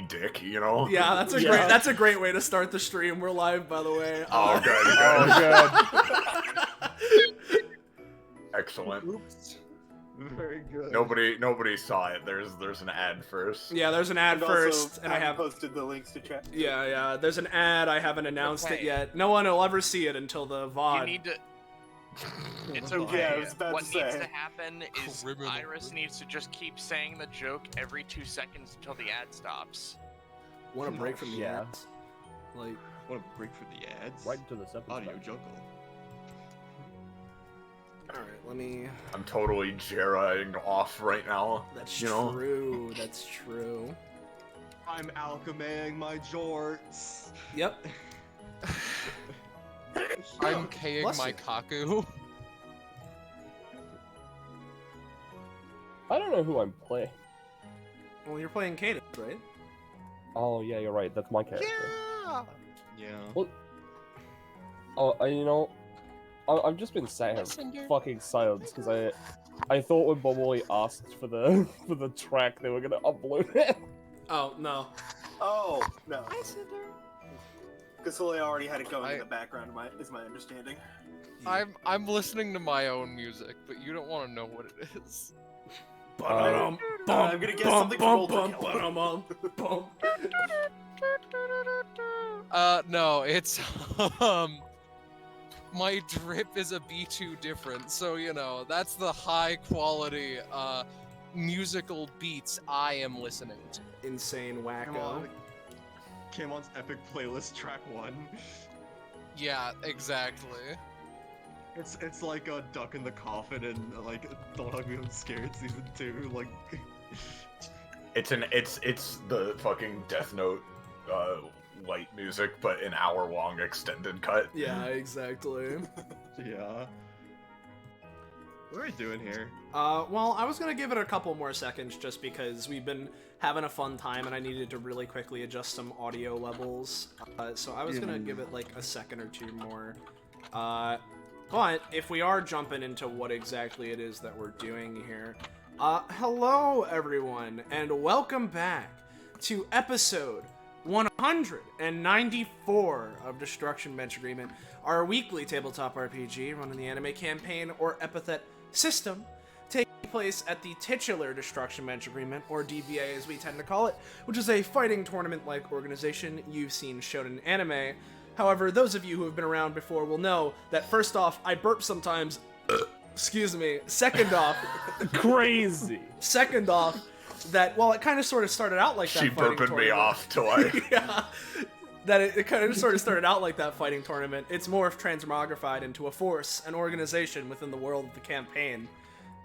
dick, you know? Yeah, that's a great way to start the stream. We're live, by the way. Oh, good. Oh, good. Excellent. Oops. Very good. Nobody saw it. There's an ad first. Yeah, there's an ad first, and I have posted the links to chat. Yeah. There's an ad. I haven't announced it yet. No one will ever see it until the VOD. You need to. It's Yeah, okay. I was about What to needs say. to happen is Iris needs to just keep saying the joke every 2 seconds until the ad stops. Want a break from the Yeah. ads? Like, Want to break for the ads? Right into the seventh. Audio jungle. all right, let me. I'm totally Jeraing off right now. That's you know? true. That's true. I'm alchemying my jorts. Yep. I'm K-ing Bless my you. Kaku. I don't know who I'm playing. Well, you're playing Cadence, right? Oh yeah, you're right. That's my character. Yeah. You know, I've just been sat here Messenger. fucking silence because I thought when Belmoley asked for the for the track they were gonna upload it. Oh no. Oh, no. Kasole already had it going in I- the background, is my understanding. I'm listening to my own music, but you don't want to know what it is. I'm gonna guess something from Old No, it's my drip is a B2 different, so you know, that's the high quality musical beats I am listening to. Insane Come wacko. on. Camon's epic playlist track 1. Yeah, exactly. It's like a duck in the coffin and like Don't Hug Me I'm Scared season 2. Like It's the fucking Death Note light music, but an hour-long extended cut. Yeah, exactly. yeah. What are we doing here? Well, I was gonna give it a couple more seconds just because we've been having a fun time and I needed to really quickly adjust some audio levels. So I was gonna give it like a second or two more. But if we are jumping into what exactly it is that we're doing here, hello everyone and welcome back to episode 194 of Destruction Bench Agreement, our weekly tabletop RPG running the anime campaign or Epithet System, taking place at the titular Destruction Bench Agreement, or DBA as we tend to call it, which is a fighting tournament-like organization you've seen shonen anime. However, those of you who have been around before will know that first off, I burp sometimes. Excuse me. Second off, Crazy. second off, that while it kind of sort of started out like that She fighting burping me tournament- off till I... yeah, that it kind of sort of started out like that fighting tournament. It's morphed, transmogrified into a force, an organization within the world of the campaign,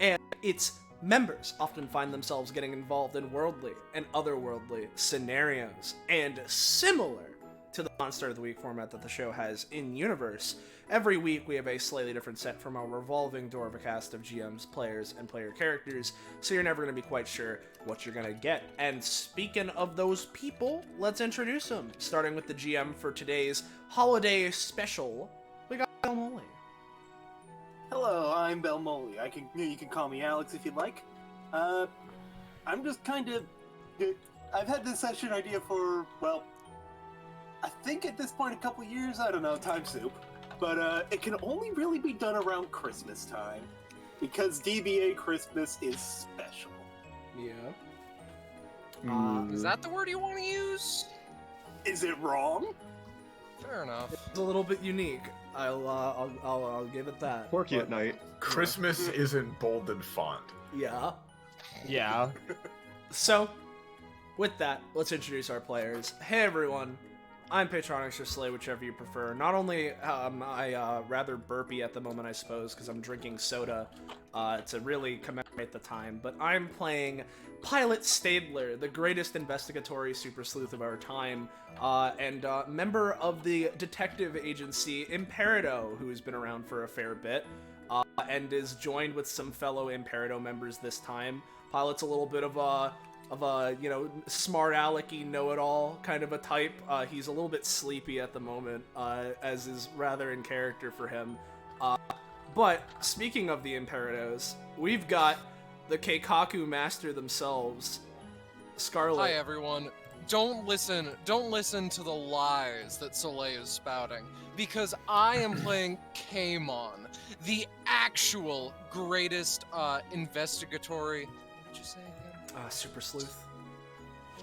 and its members often find themselves getting involved in worldly and otherworldly scenarios, and similar to the Monster of the Week format that the show has in universe. Every week we have a slightly different set from a revolving door of a cast of GMs, players, and player characters, so you're never going to be quite sure what you're going to get. And speaking of those people, let's introduce them. Starting with the GM for today's holiday special, we got Belmoley. Hello, I'm Belmoley. You can call me Alex if you'd like. I'm just kind of... I've had this session idea for, well, I think at this point a couple years, I don't know, time soup. But it can only really be done around Christmas time, because DBA Christmas is special. Yeah. Is that the word you want to use? Is it wrong? Fair enough. It's a little bit unique. I'll give it that. Porky But- at night. Christmas is in bolded font. Yeah. Yeah. So, with that, let's introduce our players. Hey everyone, I'm Patronix or Slay, whichever you prefer. Not only am I rather burpy at the moment, I suppose, because I'm drinking soda to really commemorate the time, but I'm playing Pilot Stabler, the greatest investigatory super sleuth of our time, and member of the detective agency Imperado, who has been around for a fair bit, and is joined with some fellow Imperado members this time. Pilot's a little bit of a you know, smart alecky know-it-all kind of a type. He's a little bit sleepy at the moment, as is rather in character for him. But speaking of the Imperados, we've got the Keikaku master themselves, Scarlet. Hi everyone. don't listen to the lies that Soleil is spouting, because I am playing K-Mon, the actual greatest investigatory. What'd you say again? Super Sleuth.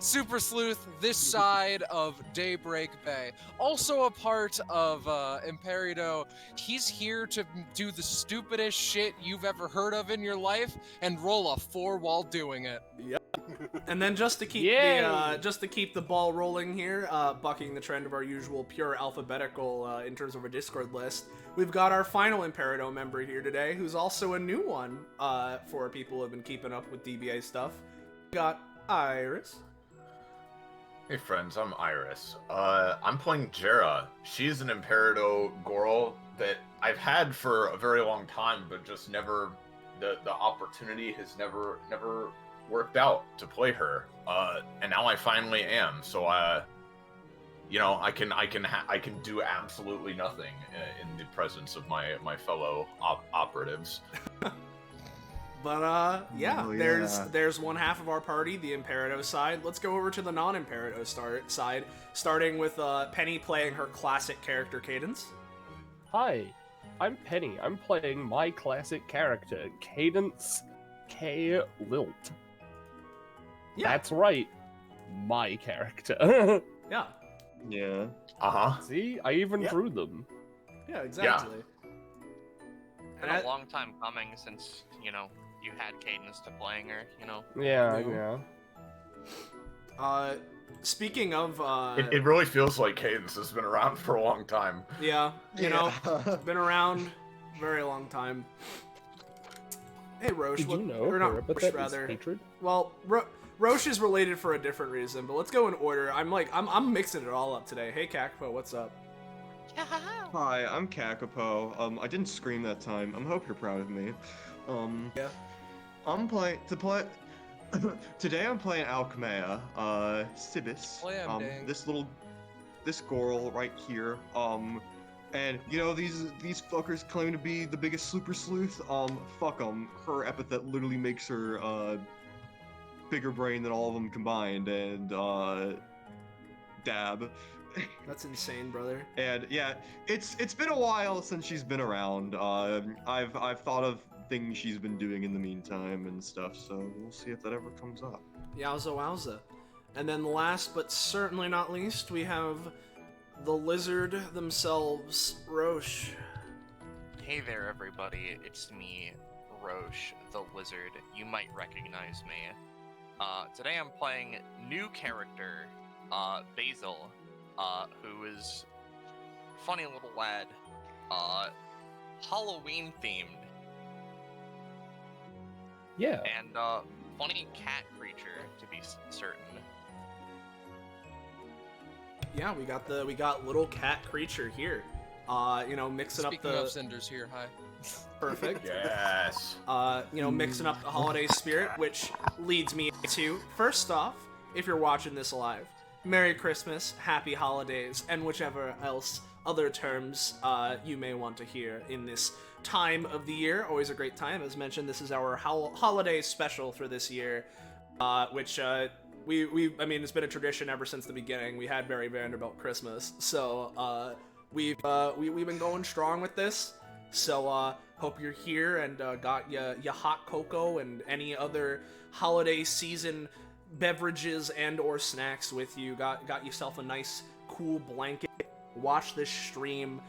Super Sleuth, this side of Daybreak Bay. Also a part of Imperido. He's here to do the stupidest shit you've ever heard of in your life and roll a 4 while doing it. Yep. And then just to keep the ball rolling here, bucking the trend of our usual pure alphabetical in terms of our Discord list, we've got our final Imperido member here today, who's also a new one for people who have been keeping up with DBA stuff. We got Iris. Hey friends, I'm Iris. I'm playing Jera. She's an Imperido girl that I've had for a very long time, but just never, the opportunity has never worked out to play her. And now I finally am. So you know, I can do absolutely nothing in the presence of my fellow operatives. But yeah, there's one half of our party, the Imperido side. Let's go over to the non-Imperido side, starting with Penny playing her classic character Cadence. Hi, I'm Penny. I'm playing my classic character, Cadence K. Lilt. Yeah. That's right, my character. Yeah. Yeah. See, I even drew them. Yeah, exactly. It's been a long time coming since, you know, you had Cadence to playing her, you know. Yeah. Speaking of it really feels like Cadence has been around for a long time. Yeah, you know, been around a very long time. Hey Roche, Did you know or not her Roche, epithet rather. is hatred? Well, Roche is related for a different reason, but let's go in order. I'm mixing it all up today. Hey Kakpo, what's up? Hi, I'm Kakapo. I didn't scream that time. I hope you're proud of me. Yeah. Today I'm playing Alchemea, Sibis. This girl right here. And you know these fuckers claim to be the biggest super sleuth. Fuck them. Her epithet literally makes her bigger brain than all of them combined, and dab. That's insane, brother. And yeah, it's been a while since she's been around. I've thought of things she's been doing in the meantime and stuff, so we'll see if that ever comes up. Yowza wowza. And then last but certainly not least, we have the lizard themselves, Roche. Hey there, everybody. It's me, Roche, the lizard. You might recognize me. Today I'm playing new character, Basil, who is funny little lad, Halloween themed. Yeah. And funny cat creature, to be certain. Yeah, we got little cat creature here. You know, mixing Speaking up the of Cinder's here, hi. perfect. Yes. You know, mixing up the holiday spirit, which leads me to, first off, if you're watching this live, Merry Christmas, Happy Holidays, and whichever else other terms you may want to hear in this time of the year. Always a great time. As mentioned, this is our holiday special for this year, which I mean, it's been a tradition ever since the beginning. We had Barry Vanderbilt Christmas, so we've been going strong with this. So hope you're here and got your hot cocoa and any other holiday season beverages and or snacks with you. Got yourself a nice cool blanket. Watch this stream.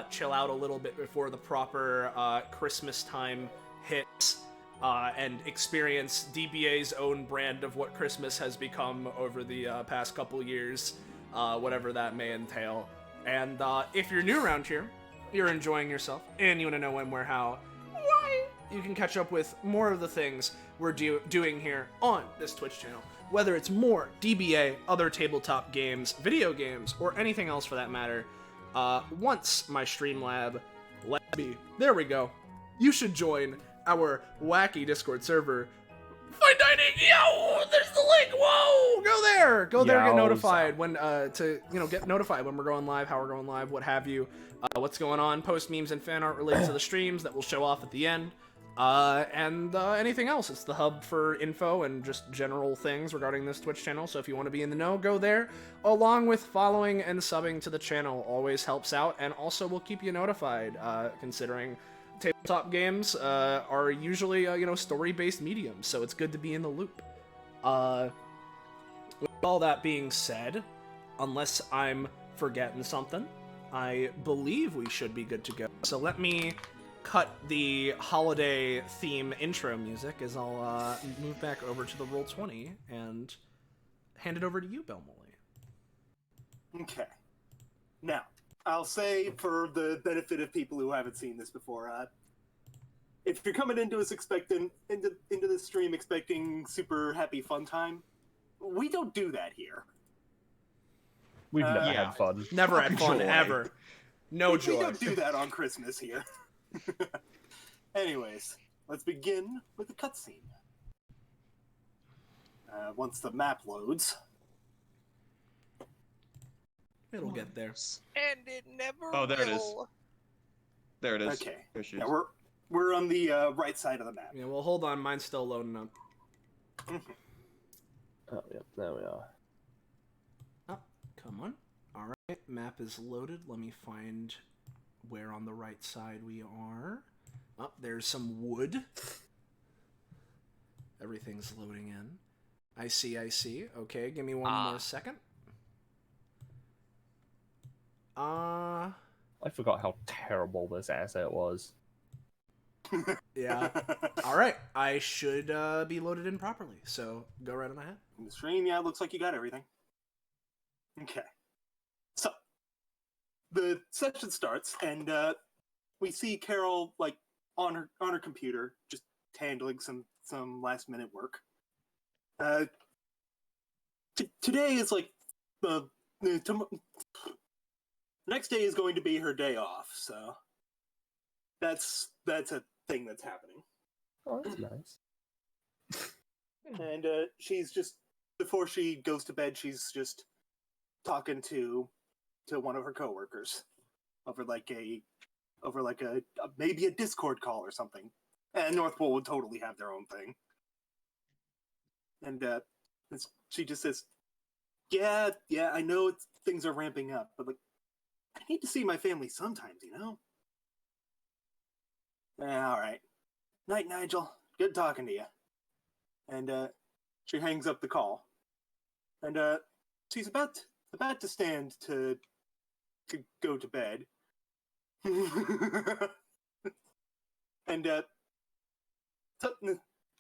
Chill out a little bit before the proper Christmas time hits. And experience DBA's own brand of what Christmas has become over the past couple years, whatever that may entail. And if you're new around here, you're enjoying yourself, and you want to know when, where, how, why, you can catch up with more of the things we're doing here on this Twitch channel. Whether it's more DBA, other tabletop games, video games, or anything else for that matter. Once my Streamlab let me, there we go. You should join our wacky Discord server. Fine dining, yo! There's the link. Whoa! Go there, get notified when get notified when we're going live, how we're going live, what have you, what's going on, post memes and fan art related to the streams that we'll show off at the end. and anything else. It's the hub for info and just general things regarding this Twitch channel, so if you want to be in the know, go there. Along with following and subbing to the channel always helps out, and also will keep you notified, considering tabletop games are usually, story-based mediums, so it's good to be in the loop. With all that being said, unless I'm forgetting something, I believe we should be good to go. So let me cut the holiday theme intro music as I'll move back over to the Roll20 and hand it over to you, Belmoley. Okay. Now, I'll say for the benefit of people who haven't seen this before, if you're coming into us expecting into this stream expecting super happy fun time, we don't do that here. We've never had fun. Never had fun, ever. No joy. We don't do that on Christmas here. Anyways, let's begin with the cutscene. Once the map loads. It'll get there. And it never Oh, there it is. will. There it is. Okay. There she is. Yeah, we're on the right side of the map. Yeah, well, hold on. Mine's still loading up. Oh, yeah, there we are. Oh, come on. All right, map is loaded. Let me find where on the right side we are. Oh, there's some wood. Everything's loading in. I see. Okay, give me one more second. I forgot how terrible this asset was. Yeah. All right, I should be loaded in properly, so go right on ahead. In the stream, yeah, it looks like you got everything. Okay. So, the session starts, and we see Carol, like, on her computer, just handling some last-minute work. Today is, like, the next day is going to be her day off, so that's a thing that's happening. Oh, that's nice. And she's just, before she goes to bed, she's just talking to one of her coworkers over maybe a Discord call or something. And North Pole would totally have their own thing. And she just says, yeah, I know things are ramping up, but like, I need to see my family sometimes, you know? All right. Night, Nigel. Good talking to you. And she hangs up the call. And she's about to stand to go to bed. And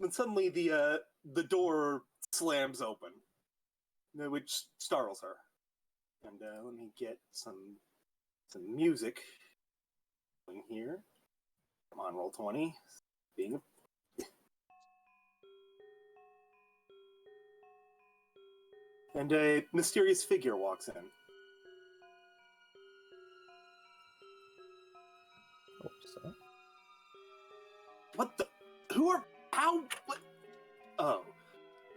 suddenly the door slams open, which startles her. And let me get some music going here. Come on, Roll20. Being and a mysterious figure walks in. Oops. What the? Who are? How? What? Oh,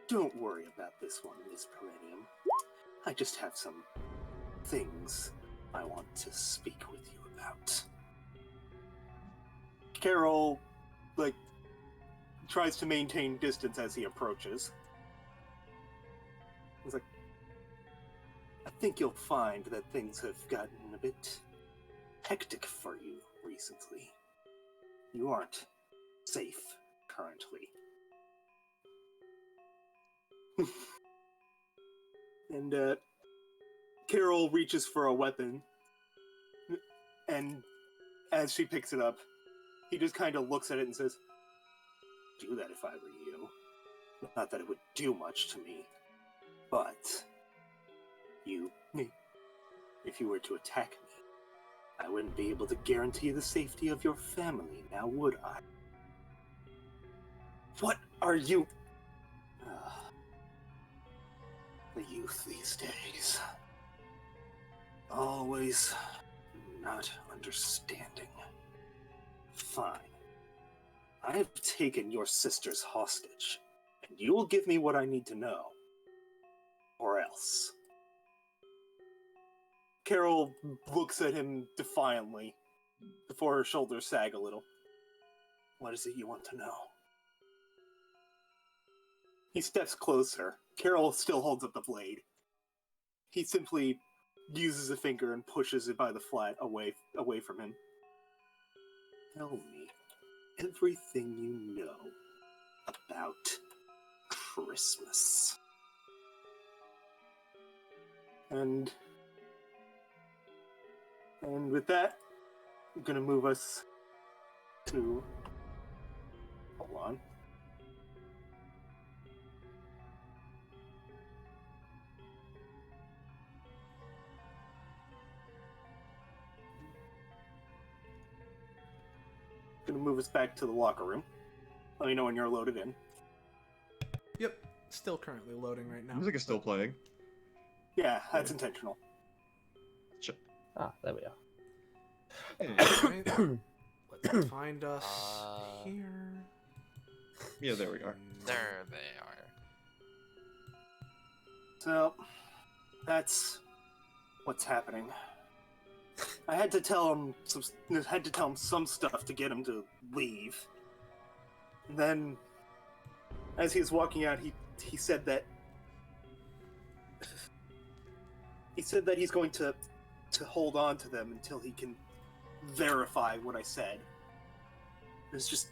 don't worry about this one, Miss Perennium. I just have some things I want to speak with you about. Carol, like, tries to maintain distance as he approaches. He's like, I think you'll find that things have gotten a bit hectic for you recently. You aren't safe currently. And Carol reaches for a weapon, and as she picks it up, he just kind of looks at it and says, do that if I were you. Not that it would do much to me, but if you were to attack me, I wouldn't be able to guarantee the safety of your family, now would I? What are you... the youth these days. Always not understanding. Fine. I have taken your sisters hostage, and you will give me what I need to know. Or else. Carol looks at him defiantly, before her shoulders sag a little. What is it you want to know? He steps closer. Carol still holds up the blade. He simply uses a finger and pushes it by the flat away from him. Tell me everything you know about Christmas. And with that, I'm gonna move us to... Hold on. Gonna move us back to the locker room. Let me know when you're loaded in. Yep, still currently loading right now. Music is still playing. Yeah, that's intentional. Ah, there we are. Alright, let's find us here. Yeah, there we are. There they are. So, that's what's happening. I had to tell him some stuff to get him to leave. And then, as he was walking out, he said that he's going to hold on to them until he can verify what I said. It's just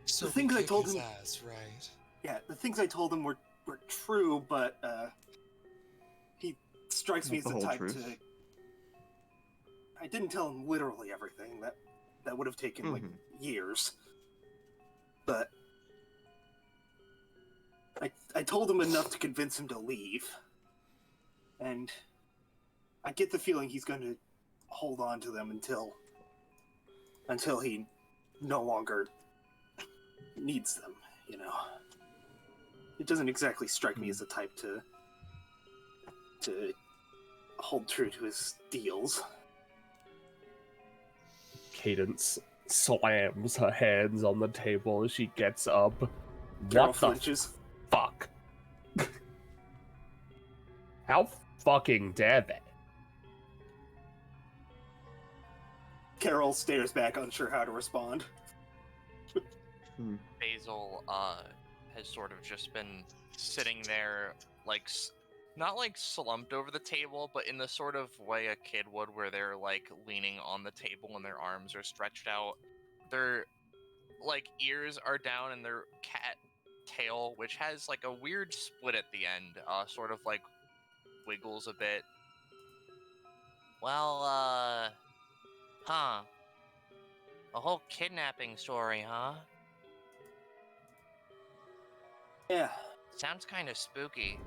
So the things I told him. Ass, right? Yeah, the things I told him were true, but he strikes me as Not the the whole type truth. to. I didn't tell him literally everything. That would have taken like years. But I told him enough to convince him to leave. And I get the feeling he's going to hold on to them until he no longer needs them, you know. It doesn't exactly strike me as the type to hold true to his deals. Cadence slams her hands on the table as she gets up. Carol What the flinches. fuck? How fucking dare they? Carol stares back, unsure how to respond. Basil has sort of just been sitting there, like, not like slumped over the table, but in the sort of way a kid would, where they're like leaning on the table and their arms are stretched out. Their like ears are down, and their cat tail, which has like a weird split at the end, sort of like wiggles a bit. Well, a whole kidnapping story, huh? Yeah, Sounds kind of spooky.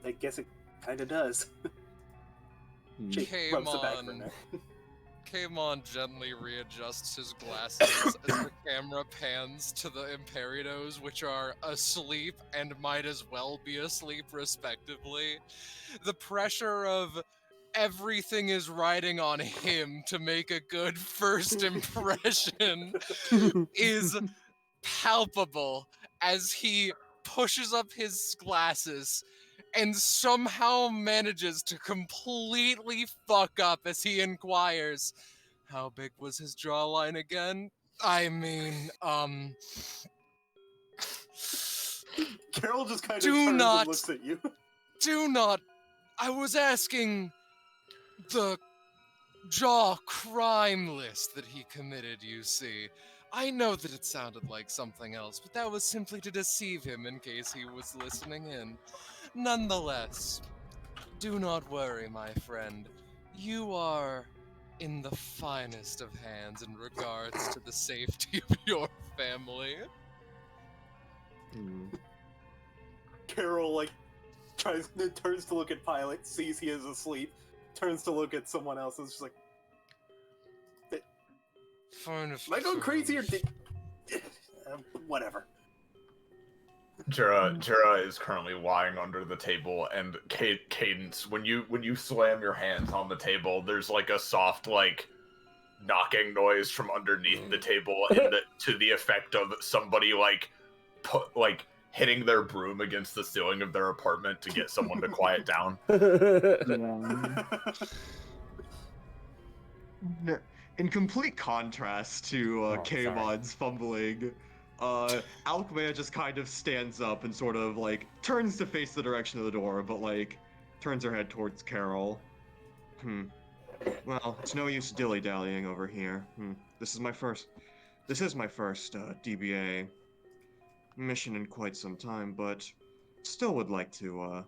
I guess it kind of does. She rubs the back of her neck. Kaimon gently readjusts his glasses as the camera pans to the Imperidos, which are asleep and might as well be asleep respectively. The pressure of everything is riding on him to make a good first impression is palpable as he pushes up his glasses and somehow manages to completely fuck up as he inquires, how big was his jawline again? I mean, Carol just kind of Do turns not- and looks at you. do not, I was asking the jaw crime list that he committed, you see. I know that it sounded like something else, but that was simply to deceive him in case he was listening in. Nonetheless, do not worry, my friend. You are in the finest of hands in regards to the safety of your family. Carol, like, turns to look at Pilot, sees he is asleep, turns to look at someone else, and is just like, Fine, am I going crazy or whatever. Jera is currently lying under the table, and Cadence, when you slam your hands on the table, there's like a soft like knocking noise from underneath the table, to the effect of somebody like hitting their broom against the ceiling of their apartment to get someone to quiet down. In complete contrast to K-Mod's fumbling, Alchemia just kind of stands up and sort of, like, turns to face the direction of the door, but, like, turns her head towards Carol. Well, it's no use dilly-dallying over here. This is my first DBA mission in quite some time, but still would like to,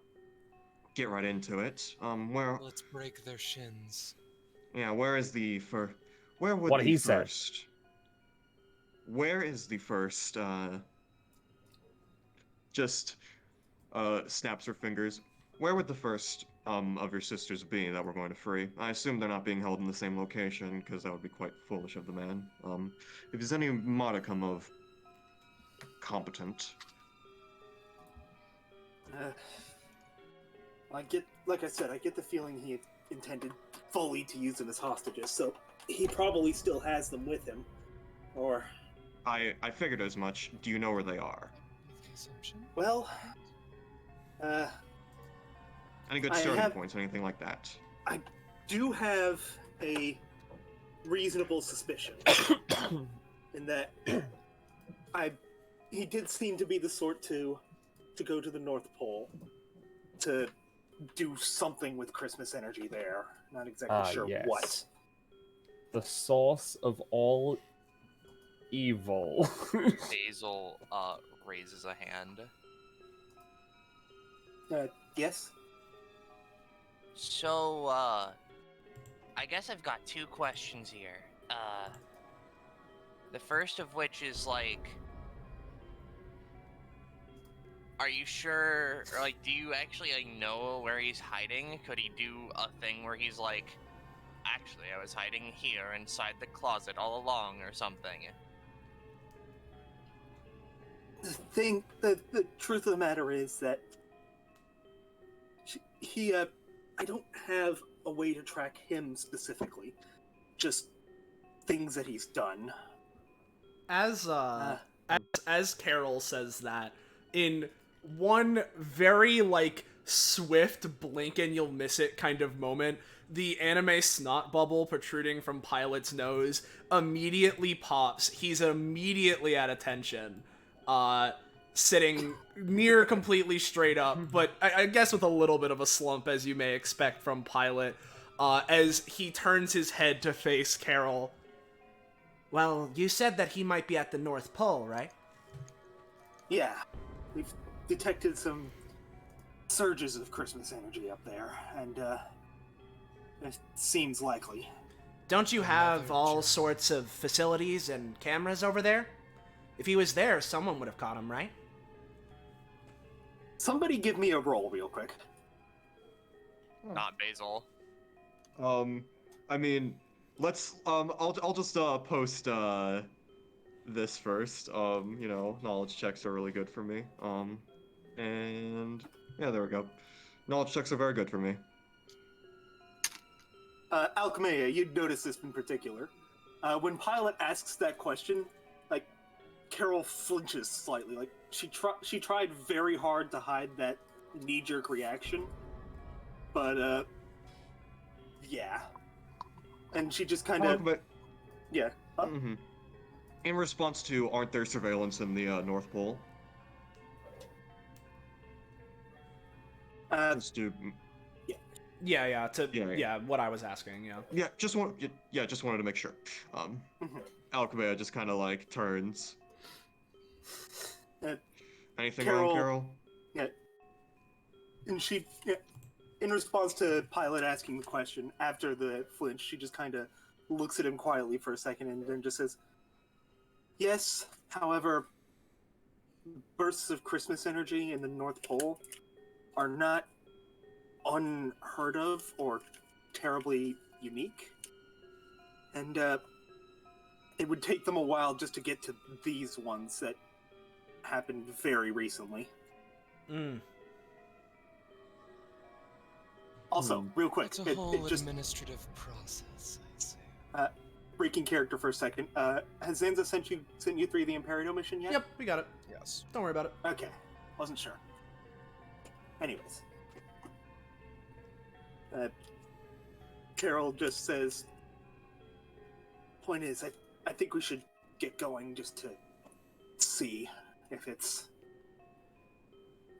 get right into it. Let's break their shins. Yeah, where is the where would What the he first... said. Where is the first, just, snaps her fingers. Where would the first, of your sisters be that we're going to free? I assume they're not being held in the same location, because that would be quite foolish of the man. If there's any modicum of competent... like I said, I get the feeling he intended fully to use them as hostages, so he probably still has them with him. Or... I figured as much. Do you know where they are? Well, any good starting points, anything like that? I do have a reasonable suspicion in that he did seem to be the sort to go to the North Pole to do something with Christmas energy there. Not exactly sure yes. what. The source of all evil. Basil raises a hand. Yes? So, I guess I've got two questions here. The first of which is, like, are you sure, or, like, do you actually, like, know where he's hiding? Could he do a thing where he's like, actually, I was hiding here inside the closet all along or something? The truth of the matter is that I don't have a way to track him specifically. Just things that he's done. As Carol says that, in one very, like, swift blink and you'll miss it kind of moment, the anime snot bubble protruding from Pilot's nose immediately pops. He's immediately at attention. Sitting near completely straight up, but I guess with a little bit of a slump, as you may expect from Pilot, as he turns his head to face Carol. Well, you said that he might be at the North Pole, right? Yeah. We've detected some surges of Christmas energy up there, and it seems likely. Don't you have all sorts of facilities and cameras over there? If he was there, someone would have caught him, right? Somebody give me a roll real quick. Not Basil. I mean, let's, I'll just, post, this first. You know, knowledge checks are really good for me. And, yeah, there we go. Knowledge checks are very good for me. Alchemia, you'd notice this in particular. When Pilot asks that question, like, Carol flinches slightly. Like, she tried very hard to hide that knee-jerk reaction. But, yeah. And she just kind of... Yeah. Huh? Mm-hmm. In response to, aren't there surveillance in the, North Pole? Just to... Yeah, what I was asking, yeah. Yeah, just wanted to make sure. Alchemia just kind of, like, turns. Anything wrong, Carol? Yeah. And she, in response to Pilot asking the question, after the flinch, she just kind of looks at him quietly for a second and then just says, yes, however, bursts of Christmas energy in the North Pole are not unheard of or terribly unique. And it would take them a while just to get to these ones that happened very recently. Also, real quick, It's a whole administrative process, I'd say. Breaking character for a second. Has Zanza sent you three the Imperio mission yet? Yep, we got it. Yes. Don't worry about it. Okay, wasn't sure. Anyways, Carol just says, point is, I think we should get going just to see if it's...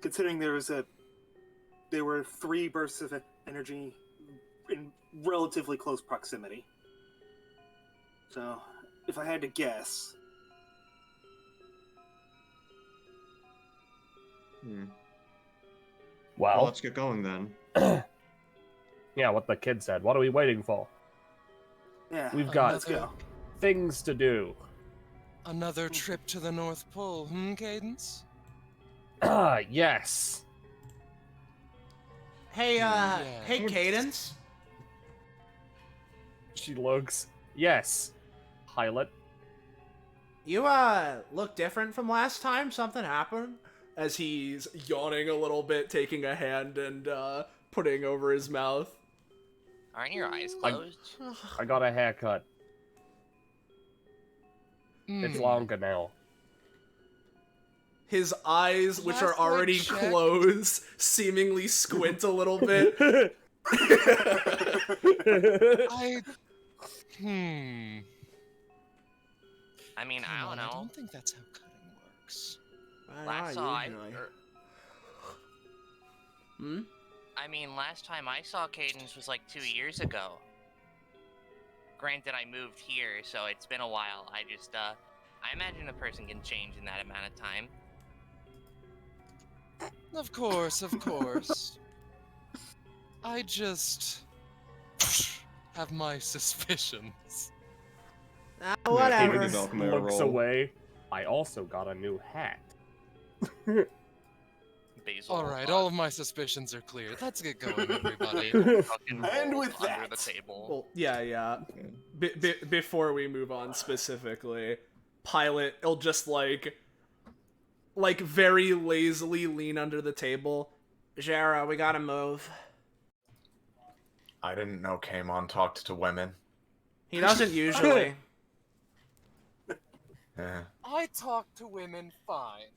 Considering there were 3 bursts of energy in relatively close proximity. So, if I had to guess... Well, let's get going then. Yeah, what the kid said. What are we waiting for? Yeah, We've got let's go. things to do. Another trip to the North Pole, Cadence? Ah, yes. Hey, Yeah. hey, Cadence. She looks. Yes. Pilot. You, look different from last time. Something happened? As he's yawning a little bit, taking a hand and, putting over his mouth. Aren't your eyes closed? I got a haircut. It's longer now. His eyes, which are Last already I checked- closed, seemingly squint a little bit. I mean, I don't I know. don't think that's how cutting works. Last Usually. last time I saw Cadence was like 2 years ago. Granted, I moved here, so it's been a while. I imagine a person can change in that amount of time. Of course, of course. I just have my suspicions. Whatever. Maybe Malcolm Looks away. I also got a new hat. Basil. Alright, all of my suspicions are clear. Let's get going, everybody. Fucking And with rolls under that- the table. Well, yeah. Before we move on specifically, Pilot, he'll just like very lazily lean under the table. Jara, we gotta move. I didn't know Kamon talked to women. He doesn't usually. Eh. I talk to women fine.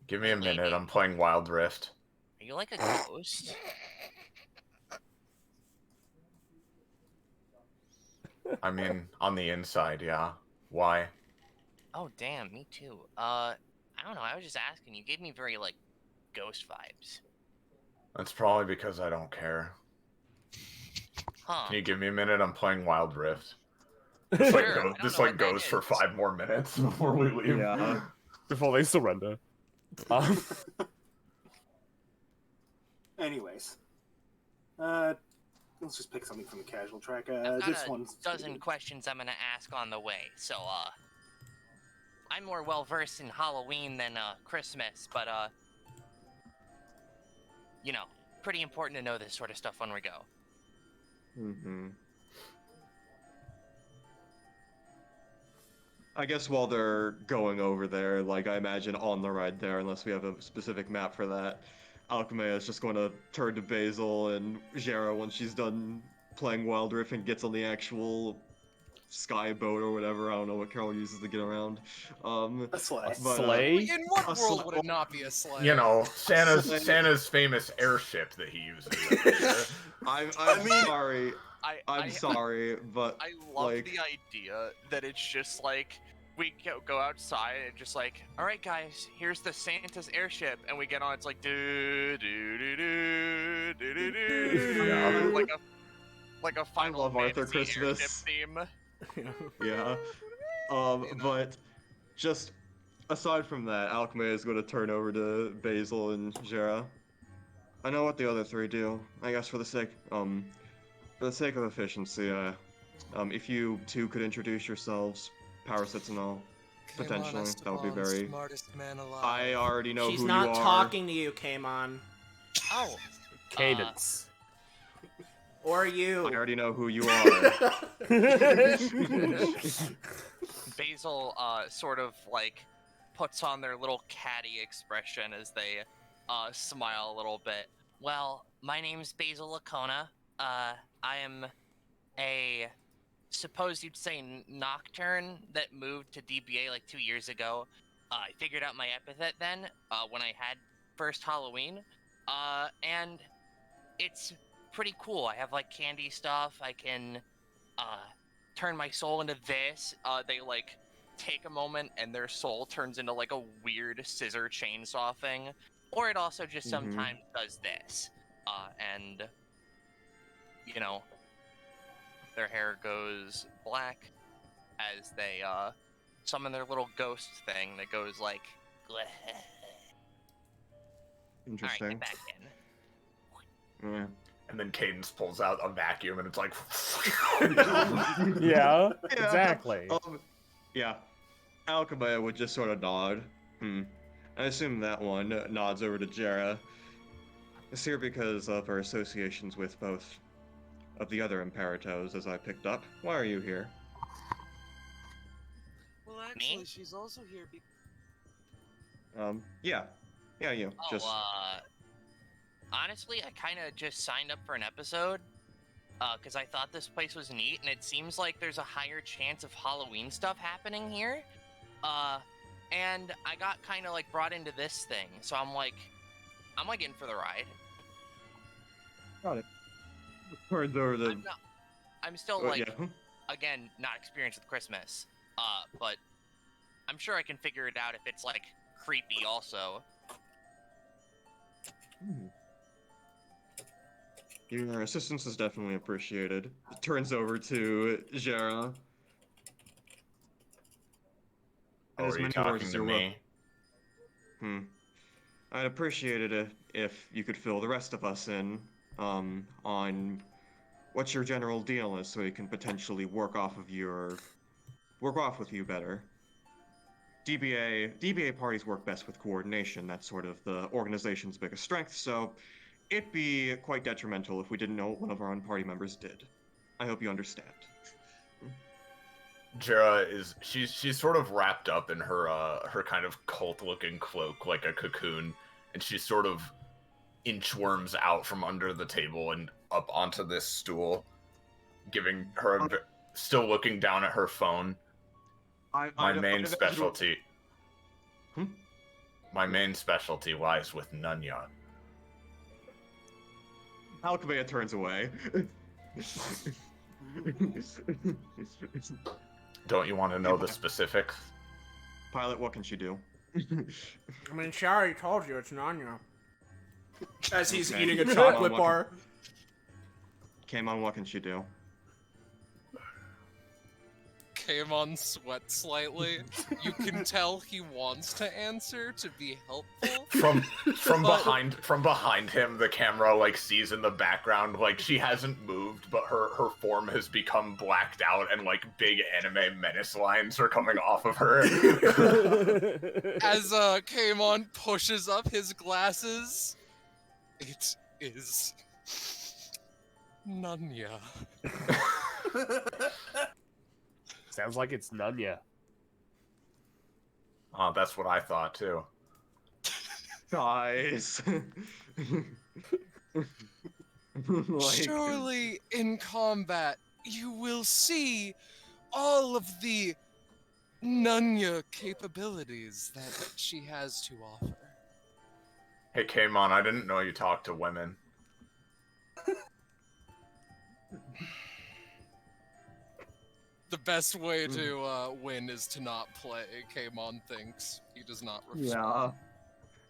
Give me a minute, I'm playing Wild Rift. Are you like a ghost? I mean, on the inside, yeah. Why? Oh, damn, me too. I don't know, I was just asking. You gave me very, like, ghost vibes. That's probably because I don't care. Huh. Can you give me a minute? I'm playing Wild Rift. Sure, I This don't this know like what that goes for is. 5 more minutes before we leave. Yeah. Before they surrender. Anyways. Let's just pick something from the casual track. I've got This a one's... dozen questions I'm gonna ask on the way, so, I'm more well-versed in Halloween than, Christmas, but, you know, pretty important to know this sort of stuff when we go. I guess while they're going over there, like I imagine on the ride there, unless we have a specific map for that, Alchemea is just going to turn to Basil and Jera when she's done playing Wild Rift and gets on the actual sky boat or whatever. I don't know what Carol uses to get around. A sleigh. but, Sleigh? In what A world sl- would it not be a sleigh? You know, Santa's famous airship that he uses. I'm mean- sorry. I'm sorry, but I love like, the idea that it's just like we go outside and just like, all right, guys, here's the Santa's airship, and we get on. It's like do do do do do do do, Yeah. like a Final love Arthur Fantasy Christmas. airship theme. yeah. But just aside from that, Alchemea is going to turn over to Basil and Jera. I know what the other 3 do. I guess for the sake of efficiency, if you 2 could introduce yourselves, power sets and all, potentially, that would be very. Smartest man alive. I already know She's who not you are. talking to you, Kamon. Oh, Cadence. Or I you. already know who you are. Basil sort of like puts on their little catty expression as they smile a little bit. Well, my name's Basil Lacona. I am a, suppose you'd say, nocturne that moved to DBA like 2 years ago. I figured out my epithet then, when I had first Halloween. And it's pretty cool. I have like candy stuff. I can turn my soul into this. They like take a moment and their soul turns into like a weird scissor chainsaw thing, or it also just sometimes does this. And you know, their hair goes black as they summon their little ghost thing that goes like. Interesting. All right, get back in. Yeah. And then Cadence pulls out a vacuum, and it's like. Yeah, exactly. Yeah. Alchemia would just sort of nod. I assume that one nods over to Jera. It's here because of her associations with both of the other Imperatos, as I picked up. Why are you here? Well, actually, Me? she's also here because... Yeah. Yeah, you. Honestly, I kind of just signed up for an episode, because I thought this place was neat, and it seems like there's a higher chance of Halloween stuff happening here. And I got kind of like brought into this thing, so I'm like in for the ride. Got it. Turns over the... I'm still again, not experienced with Christmas, but I'm sure I can figure it out if it's like creepy also. Your assistance is definitely appreciated. It turns over to Jera. Oh, are you talking to me? I'd appreciate it if you could fill the rest of us in on what your general deal is, so we can potentially work off with you better. DBA parties work best with coordination. That's sort of the organization's biggest strength, so it'd be quite detrimental if we didn't know what one of our own party members did. I hope you understand. Jera she's sort of wrapped up in her kind of cult-looking cloak, like a cocoon, and she sort of inchworms out from under the table and up onto this stool, giving her still looking down at her phone. My main specialty lies with Nunya. Alchemia turns away. Don't you want to know the specifics? Pilot, what can she do? I mean, she already told you it's Nanya. As he's Okay. eating a chocolate bar. Came on, what can she do? Came on sweat slightly. You can tell he wants to answer to be helpful. From behind him, the camera like sees in the background like she hasn't moved, but her form has become blacked out, and like big anime menace lines are coming off of her. As Came on pushes up his glasses, it is Nunya. Sounds like it's Nunya. Oh, that's what I thought too. Guys. Surely in combat you will see all of the Nunya capabilities that she has to offer. Hey, Kamon, I didn't know you talked to women. The best way to win is to not play, Kamon thinks. He does not respond.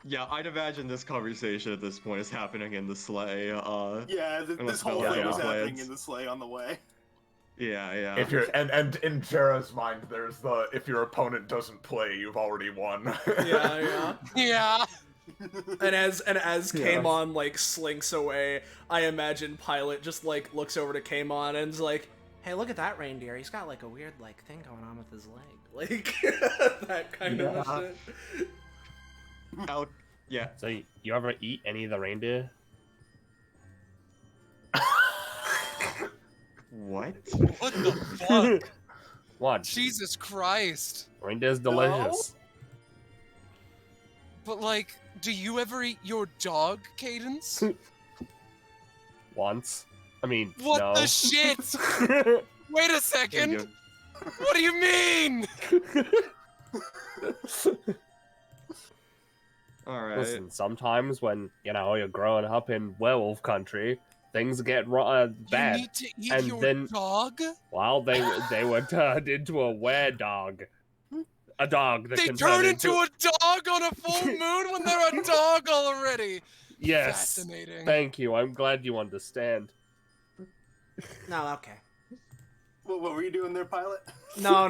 Yeah, I'd imagine this conversation at this point is happening in the sleigh. This whole thing was happening in the sleigh on the way. Yeah. If you're and in Jera's mind, there's the if your opponent doesn't play, you've already won. Yeah. And as Kamon like slinks away, I imagine Pilot just like looks over to Kamon and is like, "Hey, look at that reindeer. He's got like a weird like thing going on with his leg." Like that kind of shit. Yeah. So you ever eat any of the reindeer? What? What the fuck? What? Jesus Christ. Reindeer's delicious. But like, do you ever eat your dog, Cadence? Once. I mean, what no. the shit? Wait a second. What do you mean? Alright. Listen, sometimes when, you're growing up in werewolf country, things get You bad. need to eat And your then- dog? Well, they were turned into a were-dog. A dog that They can turn turn into a dog on a full moon when they're a dog already. Yes. Fascinating. Thank you. I'm glad you understand. No, okay. What were you doing there, pilot? No.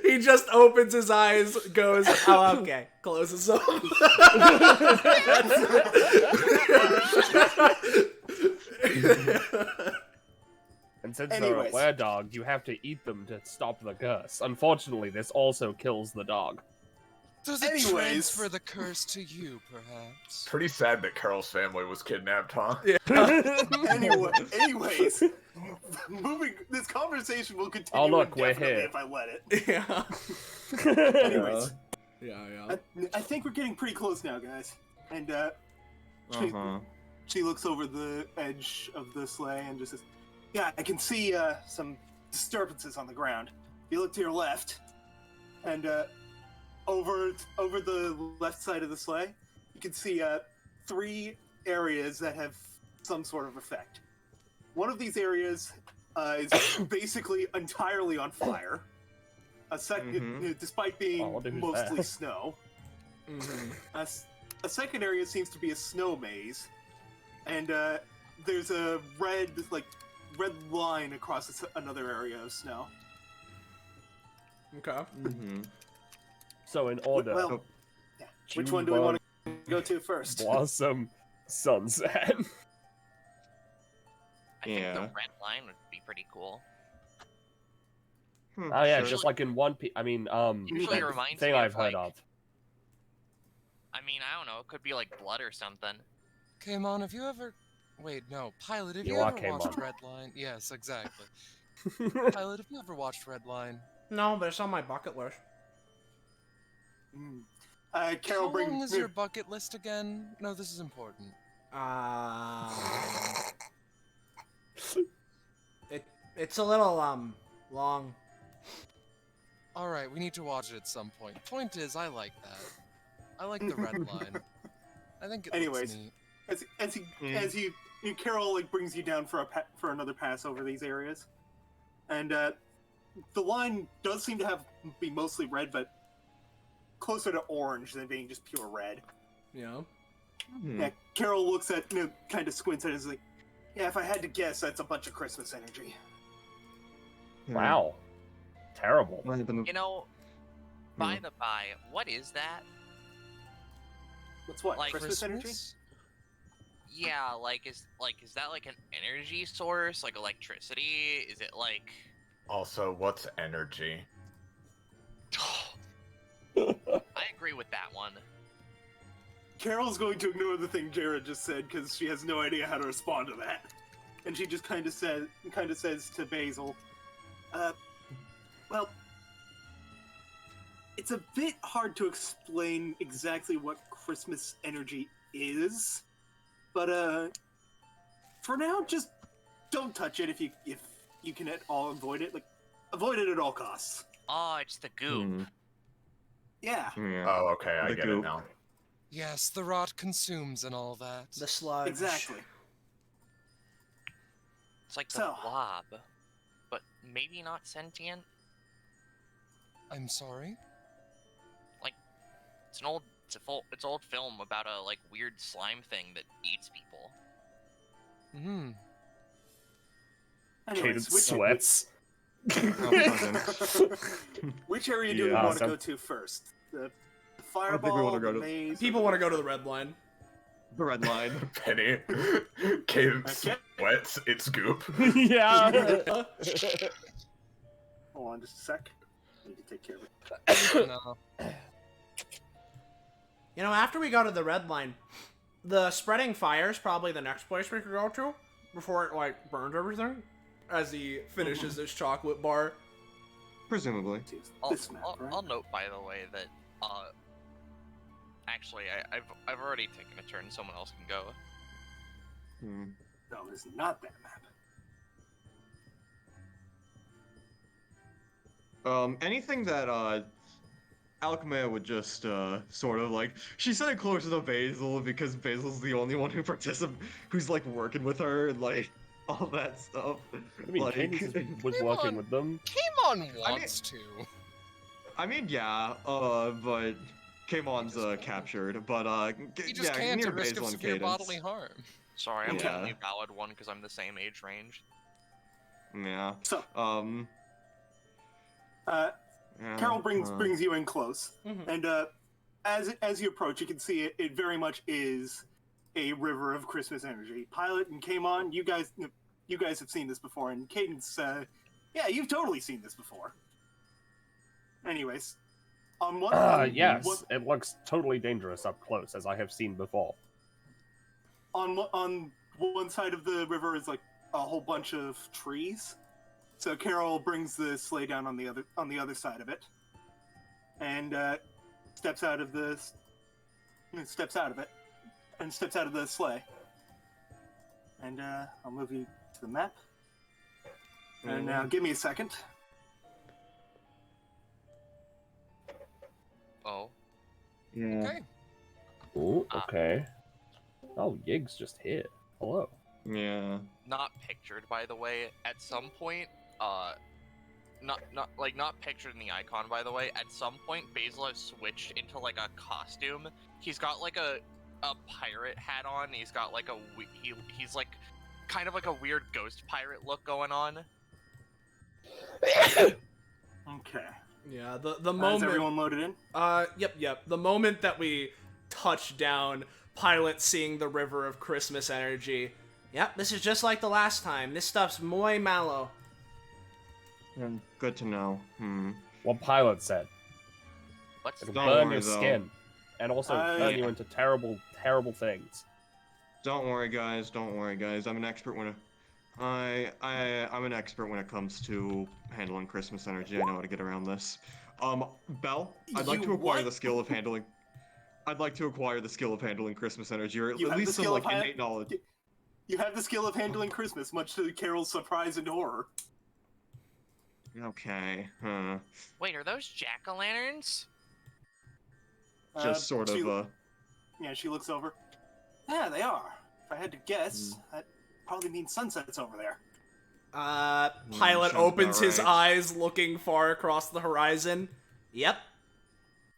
He just opens his eyes, goes, oh, okay, closes them. And since Anyways. they're a were-dog, you have to eat them to stop the curse. Unfortunately, this also kills the dog. Does it Anyways. transfer the curse to you, perhaps? Pretty sad that Carol's family was kidnapped, huh? Anyways, moving. This conversation will continue Oh, look, we're indefinitely here. if I let it. Yeah. Anyways, Yeah. I think we're getting pretty close now, guys. And she looks over the edge of the sleigh and just says, "Yeah, I can see some disturbances on the ground. If you look to your left, and over the left side of the sleigh, you can see 3 areas that have some sort of effect. One of these areas is basically entirely on fire. A second, despite being mostly snow. A second area seems to be a snow maze, and there's a red line across another area of snow. Okay. So in order, Well, yeah. Which one do we want to go to first? Blossom Sunset. I think the red line would be pretty cool. Oh yeah, Sure. just like in One Piece. I mean, Usually it reminds thing me I've of, heard like- of. I mean, I don't know. It could be like blood or something. Kaimon, have you ever... Wait, no. Pilot, have You you are ever watched Kaimon. Redline? Yes, exactly. Pilot, have you ever watched Redline? No, but it's on my bucket list. Carol, How long is your bucket list again? No, this is important. It's a little long. Alright, we need to watch it at some point. Point is, I like that. I like the red line. I think it Anyways. looks neat. As Carol brings you down for another pass over these areas, and the line does seem to be mostly red, but closer to orange than being just pure red. Yeah. Yeah, Carol looks at, kind of squints at it and is like, yeah, if I had to guess, that's a bunch of Christmas energy. Wow. Terrible. You know, by the by, what is that? What's what? Like Christmas energy? Yeah, is that like an energy source, like electricity? Is it like? Also, what's energy? I agree with that one. Carol's going to ignore the thing Jared just said because she has no idea how to respond to that, and she just kind of says to Basil, well, it's a bit hard to explain exactly what Christmas energy is, but for now, just don't touch it if you can at all avoid it. Like, avoid it at all costs. Oh, it's the goop. Yeah. Oh, okay, I get it now. Yes, the rot consumes and all that. The sludge. Exactly. It's like the So- blob, but maybe not sentient. I'm sorry? It's an old film about a weird slime thing that eats people. Anyways, Cadence sweats. Which area do we Yeah. want to go to first? The fireball, wanna go the to- maze? People want to go to the red line. The red line. Penny. Cadence Okay. sweats, it's goop. Yeah. Hold on just a sec. I need to take care of it. No. You know, after we go to the red line, the spreading fire is probably the next place we could go to before it burns everything. As he finishes his chocolate bar. Presumably. This map, right? I'll note, by the way, that actually I've already taken a turn. Someone else can go. No, it's not that map. Anything that Alchemia would just sort of like she said it closer to Basil because Basil's the only one who's like working with her and like all that stuff. I mean, like, Cadence was working with them. Kamon wants to. I mean, yeah, but Kamon's captured, but He just yeah, can't near at risk Basil of and severe Cadence. bodily harm. Sorry, I'm Yeah. the only valid one because I'm the same age range. Yeah. So, Yeah, Carol brings you in close, Mhm. and as you approach, you can see it very much is a river of Christmas energy. Pilot and Kamon, you guys have seen this before, and Cadence, yeah, you've totally seen this before. Anyways, on one, Yes, it looks totally dangerous up close, as I have seen before. on one side of the river is like a whole bunch of trees. So Carol brings the sleigh down on the other side of it, and steps out of it, and steps out of the sleigh. And I'll move you to the map. And now, give me a second. Oh. Yeah. Okay. Ooh, okay. Oh, Yig's just hit. Hello. Yeah. Not pictured, by the way. At some point, not pictured in the icon, by the way. At some point, Basil has switched into like a costume. He's got like a pirate hat on. He's got like he's like kind of like a weird ghost pirate look going on. Okay. Yeah, the Is moment. everyone loaded in? Yep. The moment that we touch down, Pilot seeing the river of Christmas energy. Yep, this is just like the last time. This stuff's muy malo. Good to know. What Pilot said. What's It'll Don't burn worry, your though. skin. And also turn you Yeah. into terrible, terrible things. Don't worry, guys. Don't worry, guys. I'm an expert when I'm an expert when it comes to handling Christmas energy. I know how to get around this. Belle, I'd like You to acquire what? the skill of handling. I'd like to acquire the skill of handling Christmas energy, or at You have least the some skill like of innate knowledge. You have the skill of handling Christmas, much to Carol's surprise and horror. Okay. Wait, are those jack-o'-lanterns? Just sort she- of. Yeah, she looks over. Yeah, they are. If I had to guess, that probably means sunsets over there. Pilot sounds opens about his right. eyes, looking far across the horizon. Yep.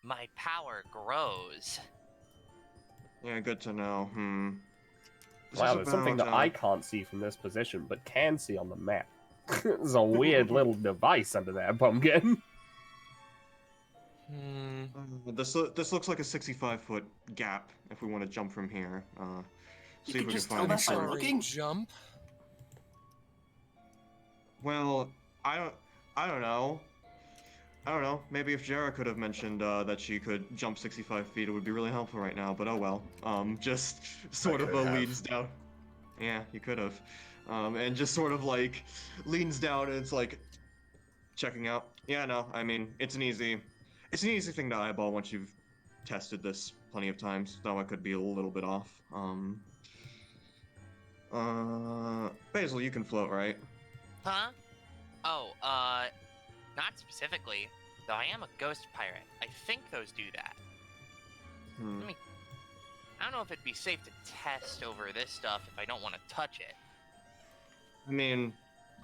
My power grows. Yeah, good to know. This Wow, is there's something about, that I can't see from this position, but can see on the map. There's a weird little device under there, Pumpkin. This looks like a 65-foot gap. If we want to jump from here, see could if we can just find tell any that by sort of- looking? Jump. Well, I don't know. Maybe if Jara could have mentioned that she could jump 65 feet, it would be really helpful right now. But oh well. Just sort of could have. leans down. Yeah, you could have. And just sort of like leans down and it's like checking out. Yeah, no, I mean it's an easy thing to eyeball once you've tested this plenty of times. Though I could be a little bit off. Basil, you can float, right? Huh? Oh, not specifically. Though I am a ghost pirate. I think those do that. I don't know if it'd be safe to test over this stuff if I don't want to touch it. I mean,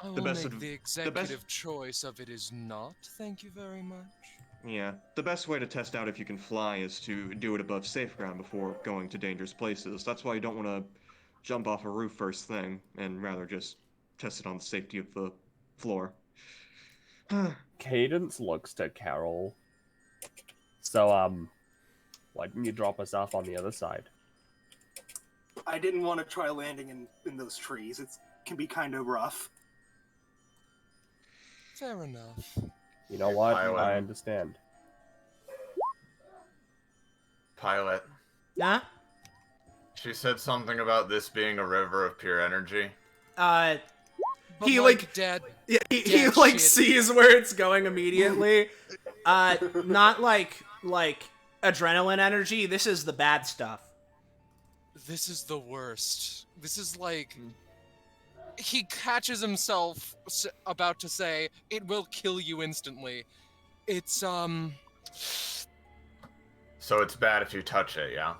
I will The best make of- the the executive choice of it is not. Thank you very much. yeah. The best way to test out if you can fly is to do it above safe ground before going to dangerous places. That's why you don't want to jump off a roof first thing, and rather just test it on the safety of the floor. Cadence looks to Carol. So, why didn't you drop us off on the other side? I didn't want to try landing in those trees. It can be kind of rough. Fair enough. You know what? Pilot. I understand. Pilot. Yeah? She said something about this being a river of pure energy. But He, like dead. Yeah, he Dead like shit. sees where it's going immediately. Not like adrenaline energy. This is the bad stuff. This is the worst. This is like he catches himself about to say it will kill you instantly. It's So it's bad if you touch it, yeah?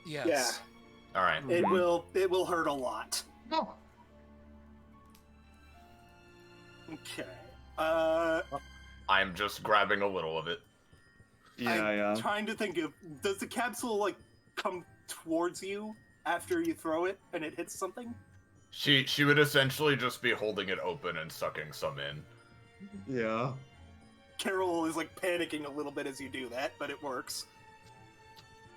Yes. All right. It will hurt a lot. No. Okay. I'm just grabbing a little of it. I'm trying to think of, does the capsule like come towards you after you throw it and it hits something? She would essentially just be holding it open and sucking some in. Yeah. Carol is like panicking a little bit as you do that, but it works.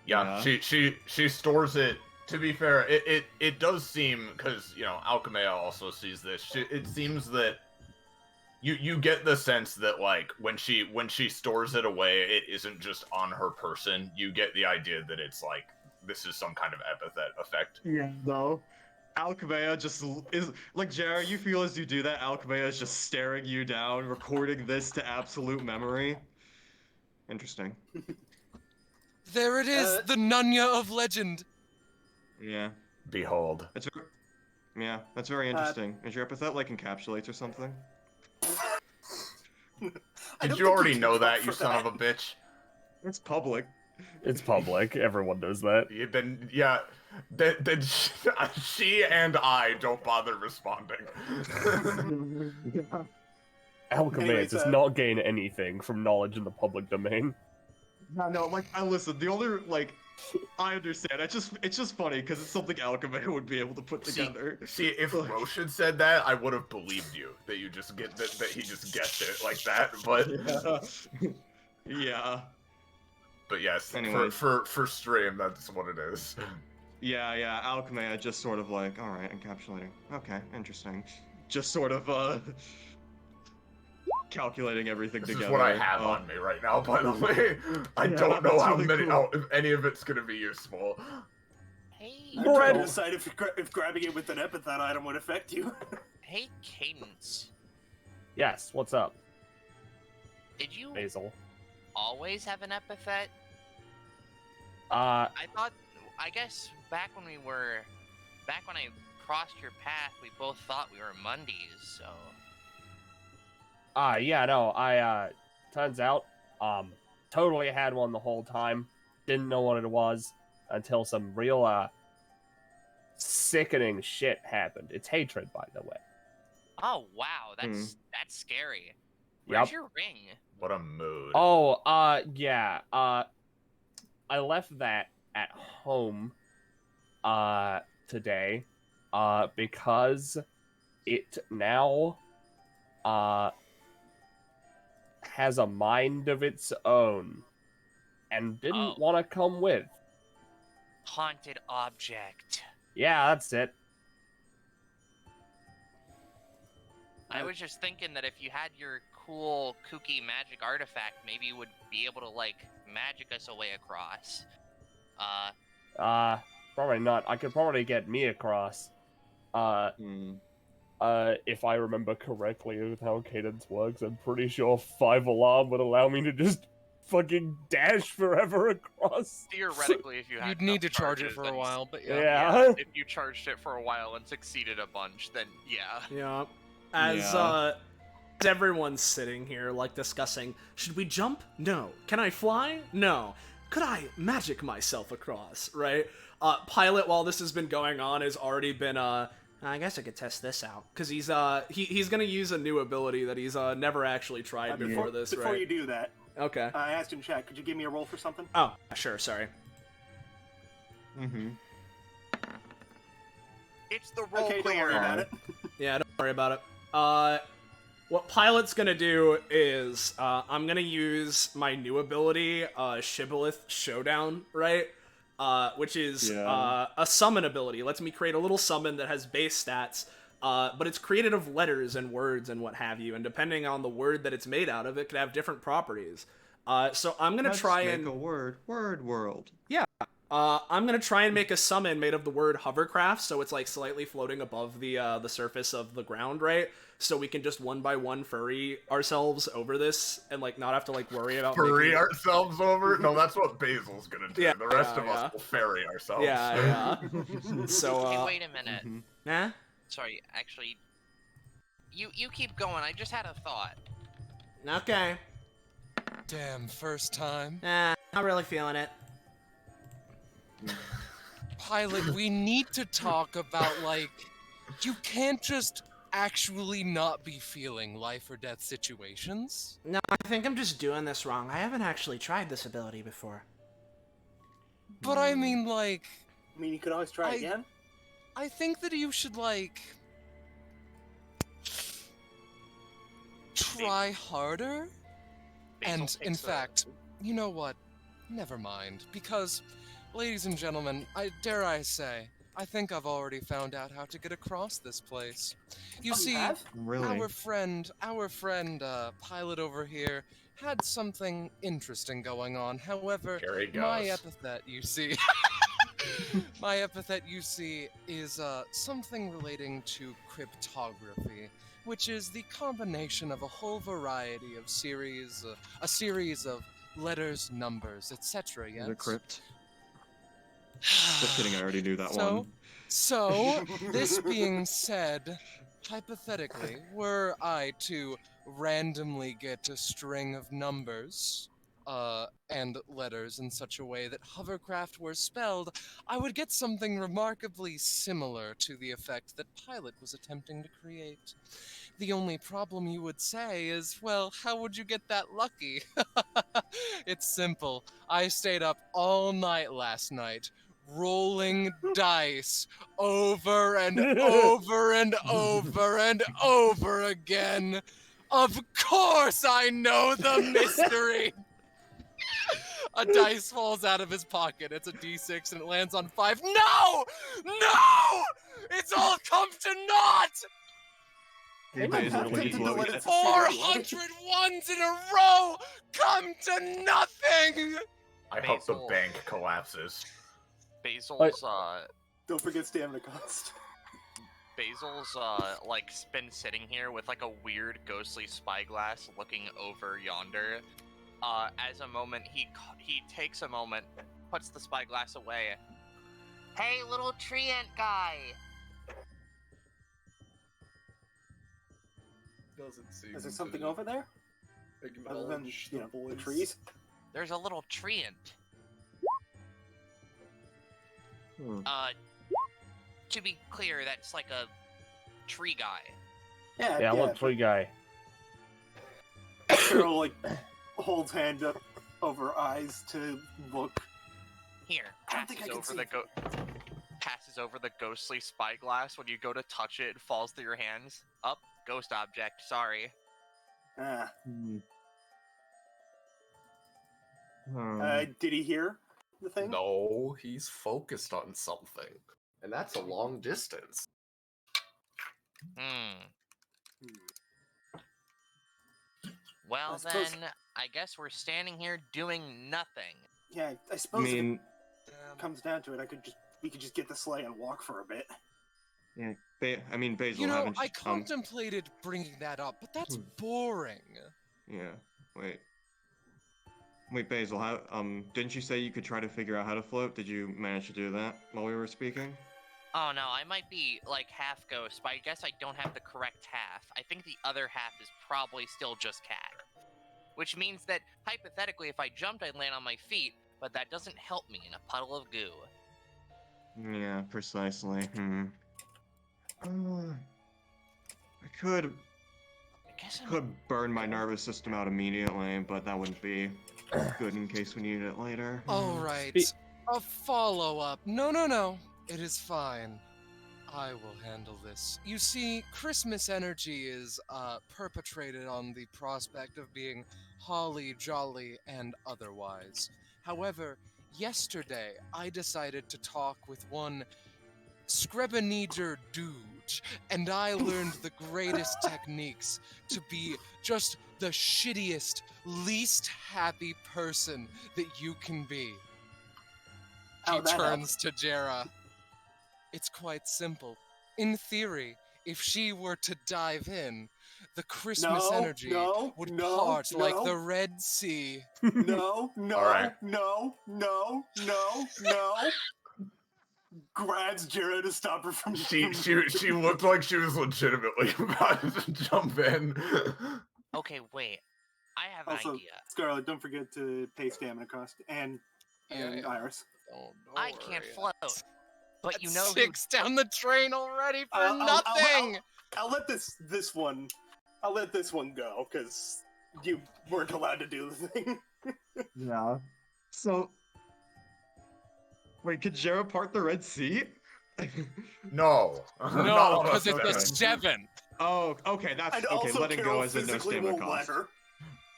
Yeah. She stores it. To be fair, it does seem, because, you know, Alchemea also sees this, it seems that you get the sense that, like, when she stores it away, it isn't just on her person. You get the idea that it's, like, this is some kind of epithet effect. Yeah, no. Alchemea just is, like, Jared, you feel as you do that, Alchemea is just staring you down, recording this to absolute memory. Interesting. There it is, the Nunya of legend. Yeah. Behold. That's very interesting. Is your epithet, like, encapsulates or something? Did you already know that, you son of a bitch? It's public. It's public. Everyone knows that. Then she and I don't bother responding. Alchemea does not gain anything from knowledge in the public domain. No, like, I listen, the only, like, I understand. It's just funny because it's something Alchemea would be able to put together. See, if Roche had said that, I would have believed you that you just get that he just gets it like that. But yeah. But yes, anyway. for stream, that's what it is. Yeah. Alchemea just sort of like, all right, encapsulating. Okay, interesting. Just sort of calculating everything this together. Is what I have on me right now, by the way. I don't know how many, if any of it's gonna be useful. Hey, I'm trying to decide if grabbing it with an epithet item would affect you. Hey, Cadence. Yes, what's up? Did you Basil. always have an epithet? I guess back when I crossed your path, we both thought we were Mundies, so. Yeah, no, turns out, totally had one the whole time. Didn't know what it was until some real, sickening shit happened. It's hatred, by the way. Oh, wow, that's scary. Yep. Where's your ring? What a mood. Oh, yeah, I left that at home, today, because it now, has a mind of its own and didn't want to come with. Haunted object. Yeah, that's it. I was just thinking that if you had your cool, kooky magic artifact, maybe you would be able to, like, magic us away across. Probably not. I could probably get me across. If I remember correctly with how Cadence works, I'm pretty sure 5 alarm would allow me to just fucking dash forever across. Theoretically, if you had You'd need to charge it for a while, but yeah. If you charged it for a while and succeeded a bunch, then yeah. Yeah. As everyone's sitting here, like, discussing, should we jump? No. Can I fly? No. Could I magic myself across, right? Pilot, while this has been going on, has already been, I guess I could test this out, because he's gonna use a new ability that he's never actually tried before this, right? Before you do that, okay. I asked in chat, could you give me a roll for something? Oh, sure, sorry. It's the roll okay, clear. don't worry about it. Yeah, don't worry about it. What Pilot's gonna do is, I'm gonna use my new ability, Shibboleth Showdown, right? Which is a summon ability. It lets me create a little summon that has base stats, but it's created of letters and words and what have you, and depending on the word that it's made out of, it could have different properties. So I'm gonna try and make a word world. Yeah. I'm gonna try and make a summon made of the word hovercraft, so it's like slightly floating above the surface of the ground, right? So we can just one by one furry ourselves over this and like not have to like worry about furry ourselves over? No, that's what Basil's gonna do. Yeah, the rest of us will ferry ourselves. Yeah. So hey, wait a minute. Nah? Sorry, actually, you keep going. I just had a thought. Okay. Damn, first time. Nah, not really feeling it. Pilot, we need to talk about, like, you can't just actually not be feeling life or death situations. No, I think I'm just doing this wrong. I haven't actually tried this ability before. But I mean, like... I mean, you could always try again. I think that you should, like... try harder? And, in fact, you know what? Never mind. Because, ladies and gentlemen, dare I say, I think I've already found out how to get across this place. You see, Really? our friend, Pilot over here, had something interesting going on. However, my epithet, you see... my epithet, you see, is something relating to cryptography, which is the combination of a whole variety of a series of letters, numbers, etc. Yes. The crypt. Just kidding, I already knew that one. So, this being said, hypothetically, were I to randomly get a string of numbers, and letters in such a way that hovercraft were spelled, I would get something remarkably similar to the effect that Pilot was attempting to create. The only problem you would say is, well, how would you get that lucky? It's simple. I stayed up all night last night, rolling dice over and over and over and over again. Of course I know the mystery! A dice falls out of his pocket. It's a d6 and it lands on 5. No! No! It's all come to naught! 400 ones in a row come to nothing! I hope the bank collapses. Basil's, Don't forget stamina cost. Basil's, like, been sitting here with, like, a weird ghostly spyglass looking over yonder. As a moment, he takes a moment, puts the spyglass away. Hey, little tree ant guy! Doesn't seem Is there something over there? Other than, the trees? There's a little tree ant. To be clear, that's like a tree guy. Yeah, I want tree guy. Cheryl, like, holds hand up over eyes to look. Here, passes over the ghostly spyglass. When you go to touch it, it falls through your hands. Up, ghost object, sorry. Did he hear the thing? No, he's focused on something. And that's a long distance. Well then, I guess we're standing here doing nothing. Yeah, I suppose if it comes down to it, we could just get the sleigh and walk for a bit. Yeah, Basil, you know, I contemplated bringing that up, but that's boring. Yeah, Wait, Basil, how, didn't you say you could try to figure out how to float? Did you manage to do that while we were speaking? Oh no, I might be, like, half ghost, but I guess I don't have the correct half. I think the other half is probably still just cat. Which means that, hypothetically, if I jumped, I'd land on my feet, but that doesn't help me in a puddle of goo. Yeah, precisely. I could burn my nervous system out immediately, but that wouldn't be good in case we need it later. Alright, a follow-up. No. It is fine. I will handle this. You see, Christmas energy is perpetrated on the prospect of being holly jolly and otherwise. However, yesterday I decided to talk with one Screbeneger dude, and I learned the greatest techniques to be just the shittiest, least happy person that you can be. He turns to Jera. It's quite simple. In theory, if she were to dive in, the Christmas energy would part like the Red Sea. No. Right. No. Grabs Jera to stop her from. She looked like she was legitimately about to jump in. Okay, wait. I have an Also, idea. Scarlet, don't forget to pay stamina cost and Iris. Oh, I can't float, but you know who? 6 down the drain already for I'll nothing. let this one go because you weren't allowed to do the thing. Yeah. So, wait, could Jera part the Red Sea? No. No, because Okay. it's a 7. Oh, okay, that's And okay. also, Letting Carol go as a no physically stamina won't let cost. her.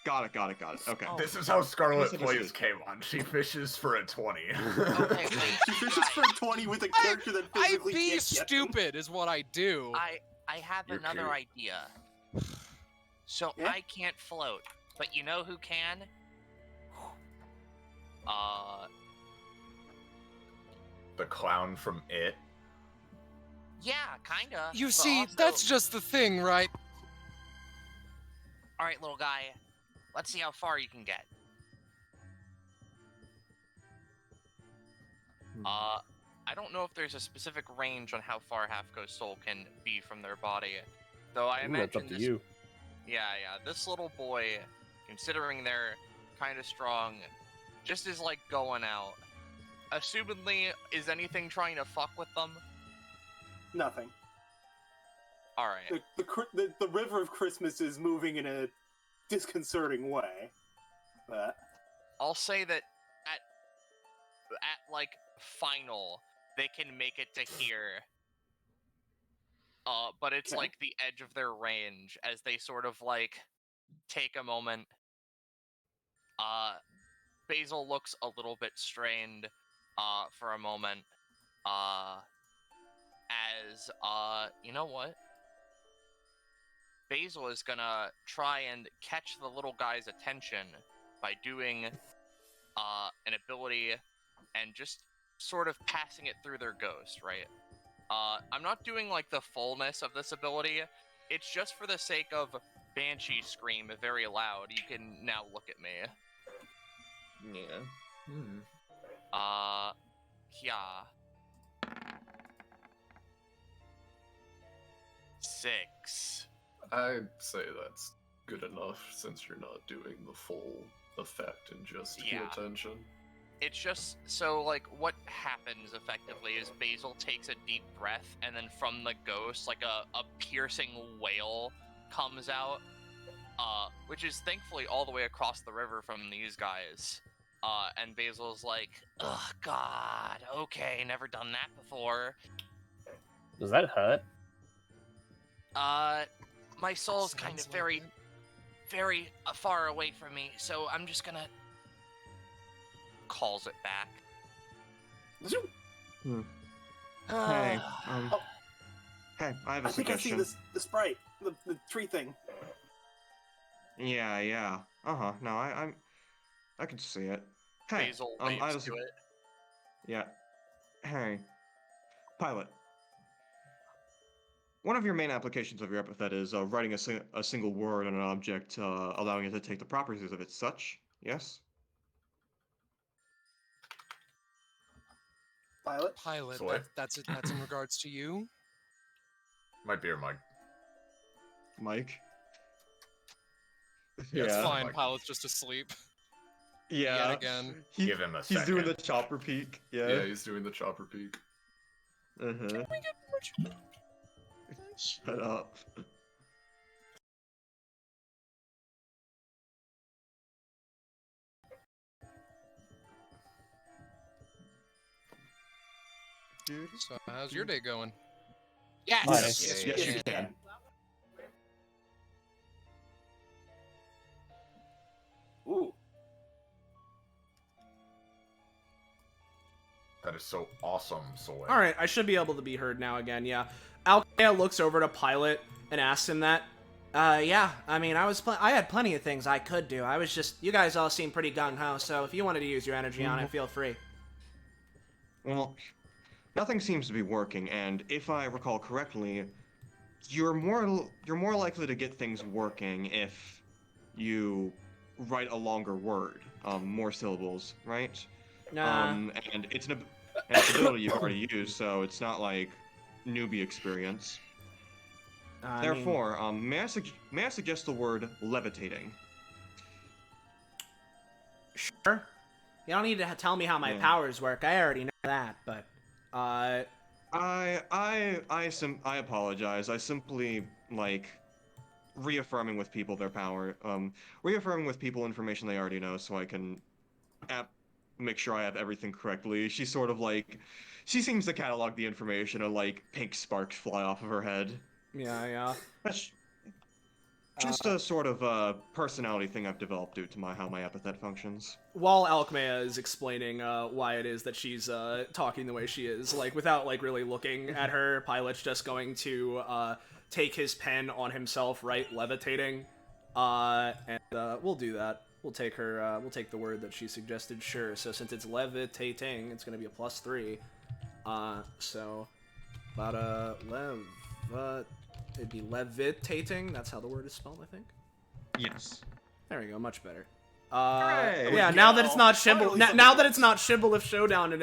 Got it. Okay. Oh. This is how Scarlet Misunderstood. plays K1. She fishes for a 20. Okay, wait. She fishes for 20 with a character that I physically be can't get stupid is what I do. I have You're another cute. idea. So Yeah? I can't float, but you know who can? The clown from It. Yeah, kinda. You but see, also- that's just the thing, right? All right, little guy. Let's see how far you can get. I don't know if there's a specific range on how far Half Ghost Soul can be from their body, though I Ooh, imagine that's up to this. you. Yeah. This little boy, considering they're kind of strong, just is like going out. Assumedly, is anything trying to fuck with them? nothing. All right. The river of Christmas is moving in a disconcerting way. But I'll say that at like final, they can make it to here. But it's Okay. like the edge of their range as they sort of like take a moment. Basil looks a little bit strained for a moment. As you know what? Basil is gonna try and catch the little guy's attention by doing an ability and just sort of passing it through their ghost, right? I'm not doing like the fullness of this ability. It's just for the sake of Banshee scream very loud. You can now look at me. Yeah. Yeah. 6. I'd say that's good enough since you're not doing the full effect and just Yeah. attention. It's just so like what happens effectively is Basil takes a deep breath and then from the ghost like a piercing wail comes out, which is thankfully all the way across the river from these guys. And Basil's like, ugh, God, okay, never done that before. Does that hurt? My soul's kind of Sounds like very, it. very far away from me, so I'm just gonna calls it back. Hey, hey, I have a I think I see suggestion. the sprite, the tree thing. Yeah. No, I can see it. Hey, Basil I waves have a to it. Yeah. Hey, pilot. One of your main applications of your epithet is writing a single word on an object, allowing it to take the properties of its such. Yes. Pilot? Pilot, Soy. that's in regards to you? Might be your mic. Mike. Yeah, It's Yeah. fine, Like- Pilot's just asleep. Yeah. Yet again. Give him a He's doing the second. chopper peak. Yeah, Yeah. he's doing the chopper peak. Shut up. So, how's your day going? Nice. Yes, you can. Ooh. That is so awesome, Soy. All right, I should be able to be heard now again. Yeah, Alkea looks over to Pilot and asks him that. Yeah, I mean, I had plenty of things I could do. I was just, you guys all seem pretty gung ho. So if you wanted to use your energy on it, feel free. Well, nothing seems to be working, and if I recall correctly, you're more likely to get things working if you write a longer word, more syllables, right? Nah. And it's an ability you've already used, so it's not like newbie experience. I mean, Therefore, may I suggest the word levitating? Sure. You don't need to tell me how my powers work. I already know that, but I apologize. I simply like reaffirming with people their power. Reaffirming with people information they already know, so I can make sure I have everything correctly. She's sort of like, she seems to catalog the information, and like pink sparks fly off of her head. Yeah. That's just a sort of personality thing I've developed due to how my epithet functions. While Alchemea is explaining why it is that she's talking the way she is, like without like really looking at her, Pilot's just going to take his pen on himself, right, levitating, and we'll do that. We'll take her. We'll take the word that she suggested. Sure. So since it's levitating, it's gonna be a +3. So about it'd be levitating. That's how the word is spelled, I think. Yes. There we go. Much better. Hooray! Yeah. Now that it's not Shibboleth, now that it's not Shibboleth Showdown, and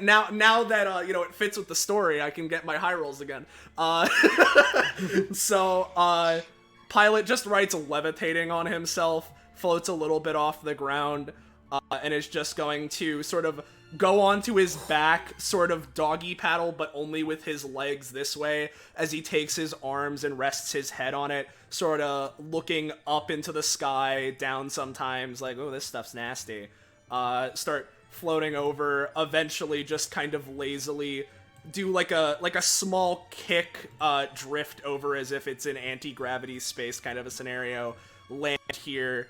now that it fits with the story, I can get my high rolls again. So Pilot just writes levitating on himself, floats a little bit off the ground, and is just going to sort of go onto his back, sort of doggy paddle, but only with his legs this way, as he takes his arms and rests his head on it, sort of looking up into the sky, down sometimes, like, oh, this stuff's nasty. Start floating over, eventually just kind of lazily do like a small kick, drift over as if it's an anti-gravity space kind of a scenario, land here,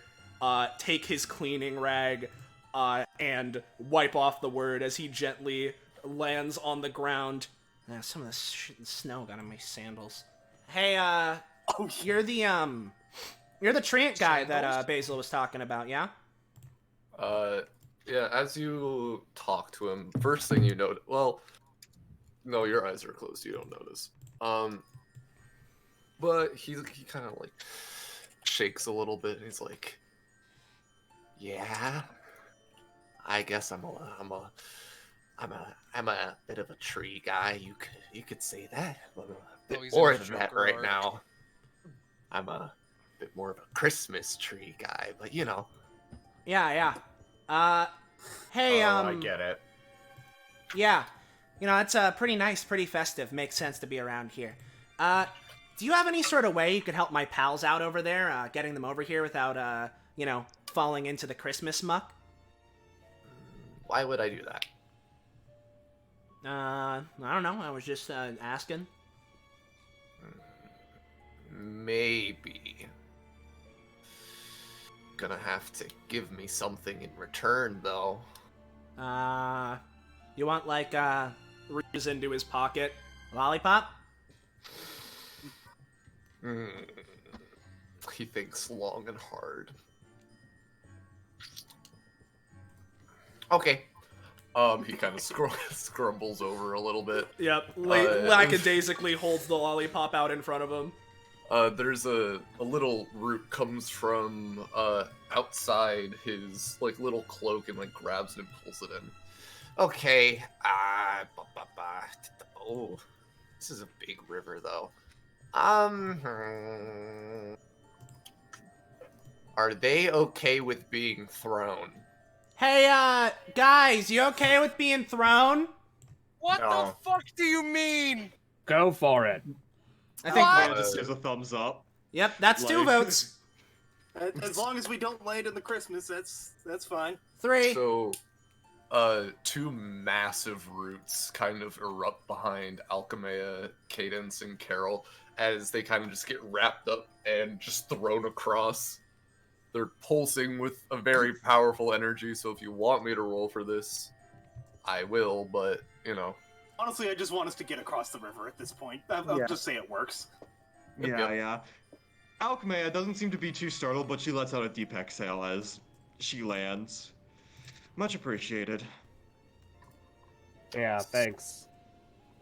take his cleaning rag, and wipe off the word as he gently lands on the ground. Some of the snow got on my sandals. Hey, you're the treant guy that Basil was talking about, yeah? Yeah, as you talk to him, first thing you notice, well, no, your eyes are closed, you don't notice. But he kind of like shakes a little bit, and he's like, yeah, I guess I'm a bit of a tree guy. You could say that. I'm a bit more than that right now. I'm a bit more of a Christmas tree guy, but you know. Yeah. Hey, I get it. Yeah. It's pretty nice, pretty festive. Makes sense to be around here. Do you have any sort of way you could help my pals out over there, getting them over here without, falling into the Christmas muck? Why would I do that? I don't know. I was just asking. Maybe. Gonna have to give me something in return, though. You want, like, reaches into his pocket, lollipop? He thinks long and hard. Okay. He kind of scrumbles over a little bit. Yep, lackadaisically holds the lollipop out in front of him. There's a little root comes from outside his like little cloak and like grabs it and pulls it in. Okay. Oh, this is a big river though. Are they okay with being thrown? Hey, guys, you okay with being thrown? What the fuck do you mean? Go for it. I think just gives a thumbs up. Yep, that's 2 votes. As long as we don't land in the Christmas, that's fine. 3. So, 2 massive roots kind of erupt behind Alchemea, Cadence, and Carol as they kind of just get wrapped up and just thrown across. They're pulsing with a very powerful energy, so if you want me to roll for this, I will, but, Honestly, I just want us to get across the river at this point. I'll just say it works. Yeah. Alchemea doesn't seem to be too startled, but she lets out a deep exhale as she lands. Much appreciated. Yeah, thanks.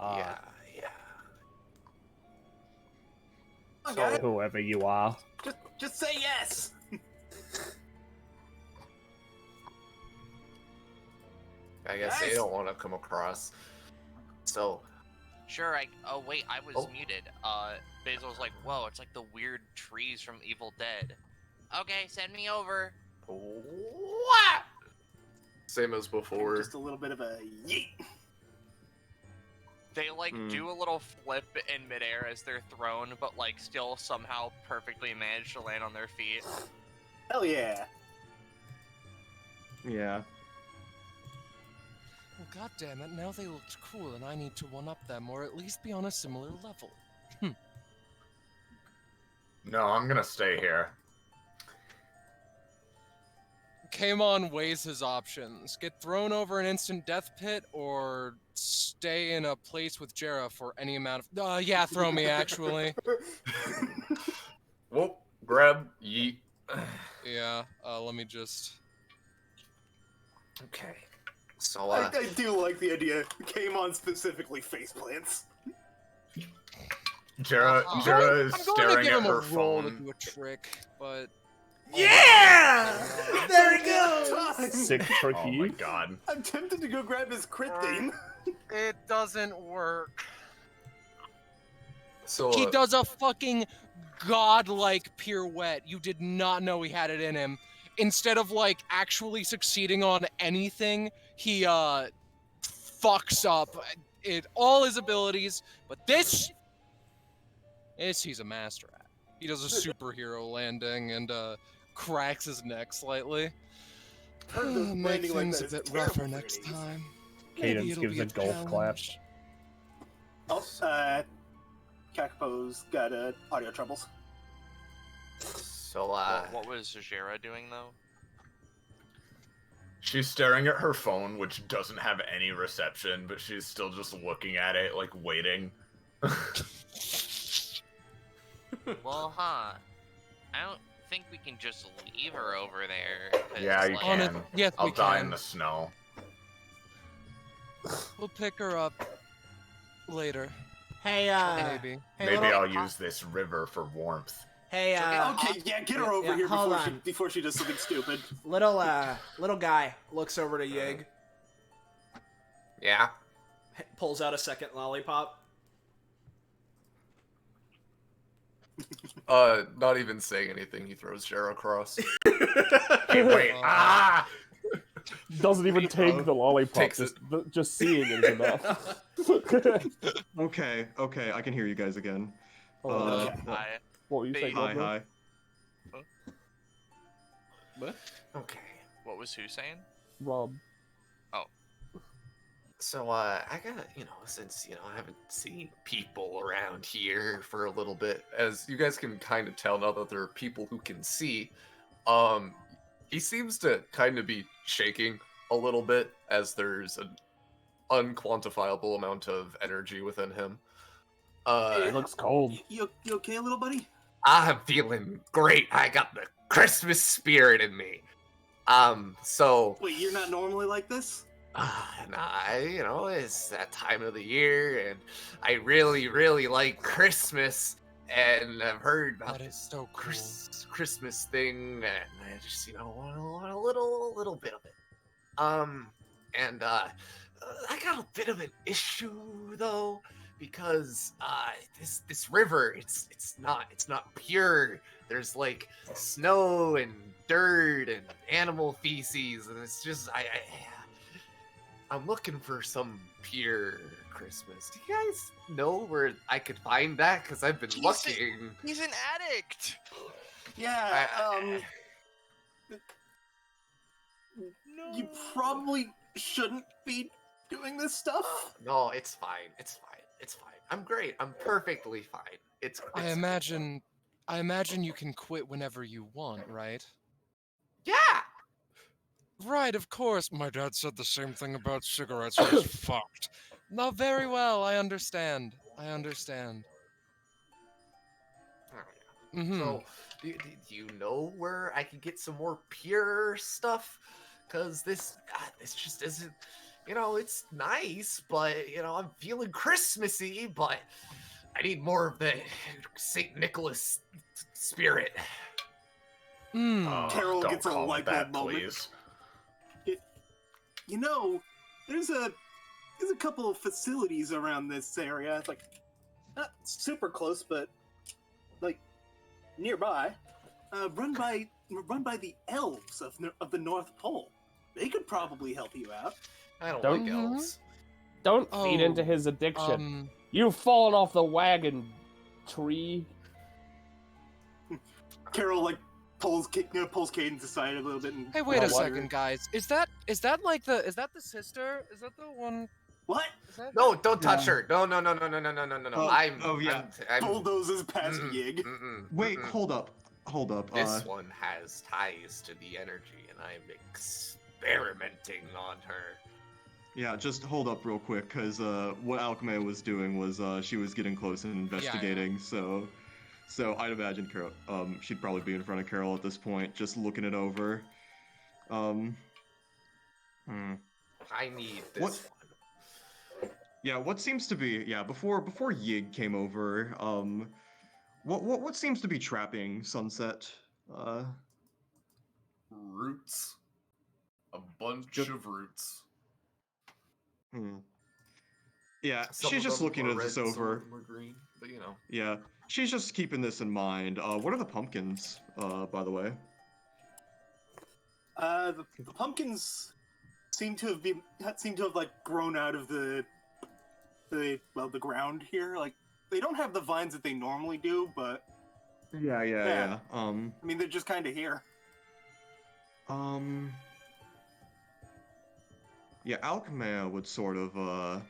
Yeah. Okay. Whoever you are. Just say yes! I guess they don't want to come across. So. Sure, I was muted. Basil's like, whoa, it's like the weird trees from Evil Dead. Okay, send me over. What? Same as before. Just a little bit of a yeet. They like do a little flip in midair as they're thrown, but like still somehow perfectly manage to land on their feet. Hell yeah. Yeah. Oh, God damn it, now they looked cool and I need to one-up them, or at least be on a similar level. No, I'm gonna stay here. Kaimon weighs his options. Get thrown over an instant death pit, or stay in a place with Jera for any amount of... yeah, throw me, actually. Whoop, grab, yeet. Yeah, let me just... Okay. So, I do like the idea. Kaimon specifically faceplants. Jera I'm is going to staring give at him her a roll to phone. do a trick, but... Yeah! There it goes! Sick tricky. Oh my god. I'm tempted to go grab his crit thing. It doesn't work. So, He does a fucking godlike pirouette. You did not know he had it in him. Instead of, like, actually succeeding on anything, he, fucks up all his abilities. But this he's a master at. He does a superhero landing and, cracks his neck slightly. Make things a bit rougher next time. Cadence gives a golf clap. Oh, Kakapo's got audio troubles. So, What was Jera doing, though? She's staring at her phone, which doesn't have any reception, but she's still just looking at it, like, waiting. Well, I don't think we can just leave her over there. 'Cause, Yeah, you like, can. Yes, I'll we die can. in the snow. We'll pick her up later, Hey, maybe. Hey, Maybe little, I'll use this river for warmth. Hey, Okay, yeah, get her over yeah, here hold before on. before she does something stupid. little guy looks over to Yig, yeah. pulls out a second lollipop. Not even saying anything, he throws Jera across. Hey, wait. Ah! Doesn't even take the lollipop. Takes Just seeing it is enough. Okay, I can hear you guys again. Okay. What were you saying? Hi, Rob? hi. What? Okay. What was who saying? Rob. So, I gotta, since, I haven't seen people around here for a little bit, as you guys can kind of tell now that there are people who can see, he seems to kind of be shaking a little bit as there's an unquantifiable amount of energy within him. It looks cold. You okay, little buddy? I'm feeling great. I got the Christmas spirit in me. So... Wait, you're not normally like this? Nah, it's that time of the year, and I really, really like Christmas, and I've heard about That is this so cool. Christmas thing, and I just, want a little bit of it. And I got a bit of an issue though, because this river, it's not pure. There's like snow and dirt and animal feces, and it's just I'm looking for some pure Christmas. Do you guys know where I could find that? Because I've been looking. He's an addict! Yeah, you probably shouldn't be doing this stuff. No, it's fine. It's fine. I'm great. I'm perfectly fine. I imagine you can quit whenever you want, right? Yeah. Right, of course. My dad said the same thing about cigarettes. He's fucked. No, very well. I understand. Mm-hmm. So, do you know where I could get some more pure stuff? Because this just isn't, it's nice, but, I'm feeling Christmassy, but I need more of the St. Nicholas spirit. Carol don't gets a call it light that, bulb moment. please. There's a couple of facilities around this area. It's like not super close, but like nearby. Run by the elves of the North Pole. They could probably help you out. I don't Don't- like elves. Don't feed Oh, into his addiction. Um, You've fallen off the wagon, tree. Carol like pulls Cadence aside a little bit and. hey, wait a what? second, guys. Is that like the sister? Is that the one? What? Is that... No, don't touch Yeah. her. No. Oh, yeah. I'm Bulldozes past Yig. Wait, hold up. This one has ties to the energy, and I'm experimenting on her. Yeah, just hold up real quick, because what Alchemia was doing was she was getting close and investigating, so I'd imagine Carol, she'd probably be in front of Carol at this point, just looking it over. I need this What? one. Yeah, what seems to be, before Yig came over, what seems to be trapping Sunset? Roots. A bunch Just- of roots. Yeah, Some she's of just them looking are at red, this some of over. them are green, but you know. Yeah, she's just keeping this in mind. What are the pumpkins, by the way? The pumpkins seem to have like grown out of the ground here. Like they don't have the vines that they normally do, but Yeah. I mean they're just kind of here. Yeah, Alchemia would sort of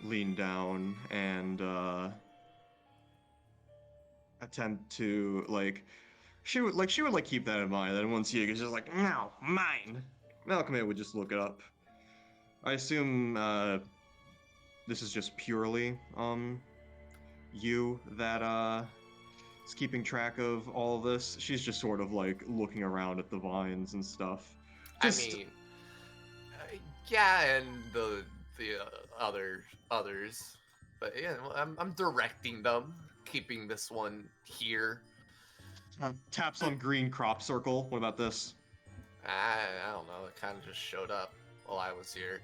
lean down and attempt to she would keep that in mind. Then once Yiga's just like, no, mine. Alchemia would just look it up. I assume this is just purely you that is keeping track of all of this. She's just sort of like looking around at the vines and stuff. Just... I mean, yeah, and the others, but yeah, I'm directing them, keeping this one here. Taps on green crop circle. What about this? I don't know. It kind of just showed up while I was here.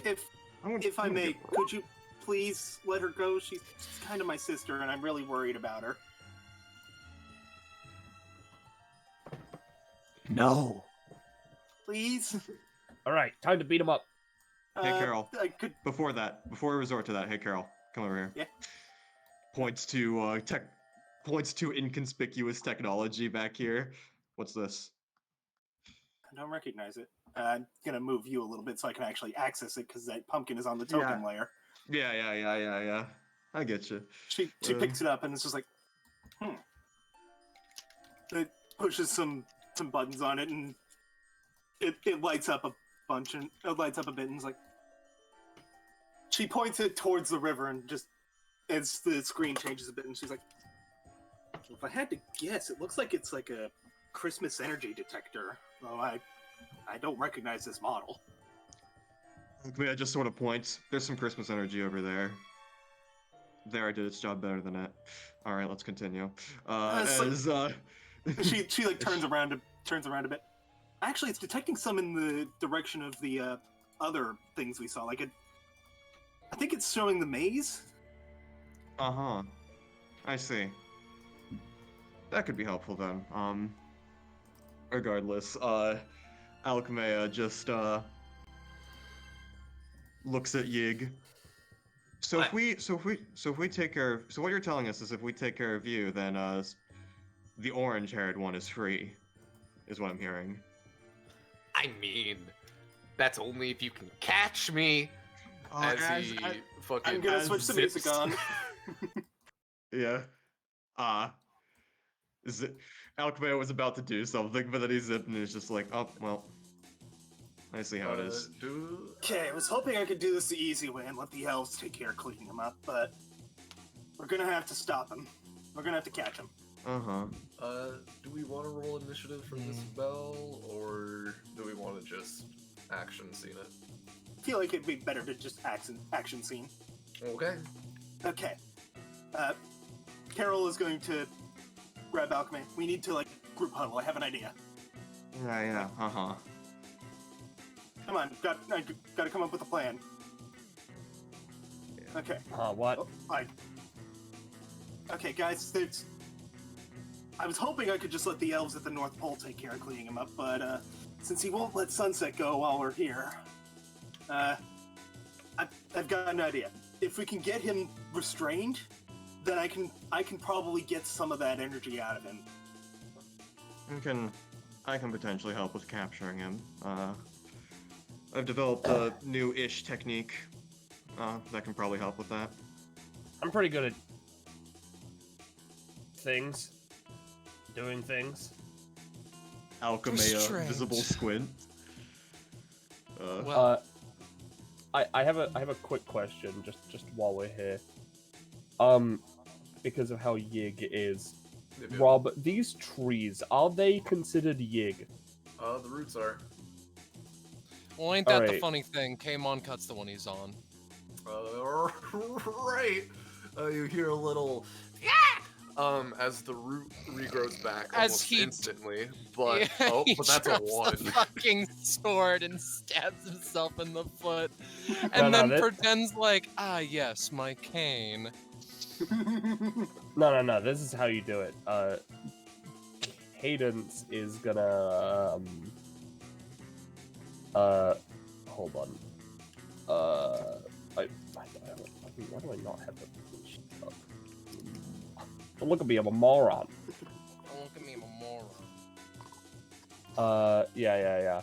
If I may, could you please let her go? She's kind of my sister, and I'm really worried about her. No. Please. All right, time to beat him up. Hey, Carol. I could. Before we resort to that, hey Carol, come over here. Yeah. Points to inconspicuous technology back here. What's this? I don't recognize it. I'm gonna move you a little bit so I can actually access it because that pumpkin is on the token layer. Yeah. I get you. She picks it up and it's just like, It pushes some buttons on it and it lights up a bunch and it lights up a bit and it's like. She points it towards the river and just as the screen changes a bit and she's like, if I had to guess, it looks like it's like a Christmas energy detector. Though I don't recognize this model. Yeah, just sort of points. There's some Christmas energy over there. There, I did its job better than that. All right, let's continue. She like turns around a bit. Actually, it's detecting some in the direction of the other things we saw. Like I think it's showing the maze. I see. That could be helpful then. Regardless, Alchemia just looks at Yig. So if we take care, so what you're telling us is if we take care of you, then the orange-haired one is free, is what I'm hearing. I mean, that's only if you can catch me. I'm gonna switch the music on. Yeah. Alchemia was about to do something, but then he zipped and it's just like, oh, well. I see how it is. Okay, I was hoping I could do this the easy way and let the elves take care of cleaning him up, but we're gonna have to stop him. We're gonna have to catch him. Do we want to roll initiative for this spell, or do we want to just action scene it? I feel like it'd be better to just action scene. Okay. Okay. Carol is going to grab Alchemy. We need to, like, group huddle. I have an idea. Yeah, Come on, gotta come up with a plan. Okay. What? Oh, okay, guys, I was hoping I could just let the elves at the North Pole take care of cleaning him up, but since he won't let sunset go while we're here, I've got an idea. If we can get him restrained, then I can probably get some of that energy out of him. I can potentially help with capturing him. I've developed a new-ish technique that can probably help with that. I'm pretty good at things. Doing things. Alchemea, visible squint. I have a quick question just while we're here. Because of how Yig is. Rob, these trees, are they considered Yig? The roots are. Well, ain't that the funny thing? K-Mon cuts the one he's on. Right. You hear a little as the root regrows back almost instantly. But but that's a one. The fucking sword and stabs himself in the foot, and then pretends like, yes, my cane. No. This is how you do it. Cadence is gonna hold on. Why do I not have the shit up? Don't look at me, I'm a moron. Don't look at me, I'm a moron. Yeah.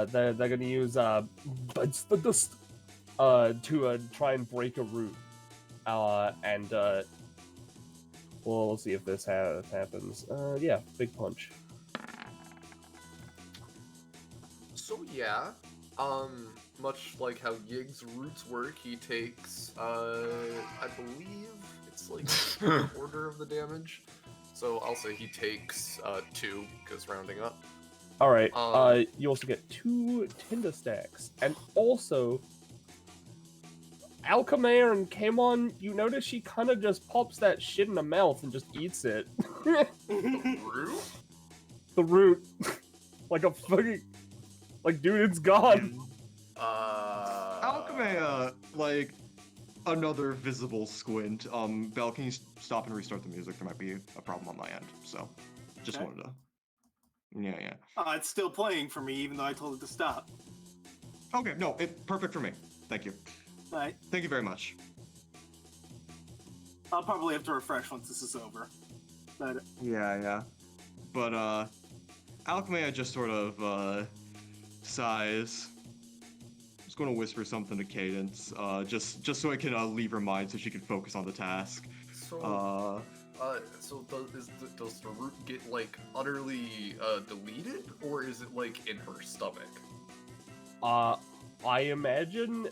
They're gonna use Buds the Dust to try and break a root. We'll see if this happens. Yeah, big punch. So yeah, much like how Yig's roots work, he takes, I believe it's like a quarter of the damage. So I'll say he takes 2, because rounding up. Alright, you also get 2 Tinder stacks. And also, Alchemea and K-Mon, you notice she kind of just pops that shit in her mouth and just eats it. The root? The root. Like a fucking... Like, dude, it's gone. Alchemea, like, another visible squint. Belle, can you stop and restart the music? There might be a problem on my end, so just wanted to... Yeah. It's still playing for me, even though I told it to stop. Okay, no, perfect for me. Thank you. Right. Thank you very much. I'll probably have to refresh once this is over. But... Yeah. But, Alchemea just sort of, sighs. I'm just gonna whisper something to Cadence, just so I can, leave her mind so she can focus on the task. So, does the root get, like, utterly, deleted, or is it, like, in her stomach? I imagine,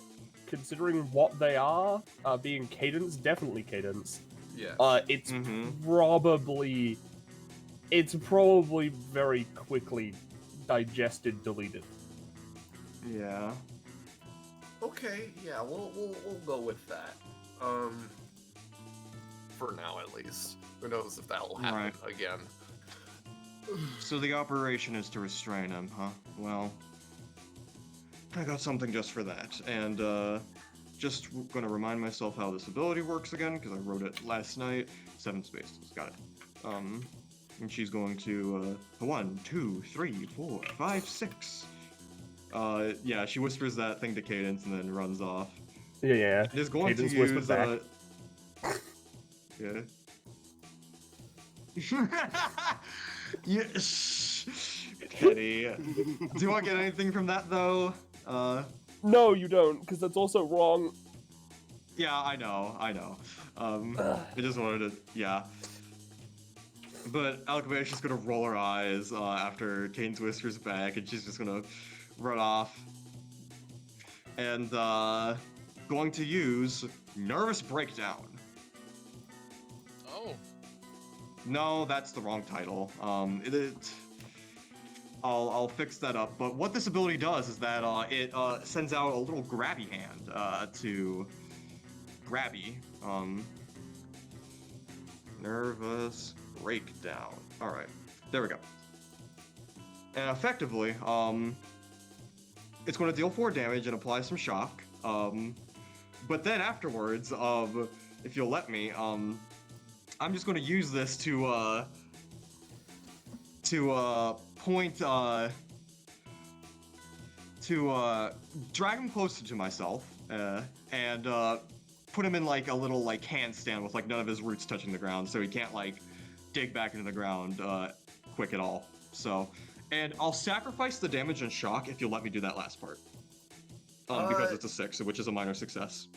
considering what they are, being Cadence, definitely Cadence. Yeah. It's probably very quickly digested, deleted. Yeah. Okay, yeah, we'll go with that. For now, at least. Who knows if that'll happen again. So the operation is to restrain him, huh? Well, I got something just for that, and just gonna remind myself how this ability works again, because I wrote it last night. 7 spaces, got it. And she's going to, 1, 2, 3, 4, 5, 6. Yeah, she whispers that thing to Cadence and then runs off. Yeah. Is going Cadence to use, back. Yeah. Yes. Teddy. Do I get anything from that though? No, you don't, because that's also wrong. Yeah, I know. I just wanted to, yeah. But Alchemea's just gonna roll her eyes after Cadence whispers back, and she's just gonna run off. And going to use Nervous Breakdown. Oh. No, that's the wrong title. I'll fix that up. But what this ability does is that it sends out a little grabby hand to Grabby. Nervous Breakdown. All right, there we go. And effectively, it's going to deal 4 damage and apply some shock. But then afterwards, if you'll let me, I'm just gonna use this to point to drag him closer to myself and put him in like a little like handstand with like none of his roots touching the ground, so he can't like dig back into the ground quick at all. So, and I'll sacrifice the damage and shock if you'll let me do that last part. Because it's a 6, which is a minor success.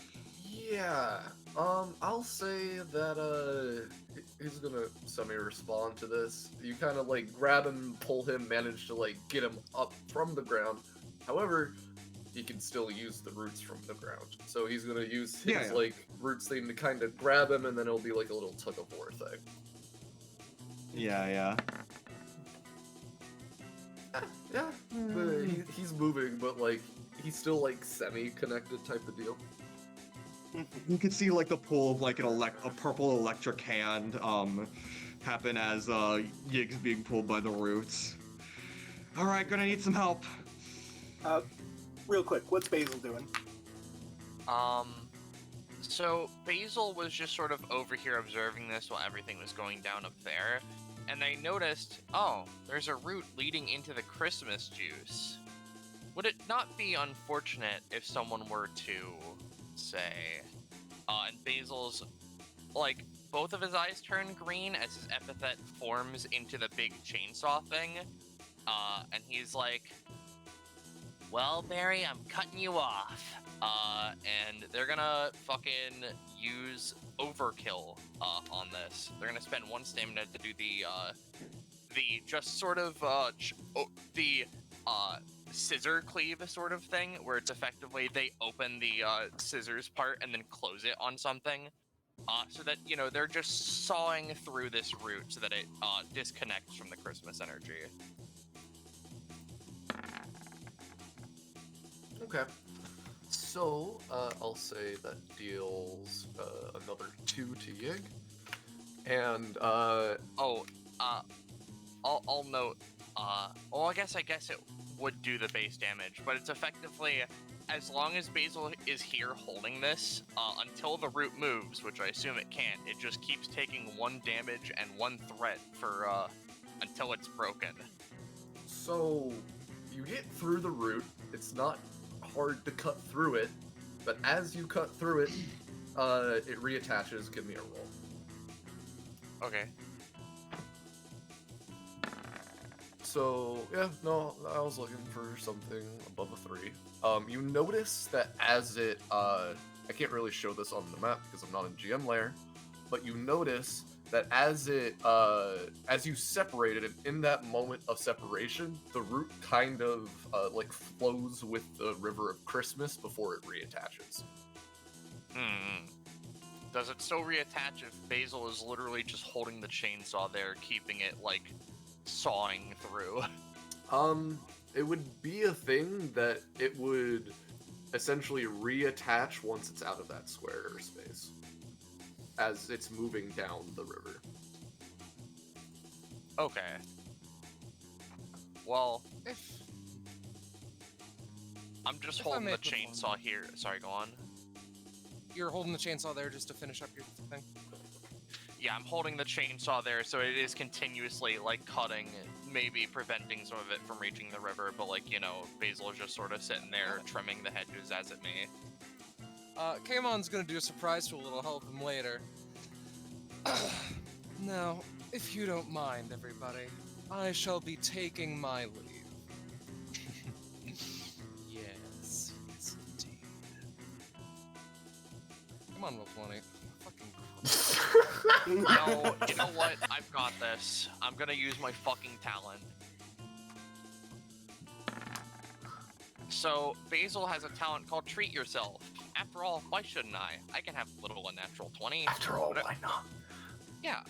Yeah, I'll say that, he's gonna semi-respond to this. You kind of, like, grab him, pull him, manage to, like, get him up from the ground. However, he can still use the roots from the ground. So he's gonna use his, like, roots thing to kind of grab him, and then it'll be, like, a little tug-of-war thing. Yeah. Yeah, he's moving, but, like, he's still, like, semi-connected type of deal. You can see like the pull of like a purple electric hand happen as Yig's being pulled by the roots. All right, gonna need some help. Real quick, what's Basil doing? So Basil was just sort of over here observing this while everything was going down up there, and they noticed, oh, there's a root leading into the Christmas juice. Would it not be unfortunate if someone were to say, and Basil's, like, both of his eyes turn green as his epithet forms into the big chainsaw thing, and he's like, well, Barry, I'm cutting you off, and they're gonna fucking use overkill, on this. They're gonna spend 1 stamina to do the just sort of, scissor cleave sort of thing, where it's effectively they open the scissors part and then close it on something, so that, you know, they're just sawing through this root so that it disconnects from the Christmas energy. Okay. So, I'll say that deals another 2 to Yig. And, I'll note, well, I guess it would do the base damage, but it's effectively, as long as Basil is here holding this, until the root moves, which I assume it can't, it just keeps taking 1 damage and 1 threat for, until it's broken. So, you get through the root, it's not hard to cut through it, but as you cut through it, it reattaches. Give me a roll. Okay. So, yeah, no, I was looking for something above a 3. You notice that as it, I can't really show this on the map because I'm not in GM layer, but you notice that as it, as you separate it, in that moment of separation, the root kind of, like, flows with the river of Christmas before it reattaches. Does it still reattach if Basil is literally just holding the chainsaw there, keeping it, like, sawing through? It would be a thing that it would essentially reattach once it's out of that square space, as it's moving down the river. Okay. Well, I'm just holding the chainsaw here. Sorry, go on. You're holding the chainsaw there just to finish up your thing? Yeah, I'm holding the chainsaw there, so it is continuously, like, cutting, maybe preventing some of it from reaching the river, but, like, you know, Basil is just sort of sitting there trimming the hedges as it may. Kaimon's gonna do a surprise tool that'll help him later. Now, if you don't mind, everybody, I shall be taking my leave. Yes, indeed. Come on, roll 20. Fucking No, you know what? I've got this. I'm gonna use my fucking talent. So, Basil has a talent called Treat Yourself. After all, why shouldn't I? I can have a little unnatural 20. After all, why not? Yeah,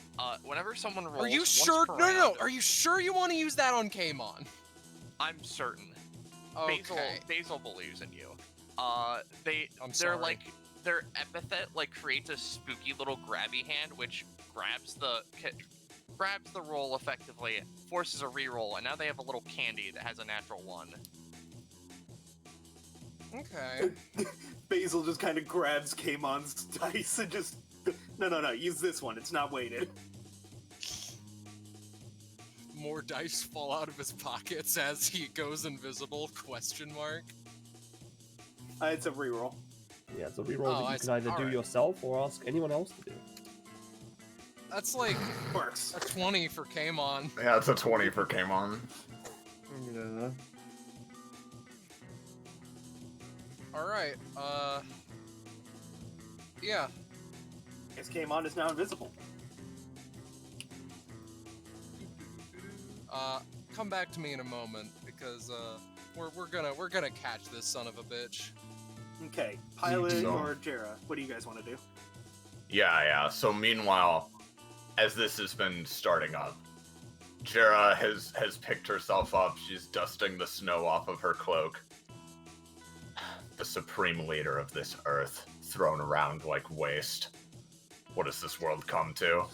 whenever someone rolls... Are you once sure? per No. round- Are you sure you want to use that on Kaimon? I'm certain. Okay. Basil believes in you. I'm They're sorry. like... Their epithet, like, creates a spooky little grabby hand, which grabs the roll effectively, forces a reroll, and now they have a little candy that has a natural 1. Okay. Basil just kind of grabs Kaimon's dice and just No. Use this one. It's not weighted. More dice fall out of his pockets as he goes invisible, question mark. It's a reroll. Yeah, it's a reroll that you can either do yourself or ask anyone else to do. That's like Works. a 20 for Kamon. Yeah, it's a 20 for Kamon. Yeah. Alright, yeah. Guess Kamon is now invisible. Come back to me in a moment, because, we're gonna catch this son of a bitch. Okay, Pilot So- or Jera, what do you guys want to do? Yeah. So meanwhile, as this has been starting up, Jera has picked herself up. She's dusting the snow off of her cloak. The supreme leader of this earth, thrown around like waste. What has this world come to?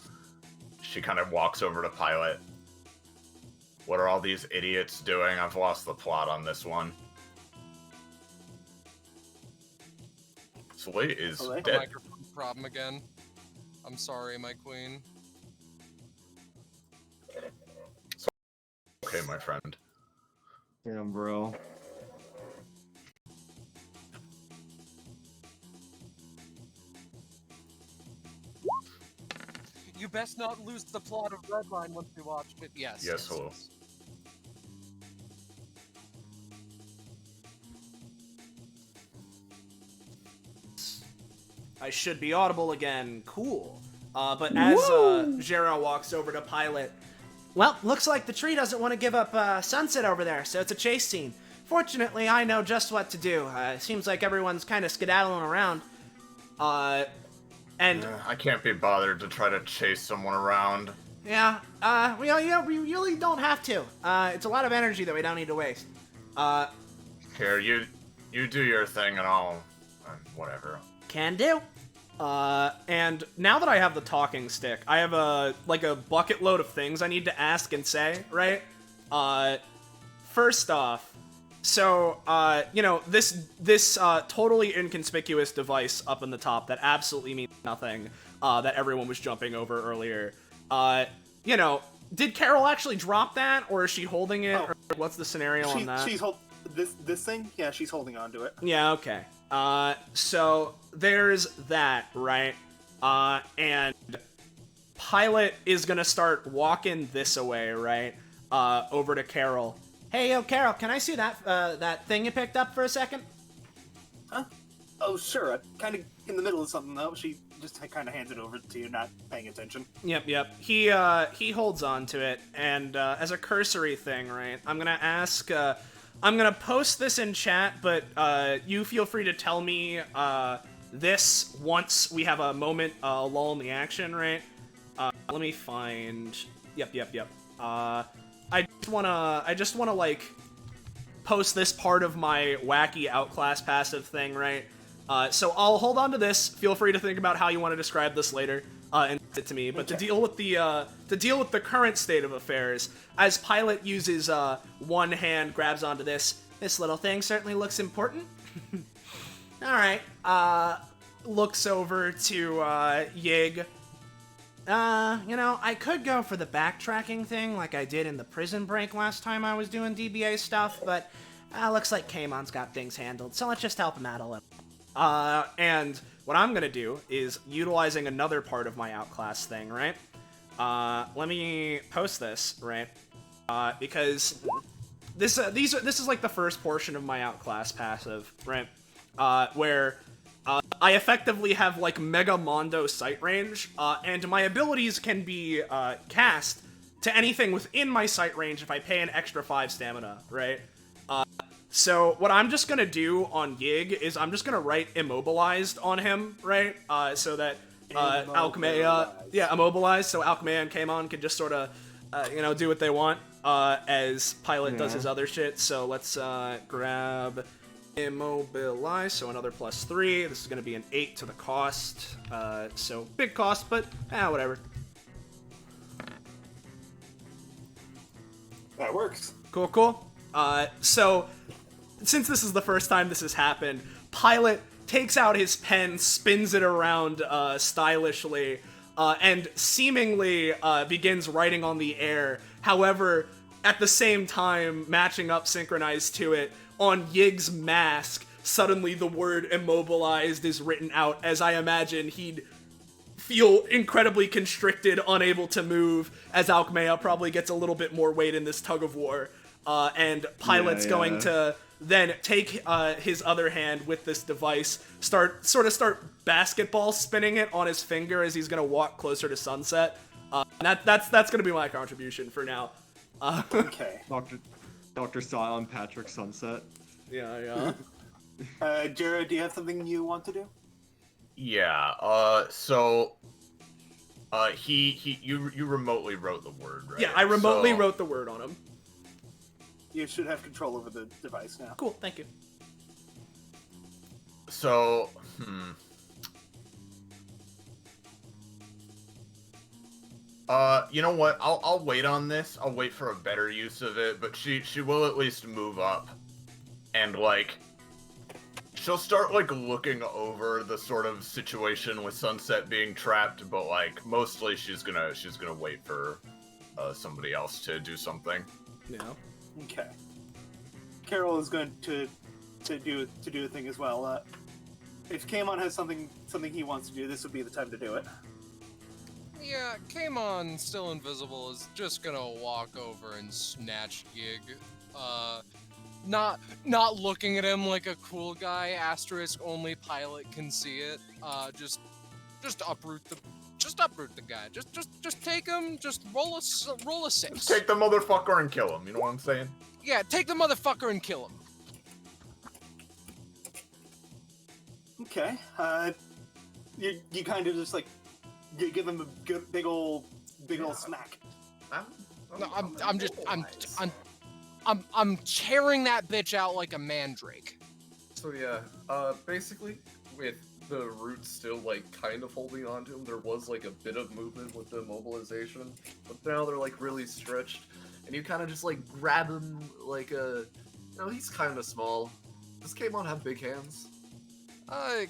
She kind of walks over to Pilot. What are all these idiots doing? I've lost the plot on this one. Soleil is Soleil? dead. Microphone problem again. I'm sorry, my queen. Okay, my friend. Damn, bro. You best not lose the plot of Redline once we watch it. Yes. Yes, hello. I should be audible again. Cool. But as Jera walks over to Pilot, well, looks like the tree doesn't want to give up Sunset over there, so it's a chase scene. Fortunately, I know just what to do. It seems like everyone's kind of skedaddling around. And I can't be bothered to try to chase someone around. yeah, we really don't have to. It's a lot of energy that we don't need to waste. Here, you do your thing and I'll... whatever. Can do. And now that I have the talking stick, I have a bucket load of things I need to ask and say, right? First off, so, this totally inconspicuous device up in the top that absolutely means nothing, that everyone was jumping over earlier, did Carol actually drop that, or is she holding it, or what's the scenario on that? She's this thing? Yeah, she's holding on to it. Yeah, okay. So there's that, right? And Pilot is gonna start walking this away, right? Over to Carol. Hey, yo, Carol, can I see that thing you picked up for a second? Huh? Oh, sure. I'm kind of in the middle of something, though. She just kind of hands it over to you, not paying attention. Yep. He holds on to it, and as a cursory thing, right, I'm gonna ask, I'm gonna post this in chat, but you feel free to tell me this once we have a moment, lull in the action, right? Let me find... Yep. I just wanna, like, post this part of my wacky outclass passive thing, right? So I'll hold on to this. Feel free to think about how you want to describe this later, and send it to me. But to deal with the current state of affairs, as Pilot uses one hand, grabs onto this little thing certainly looks important. All right. Looks over to Yig. I could go for the backtracking thing like I did in the prison break last time I was doing DBA stuff, but looks like Kamon's got things handled, so let's just help him out a little. And what I'm gonna do is utilizing another part of my outclass thing, right? Let me post this, right? Because this is like the first portion of my outclass passive, right? Where I effectively have, like, Mega Mondo sight range, and my abilities can be cast to anything within my sight range if I pay an extra 5 stamina, right? So what I'm just gonna do on Yig is I'm just gonna write immobilized on him, right? So that Alchemea, immobilized, so Alchemea and Kamon can just sort of, do what they want as Pilot does his other shit. So let's grab immobilize, so another +3. This is going to be an 8 to the cost. So big cost, but whatever. That works. Cool. So since this is the first time this has happened, Pilot takes out his pen, spins it around stylishly, and seemingly begins writing on the air. However, at the same time, matching up synchronized to it, on Yig's mask, suddenly the word immobilized is written out, as I imagine he'd feel incredibly constricted, unable to move, as Alchemea probably gets a little bit more weight in this tug of war. And Pilot's going to then take his other hand with this device, start basketball spinning it on his finger as he's going to walk closer to Sunset. And that's going to be my contribution for now. Okay. Dr. Silent Patrick Sunset. Yeah. Jared, do you have something you want to do? Yeah. You remotely wrote the word, right? Yeah, I remotely wrote the word on him. You should have control over the device now. Cool, thank you. So, you know what? I'll wait on this. I'll wait for a better use of it, but she will at least move up. And, like, she'll start, like, looking over the sort of situation with Sunset being trapped, but, like, mostly she's gonna wait for somebody else to do something. Yeah. Okay. Carol is going to do a thing as well. If Kamon has something he wants to do, this would be the time to do it. Yeah, Kamon, still invisible, is just gonna walk over and snatch Yig. Not looking at him like a cool guy, asterisk only Pilot can see it. Just uproot the guy. Just take him, just roll a 6. Just take the motherfucker and kill him, you know what I'm saying? Yeah, take the motherfucker and kill him. Okay. You kind of just like you give him a good, big old smack. I'm tearing that bitch out like a mandrake. So yeah, basically with the roots still like kind of holding on to him, there was like a bit of movement with the immobilization, but now they're like really stretched, and you kind of just like grab him like he's kind of small. Does Kamon have big hands?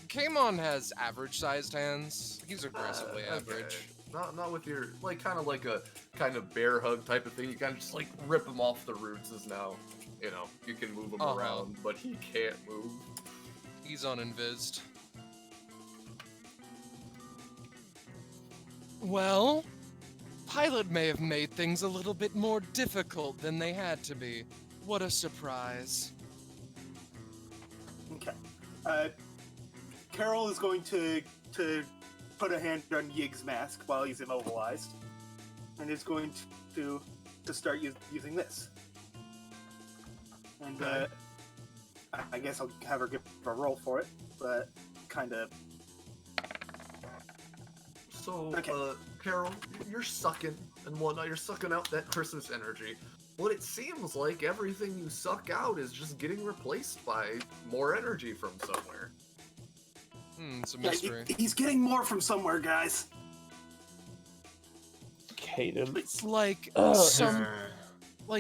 Kamon has average-sized hands. He's aggressively average. Not with your, like, kind of like a kind of bear hug type of thing. You kind of just, like, rip him off the roots is now, you can move him around, but he can't move. He's uninvised. Well, Pilot may have made things a little bit more difficult than they had to be. What a surprise. Okay. Carol is going to put a hand on Yig's mask while he's immobilized, and is going to start using this. And I guess I'll have her give a roll for it, but kind of. So, okay. Carol, you're sucking and whatnot. You're sucking out that Christmas energy. But it seems like everything you suck out is just getting replaced by more energy from somewhere. It's a mystery. Yeah, he's getting more from somewhere, guys. Cadence. It's like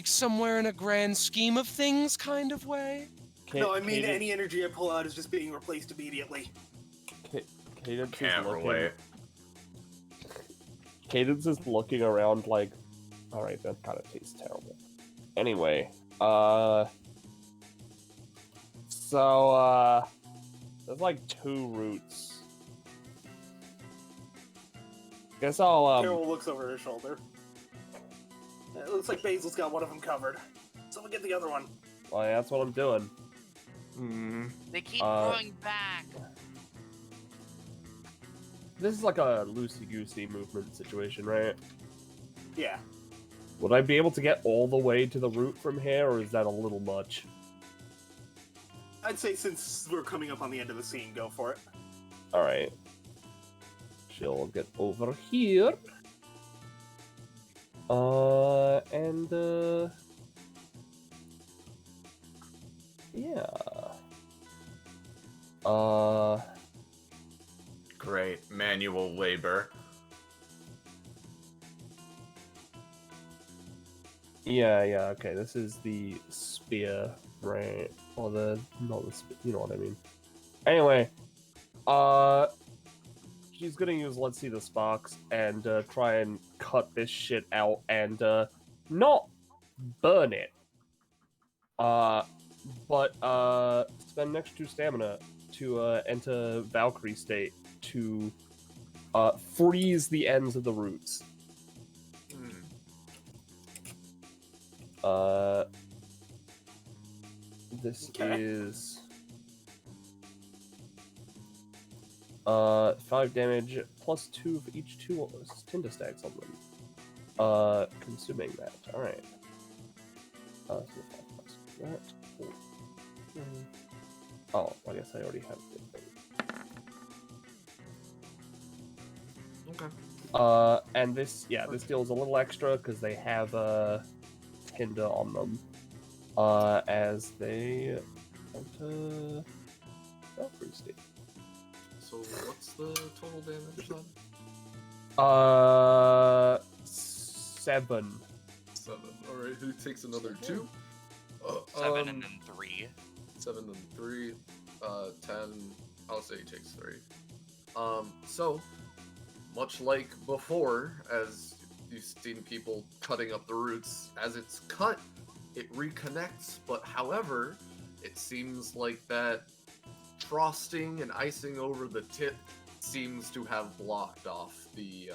somewhere in a grand scheme of things kind of way. No, I mean any energy I pull out is just being replaced immediately. Cadence Can't is looking. relate. Cadence is looking around like, all right, that kind of tastes terrible. Anyway, so there's like 2 roots. Guess I'll Carol looks over her shoulder. It looks like Basil's got one of them covered. Someone get the other one. Well, yeah, that's what I'm doing. They keep growing back. This is like a loosey-goosey movement situation, right? Yeah. Would I be able to get all the way to the root from here, or is that a little much? I'd say since we're coming up on the end of the scene, go for it. Alright. She'll get over here. Yeah. Great. Manual labor. Yeah, okay, this is the spear, right? Or not the spear, you know what I mean. Anyway, She's gonna use Let's See the Sparks and try and cut this shit out and not burn it. But spend next 2 stamina to enter Valkyrie state to freeze the ends of the roots. This is 5 damage plus 2 for each 2 Tinder stacks on them. Consuming that. Alright. So 5 plus that. 4. Oh, I guess I already have it. Okay. And this deals a little extra because they have Tinder on them. As they enter Valkyrie state. So what's the total damage then? 7. 7. Alright, who takes another 2? 7 and then 3. 7 and 3. 10. I'll say he takes 3. So, much like before, as you've seen people cutting up the roots, as it's cut, it reconnects, but however, it seems like that frosting and icing over the tip seems to have blocked off the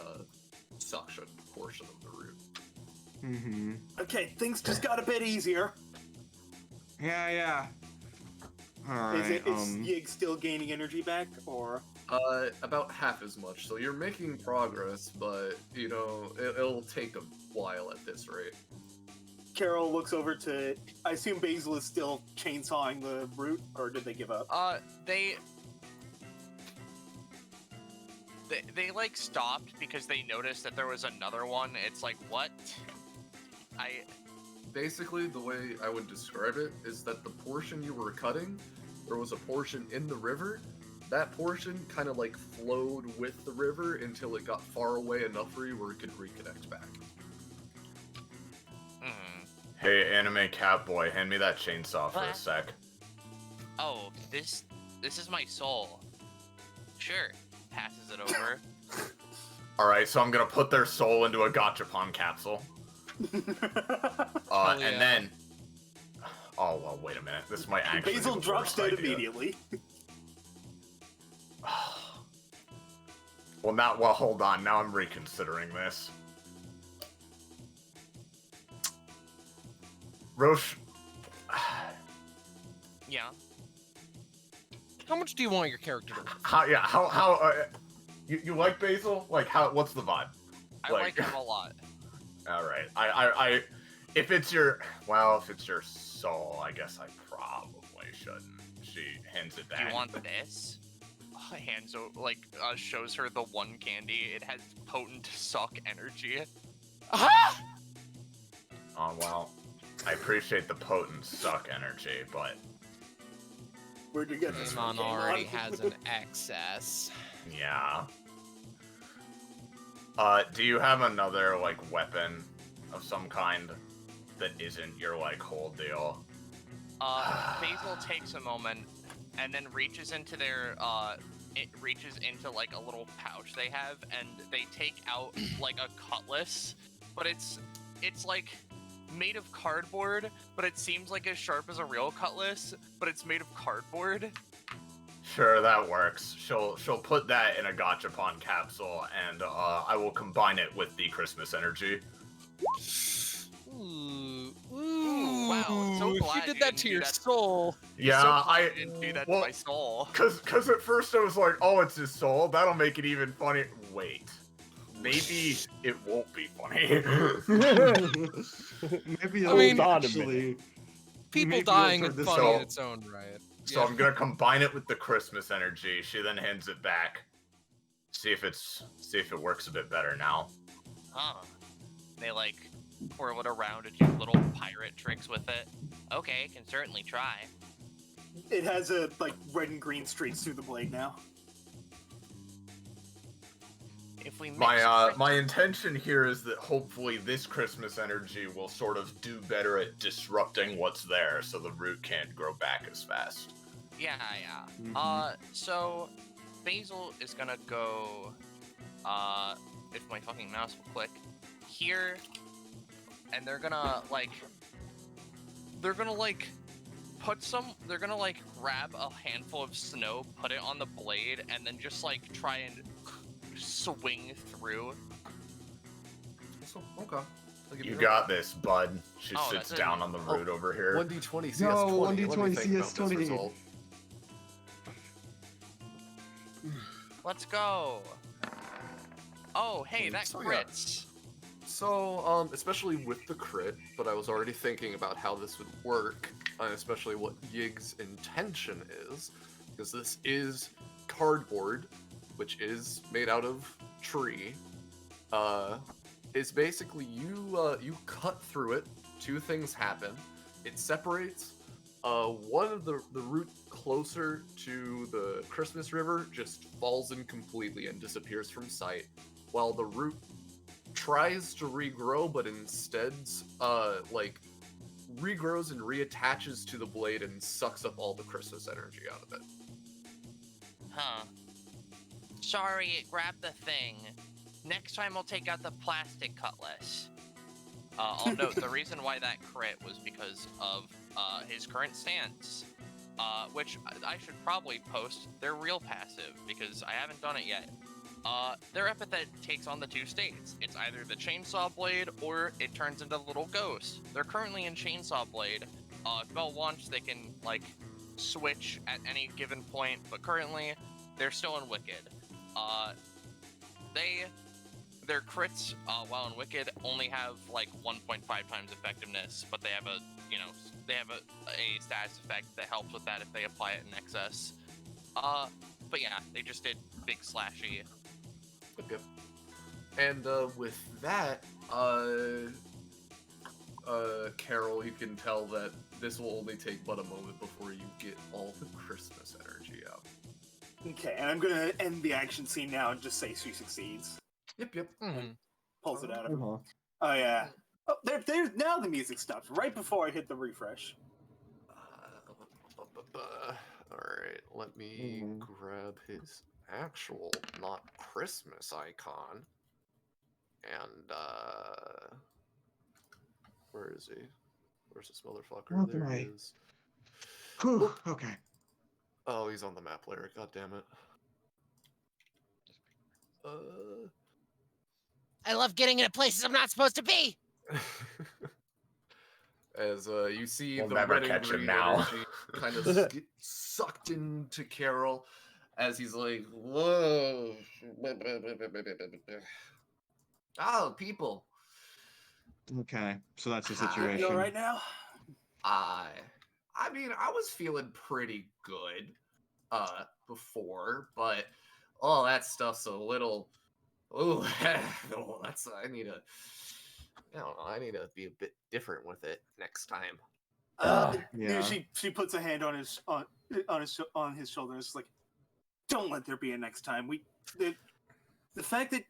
suction portion of the root. Okay, things just got a bit easier. Yeah. Alright, Is Yig still gaining energy back, or...? About half as much, so you're making progress, but, you know, it'll take a while at this rate. Carol looks over to... I assume Basil is still chainsawing the root, or did they give up? They like stopped because they noticed that there was another one. It's like, what? Basically, the way I would describe it is that the portion you were cutting, there was a portion in the river. That portion kind of like flowed with the river until it got far away enough for you where it could reconnect back. Hey, anime catboy, hand me that chainsaw for a What? sec. Oh, this is my soul. Sure. Passes it over. Alright, so I'm gonna put their soul into a gachapon capsule. yeah. And then... Oh, well, wait a minute. This might actually Basil be the drops worst dead idea. immediately. Well, hold on. Now I'm reconsidering this. Roche... Yeah. How much do you want your character to work? You like Basil? Like, what's the vibe? I like him a lot. Alright, if it's your soul, I guess I probably shouldn't. She hands it back. Do you want this? Shows her the one candy. It has potent suck energy. Ah! Oh, well, I appreciate the potent suck energy, but... Where'd you get this from? Paimon already has an excess. Yeah. Do you have another, like, weapon of some kind that isn't your, like, whole deal? Basil takes a moment and then reaches into their, it reaches into, like, a little pouch they have, and they take out, like, a cutlass, but it's like, made of cardboard, but it seems like as sharp as a real cutlass, but it's made of cardboard. Sure, that works. She'll put that in a gachapon capsule, and I will combine it with the Christmas energy. Ooh, wow, so if glad you did you that didn't to do your that. soul. Yeah, So I didn't do that well, to my soul. Cause at first I was like, oh, it's his soul. That'll make it even funny. Wait, maybe it won't be funny. Maybe I mean, actually. People maybe dying it'll is turn funny this in out. its own right. So I'm gonna combine it with the Christmas energy. She then hands it back. See if it works a bit better now. Huh. They, like, twirl it around and do little pirate tricks with it. Okay, can certainly try. It has like red and green streaks through the blade now. If we mix My intention here is that hopefully this Christmas energy will sort of do better at disrupting what's there, so the root can't grow back as fast. Yeah. Mhm. So Basil is gonna go, if my fucking mouse will click, here, and they're gonna grab a handful of snow, put it on the blade, and then just like try and swing through. Okay. You got this, bud. She Oh, sits that's down on the root over here. 1d20 CS20. No, Let me 1d20 think about this CS20. result. Let's go. Oh, hey, that So, yeah. crits. So, especially with the crit, but I was already thinking about how this would work, and especially what Yig's intention is, because this is cardboard, which is made out of tree. Is basically you cut through it. Two things happen. It separates. One of the root closer to the Christmas River just falls in completely and disappears from sight, while the root tries to regrow, but instead, regrows and reattaches to the blade and sucks up all the Christmas energy out of it. Huh. Sorry, it grabbed the thing. Next time I'll take out the plastic cutlass. I'll note the reason why that crit was because of his current stance, which I should probably post their real passive, because I haven't done it yet. Their epithet takes on the two states. It's either the chainsaw blade or it turns into the little ghost. They're currently in chainsaw blade. If Bell wants, they can switch at any given point, but currently they're still in wicked. Their crits while in wicked only have 1.5 times effectiveness, but they have a status effect that helps with that if they apply it in excess. But yeah, they just did big slashy. Yep. And with that, Carol, you can tell that this will only take but a moment before you get all the Christmas energy out. Okay, and I'm gonna end the action scene now and just say she succeeds. Yep. Mm-hmm. Pulls it out of him. Oh yeah. Oh, there's now the music stops right before I hit the refresh. Alright, let me grab his actual not Christmas icon. And where is he? Where's this motherfucker? There he is. Whew, okay. Oh, he's on the map layer. God damn it. I love getting into places I'm not supposed to be. As you see We'll the never red and catch him green now. energy kind of get sucked into Carol as he's like, whoa. Oh, people. Okay, so that's the Hi. situation. You all right now? I mean, I was feeling pretty good before, but all that stuff's a little. Oh, that's. I need to be a bit different with it next time. Yeah. She puts a hand on his shoulder and is like, "Don't let there be a next time. The fact that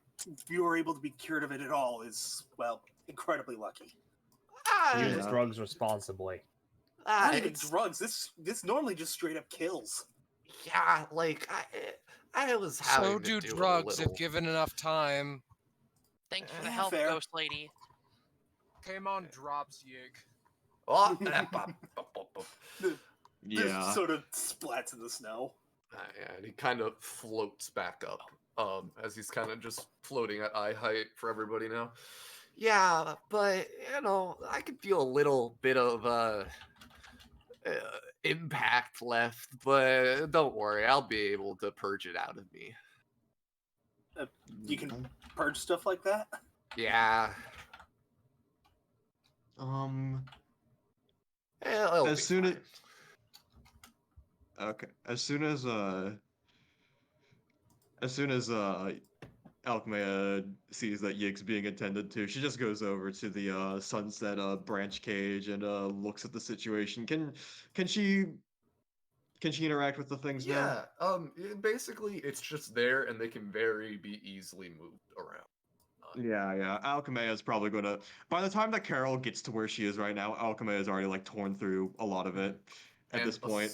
you were able to be cured of it at all is, well, incredibly lucky." Use drugs responsibly. Not even drugs. This normally just straight up kills. Yeah, I was having So to do do drugs a little... if given enough time. Thanks for the help, fair. ghost lady. Came on drops, Yig. Oh, This sort of splats in the snow. yeah, and he kind of floats back up, as he's kind of just floating at eye height for everybody now. Yeah, but, I could feel a little bit of, impact left, but don't worry, I'll be able to purge it out of me. You can purge stuff like that? Yeah. As soon as Alchemea sees that Yig's being attended to, she just goes over to the sunset branch cage and looks at the situation. Can she interact with the things now? Yeah, basically it's just there and they can be easily moved around. Yeah. Alchemea is probably gonna. By the time that Carol gets to where she is right now, Alchemea has already torn through a lot of it. At this point,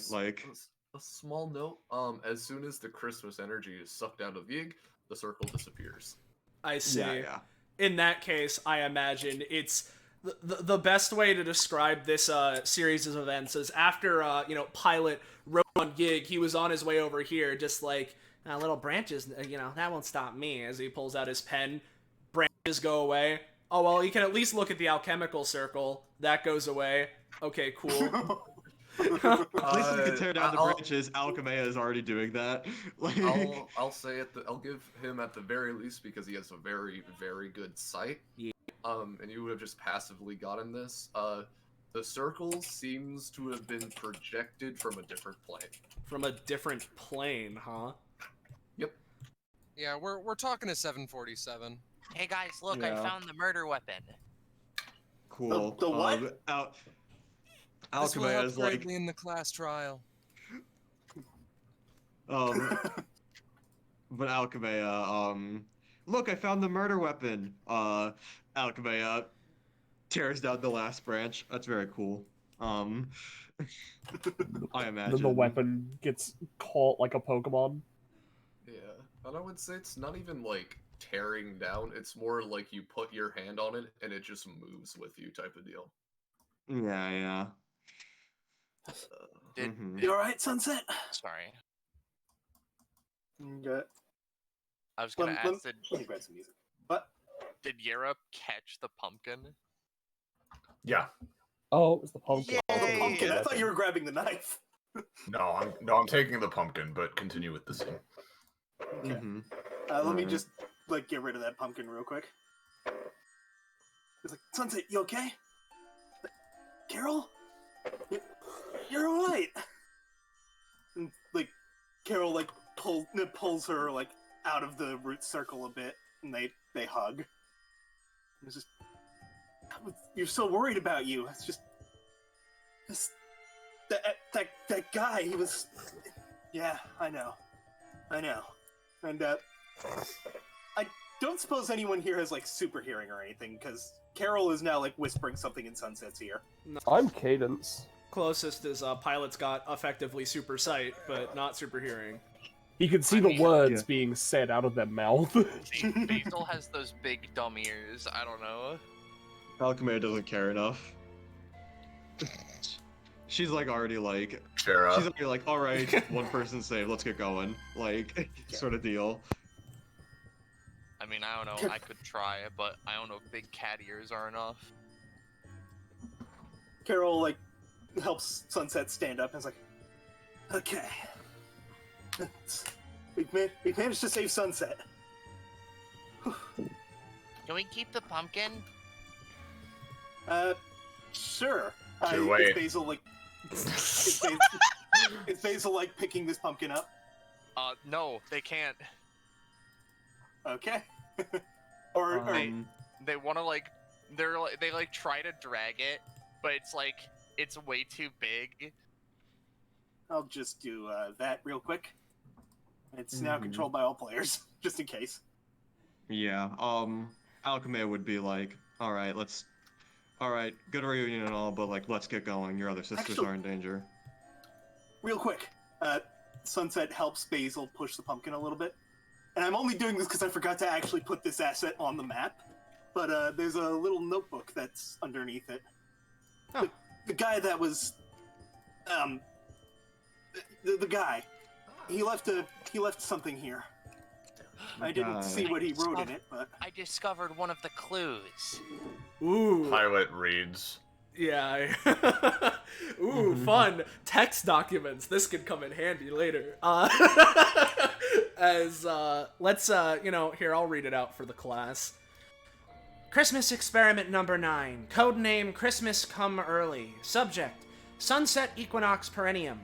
a small note. As soon as the Christmas energy is sucked out of Yig, the circle disappears. I see. Yeah. In that case, I imagine it's the best way to describe this series of events is after Pilot rode on Gig, he was on his way over here, just like little branches. That won't stop me. As he pulls out his pen, branches go away. Oh well, you can at least look at the alchemical circle. That goes away. Okay, cool. At least we can tear down the branches. Alchemea is already doing that. Like... I'll say I'll give him at the very least because he has a very, very good sight. Yeah. And you would have just passively gotten this. The circle seems to have been projected from a different plane. From a different plane, huh? Yep. Yeah, we're talking to 747. Hey guys, look, I found the murder weapon. Cool. The what? This will Alchemea help is like... greatly in the class trial. But Alchemea, look, I found the murder weapon. Alchemea tears down the last branch. That's very cool. I imagine. Then the weapon gets caught like a Pokemon. Yeah, and I would say it's not even like tearing down. It's more like you put your hand on it and it just moves with you type of deal. Yeah. You alright, Sunset? Sorry. Good. I was gonna ask, let me grab some music. What? did Europe catch the pumpkin? Yeah. Oh, it was the pumpkin. Oh, the pumpkin. I thought you were grabbing the knife. No, I'm taking the pumpkin, but continue with the scene. Okay. Let me just get rid of that pumpkin real quick. It's like, Sunset, you okay? Carol? You're alright. And, Carol pulls her out of the root circle a bit, and they hug. It's just, you're so worried about you. It's just that guy. He was. Yeah, I know, and I don't suppose anyone here has super hearing or anything, because Carol is now whispering something in Sunset's ear. No. I'm Cadence. Closest is Pilot's got effectively super sight, but not super hearing. He can see the words being said out of their mouth. Basil has those big dumb ears. I don't know. Alchemea doesn't care enough. She's already Shara. She's already alright, one person saved, let's get going. Sort of deal. I mean, I don't know. I could try, but I don't know if big cat ears are enough. Carol helps Sunset stand up and is like, okay. We've managed to save Sunset. Can we keep the pumpkin? Sure. Wait. Is Basil is Basil picking this pumpkin up? No, they can't. Okay. They want to they try to drag it, but it's way too big. I'll just do that real quick. It's now controlled by all players, just in case. Yeah, Alchemea would be alright, good reunion and all, but let's get going. Your other sisters are in danger. Real quick, Sunset helps Basil push the pumpkin a little bit. And I'm only doing this because I forgot to actually put this asset on the map. But there's a little notebook that's underneath it. Oh. The guy that was, the guy, he left something here. I didn't see what he wrote in it, but I discovered one of the clues. Ooh. Pilot reads. Yeah. Ooh, fun. Text documents. This could come in handy later. Let's, here, I'll read it out for the class. Christmas experiment number 9. Codename Christmas Come Early. Subject, Sunset Equinox Perennium.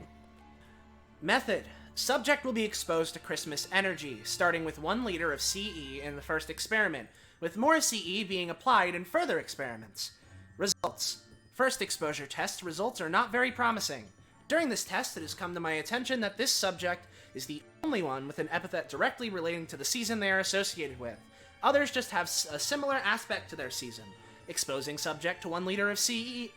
Method, subject will be exposed to Christmas energy, starting with 1 liter of CE in the first experiment, with more CE being applied in further experiments. Results. First exposure test results are not very promising. During this test, it has come to my attention that this subject is the only one with an epithet directly relating to the season they are associated with. Others just have a similar aspect to their season. Exposing subject to 1 liter of CE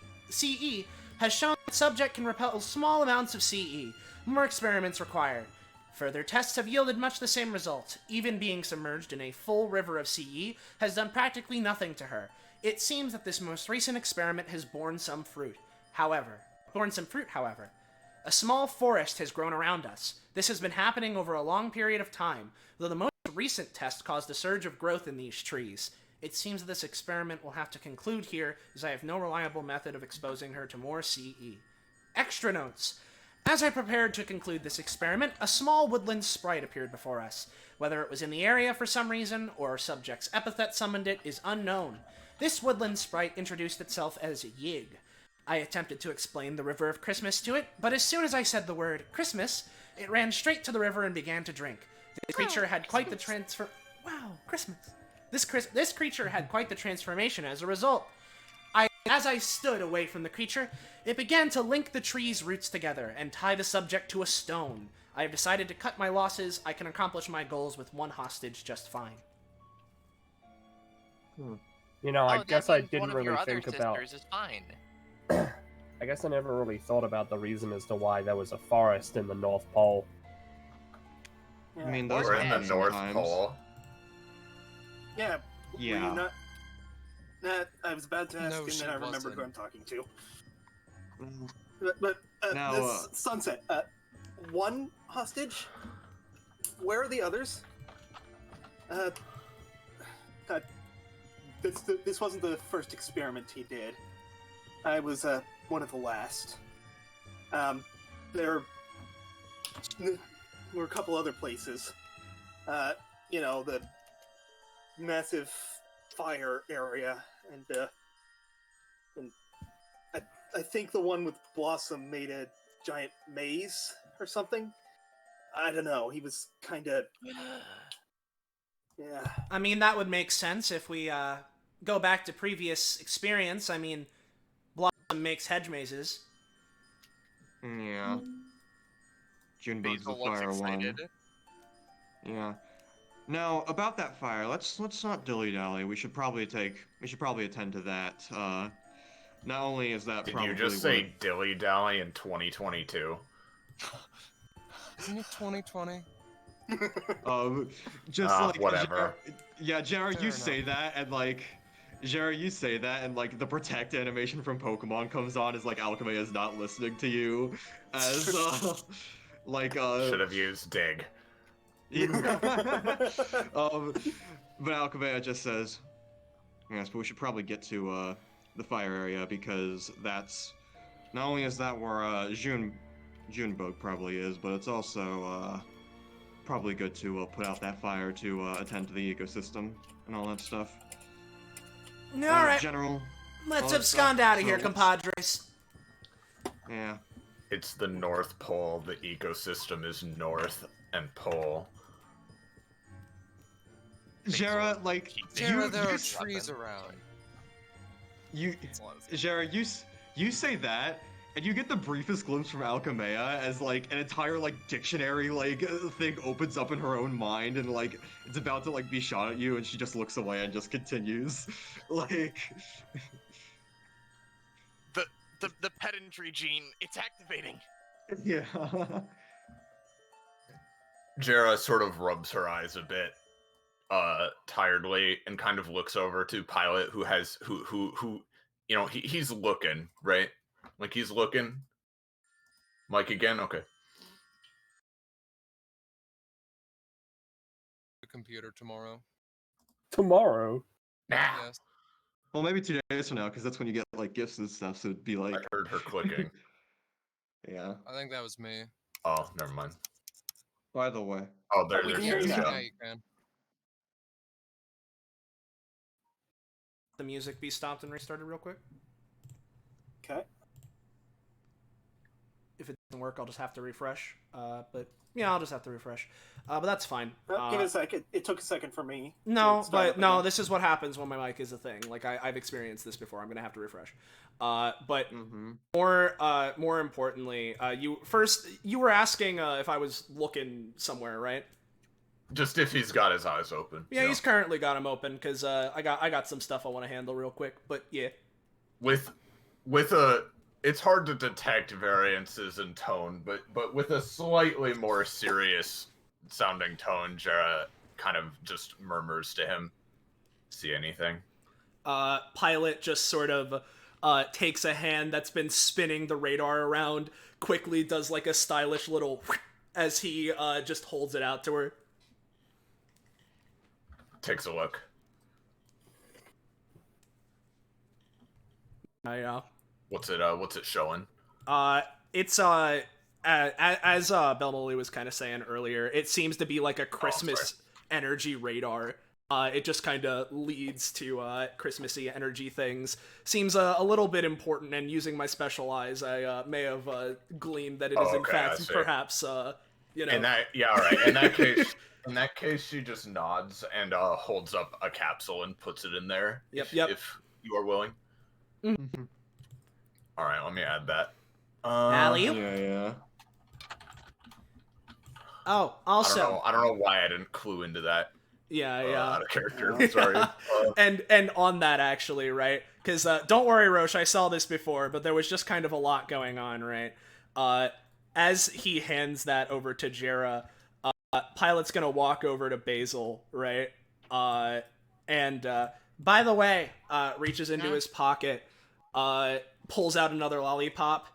has shown that subject can repel small amounts of CE, More experiments required. Further tests have yielded much the same result. Even being submerged in a full river of CE has done practically nothing to her. It seems that this most recent experiment has borne some fruit. However. A small forest has grown around us. This has been happening over a long period of time, though the most recent test caused a surge of growth in these trees. It seems that this experiment will have to conclude here, as I have no reliable method of exposing her to more CE. Extra notes. As I prepared to conclude this experiment, a small woodland sprite appeared before us. Whether it was in the area for some reason, or our subject's epithet summoned it, is unknown. This woodland sprite introduced itself as Yig. I attempted to explain the River of Christmas to it, but as soon as I said the word Christmas, it ran straight to the river and began to drink. This creature had quite the Christmas. This creature had quite the transformation as a result. As I stood away from the creature, it began to link the tree's roots together and tie the subject to a stone. I have decided to cut my losses. I can accomplish my goals with one hostage just fine. You know, I guess I didn't really think about... Is fine. I guess I never really thought about the reason as to why there was a forest in the North Pole. I mean, those are in the North Pole. Yeah. Yeah. Were you not... Nah, I was about to ask, No, and she then I remembered wasn't. who I'm talking to. Mm, But Now, this Sunset, one hostage? Where are the others? This wasn't the first experiment he did. I was, one of the last. There were a couple other places. You know, the massive fire area, and I think the one with Blossom made a giant maze or something. I don't know. He was kind of... Yeah. I mean, that would make sense if we go back to previous experience. I mean, Blossom makes hedge mazes. Yeah. Junebug's the Basil looks fire excited. one. Yeah. Now, about that fire, let's not dilly-dally. We should probably attend to that. Not only is that Did probably you just say dilly-dally in 2022? Isn't it 2020? just like whatever. Jared, Fair you enough. say that, and like, Jared, you say that, and like the protect animation from Pokemon comes on as like Alchemy is not listening to you, as like Should have used dig. Yeah. But Alchemea just says, yes, but we should probably get to the fire area, because that's not only is that where Junebug probably is, but it's also probably good to put out that fire to attend to the ecosystem and all that stuff. Alright, General. let's all that abscond stuff. out of So here, let's- compadres. Yeah. It's the North Pole. The ecosystem is north and pole. Jera, like, Jera, there you are trees around. Jera, you say that, and you get the briefest glimpse from Alchemea as like an entire like dictionary like thing opens up in her own mind, and like it's about to like be shot at you, and she just looks away and just continues. Like, The pedantry gene, it's activating. yeah. Jera sort of rubs her eyes a bit, tiredly, and kind of looks over to Pilot, who you know, he's looking, right? Like, he's looking. Mike again? Okay. The computer tomorrow. Tomorrow? Nah! Yes. Well, maybe 2 days from now, because that's when you get like gifts and stuff. So it'd be like, I heard her clicking. yeah. I think that was me. Oh, never mind. By the way, Oh, there we you can hear go. you now. Yeah, you can. The music be stopped and restarted real quick. Okay. If it doesn't work, I'll just have to refresh. But yeah, I'll just have to refresh. But that's fine. Give it a second. It took a second for me. No, to start but up no, again. this is what happens when my mic is a thing. Like I've experienced this before. I'm gonna have to refresh. But more importantly, you were asking if I was looking somewhere, right? Just if he's got his eyes open. Yeah, you he's know. currently got him open because I got some stuff I want to handle real quick. But yeah, With a it's hard to detect variances in tone, but with a slightly more serious sounding tone, Jera kind of just murmurs to him, "See anything?" Pilot just sort of takes a hand that's been spinning the radar around, quickly does like a stylish little as he just holds it out to her. Takes a look. What's it showing? It's as Belmoley was kind of saying earlier, it seems to be like a Christmas energy radar. It just kind of leads to Christmassy energy things. Seems a little bit important, and using my special eyes, I may have gleaned that it is in fact perhaps you know. All right. In that case, she just nods and holds up a capsule and puts it in there. Yep. If you are willing. Mm-hmm. All right, let me add that. Alley-oop? Yeah. Oh, also, I don't know why I didn't clue into that. Yeah. Out of character. Sorry. And on that actually, right? Because don't worry, Roche, I saw this before, but there was just kind of a lot going on, right? As he hands that over to Jera, Pilot's gonna walk over to Basil, right? And by the way, reaches into his pocket, pulls out another lollipop.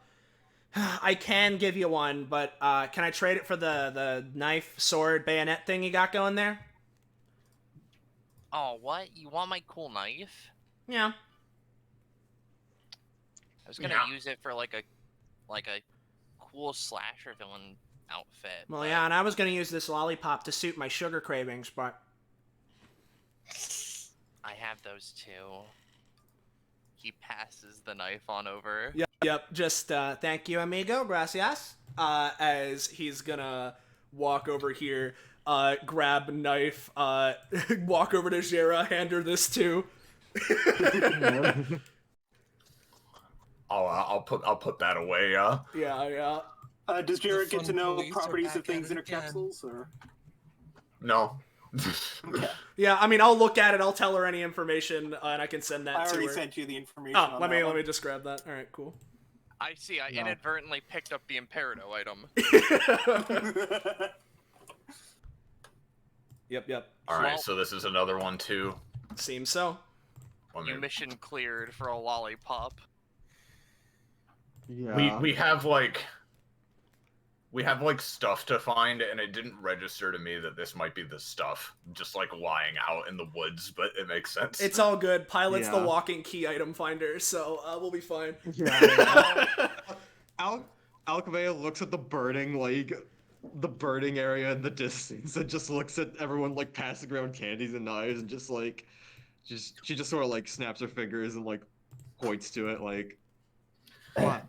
I can give you one, but can I trade it for the knife, sword, bayonet thing you got going there? Oh, what? You want my cool knife? Yeah. I was gonna use it for like a cool slasher villain outfit. Well, yeah, and I was gonna use this lollipop to suit my sugar cravings, but I have those too. He passes the knife on over. Yep. Just thank you, amigo. Gracias. As he's gonna walk over here, grab a knife, walk over to Jera, hand her this too. I'll put that away. Yeah. Does Jared get to know properties of things in her capsules, or? No. Okay. Yeah, I mean, I'll look at it. I'll tell her any information, and I can send that to her. I already sent you the information. Oh, let me just grab that. All right, cool. I see. I inadvertently picked up the Imperito item. Yep. All right, so this is another one too. Seems so. You mission cleared for a lollipop. Yeah. We have stuff to find, and it didn't register to me that this might be the stuff just like lying out in the woods, but it makes sense. It's all good. Pilot's the walking key item finder, so we'll be fine. Alchemea looks at the burning area in the distance and just looks at everyone like passing around candies and knives and she just sort of like snaps her fingers and like points to it like, what?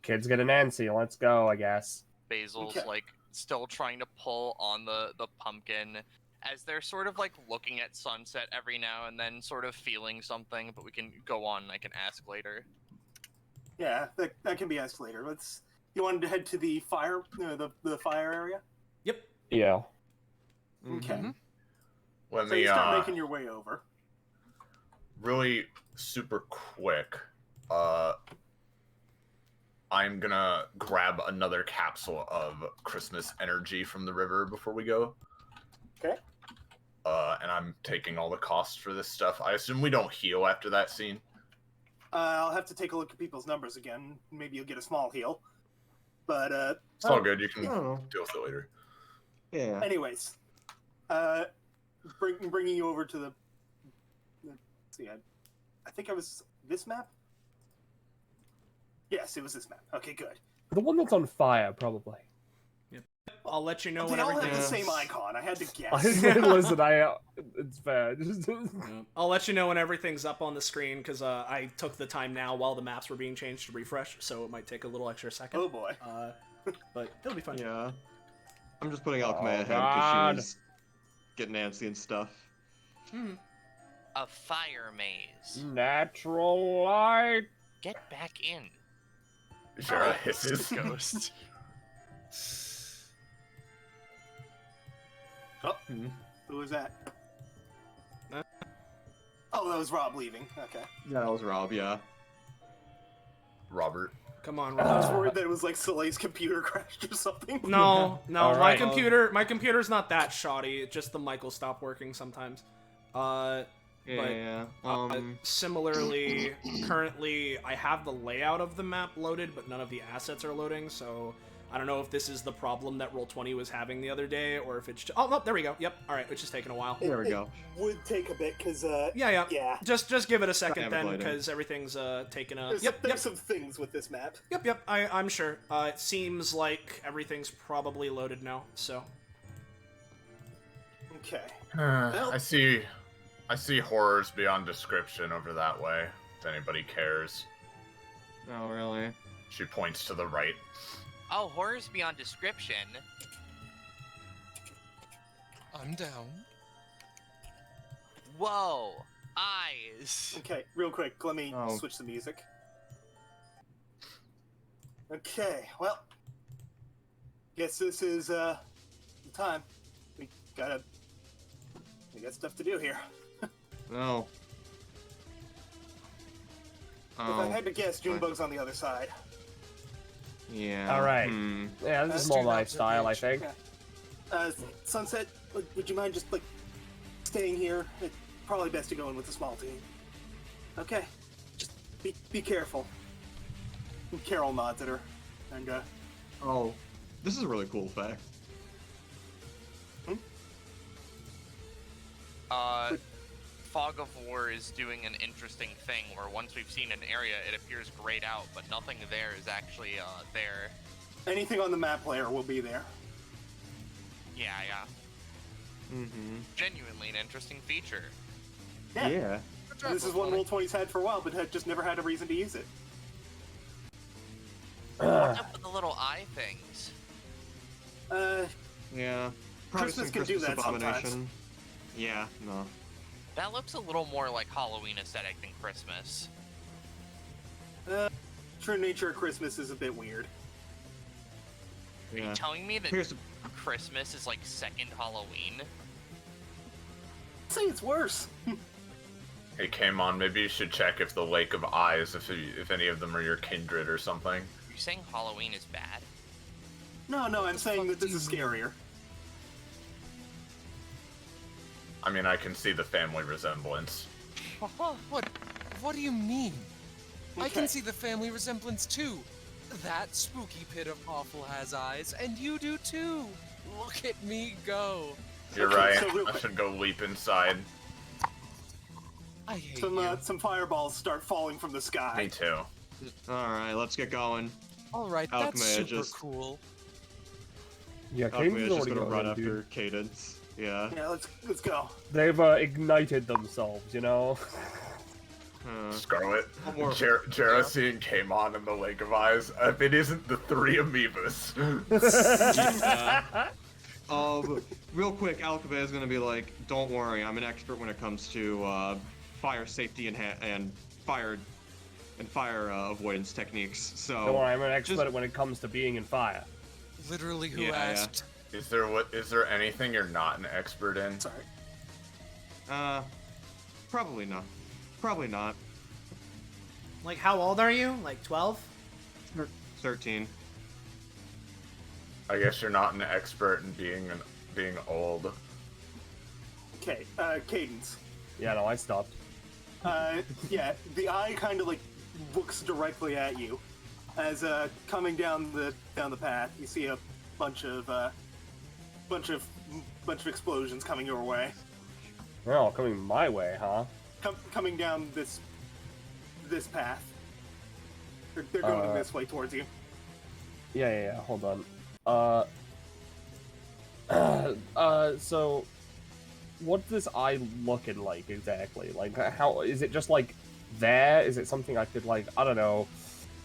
Kids get an Nancy, let's go, I guess. Basil's like still trying to pull on the pumpkin as they're sort of like looking at sunset every now and then, sort of feeling something, but we can go on and I can ask later. Yeah, that can be asked later. You wanted to head to the fire, the fire area? Yep. Yeah. Okay. Mm-hmm. So you start making your way over. Really super quick. I'm gonna grab another capsule of Christmas energy from the river before we go. Okay. And I'm taking all the costs for this stuff. I assume we don't heal after that scene. I'll have to take a look at people's numbers again. Maybe you'll get a small heal. But it's all good. You can deal with it later. Yeah. Anyways, bringing you over to the. Let's see, I think I was this map. Yes, it was this map. Okay, good. The one that's on fire, probably. Yep. I'll let you know they when all everything. have the same icon. I had to guess. Listen, it's bad. I'll let you know when everything's up on the screen because I took the time now while the maps were being changed to refresh, so it might take a little extra second. Oh boy. But it'll be fun. Yeah. I'm just putting Alchemea ahead because she was getting antsy and stuff. A fire maze. Natural light. Get back in. Sure, hisses. Ghost. Oh, who was that? Oh, that was Rob leaving. Okay. Yeah, that was Rob, yeah. Robert. Come on, I was Robert. worried that it was like Soleil's computer crashed or something. No, All my right. computer's not that shoddy. It's just the mic will stop working sometimes. Similarly, currently I have the layout of the map loaded, but none of the assets are loading, so I don't know if this is the problem that Roll20 was having the other day, or if it's just... Oh, no, there we go. Yep, alright, it's just taking a while. There we go. It would take a bit, because, Yeah. Just give it a second then, Tabletop. because everything's taking a... There's some things with this map. Yep, I'm sure. It seems like everything's probably loaded now, so... Okay. I see horrors beyond description over that way, if anybody cares. Oh, really? She points to the right. Oh, horrors beyond description. I'm down. Whoa, eyes. Okay, real quick, let me Oh. switch the music. Okay, well, guess this is the time. We got stuff to do here. No. If I had to guess, Junebug's on the other side. Yeah. All right. Hmm. Yeah, this is Let's more do my that, style, I bitch. think. Sunset, would you mind just like staying here? It's probably best to go in with a small team. Okay, just be careful. And Carol nods at her, and Oh, this is a really cool fact. Fog of War is doing an interesting thing where once we've seen an area, it appears grayed out, but nothing there is actually there. anything on the map layer will be there. Yeah. Mm-hmm. Genuinely an interesting feature. Yeah. Good job, This is one Belmoley. Roll20's had for a while, but had just never had a reason to use it. What's up with the little eye things? Yeah. Christmas can do that sometimes. Yeah, no. That looks a little more like Halloween aesthetic than Christmas. True nature of Christmas is a bit weird. Are Yeah. you telling me that Here's the... Christmas is like second Halloween? I'd say it's worse. Hey, Kamon, maybe you should check if the Lake of Eyes, if any of them are your kindred or something. Are you saying Halloween is bad? No, I'm saying that this is scarier. I mean, I can see the family resemblance. What do you mean? I Okay. can see the family resemblance too. That spooky pit of awful has eyes, and you do too. Look at me go. You're Okay, right. so real I quick. should go leap inside. I hate you. Some fireballs start falling from the Me sky. too. Alright, let's get going. All right, Alchemy, that's super just- cool. Yeah, Alchemy Caden's is just already gonna got run one, after dude. Cadence. Yeah. Yeah, let's go. They've ignited themselves, you know? Scarlet, One more. Jeracy and Kamon in the Lake of Eyes. If it isn't the three amoebas. Real quick, Alchemy is gonna be like, don't worry, I'm an expert when it comes to fire safety and fire avoidance techniques. So Don't worry, I'm an expert just- when it comes to being in fire. Literally, who Yeah, yeah. asked? Is there anything you're not an expert in? Sorry. Probably not. Probably not. Like, how old are you? Like 12? 13. I guess you're not an expert in being old. Okay, Cadence. Yeah, no, I stopped. Yeah, the eye kind of like looks directly at you as coming down the path. You see a bunch of explosions coming your way. Oh, coming my way, huh? Coming down this path. They're going this way towards you. Yeah, hold on. So, what's this eye looking like exactly? Like, how is it just like there? Is it something I could like, I don't know,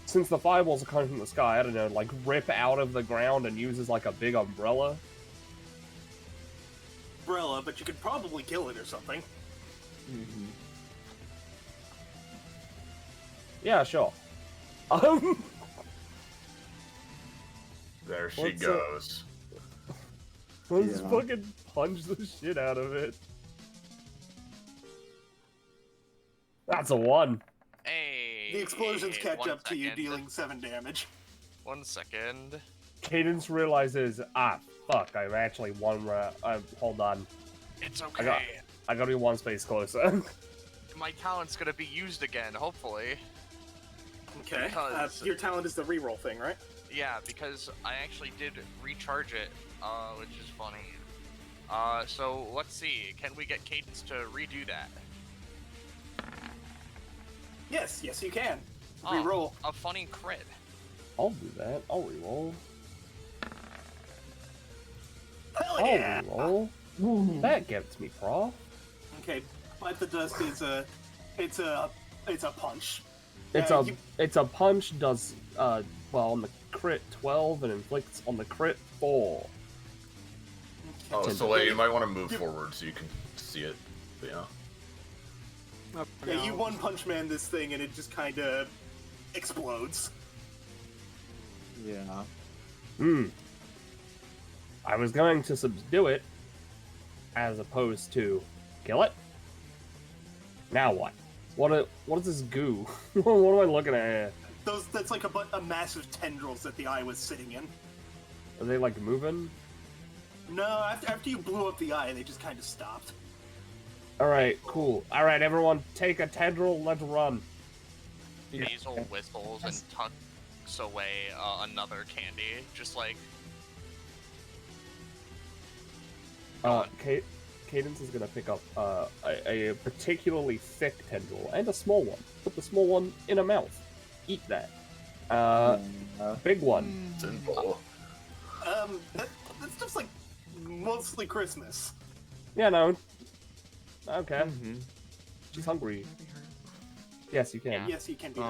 since the fireballs are coming from the sky, I don't know, like rip out of the ground and use as like a big umbrella? Umbrella, but you could probably kill it or something. Mm-hmm. Yeah, sure. There she What's goes. Let's Yeah. fucking punch the shit out of it. That's a 1. Hey. The explosions catch 1 up to you, second. dealing 7 damage. 1 second. Cadence realizes, fuck, I've actually one hold on. It's okay. I gotta be one space closer. My talent's gonna be used again, hopefully. Okay. Because- Your talent is the reroll thing, right? Yeah, because I actually did recharge it, which is funny. So let's see. Can we get Cadence to redo that? Yes, you can. Oh, Reroll. a funny crit. I'll do that. I'll reroll. Hell I'll yeah! reroll. That gets me, prof. Okay, Bite the Dust is it's a punch. It's a punch, does, well, on the crit 12 and inflicts on the crit 4. Oh, so you might want to move forward so you can see it. But, yeah. Yeah, you one punch man this thing and it just kind of explodes. Yeah. I was going to subdue it, as opposed to kill it. Now what? What is this goo? What am I looking at here? That's like a massive tendrils that the eye was sitting in. Are they like moving? No, after you blew up the eye, they just kind of stopped. Alright, cool. Alright, everyone, take a tendril, let's run. Basil whistles and tucks away another candy, just like... Cadence is gonna pick up a particularly thick tendril and a small one. Put the small one in a mouth. Eat that. Big one. Simple. That's just like mostly Christmas. Yeah, no. Okay. She's hungry. Yes, you can. Yes, you can do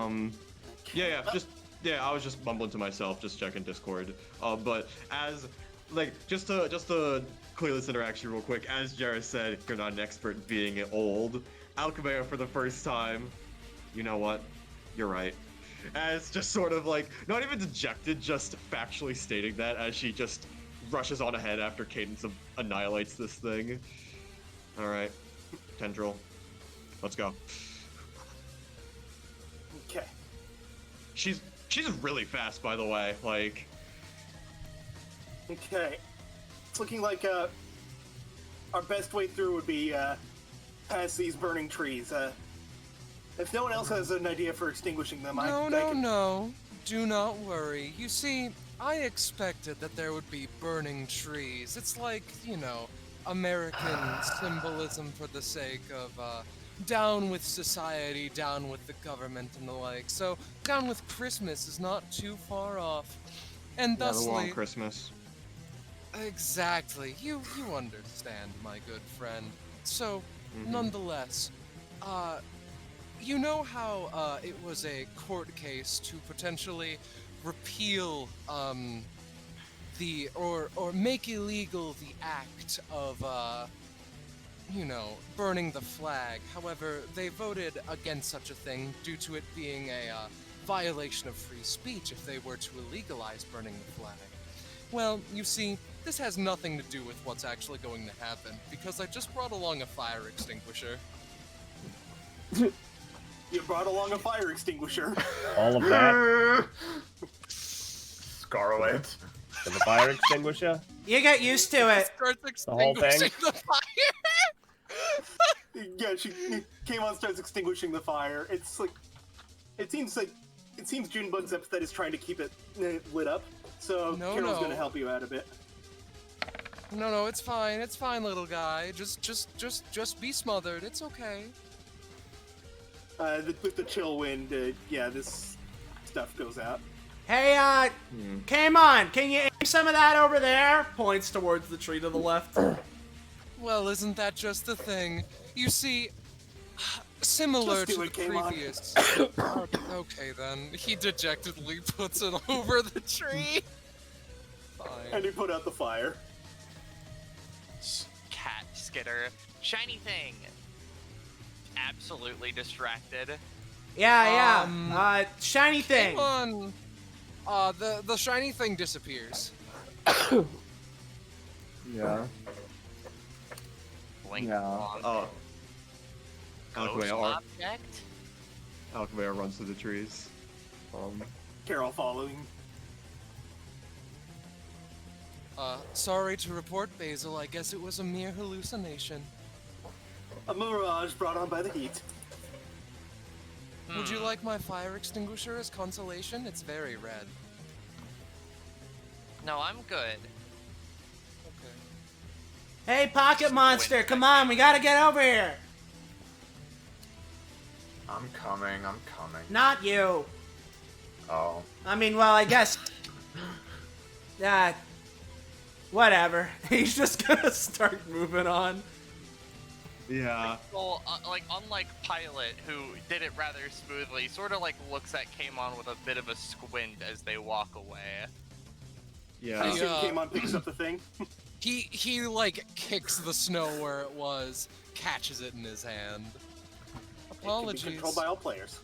that. I was just mumbling to myself, just checking Discord. But as, like, just to clear this interaction real quick, as Jarrah said, you're not an expert in being old. Alchemia for the first time. You know what? You're right. As just sort of like, not even dejected, just factually stating that as she just rushes on ahead after Cadence annihilates this thing. Alright. Tendril. Let's go. Okay. She's really fast, by the way. Like. Okay. It's looking like our best way through would be past these burning trees. If no one else has an idea for extinguishing them, No. Do not worry. You see, I expected that there would be burning trees. It's like, American symbolism for the sake of down with society, down with the government and the like. So down with Christmas is not too far off. And thusly... the long Christmas. Exactly. You understand, my good friend. So, nonetheless, you know how it was a court case to potentially repeal or make illegal the act of burning the flag. However, they voted against such a thing due to it being a violation of free speech if they were to illegalize burning the flag. Well, you see, this has nothing to do with what's actually going to happen, because I just brought along a fire extinguisher. You brought along a fire extinguisher. All of that? Scarlet. For the fire extinguisher? You get used to it. Starts The whole thing? extinguishing the fire! Yeah, she came on, starts extinguishing the fire. It's like, it seems Junebug's Epithet is trying to keep it lit up. So Carol's gonna help you out a bit. No, it's fine. It's fine, little guy. Just be smothered. It's okay. With the chill wind, this stuff goes out. Hey, came on. Can you aim some of that over there? Points towards the tree to the left. Well, isn't that just the thing? You see, similar to the previous... Okay, then. He dejectedly puts it over the tree. Fine. And he put out the fire. Cat skitter. Shiny thing. Absolutely distracted. Yeah. Shiny thing. Hang on. The shiny thing disappears. Yeah. Blink Yeah. Ghost Alchemia, object? Alchemea runs through the trees. Carol following. Sorry to report, Basil. I guess it was a mere hallucination. A mirage brought on by the heat. Would you like my fire extinguisher as consolation? It's very red. No, I'm good. Okay. Hey, Pocket Monster, come on, we gotta get over here. I'm coming. Not you. Oh. I mean, well, I guess. Whatever. He's just gonna start moving on. Yeah. Well, like, unlike Pilot, who did it rather smoothly, sort of like looks at Kamon with a bit of a squint as they walk away. Yeah. I assume Kamon picks up the thing. He like kicks the snow where it was, catches it in his hand. Apologies. It can be controlled by all players.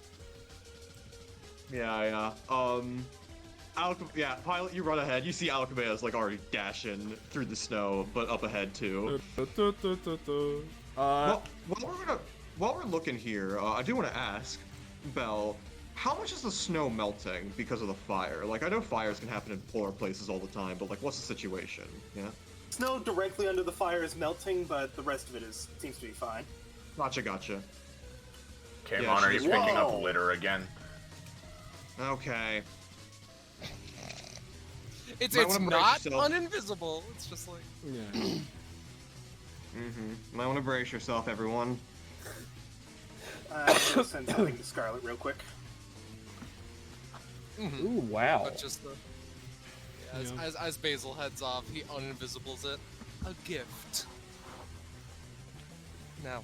Yeah. Pilot, you run ahead. You see Alchemea's like already dashing through the snow, but up ahead too. While we're looking here, I do want to ask, Belle, how much is the snow melting because of the fire? Like, I know fires can happen in polar places all the time, but like, what's the situation? Yeah. Snow directly under the fire is melting, but the rest of it seems to be fine. Gotcha. Kamon, Yeah, are you she- picking up Whoa. litter again? Okay. It's Might wanna brace not yourself. uninvisible. It's just like Might want to brace yourself, everyone. I'm gonna send something to Scarlet real quick. Ooh, wow. But just the as Basil heads off, he uninvisibles it. A gift. Now,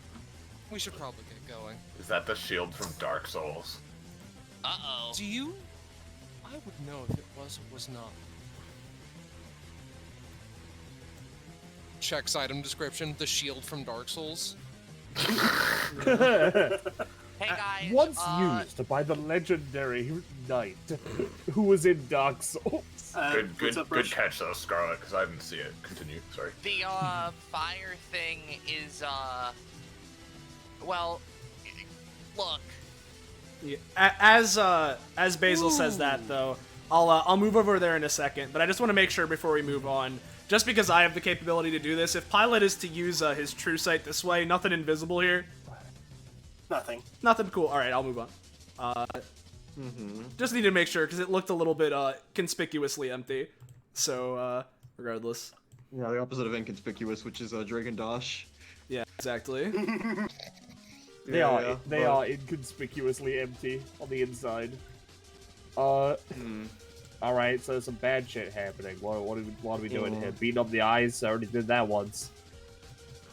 we should probably get going. Is that the shield from Dark Souls? Uh-oh. Do you? I would know if it was or was not. Checks item description: the shield from Dark Souls. Hey guys, Once used by the legendary knight who was in Dark Souls. Good catch though, Scarlet, because I didn't see it. Continue, sorry. the fire thing is well, look. Yeah. As Basil says that though, I'll move over there in a second, but I just want to make sure before we move on, just because I have the capability to do this, if Pilot is to use his true sight this way, nothing invisible here. Nothing. Nothing cool. All right, I'll move on. Just need to make sure because it looked a little bit conspicuously empty. So regardless. Yeah, the opposite of inconspicuous, which is Dragon Dosh. Yeah, exactly. They are inconspicuously empty on the inside. Alright, so some bad shit happening. What are we doing here? Beating up the eyes? I already did that once.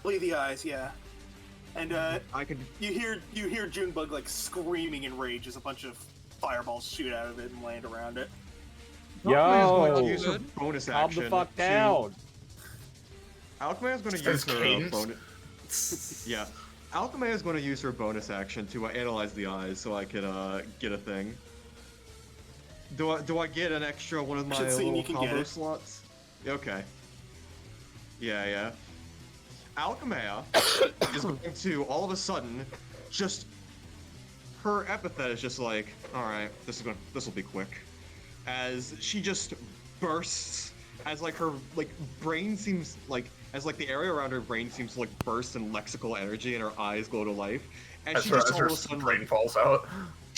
Bleed the eyes, yeah. And I could. you hear Junebug like screaming in rage as a bunch of fireballs shoot out of it and land around it. Alchemea's going to Yo! use her bonus Calm action. the fuck down! Alchemea's going to use her cadence. bonus. Yeah, Alchemea's going to use her bonus action to analyze the eyes, so I could get a thing. Do I get an extra one of my Should see little you can get combo it. slots? Okay. Yeah. Alchemea is going to all of a sudden just her epithet is just like, all right, this will be quick, as she just bursts, as like her brain seems like, as like the area around her brain seems to like burst in lexical energy and her eyes glow to life, and As she her, just as all her of a sudden brain falls out.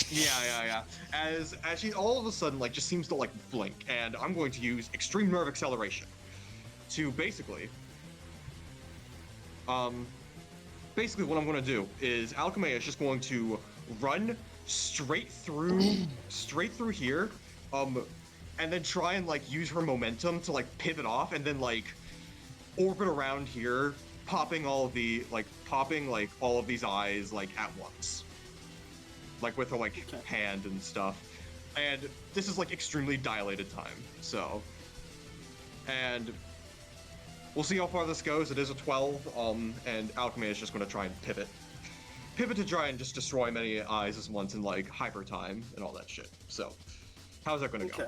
yeah. As she all of a sudden like just seems to like blink, and I'm going to use extreme nerve acceleration to basically what I'm going to do is Alchemea is just going to run straight through here, and then try and like use her momentum to like pivot off and then like orbit around here, popping all of these eyes like at once, like with her like hand and stuff. And this is like extremely dilated time, so, and we'll see how far this goes. It is a 12, and Alchemea is just going to try and pivot to try and just destroy many eyes at once in like hyper time and all that shit. So, how's that going to go?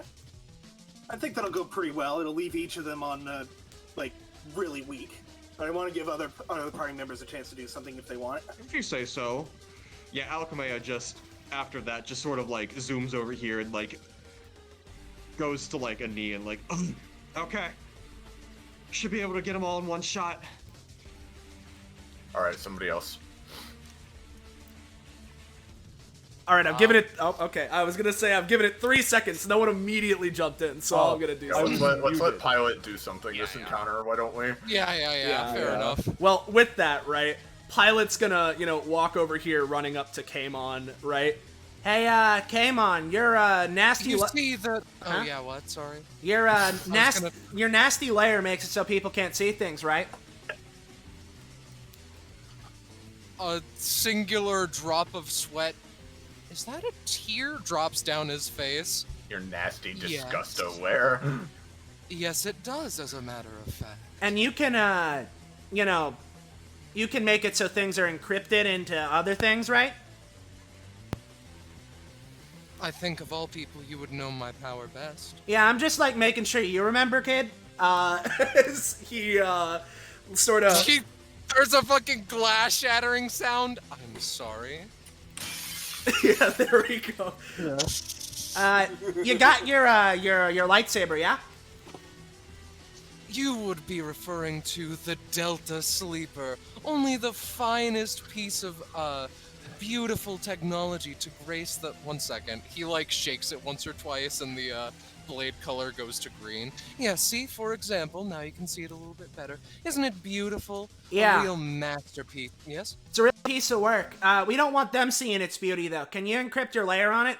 I think that'll go pretty well. It'll leave each of them on like really weak, but I want to give other party members a chance to do something if they want. If you say so. Yeah, Alchemea just after that, just sort of like zooms over here and like goes to like a knee and like, okay, should be able to get them all in one shot. All right, somebody else. All right, I'm giving it. Oh, okay. I was gonna say I'm giving it 3 seconds. No one immediately jumped in, so I'm gonna do. Yeah, let's let Pilot do something this encounter. Why don't we? Yeah. Fair enough. Well, with that, right? Pilot's gonna, walk over here, running up to Kamon, right? Hey, Kamon, you're nasty. You see the? Huh? Oh yeah, what? Sorry. Your nasty. Your nasty layer makes it so people can't see things, right? A singular drop of sweat. Is that a tear drops down his face? You're nasty, Yes. disgusto-ware. Yes, it does, as a matter of fact. And you can, you can make it so things are encrypted into other things, right? I think of all people, you would know my power best. Yeah, I'm just like making sure you remember, kid. He sort of. There's a fucking glass shattering sound. I'm sorry. Yeah, there we go. Yeah. You got your lightsaber, yeah? You would be referring to the Delta Sleeper, only the finest piece of beautiful technology to grace the. 1 second. He like shakes it once or twice, and the blade color goes to green. Yeah, see, for example, now you can see it a little bit better. Isn't it beautiful? Yeah. A real masterpiece. Yes? It's a real piece of work. We don't want them seeing its beauty, though. Can you encrypt your layer on it?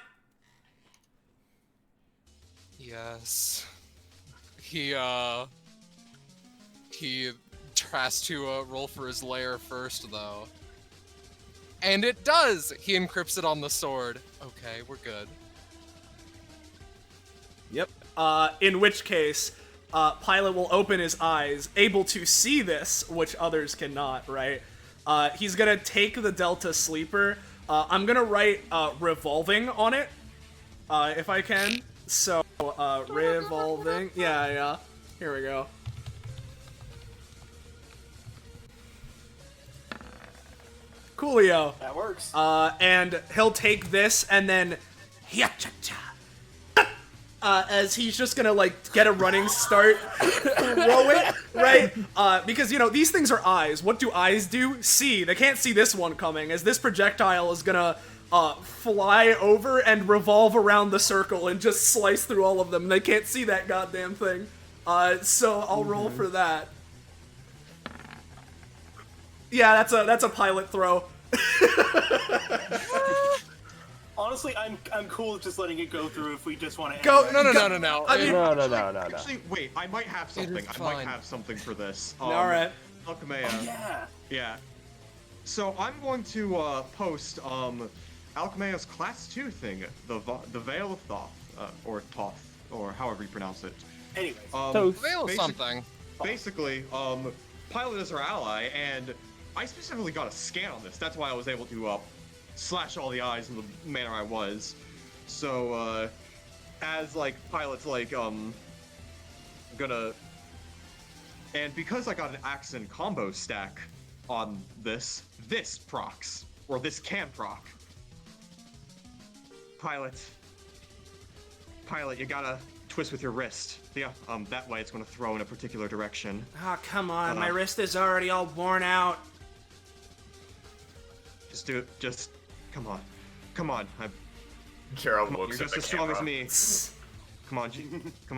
Yes. He has to roll for his layer first, though. And it does! He encrypts it on the sword. Okay, we're good. Yep. In which case, Pilot will open his eyes, able to see this, which others cannot, right? He's gonna take the Delta Sleeper. I'm gonna write revolving on it, if I can. So, revolving. Yeah. Here we go. Coolio. That works. And he'll take this and then as he's just gonna like get a running start, throw it, right? Because these things are eyes. What do eyes do? See. They can't see this one coming, as this projectile is gonna fly over and revolve around the circle and just slice through all of them. They can't see that goddamn thing. So I'll roll for that. Yeah, that's a pilot throw. Honestly, I'm cool with just letting it go through if we just want to. Go. No. I mean, No. Actually, wait, I might have something. I might have something for this. All right. Alchemea. Yeah. Yeah. So I'm going to post Alchemea's Class 2 thing, the Veil of Thoth, or Thoth, or however you pronounce it. Anyways. Veil something. Basically, Pilot is her ally, and I specifically got a scan on this. That's why I was able to slash all the eyes in the manner I was. So, as like Pilot's like gonna, and because I got an accent combo stack on this procs, or this can proc. Pilot, you gotta twist with your wrist. Yeah, that way it's gonna throw in a particular direction. Oh, come on, my wrist is already all worn out. Just do it. Just come on. Gerald You're looks at just the as strong camera. as me. Come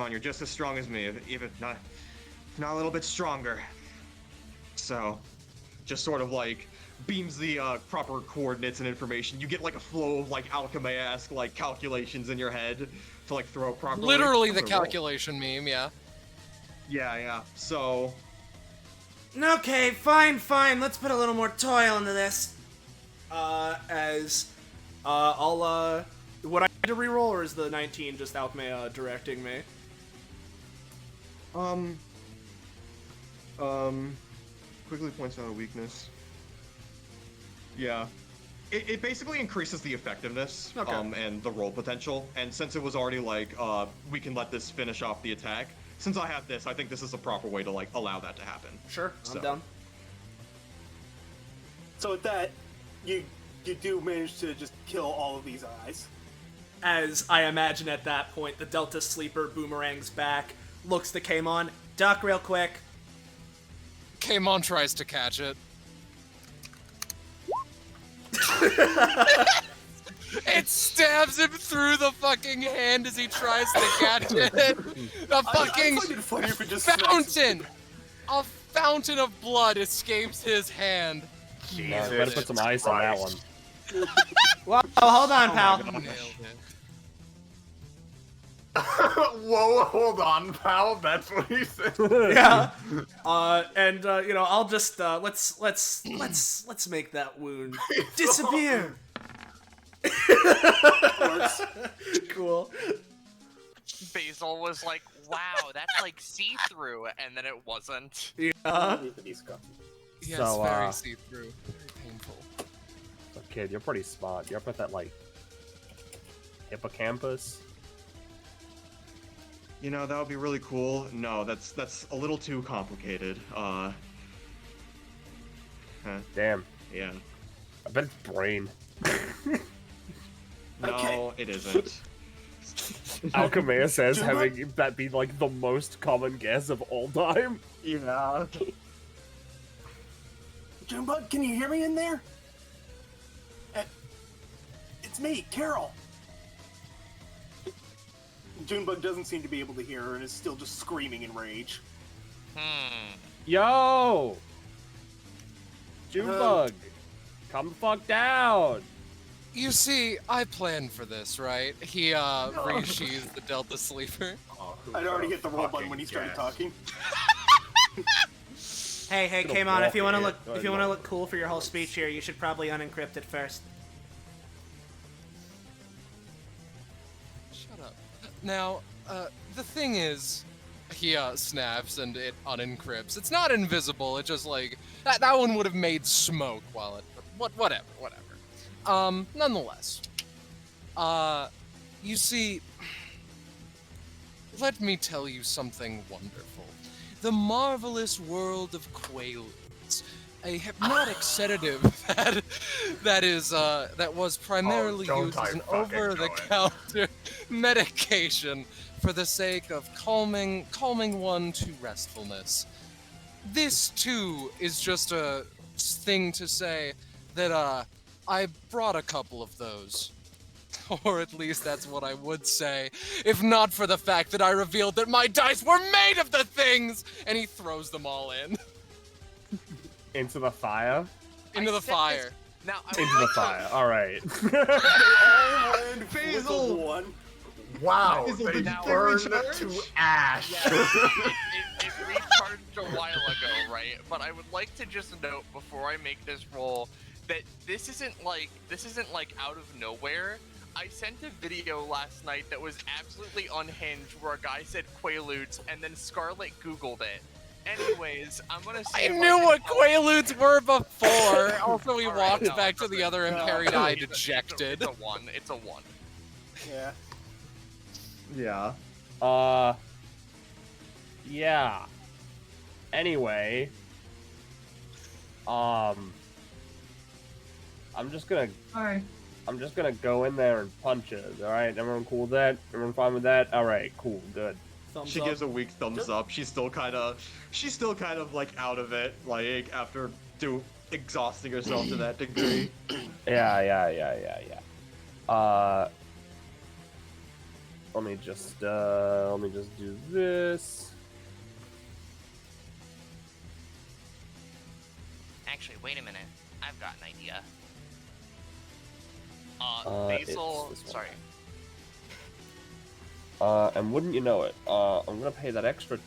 on. You're just as strong as me, even not a little bit stronger. So, just sort of like beams the proper coordinates and information. You get like a flow of like Alchemea-esque like calculations in your head to like throw properly. Literally the I'm gonna roll. calculation meme, yeah. Yeah. So. Okay, fine. Let's put a little more toil into this. I'll would I need to reroll, or is the 19 just Alchemea directing me? Quickly points out a weakness. Yeah. It basically increases the effectiveness, and the roll potential, and since it was already like, we can let this finish off the attack, since I have this, I think this is the proper way to like, allow that to happen. Sure, I'm down. So with that, you you do manage to just kill all of these eyes. As I imagine at that point, the Delta Sleeper boomerangs back, looks to Kamon, duck real quick. Kamon tries to catch it. It stabs him through the fucking hand as he tries to catch it. A fucking fountain! A fountain of blood escapes his hand. Jesus, better put some ice on that one. Whoa, hold on, pal. Nailed it. Whoa, hold on, pal. That's what he said. Yeah. You know, I'll just let's make that wound disappear. Cool. Basil was like, wow, that's like see-through, and then it wasn't. Yeah. Yes, So, very see-through. Very painful. So, kid, you're pretty smart. You're up at that, like, hippocampus. You know, that would be really cool. No, that's a little too complicated. Damn. Yeah. I bet it's brain. No, it isn't. Alchemia says having that be like the most common guess of all time. Yeah. Junebug, can you hear me in there? It's me, Carol. Junebug doesn't seem to be able to hear her and is still just screaming in rage. Yo! Junebug! Come the fuck down! You see, I planned for this, right? He resheathed the Delta Sleeper. I'd already hit the roll button when he started talking. Hey, Kamon, if you want to look cool for your whole speech here, you should probably unencrypt it first. Shut up. Now, the thing is, he snaps and it unencrypts. It's not invisible. It just like that one would have made smoke while it. Whatever. Nonetheless, you see, let me tell you something wonderful. The marvelous world of Quaaludes, a hypnotic sedative that was primarily used as an over-the-counter medication for the sake of calming one to restfulness. This too is just a thing to say that I brought a couple of those. Or at least that's what I would say, if not for the fact that I revealed that my dice were made of the things! And he throws them all in. Into the fire? Into the fire. Now, Into the fire, alright. Basil! Wow, Basil, they did you burn recharge? to ash. It recharged a while ago, right? But I would like to just note before I make this roll that this isn't like out of nowhere. I sent a video last night that was absolutely unhinged where a guy said Quaaludes and then Scarlett Googled it. Anyways, I'm gonna say I knew what Quaaludes were before. Also, he walked back to the other Imperied Eye dejected. It's a one. Yeah. Yeah. Yeah. Anyway. I'm just gonna go in there and punch it, alright? Everyone cool with that? Everyone fine with that? Alright, cool, good. Thumbs She up. gives a weak thumbs up. She's still kind of like out of it, like after exhausting herself to that degree. Yeah. Let me just do this. Actually, wait a minute. I've got an idea. Basil. it's this Sorry. one. And wouldn't you know it, I'm gonna pay that extra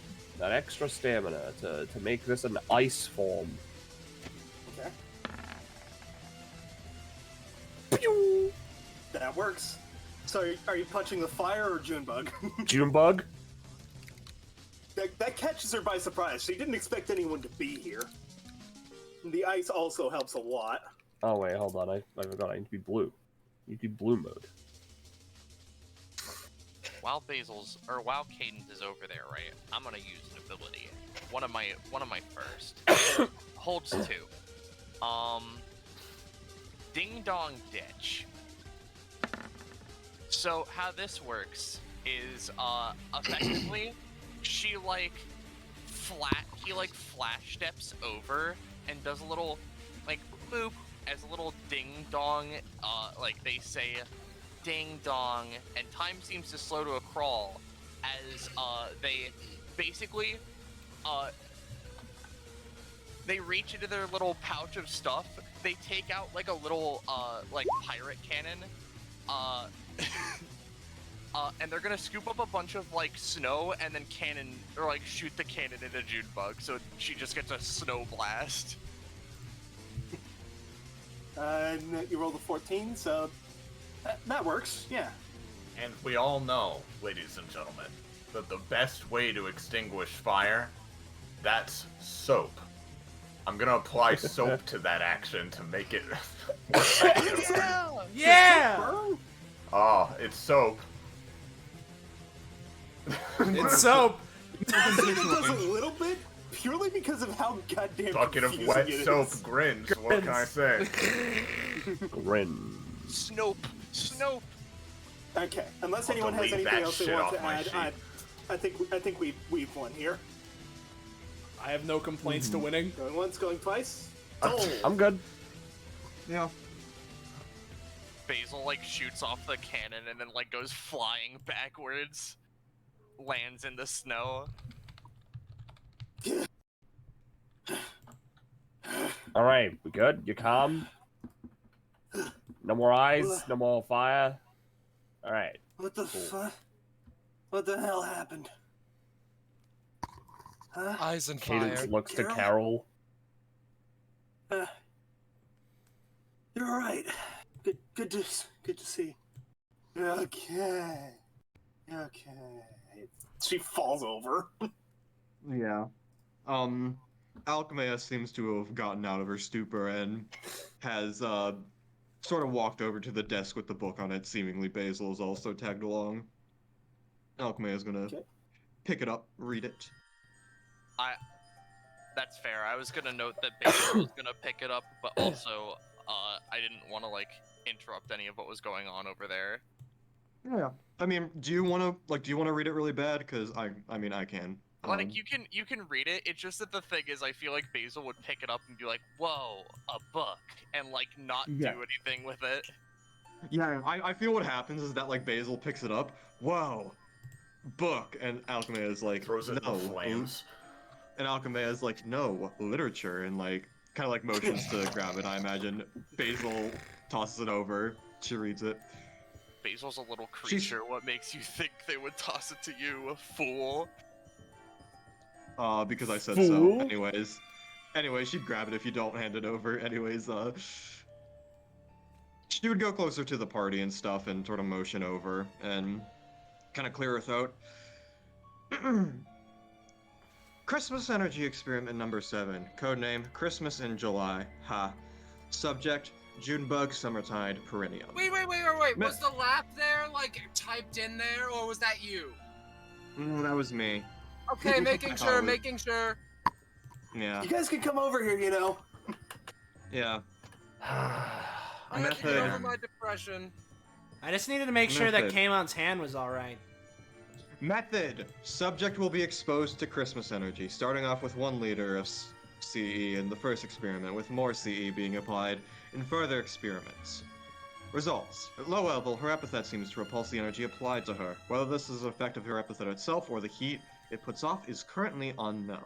stamina to make this an ice form. Okay. Pew! That works. So are you punching the fire or Junebug? Junebug? That catches her by surprise. She didn't expect anyone to be here. The ice also helps a lot. Oh wait, hold on, I forgot I need to be blue. You do blue mode. While Cadence is over there, right? I'm gonna use an ability. One of my first. Holds two. Ding Dong Ditch. So how this works is effectively he flash steps over and does a little like boop as a little ding dong, like they say ding dong, and time seems to slow to a crawl as they basically they reach into their little pouch of stuff. They take out like a little like pirate cannon, and they're gonna scoop up a bunch of like snow and then shoot the cannon into Junebug, so she just gets a snow blast. And you rolled a 14, so that works, yeah. And we all know, ladies and gentlemen, that the best way to extinguish fire, that's soap. I'm gonna apply soap to that action to make it more effective. Yeah! Oh, it's soap. It's soap. It does a little bit, purely because of how goddamn Bucket of confusing wet it soap is. grins. What can I say? Grin. Snope. Okay, unless I'll anyone has delete anything that else they shit want off to my add, sheet. I think we've won here. I have no complaints to winning. Going once, going twice. I'm good. Yeah. Basil like shoots off the cannon and then like goes flying backwards, lands in the snow. All right, we good? You calm? No more eyes, no more fire. All right. What the fuck? What the hell happened? Huh? Eyes and Cadence fire. looks to Carol? Carol. You're all right. Good to see. Okay. She falls over. Yeah. Alchemia seems to have gotten out of her stupor and has sort of walked over to the desk with the book on it. Seemingly Basil is also tagged along. Alchemia is gonna pick it up, read it. That's fair. I was gonna note that Basil was gonna pick it up, but also I didn't want to like interrupt any of what was going on over there. Yeah. I mean, do you want to read it really bad? Because I mean, I can. Like you can read it. It's just that the thing is, I feel like Basil would pick it up and be like, "Whoa, a book," and like not do anything with it. Yeah, I feel what happens is that like Basil picks it up. Whoa, book, and Alchemia is like, Throws it no, in the flames. and Alchemia is like, no, literature, and like kind of like motions to grab it. I imagine Basil tosses it over. She reads it. Basil's a little creature. What makes you think they would toss it to you, a fool? Because I said Fool. so. Anyways, she'd grab it if you don't hand it over. Anyways, she would go closer to the party and stuff and sort of motion over and kind of clear her throat. Christmas Energy Experiment number 7. Codename Christmas in July. Ha. Subject Junebug Summertide Perennium. Wait. Was the lap there, like, typed in there, or was that you? That was me. Okay, making sure. Yeah. You guys can come over here, you know. Yeah. I have to get over my depression. I just needed to make sure that Kamon's hand was alright. Method. Subject will be exposed to Christmas energy, starting off with 1 liter of CE in the first experiment, with more CE being applied in further experiments. Results. At low level, her epithet seems to repulse the energy applied to her. Whether this is an effect of her epithet itself or the heat it puts off is currently unknown.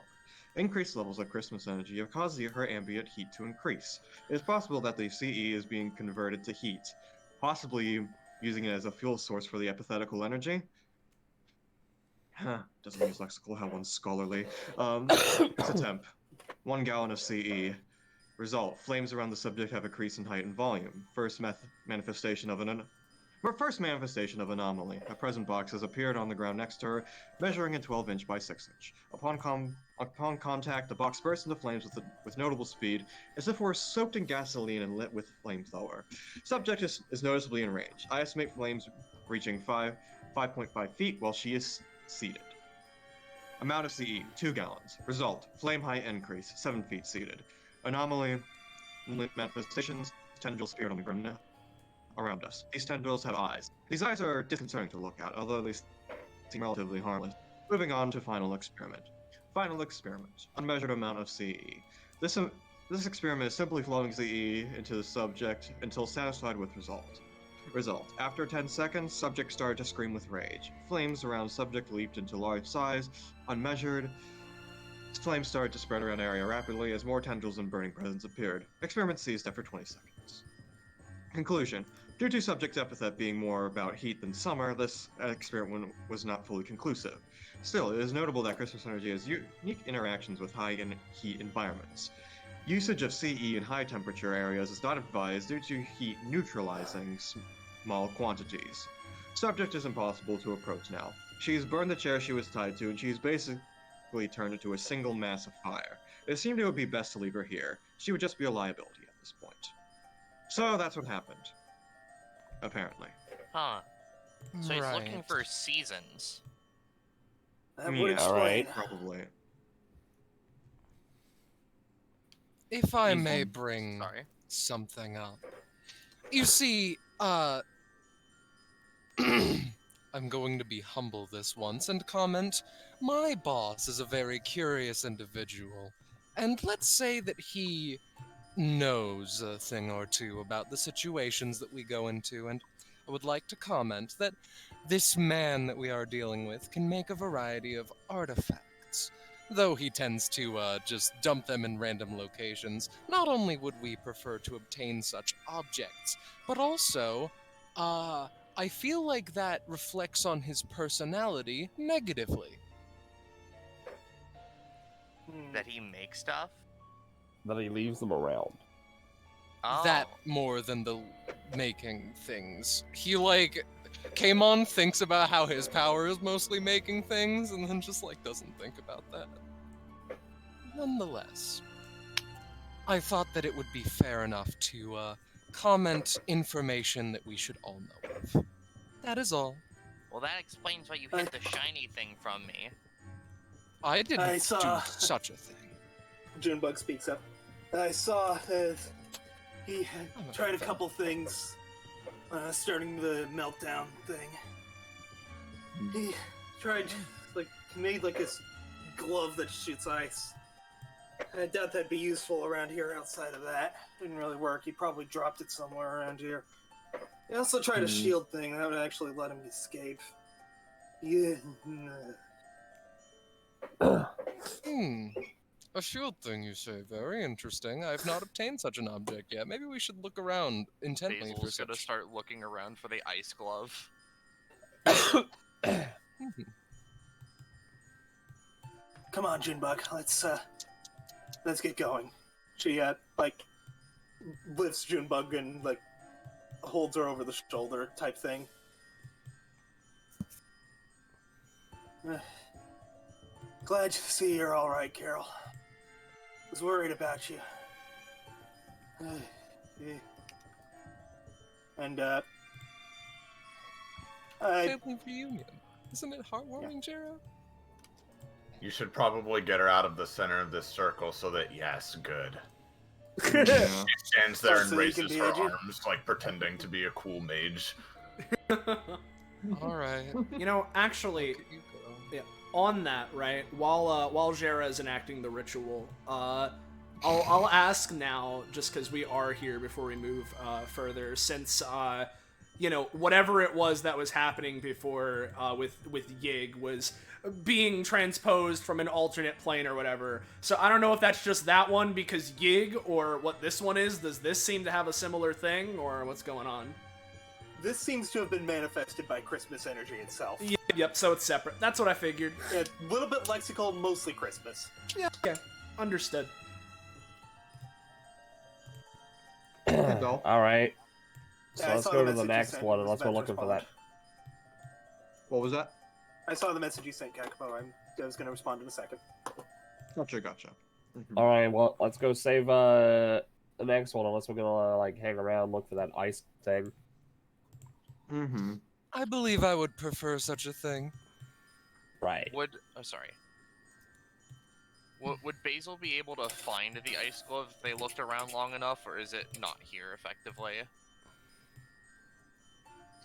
Increased levels of Christmas energy have caused her ambient heat to increase. It is possible that the CE is being converted to heat, possibly using it as a fuel source for the epithetical energy. Doesn't use lexical, how one's scholarly. It's a temp. 1 gallon of CE. Result. Flames around the subject have increased in height and volume. First manifestation of anomaly. A present box has appeared on the ground next to her, measuring a 12-inch by 6-inch. Upon contact, the box bursts into flames with notable speed, as if it were soaked in gasoline and lit with flamethrower. Subject is noticeably in range. I estimate flames reaching 5.5 feet while she is seated. Amount of CE, 2 gallons. Result, flame height increase, 7 feet seated. Anomaly manifestations, tendrils appeared on the ground around us. These tendrils have eyes. These eyes are disconcerting to look at, although they seem relatively harmless. Moving on to final experiment. Final experiment. Unmeasured amount of CE. This experiment is simply flowing CE into the subject until satisfied with result. Result. After 10 seconds, subject started to scream with rage. Flames around subject leaped into large size, unmeasured. Flames started to spread around area rapidly as more tendrils and burning presence appeared. Experiment ceased after 20 seconds. Conclusion. Due to subject's epithet being more about heat than summer, this experiment was not fully conclusive. Still, it is notable that Christmas energy has unique interactions with high heat environments. Usage of CE in high temperature areas is not advised due to heat neutralizing small quantities. Subject is impossible to approach now. She has burned the chair she was tied to, and she is basically turned into a single mass of fire. It seemed it would be best to leave her here. She would just be a liability at this point. So that's what happened. Apparently. Huh. So he's looking Right. for seasons. That would explain. Alright. Probably. If I may bring Sorry. something up. You see, I'm going to be humble this once and comment, my boss is a very curious individual, and let's say that he knows a thing or two about the situations that we go into, and I would like to comment that this man that we are dealing with can make a variety of artifacts. Though he tends to just dump them in random locations, not only would we prefer to obtain such objects, but also, I feel like that reflects on his personality negatively. That he makes stuff? That he leaves them around. Oh. That more than the making things. He, like, came on, thinks about how his power is mostly making things, and then just, like, doesn't think about that. Nonetheless, I thought that it would be fair enough to, comment information that we should all know of. That is all. Well, that explains why you hid the shiny thing from me. I didn't I saw- do such a thing. Junebug speaks up. I saw he had I'm a tried a fan. couple things, starting the meltdown thing. He tried, made this glove that shoots ice. I doubt that'd be useful around here outside of that. Didn't really work. He probably dropped it somewhere around here. He also tried a shield thing that would actually let him escape. Yeah. A shield thing, you say? Very interesting. I've not obtained such an object yet. Maybe we should look around intently for Basil's gonna such. start looking around for the ice glove. Come on, Junebug. Let's get going. She lifts Junebug and holds her over the shoulder type thing. Glad to see you're all right, Carol. Was worried about you. And Family reunion. Isn't it heartwarming, Jero? You should probably get her out of the center of this circle so that, yes, good. Yeah. She stands there and So you raises can be her edgy? arms, pretending to be a cool mage. Alright. You know, actually, yeah, on that, right, while Jera is enacting the ritual, I'll ask now, just because we are here before we move further, since whatever it was that was happening before with Yig was being transposed from an alternate plane or whatever. So I don't know if that's just that one because Yig, or what this one is. Does this seem to have a similar thing, or what's going on? this seems to have been manifested by Christmas energy itself. Yep, so it's separate. That's what I figured. A little bit lexical, mostly Christmas. Yeah, okay. Understood. Go. All right. So Yeah, I let's saw go the to the message you next sent. one I and was let's go about to looking for respond. that. What was that? I saw the message you sent, Kakumo. I was going to respond in a second. Gotcha. Mhm. All right. Well, let's go save the next one unless we're gonna like hang around look for that ice thing. Mm-hmm. I believe I would prefer such a thing. Right. Would oh sorry. Would Basil be able to find the ice glove if they looked around long enough, or is it not here effectively?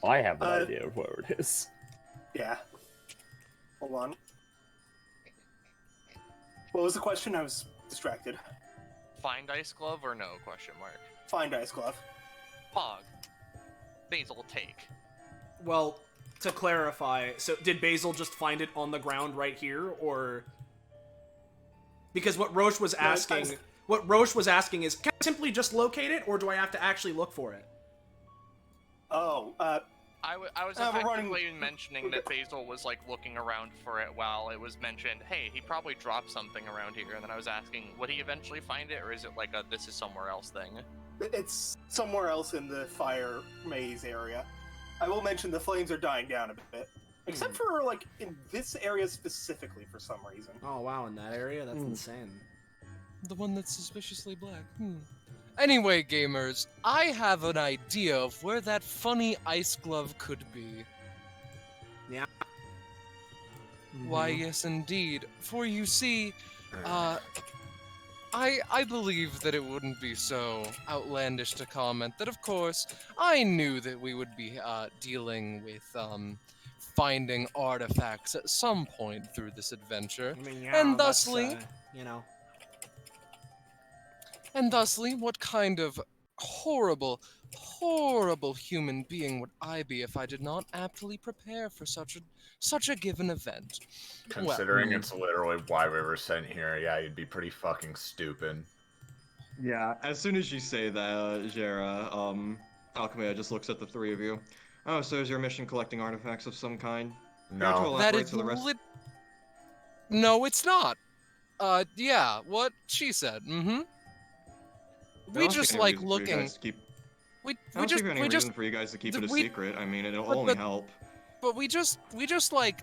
I have an idea of where it is. Yeah. Hold on. What was the question? I was distracted. Find ice glove or no? Question mark. Find ice glove. Pog. Basil take. Well, to clarify, so did Basil just find it on the ground right here, or... Because what Roche was asking... What Roche was asking is, can I simply just locate it, or do I have to actually look for it? Oh, I was effectively mentioning that Basil was, like, looking around for it while it was mentioned, hey, he probably dropped something around here, and then I was asking, would he eventually find it, or is it like a this is somewhere else thing? It's somewhere else in the fire maze area. I will mention the flames are dying down a bit. Except for, like, in this area specifically for some reason. Oh, wow, in that area? That's insane. The one that's suspiciously black. Anyway, gamers, I have an idea of where that funny ice glove could be. Yeah. Why, yes, indeed. For you see, I believe that it wouldn't be so outlandish to comment that, of course, I knew that we would be dealing with finding artifacts at some point through this adventure, I mean, yeah, and thusly, that's, you know. And thusly, what kind of horrible, horrible human being would I be if I did not aptly prepare for such a given event? Considering it's literally why we were sent here, yeah, you'd be pretty fucking stupid. Yeah, as soon as you say that, Jera, Alchemia just looks at the three of you. Oh, so is your mission collecting artifacts of some kind? No. That is No, it's not. Yeah, what she said. We just like looking. We just reason for you guys to keep it a secret. I mean, it'll only help. But we just like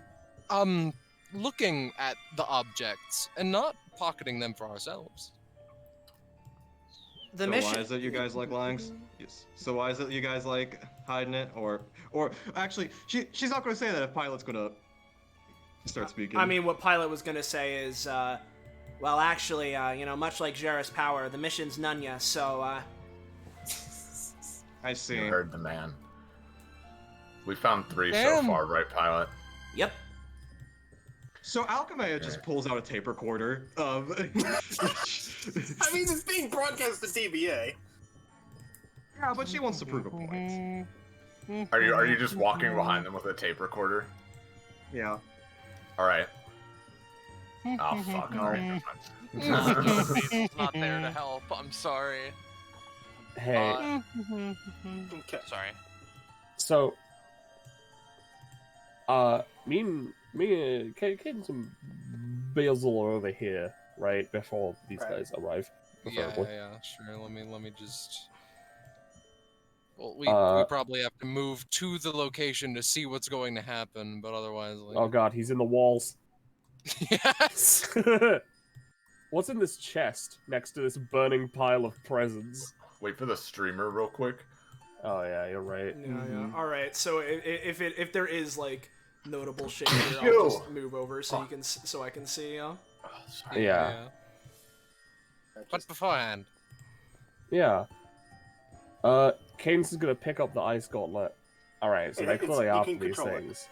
looking at the objects and not pocketing them for ourselves. The mission. Why is it you guys like lying? Yes. So why is it you guys like hiding it, or actually, she's not going to say that if Pilot's going to start speaking. I mean, what Pilot was going to say is, well, actually, you know, much like Jera's power, the mission's Nunya, so, I see. You heard the man. We found 3 Damn. so far, right, Pilot? Yep. So Alchemia just pulls out a tape recorder. I mean, it's being broadcast to DBA. Yeah, but she wants to prove a point. Are you just walking behind them with a tape recorder? Yeah. All right. Oh fuck! All right. Basil's not there to help. I'm sorry. Hey. Okay. Sorry. So, me and Cadence and Basil are over here, right, before these guys arrive. Preferably. Yeah, sure. Let me just. Well, we probably have to move to the location to see what's going to happen, but otherwise. Like... Oh god, he's in the walls. Yes. What's in this chest next to this burning pile of presents? Wait for the streamer real quick. Oh yeah, you're right. Yeah. All right. So if there is like notable shit here, I'll just move over so I can see. Oh, sorry. Yeah. But beforehand. Yeah. Cadence is gonna pick up the ice gauntlet. All right, so they clearly after these things.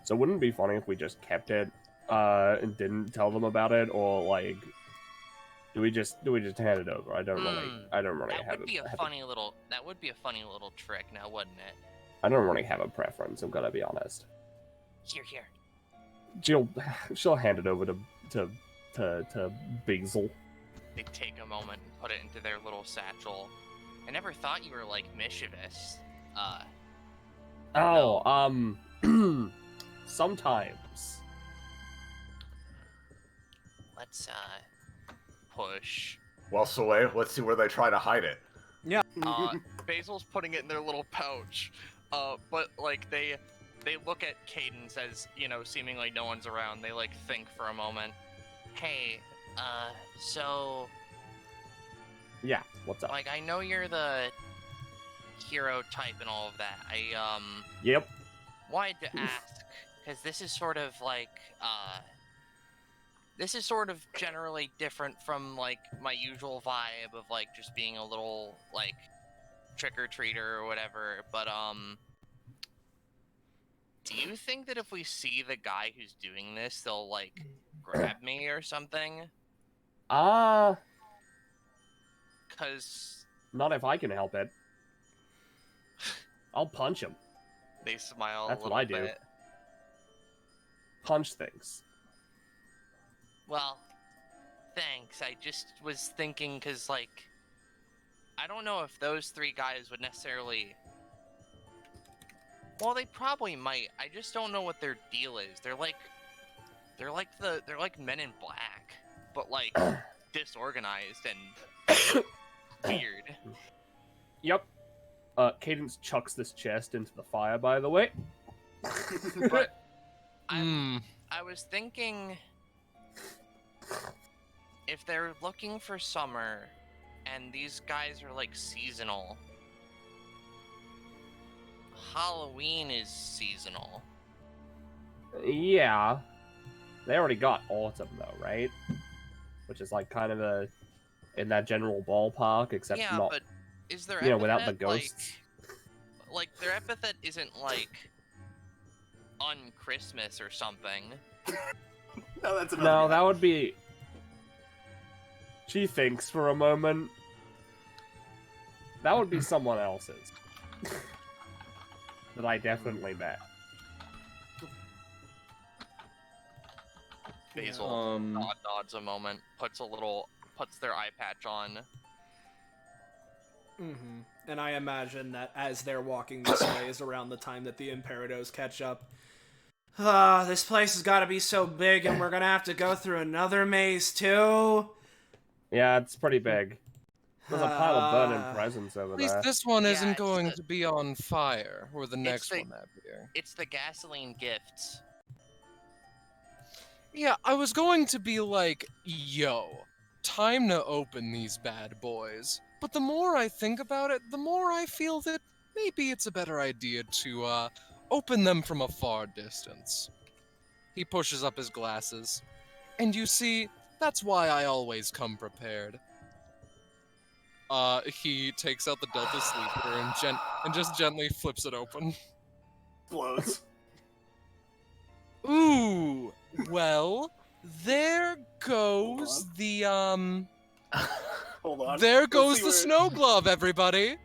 So wouldn't it be funny if we just kept it and didn't tell them about it, or like, do we just hand it over? I don't really have it. That would be a funny little trick, now wouldn't it? I don't really have a preference. I'm gonna be honest. Here. She'll hand it over to Basil. They take a moment and put it into their little satchel. I never thought you were like mischievous. Sometimes. Let's push. Well, Soleil, let's see where they try to hide it. Yeah. Basil's putting it in their little pouch. But like they look at Cadence as, you know, seemingly no one's around. They like think for a moment. Hey, so yeah, what's up? Like, I know you're the hero type and all of that. Yep. Wanted to ask, because this is sort of like, this is sort of generally different from like my usual vibe of like just being a little like trick-or-treater or whatever, but do you think that if we see the guy who's doing this, they'll like grab me or something? Not Cause if I can help it. I'll punch him. they smile That's a little what I do. bit. Punch things. Well, thanks. I just was thinking, cause like, I don't know if those three guys would necessarily. Well, they probably might. I just don't know what their deal is. They're like Men in Black, but like disorganized and weird. Yep. Cadence chucks this chest into the fire, by the way. But I was thinking, if they're looking for summer, and these guys are like seasonal, Halloween is seasonal. Yeah. They already got autumn, though, right? Which is like kind of in that general ballpark, except Yeah, not, but is their without the epithet, ghosts. Like their epithet isn't like on Christmas or something. No, that's another No, guy. that would be... She thinks for a moment. That would be someone else's. That I definitely met. Basil nods a moment, puts their eye patch on. Mm-hmm. And I imagine that as they're walking this way is around the time that the Imperados catch up. This place has got to be so big, and we're gonna have to go through another maze too. Yeah, it's pretty big. There's a pile of burning presents over At least there. this one Yeah, isn't it's going to be on fire, or the next the- one that year. It's the gasoline gifts. Yeah, I was going to be like, yo, time to open these bad boys. But the more I think about it, the more I feel that maybe it's a better idea to open them from a far distance. He pushes up his glasses. And you see, that's why I always come prepared. He takes out the Delta Sleeper and just gently flips it open. Blows. Ooh, well, there goes the, Hold on. there Let's goes see the snow glove, everybody!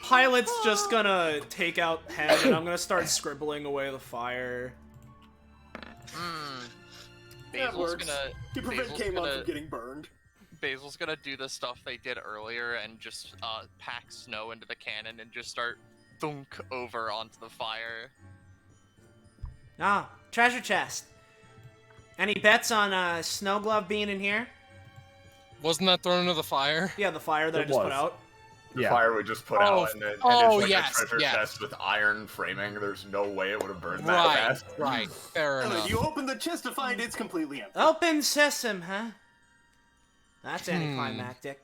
Pilot's just gonna take out pen, and I'm gonna start scribbling away the fire. That Basil's works. gonna You prevent Basil's K-Mon gonna- from getting burned. Basil's gonna do the stuff they did earlier and just pack snow into the cannon and just start thunk over onto the fire. Ah, treasure chest. Any bets on Snow Glove being in here? Wasn't that thrown into the fire? Yeah, the fire that I It just put was. out. The Yeah. fire we just put Oh, out, and it's oh, like yes, a treasure yes. chest with iron framing. There's no way it would have burned that Right, fast. right, fair enough. You open the chest to find it's completely empty. Open sesame, huh? That's anticlimactic.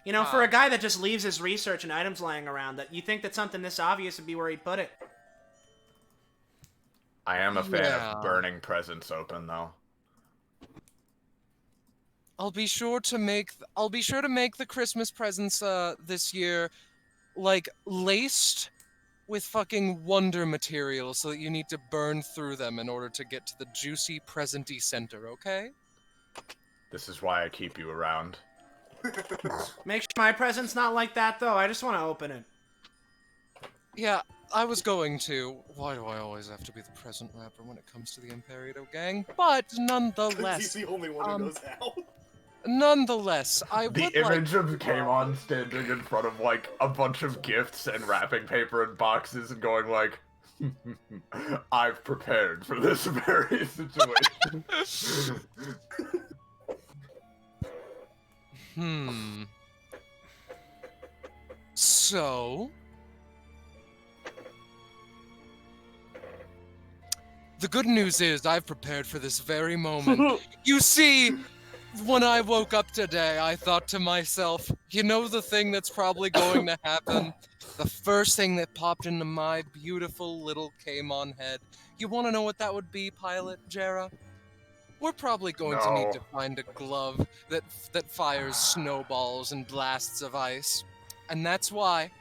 You know, for Huh. a guy that just leaves his research and items lying around, that you think that something this obvious would be where he'd put it. I am a fan Yeah. of burning presents open, though. I'll be sure to make the Christmas presents this year like laced with fucking wonder material so that you need to burn through them in order to get to the juicy presenty center, okay? This is why I keep you around. Make sure my present's not like that, though. I just want to open it. Yeah, I was going to. Why do I always have to be the present wrapper when it comes to the Imperito gang? But nonetheless, He's the only one who knows how. nonetheless, I The would image like. of Kamon standing in front of, like, a bunch of gifts and wrapping paper and boxes and going, like, I've prepared for this very situation. So, the good news is I've prepared for this very moment. You see, when I woke up today, I thought to myself, you know the thing that's probably going to happen? the first thing that popped into my beautiful little Kamon head. You want to know what that would be, Pilot Jera? We're probably going to need to find a glove that fires snowballs and blasts of ice. And that's why,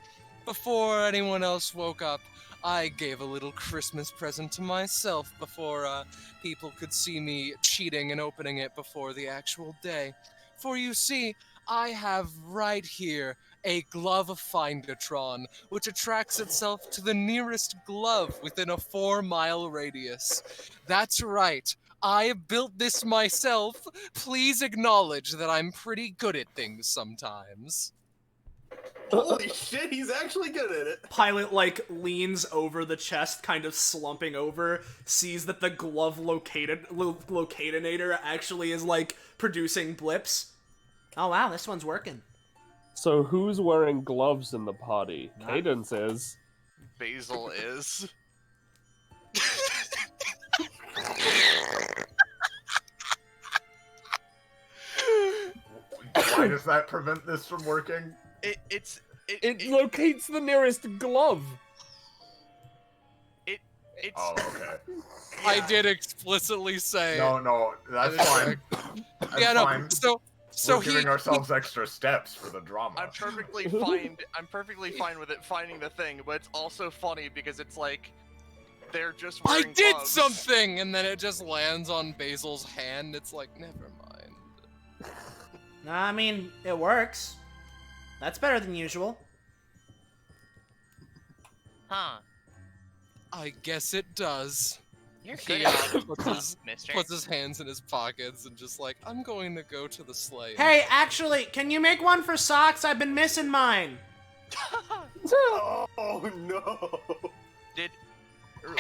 before anyone else woke up, I gave a little Christmas present to myself before people could see me cheating and opening it before the actual day. For you see, I have right here a glove of Findatron, which attracts itself to the nearest glove within a 4-mile radius. That's right. I built this myself. Please acknowledge that I'm pretty good at things sometimes. Holy shit, he's actually good at it. Pilot, like, leans over the chest, kind of slumping over, sees that the glove locatinator actually is, like, producing blips. Oh wow, this one's working. So who's wearing gloves in the party? Cadence is. Basil is. Why does that prevent this from working? It locates the nearest glove. It's. Oh, okay. I did explicitly say. No, that's fine. That's Yeah, no. fine. So We're giving ourselves extra steps for the drama. I'm perfectly fine with it finding the thing, but it's also funny because it's like they're just I wearing did gloves. something, and then it just lands on Basil's hand. It's like, never mind. I mean, it works. That's better than usual. Huh. I guess it does. You're good He at mister. puts his hands in his pockets and just like, I'm going to go to the sleigh. Hey, actually, can you make one for socks? I've been missing mine. Oh no.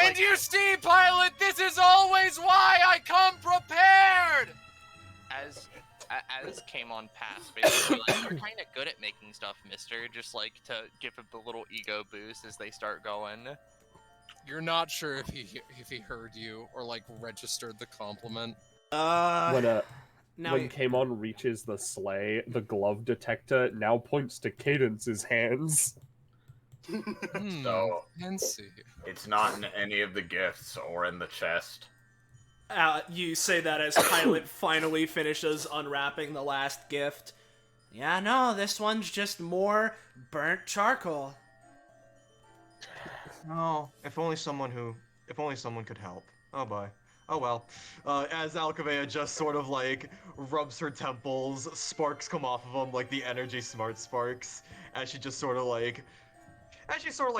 And you see, Pilot, this is always why I come prepared! As came on past, basically, like, you're kind of good at making stuff, mister, just like to give it the little ego boost as they start going. You're not sure if he heard you or like registered the compliment. When Kamon reaches the sleigh, the glove detector now points to Cadence's hands. So, and see. It's not in any of the gifts or in the chest. You say that as Pilot finally finishes unwrapping the last gift. Yeah, no, this one's just more burnt charcoal. Oh, if only someone could help. Oh boy. Oh well. As Alchemea just sort of like rubs her temples, sparks come off of them, like the energy smart sparks, as she just sort of like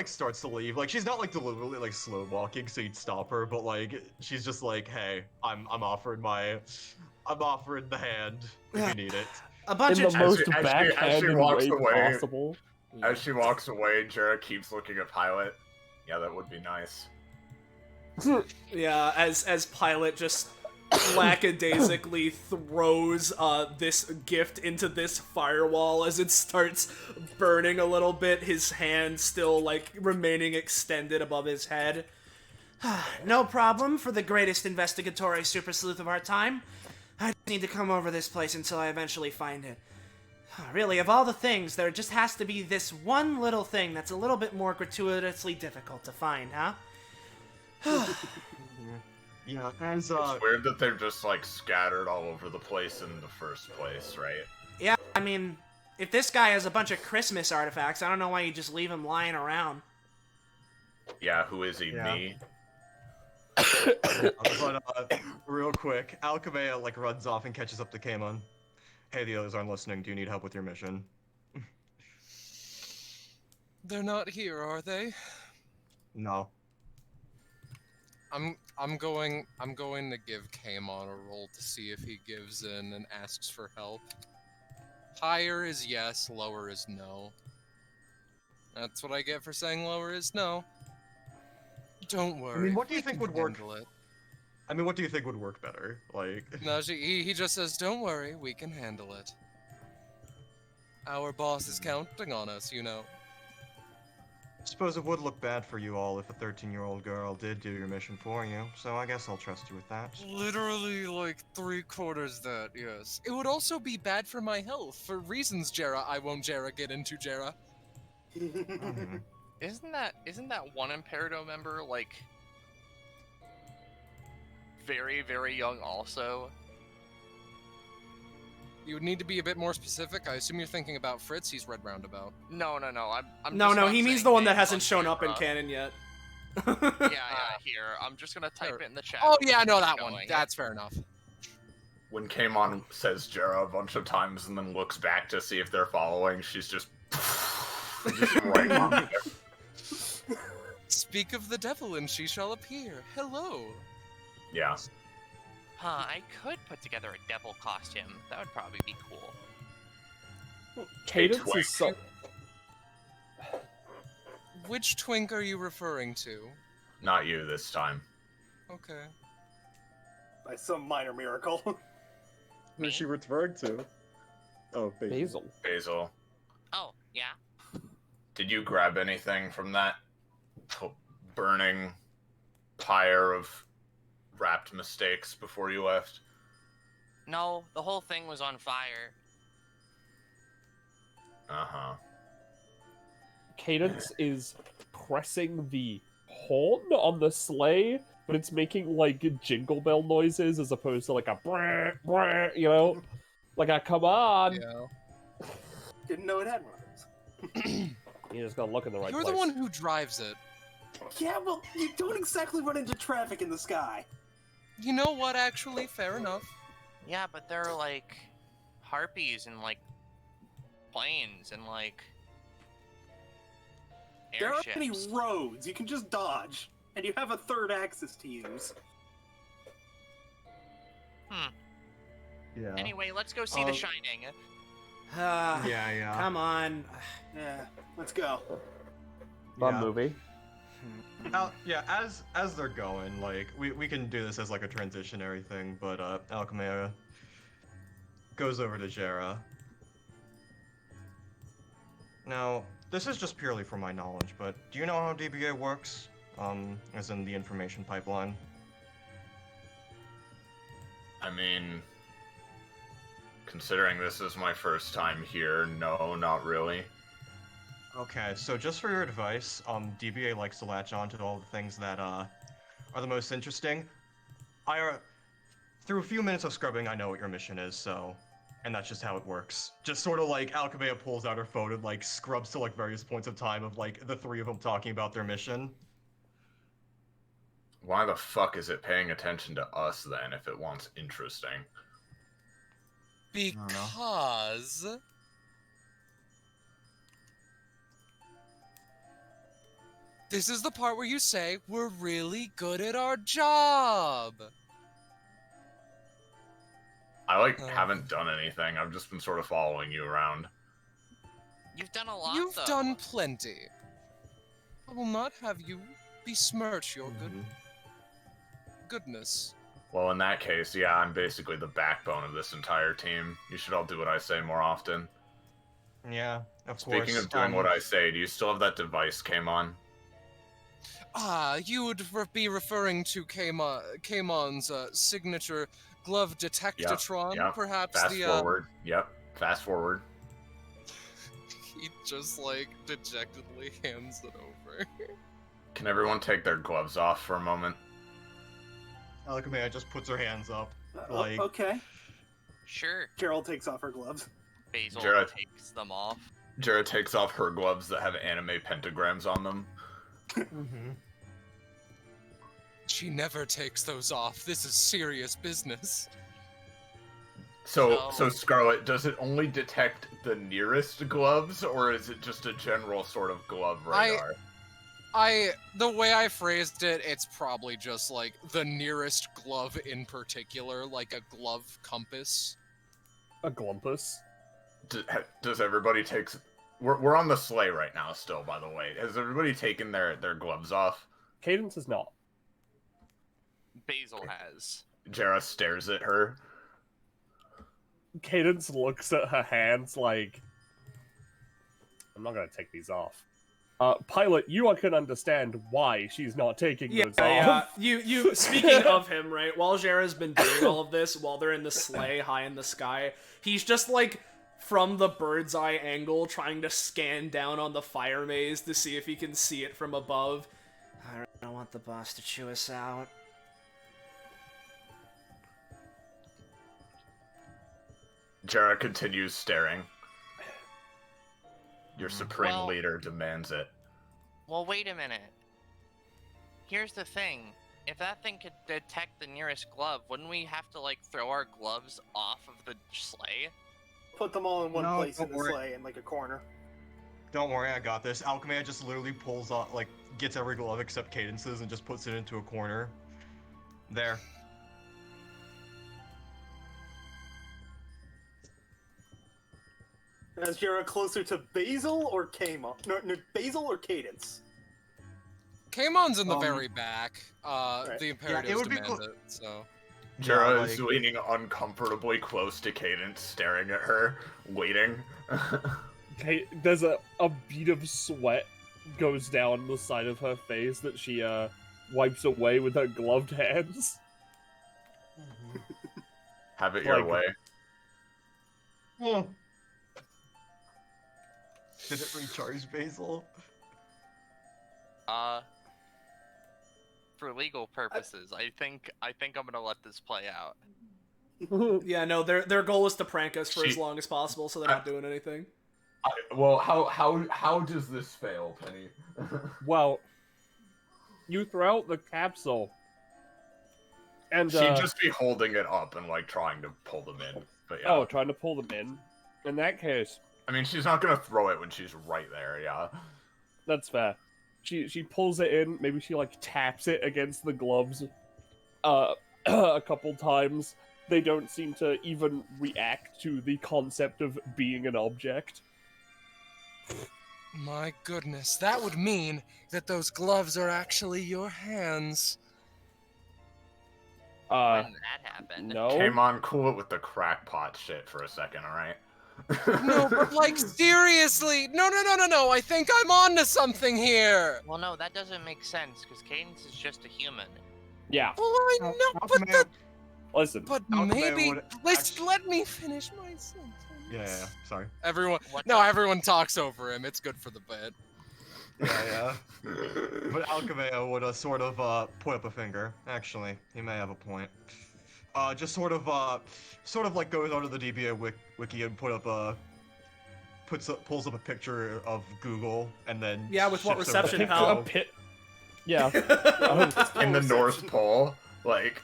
starts to leave. Like she's not like deliberately like slow walking so you'd stop her, but like she's just like, hey, I'm offering the hand if you need it. A bunch in of the most as backhanded she walks way away, possible. As she walks away, Jera keeps looking at Pilot. Yeah, that would be nice. Yeah, as Pilot just lackadaisically throws this gift into this firewall as it starts burning a little bit, his hand still like remaining extended above his head. No problem for the greatest investigatory super sleuth of our time. I just need to come over this place until I eventually find it. Really, of all the things, there just has to be this one little thing that's a little bit more gratuitously difficult to find, huh? Yeah, as It's weird that they're just like scattered all over the place in the first place, right? Yeah, I mean, if this guy has a bunch of Christmas artifacts, I don't know why you just leave him lying around. Yeah, who is he? Yeah. Me? But real quick, Alchemea like runs off and catches up to Kamon. Hey, the others aren't listening. Do you need help with your mission? They're not here, are they? No. I'm going to give Kamon a roll to see if he gives in and asks for help. Higher is yes, lower is no. That's what I get for saying lower is no. Don't worry. I mean, what do you think would work? It. I mean, what do you think would work better? Like. No, he just says, "Don't worry, we can handle it." Our boss is counting on us, you know. I suppose it would look bad for you all if a 13-year-old girl did do your mission for you, so I guess I'll trust you with that. Literally, like, 3/4 that, yes. It would also be bad for my health, for reasons, Jera, I won't Jera get into, Jera. Isn't that one Imperado member like very, very young also? You would need to be a bit more specific. I assume you're thinking about Fritz. He's Red Roundabout. No. I'm No, just no, not he means saying the one that names hasn't on shown up in camera. canon yet. Yeah, here. I'm just gonna type it in the chat. Oh but yeah, I keep know that one. going. That's fair enough. When Kamon says Jera a bunch of times and then looks back to see if they're following, she's just right on there. Speak of the devil and she shall appear. Hello. Yeah. I could put together a devil costume. That would probably be cool. Cadence twink. is so... Which twink are you referring to? Not you this time. Okay. By some minor miracle. Who is she referring to? Oh, Basil. Basil, Oh, yeah. did you grab anything from that burning pyre of wrapped mistakes before you left? No, the whole thing was on fire. Uh-huh. Cadence is pressing the horn on the sleigh, but it's making like jingle bell noises as opposed to like a brr, brr, you know? Like a come on! Yeah. Didn't know it had one of those. You just gotta look in the right You're place. the one who drives it. Yeah, well, you don't exactly run into traffic in the sky. You know what, actually? Fair enough. Yeah, but there are like harpies and like planes and like There aren't any airships. roads. You can just dodge. And you have a third axis to use. Yeah. Anyway, let's go see The Shining. Yeah. Come on. Yeah, let's go. Fun Yeah. movie. As they're going, like, we can do this as like a transitionary thing, but Alchemea goes over to Jera. Now, this is just purely from my knowledge, but do you know how DBA works? As in the information pipeline? I mean, considering this is my first time here, no, not really. Okay, so just for your advice, DBA likes to latch on to all the things that are the most interesting. Through a few minutes of scrubbing, I know what your mission is, so, and that's just how it works. Just sort of like Alchemea pulls out her phone and like scrubs to like various points of time of like the three of them talking about their mission. Why the fuck is it paying attention to us then if it wants interesting? Because... This is the part where you say, we're really good at our job! I haven't done anything. I've just been sort of following you around. You've done a lot, You've though. done plenty. I will not have you besmirch your goodness. Well, in that case, yeah, I'm basically the backbone of this entire team. You should all do what I say more often. Yeah, of Speaking course. of doing what I say, do you still have that device, Kamon? You would be referring to Kamon's signature glove detectatron, Yep. perhaps Fast the forward. Yep. Fast forward. He just like dejectedly hands it over. Can everyone take their gloves off for a moment? Alchemea just puts her hands up. Okay. Sure. Gerald takes off her gloves. Basil Jared. takes them off. Jera takes off her gloves that have anime pentagrams on them. She never takes those off. This is serious business. So Scarlet, does it only detect the nearest gloves, or is it just a general sort of glove radar? The way I phrased it, it's probably just like the nearest glove in particular, like a glove compass. A glumpus. Does everybody take... We're on the sleigh right now still, by the way. Has everybody taken their gloves off? Cadence is not. Basil has. Jera stares at her. Cadence looks at her hands like, I'm not gonna take these off. Pilot, you can understand why she's not taking those off. You speaking of him, right? While Jera's been doing all of this, while they're in the sleigh high in the sky, he's just like from the bird's eye angle, trying to scan down on the fire maze to see if he can see it from above. I don't want the boss to chew us out. Jera continues staring. Your supreme Well- leader demands it. Well, wait a minute. Here's the thing. If that thing could detect the nearest glove, wouldn't we have to, like, throw our gloves off of the sleigh? Put them all in one No, place don't in the worry. sleigh in like a corner. Don't worry, I got this. Alchemia just literally pulls out, like, gets every glove except Cadence's and just puts it into a corner. There. Is Jera closer to Basil or Kamo? No, Basil or Cadence? Kamon's in the very back. Right. The Imperatives would be demand it, so... Jera Yeah, is like- leaning uncomfortably close to Cadence, staring at her, waiting. Okay, there's a bead of sweat goes down the side of her face that she wipes away with her gloved hands. Have it your Like- way. Oh. Did it recharge Basil? For legal purposes, I think I'm gonna let this play out. Yeah, no, their goal is to prank us for as She- long as possible, so they're not doing anything. Well, how does this fail, Penny? Well, you throw out the capsule, and She'd just be holding it up and like trying to pull them in. But yeah. trying to pull them in. In that case, I mean, she's not gonna throw it when she's right there. Yeah. that's fair. She pulls it in. Maybe she like taps it against the gloves, a couple times. They don't seem to even react to the concept of being an object. My goodness, that would mean that those gloves are actually your hands. When that happened. No. Came on, cool it with the crackpot shit for a second, all right? No, but like, seriously! No, I think I'm on to something here! Well, no, that doesn't make sense, because Cadence is just a human. Yeah. Well, I know, but Alchemia- Listen. Alchemia maybe... would Let me finish my sentence. Yeah, sorry. Everyone... What No, everyone talks over him. It's good for the bit. Yeah. But Alchemia would sort of put up a finger. Actually, he may have a point. Just sort of like goes onto the DBA wiki and pulls up a picture of Google and then Yeah, with what shifts over to reception, Echo. pal? A pit. Yeah. In the North Pole, like.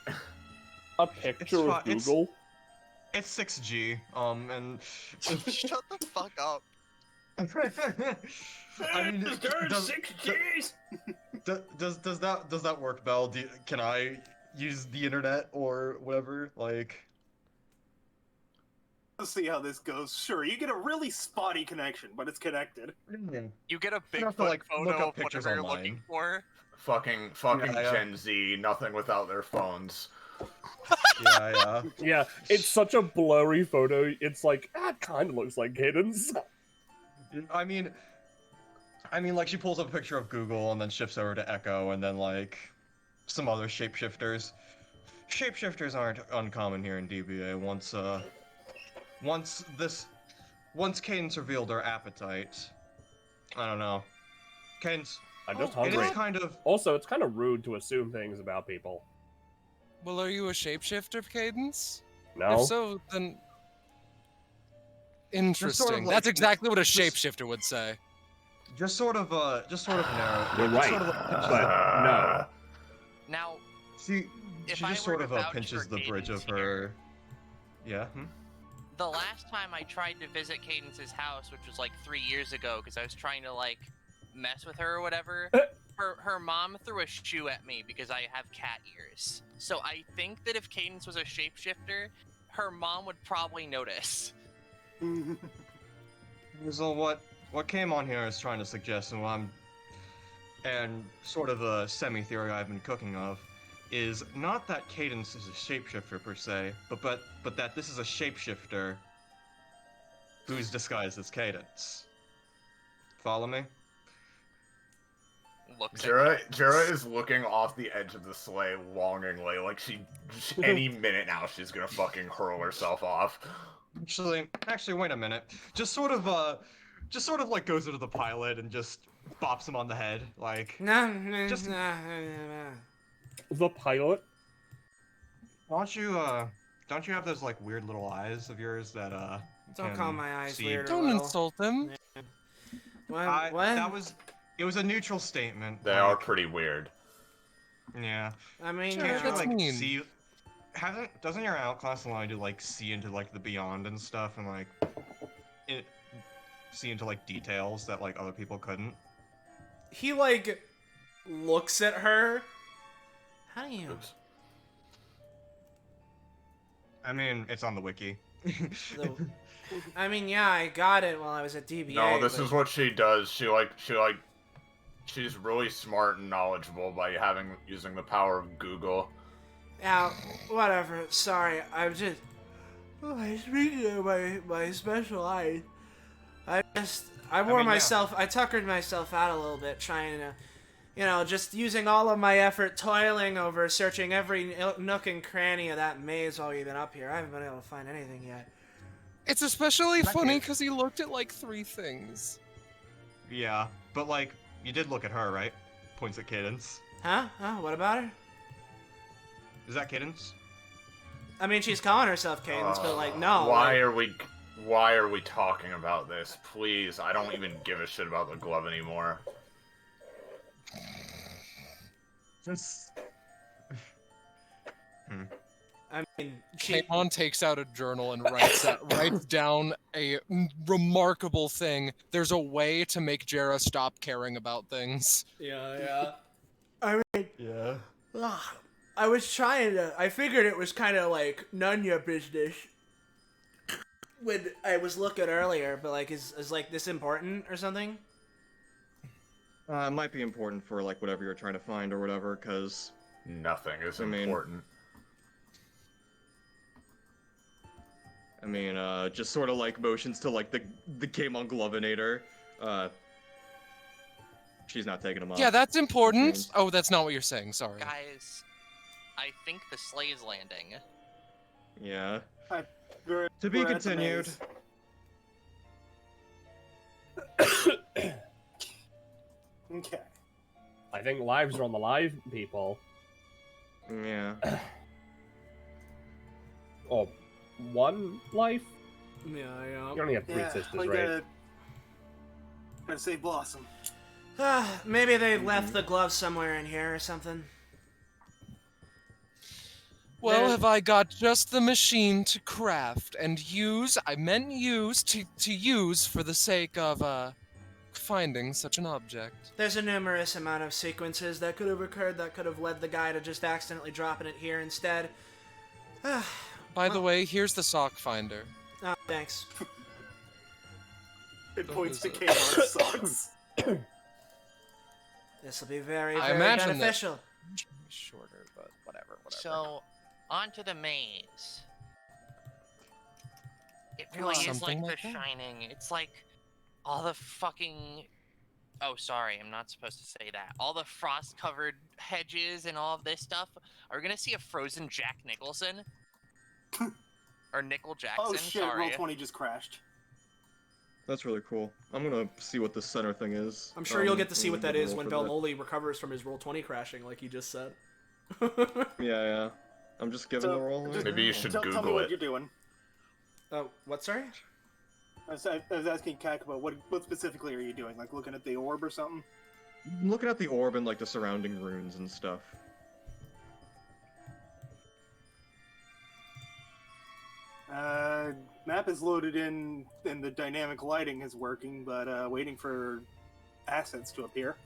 A picture of It's- Google. It's 6G. And Shut the fuck up. I mean, does that work, Belle? Can I use the internet or whatever? Like, Let's see how this goes. Sure, you get a really spotty connection, but it's connected. You get a You have Bigfoot to, like, photo look up of pictures whatever you're online. looking for. Fucking Yeah. Gen Z, nothing without their phones. yeah. Yeah, it's such a blurry photo. It's like, it kind of looks like Cadence. I mean, like she pulls up a picture of Google and then shifts over to Echo and then like some other shapeshifters. Shapeshifters aren't uncommon here in DBA. Once Cadence revealed her appetite, I don't know. Cadence, I'm just it hungry. is kind of. Also, it's kind of rude to assume things about people. Well, are you a shapeshifter, Cadence? No? If so, then... Interesting. like- That's exactly what a shapeshifter would say. Just sort of narrow. You're just right, Sort of pinches but no. Now, See, if she I just were sort to of vouch pinches for the bridge of Cadence here, her. Yeah. the last time I tried to visit Cadence's house, which was like 3 years ago, because I was trying to like mess with her or whatever, her mom threw a shoe at me because I have cat ears. So I think that if Cadence was a shapeshifter, her mom would probably notice. So what came on here is trying to suggest, and sort of a semi-theory I've been cooking of, is not that Cadence is a shapeshifter per se, but that this is a shapeshifter who's disguised as Cadence. Follow me? Looks Jera is looking off the edge of the sleigh longingly, like any minute now she's gonna fucking hurl herself off. Actually, wait a minute. Just sort of like goes into the pilot and just bops him on the head, like. Just- The pilot? Don't you have those like weird little eyes of yours that Don't can call my eyes see? weird or Don't little. insult them. What? It was a neutral statement. They are pretty weird. Yeah. I mean, Sure, you Can't know, you that's like mean. see? Doesn't your out class allow you to like see into like the beyond and stuff and like see into like details that like other people couldn't? he like looks at her. How do you? Oops. I mean, it's on the wiki. I mean, yeah, I got it while I was at DBA. No, this but- is what she does. She's really smart and knowledgeable by using the power of Google. Yeah, whatever. Sorry, I'm just. Speaking of my special eyes, I tuckered myself out a little bit trying to, just using all of my effort, toiling over searching every nook and cranny of that maze while we've been up here. I haven't been able to find anything yet. It's especially funny because he looked at like 3 things. Yeah, but like you did look at her, right? Points at Cadence. Huh? What about her? Is that Cadence? I mean, she's calling herself Cadence, but like, no. Why are we talking about this? Please, I don't even give a shit about the glove anymore. Just. I mean, she. Kaimon takes out a journal and writes down a remarkable thing. There's a way to make Jera stop caring about things. Yeah. I mean, Yeah. I was trying to. I figured it was kind of like none of your business when I was looking earlier, but like, is like this important or something? It might be important for like whatever you're trying to find or whatever, cause Nothing is I mean- important. I mean, just sort of like motions to like the Kamon Glovinator. She's not taking him off. Yeah, that's important. James. Oh, that's not what you're saying. Sorry. Guys, I think the sleigh's landing. Yeah. We're- To be we're at the continued. maze. Okay. I think lives are on the live, people. Yeah. Or one life? Yeah. You only have 3 sisters, like right? Gotta save Blossom. Maybe they left the glove somewhere in here or something. Well, There- have I got just the machine to craft and use? I meant use to use for the sake of finding such an object. There's a numerous amount of sequences that could have occurred that could have led the guy to just accidentally dropping it here instead. By the way, here's the sock finder. Oh, thanks. It What points is to it? Kamon's socks. This will be very, I very imagine that- beneficial. Shorter, but whatever. So, onto the maze. It really is Something like like The that. Shining. It's like all the fucking. Oh, sorry, I'm not supposed to say that. All the frost-covered hedges and all of this stuff. Are we gonna see a frozen Jack Nicholson? Or Nickel Jackson? Oh shit, sorry. Roll20 just crashed. That's really cool. I'm gonna see what this center thing is. I'm sure you'll get to see what I'm that gonna is roll when for that. Belmoley recovers from his Roll20 crashing, like he just said. Yeah. I'm just giving So, the roll. just- Maybe you should tell me Google what it. you're doing. Oh, what, sorry? I was asking Kakabo, what specifically are you doing? Like looking at the orb or something? I'm looking at the orb and like the surrounding runes and stuff. Map is loaded in and the dynamic lighting is working, but waiting for assets to appear.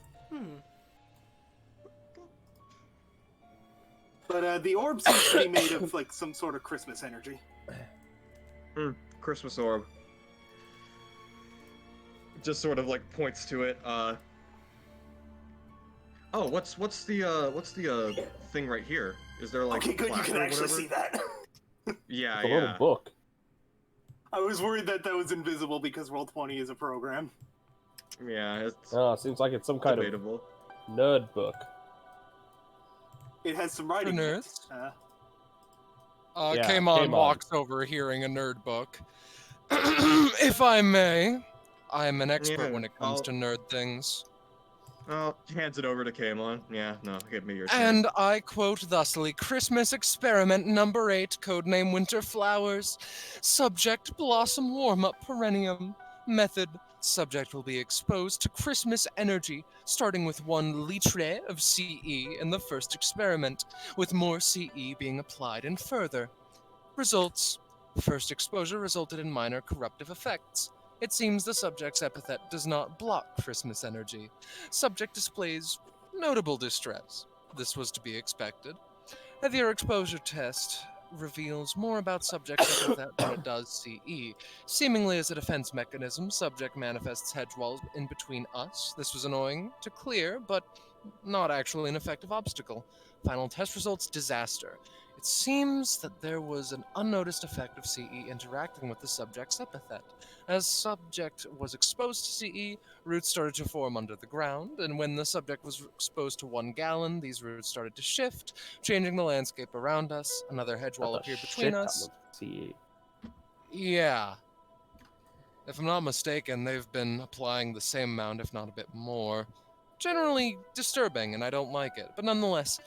But the orb seems to be made of like some sort of Christmas energy. Christmas orb. Just sort of like points to it. Oh, what's the thing right here? Is there like Okay, good. You plaque can or actually whatever? see that. Yeah, It's a little book. I was worried that was invisible because Roll20 is a program. Yeah, it's Oh, seems like it's some kind debatable. of nerd book. It has some writing. in it. nerds? Kamon walks over hearing a nerd book. If I may, I'm an expert when it comes to nerd things. Oh, hands it over to Kamon. Yeah, no, give me your turn. And I quote thusly, Christmas experiment number 8, codename Winter Flowers. Subject, blossom warm-up perennium. Method, subject will be exposed to Christmas energy, starting with 1 litre of CE in the first experiment, with more CE being applied in further. Results, first exposure resulted in minor corruptive effects. It seems the subject's epithet does not block Christmas energy. Subject displays notable distress. This was to be expected. Heavier exposure test reveals more about subject's epithet than it does CE. Seemingly as a defense mechanism, subject manifests hedge walls in between us. This was annoying to clear, but not actually an effective obstacle. Final test results, disaster. It seems that there was an unnoticed effect of CE interacting with the subject's epithet. As subject was exposed to CE, roots started to form under the ground, and when the subject was exposed to 1 gallon, these roots started to shift, changing the landscape around us. Another hedge wall appeared between us. CE. Yeah. If I'm not mistaken, they've been applying the same amount, if not a bit more. Generally disturbing, and I don't like it, but nonetheless.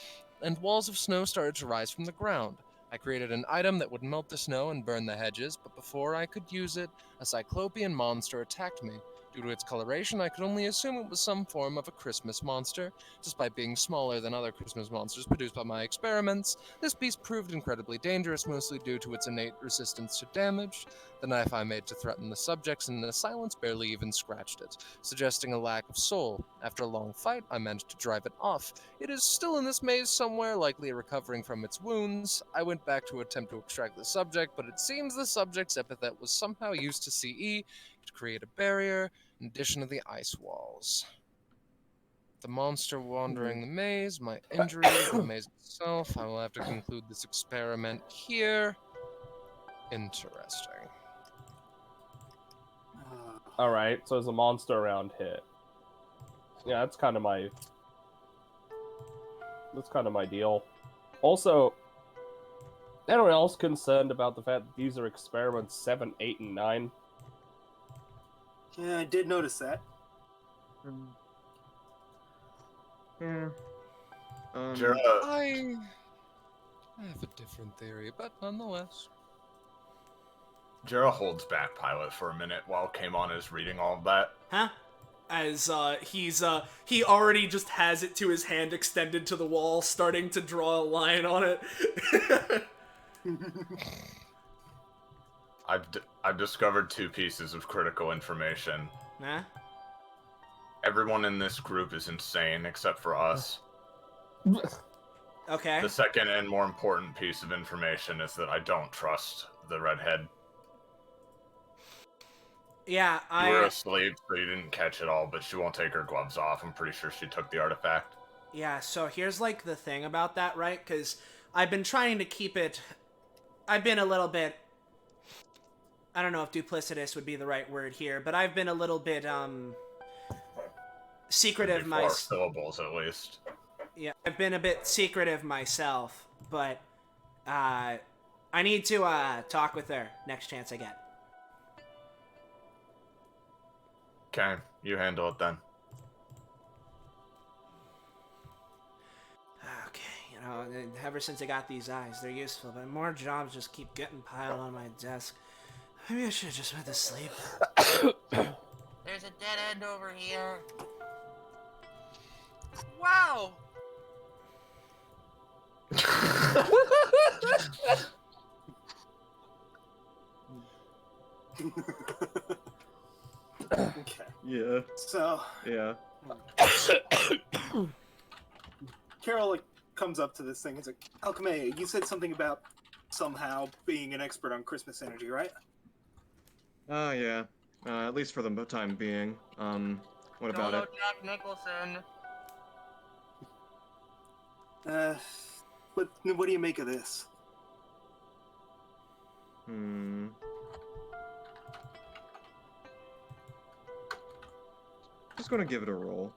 And walls of snow started to rise from the ground. I created an item that would melt the snow and burn the hedges, but before I could use it, a cyclopean monster attacked me. Due to its coloration, I could only assume it was some form of a Christmas monster. Despite being smaller than other Christmas monsters produced by my experiments, this beast proved incredibly dangerous, mostly due to its innate resistance to damage. The knife I made to threaten the subjects in the silence barely even scratched it, suggesting a lack of soul. After a long fight, I managed to drive it off. It is still in this maze somewhere, likely recovering from its wounds. I went back to attempt to extract the subject, but it seems the subject's epithet was somehow used to CE to create a barrier, in addition to the ice walls. The monster wandering the maze, my injury, the maze itself. I will have to conclude this experiment here. Interesting. Alright, so there's a monster around here. Yeah, that's kind of my deal. Also, anyone else concerned about the fact that these are experiments 7, 8, and 9? Yeah, I did notice that. Yeah. I have a different theory, but nonetheless. Jera holds back Pilot for a minute while Kamon is reading all of that. Huh? As he already just has it to his hand extended to the wall, starting to draw a line on it. I've discovered 2 pieces of critical information. Huh? Everyone in this group is insane except for us. Okay. The second and more important piece of information is that I don't trust the redhead. Yeah, You were asleep, so you didn't catch it all, but she won't take her gloves off. I'm pretty sure she took the artifact. Yeah, so here's, like, the thing about that, right? Because I've been trying to keep it... I've been a little bit... I don't know if duplicitous would be the right word here, but I've been a little bit, secretive myself. 4 syllables, at least. Yeah, I've been a bit secretive myself, but, I need to, talk with her next chance I get. Okay, you handle it then. Okay, ever since I got these eyes, they're useful, but more jobs just keep getting piled on my desk. Maybe I should have just went to sleep. There's a dead end over here. Wow! Okay. Yeah. So. Yeah. Carol comes up to this thing and is like, Alchemea, you said something about somehow being an expert on Christmas energy, right? Yeah. At least for the time being. What about it? Jack Nicholson. What do you make of this? Just gonna give it a roll.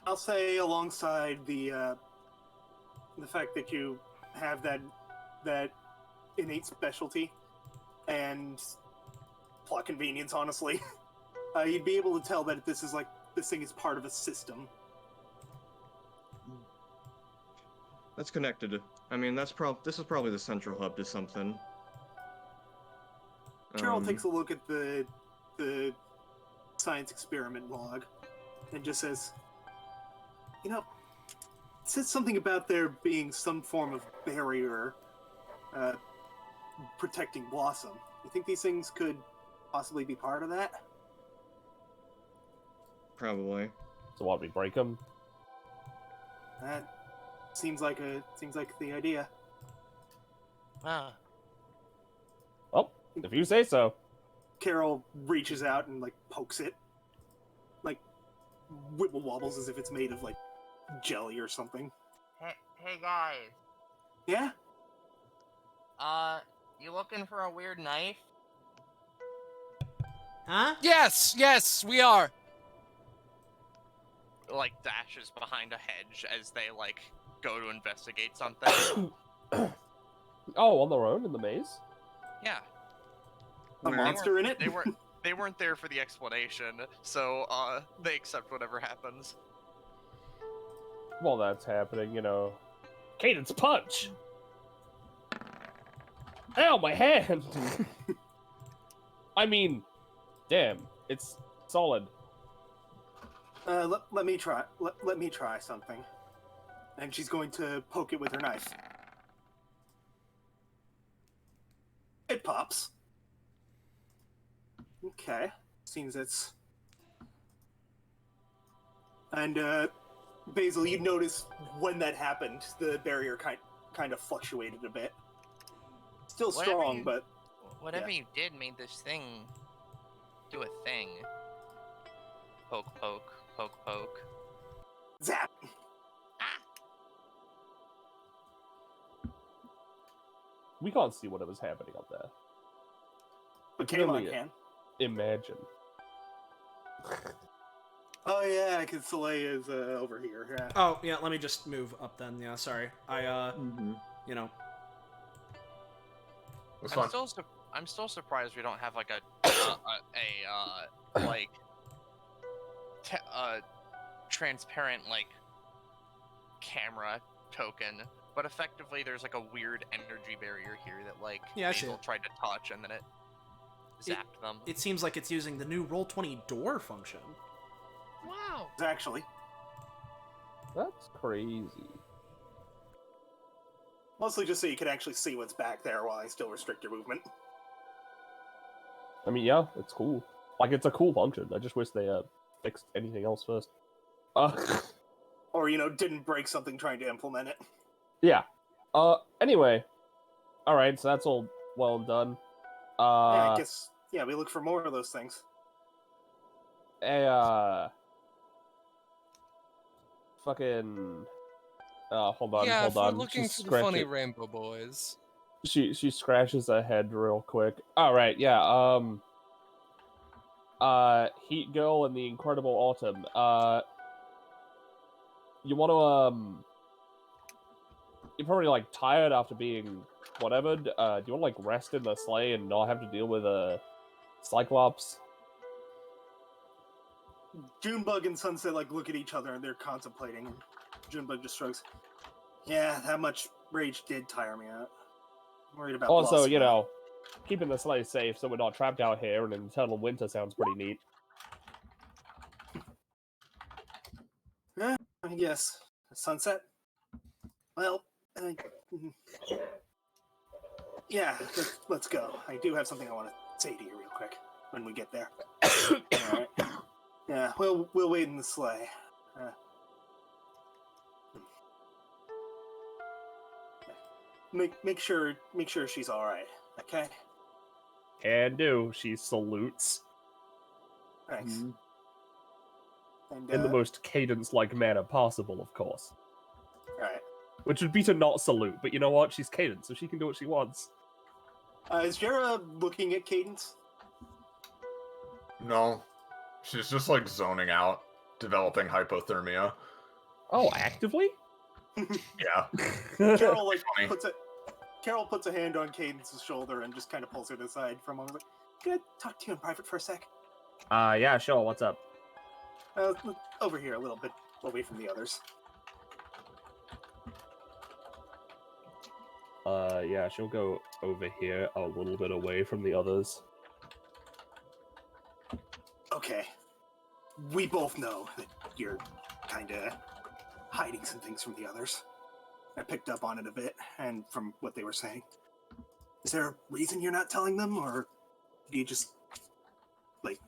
I'll say alongside the fact that you have that innate specialty and plot convenience, honestly, you'd be able to tell that this thing is part of a system. That's connected. I mean, this is probably the central hub to something. Cheryl takes a look at the science experiment log and just says, you know, it says something about there being some form of barrier protecting Blossom. You think these things could possibly be part of that? Probably. So what, we break them? That seems like the idea. Ah. Well, if you say so. Carol reaches out and pokes it, wibble wobbles as if it's made of jelly or something. Hey guys. Yeah? You looking for a weird knife? Huh? Yes, we are. Dashes behind a hedge as they go to investigate something. Oh, on their own in the maze? Yeah. A monster in it? They weren't there for the explanation, so they accept whatever happens. While that's happening, Cadence punch! Ow, my hand! I mean, damn, it's solid. Let me try. Let me try something. And she's going to poke it with her knife. It pops. Okay. Seems it's... And, Basil, you notice when that happened, the barrier kind of fluctuated a bit. Still strong, but... Whatever you did made this thing do a thing. Poke, poke, poke, poke. Zap! We can't see whatever's happening up there. But can Kaylon only can. Imagine. Oh yeah, because Soleil is over here. Yeah. Oh, yeah, let me just move up then. Yeah, sorry. You know. I'm still surprised we don't have transparent camera token, but effectively there's a weird energy barrier here that Basil tried to touch and then it zapped them. It seems like it's using the new Roll20 door function. Wow. Actually. That's crazy. Mostly just so you can actually see what's back there while I still restrict your movement. I mean, yeah, it's cool. It's a cool function. I just wish they fixed anything else first. Or, didn't break something trying to implement it. Yeah. Anyway. Alright, so that's all well and done. Yeah, I guess, we look for more of those things. Fucking... hold on. Yeah, if we're Just looking for the scratch funny it. rainbow boys. She scratches her head real quick. Alright, yeah, Heat Girl and the Incredible Autumn. You wanna, you're probably, tired after being whatever. Do you wanna, rest in the sleigh and not have to deal with a Cyclops? Junebug and Sunset, look at each other and they're contemplating. And Junebug just shrugs. Yeah, that much rage did tire me out. I'm worried about Also, Blossom. keeping the sleigh safe so we're not trapped out here in an eternal winter sounds pretty neat. I guess. Sunset? Well, yeah, let's go. I do have something I want to say to you real quick when we get there. Alright. Yeah, we'll wait in the sleigh. Make sure she's alright, okay? Can do. She salutes. Thanks. Mm-hmm. And, In the most cadence-like manner possible, of course. Right. Which would be to not salute, but you know what? She's Cadence, so she can do what she wants. Is Jera looking at Cadence? No. She's just zoning out, developing hypothermia. Oh, actively? Yeah. Carol like Funny. Carol puts a hand on Cadence's shoulder and just kind of pulls her aside for a moment. Like, can I talk to you in private for a sec? Yeah, sure. What's up? Over here, a little bit away from the others. Yeah, she'll go over here a little bit away from the others. Okay. We both know that you're kinda hiding some things from the others. I picked up on it a bit, and from what they were saying. Is there a reason you're not telling them, or do you just, like...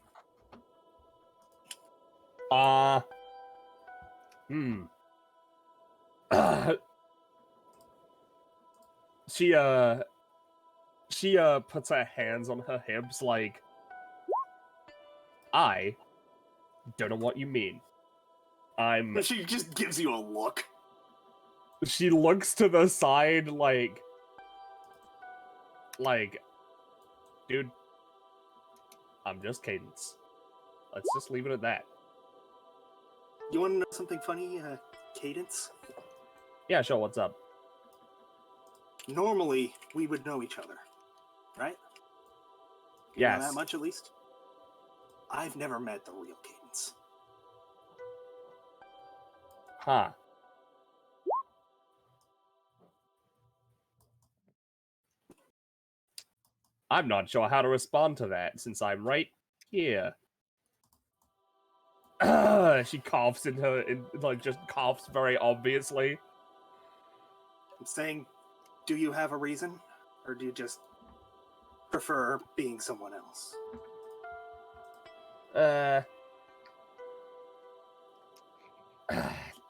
She puts her hands on her hips like, I don't know what you mean. She just gives you a look. She looks to the side like, dude, I'm just Cadence. Let's just leave it at that. You want to know something funny, Cadence? Yeah, sure, what's up? Normally, we would know each other, right? You Yes. know that much, at least? I've never met the real Cadence. Huh. I'm not sure how to respond to that, since I'm right here. She coughs just coughs very obviously. I'm saying, do you have a reason? Or do you just prefer being someone else?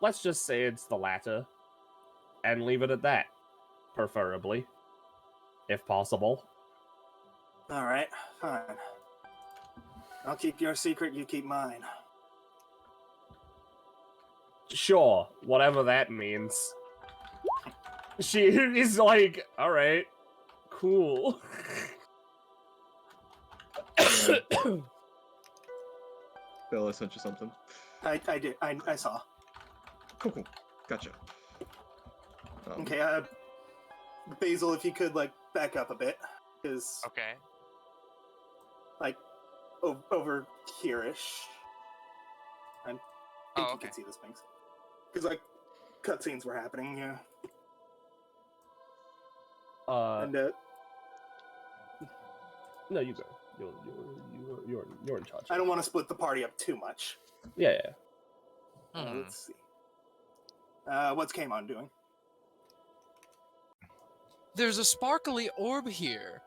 Let's just say it's the latter. And leave it at that. Preferably. If possible. Alright, fine. I'll keep your secret, you keep mine. Sure, whatever that means. She is like, alright, cool. Bill, I sent you something. I did, I saw. Cool. Gotcha. Okay, Basil, if you could, like, back up a bit. Because, Okay. like, over here-ish. I think you okay. can see the Sphinx. Because, like, cutscenes were happening, yeah. And, no, you go. You're in charge. I don't want to split the party up too much. Yeah. Let's see. What's Kamon doing? There's a sparkly orb here.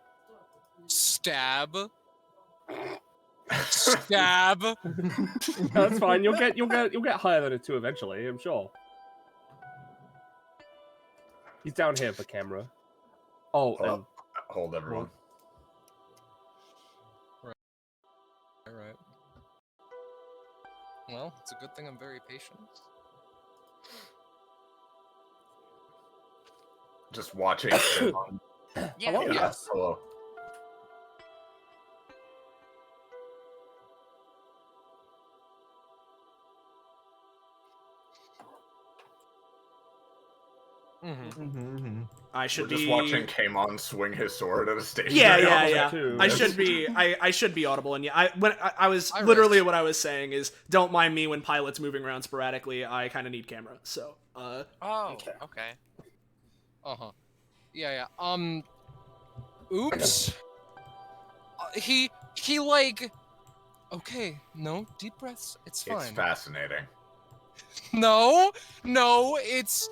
Stab. Stab. That's fine. You'll get higher than it too eventually, I'm sure. He's down here for camera. Oh, Hold up. Hold everyone. Alright. Well, it's a good thing I'm very patient. Just watching. Yeah. Hello? Yes. Hello. I should We're just be watching Kamon swing his sword at a station. Yeah. Too. I should be. I should be audible, and yeah, I was I literally rest. what I was saying is, don't mind me when pilots moving around sporadically. I kind of need camera, so. Oh, Okay. okay. Uh-huh. Yeah. Oops. He like... Okay, no, deep breaths, it's fine. It's fascinating. No, it's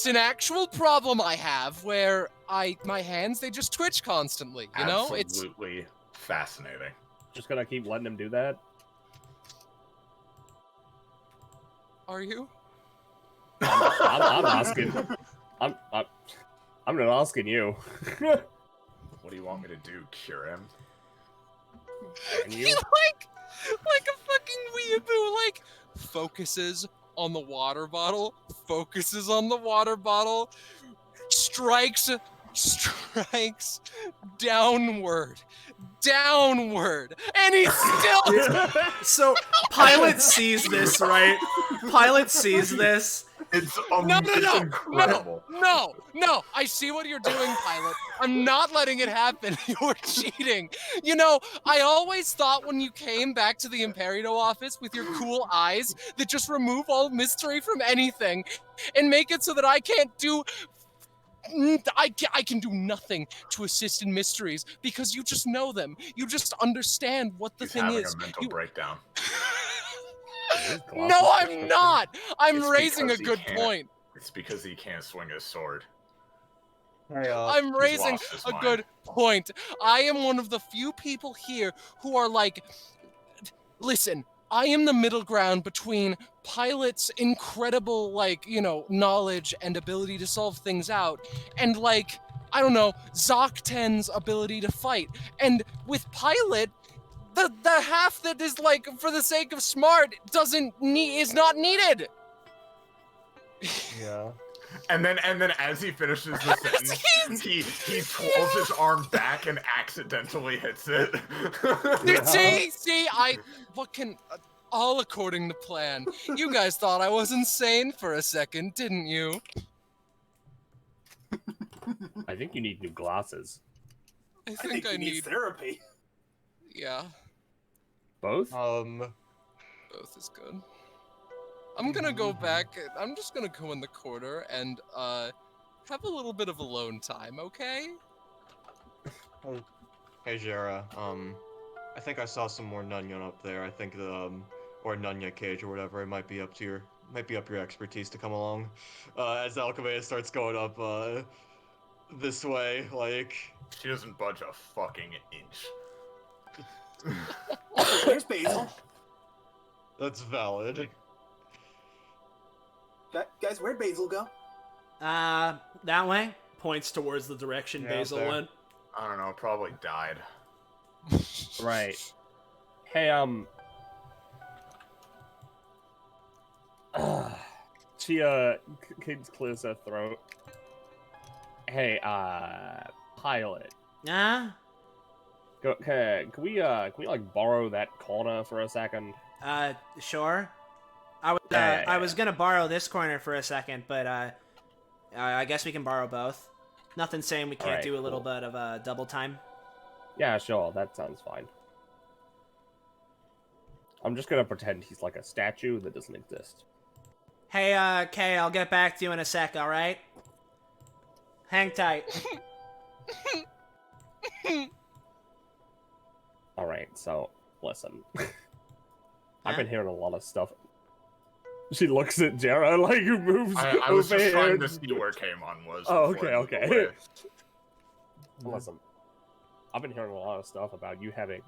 an actual problem I have where my hands, they just twitch constantly, you know? It's Absolutely fascinating. Just gonna keep letting him do that. Are you? I'm asking. I'm not asking you. What do you want me to do? Cure him? And He you? like a fucking weeaboo, like focuses on the water bottle, focuses on the water bottle, strikes downward, and he's still So Pilot sees this, right? Pilot sees this, It's No, incredible. no! I see what you're doing, Pilot. I'm not letting it happen. You're cheating. You know, I always thought when you came back to the Imperio office with your cool eyes that just remove all mystery from anything and make it so that I can't do... I can do nothing to assist in mysteries because you just know them. You just understand what the He's thing having is. a mental breakdown. No, I'm not. I'm It's raising a because he good can't- point. It's because he can't swing his sword. I'm raising lost his a mind. good point. I am one of the few people here who are like, listen, I am the middle ground between Pilot's incredible, like, you know, knowledge and ability to solve things out, and like, I don't know, Zocten's ability to fight. And with Pilot, the half that is like for the sake of smart is not needed. Yeah. And then as he finishes the sentence, he twirls his arm back and accidentally hits it. See, all according to plan. You guys thought I was insane for a second, didn't you? I think you need new glasses. I think I he needs need therapy. Yeah, Both? both is good. I'm gonna go back. I'm just gonna go in the corner and have a little bit of alone time, okay? Hey Jera, I think I saw some more Nunyon up there. I think the or Nunya cage or whatever. It might be up your expertise to come along. As Alchemia starts going up this way, like She doesn't budge a fucking inch. There's Basil. that's valid. Guys, where'd Basil go? That way. Points towards the direction Yeah, Basil there. went. I don't know, probably died. Right. Hey, she, clears her throat. Hey, Pilot. Nah. Can we, like, borrow that corner for a second? Sure. I Yeah. was gonna borrow this corner for a second, but I guess we can borrow both. Nothing saying we can't Alright, do a little cool. bit of double time. Yeah, sure, that sounds fine. I'm just gonna pretend he's like a statue that doesn't exist. Hey, Kay, I'll get back to you in a sec, alright? Hang tight. Alright, so, listen. I've been hearing a lot of stuff. She looks at Jera like who moves I was over just trying here. to see where Kaimon was. Oh, before okay, I moved okay. away. Listen, I've been hearing a lot of stuff about you having,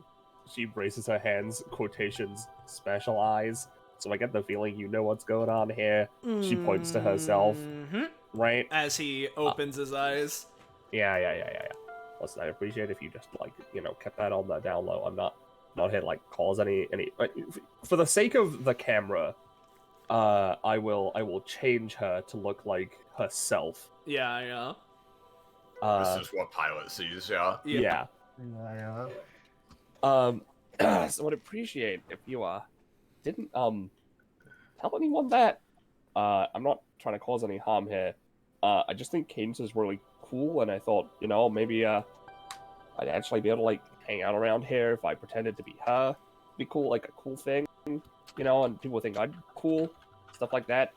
she braces her hands, quotations, special eyes, so I get the feeling you know what's going on here. She points to herself, right? As he opens his eyes. Yeah. Listen, I'd appreciate if you just, like, you know, kept that on the down low. I'm not here to, like, cause any, like, for the sake of the camera, I will change her to look like herself. Yeah. This is what Pilot sees, yeah. Yeah. So I'd appreciate if you didn't tell anyone that. I'm not trying to cause any harm here. I just think Cadence is really cool, and I thought, you know, maybe I'd actually be able to, like, hang out around here if I pretended to be her. Be cool, like a cool thing, you know, and people think I'm cool, stuff like that.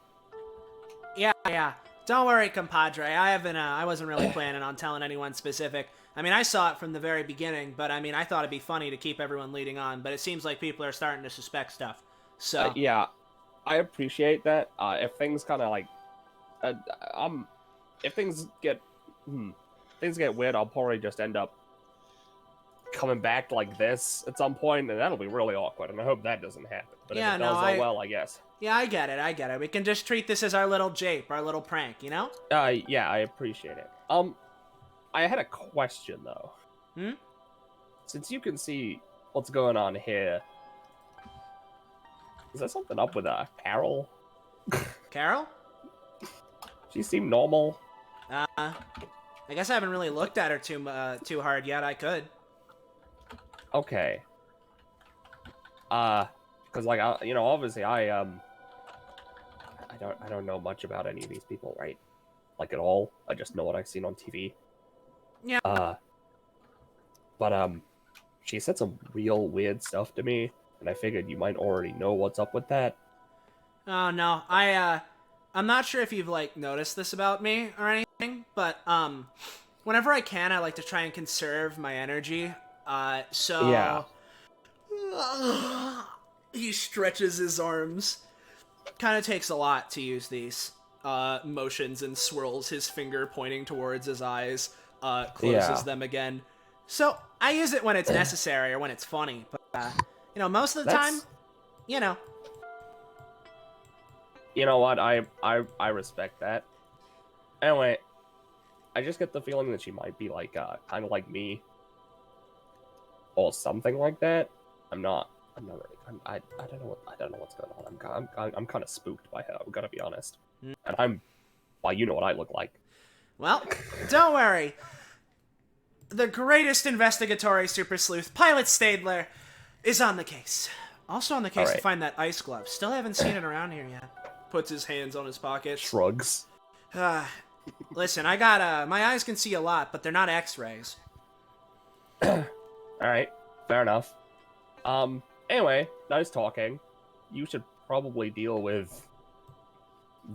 Yeah. Don't worry, compadre. I wasn't really planning on telling anyone specific. I mean, I saw it from the very beginning, but I mean, I thought it'd be funny to keep everyone leading on, but it seems like people are starting to suspect stuff. So Yeah, I appreciate that. If things kind of like, if things get weird, I'll probably just end up coming back like this at some point, and that'll be really awkward. And I hope that doesn't happen. But Yeah, if it does, no, oh well, I guess. Yeah, I get it. We can just treat this as our little jape, our little prank, you know? Yeah, I appreciate it. I had a question though. Since you can see what's going on here, is there something up with Carol? Carol? She seemed normal. I guess I haven't really looked at her too hard yet. I could. Okay. Cause like you know, obviously I I don't know much about any of these people, right? Like at all. I just know what I've seen on TV. Yeah. But she said some real weird stuff to me, and I figured you might already know what's up with that. Oh no, I'm not sure if you've like noticed this about me or anything, but whenever I can, I like to try and conserve my energy. So Yeah. He stretches his arms. Kind of takes a lot to use these motions and swirls his finger pointing towards his eyes, closes them again. So I use it when it's necessary or when it's funny, but most of the time, You know what? I respect that. Anyway, I just get the feeling that she might be like kind of like me, or something like that. I'm not really. I don't know what's going on. I'm kind of spooked by her. I'm gonna be honest. And well, you know what I look like. Well, don't worry. The greatest investigatory super sleuth, Pilot Stadler, is on the case. Also on the case to find that ice glove. Still haven't seen it around here yet. Puts his hands on his pockets. Shrugs. Listen, I got my eyes can see a lot, but they're not X-rays. Alright, fair enough. Anyway, nice talking. You should probably deal with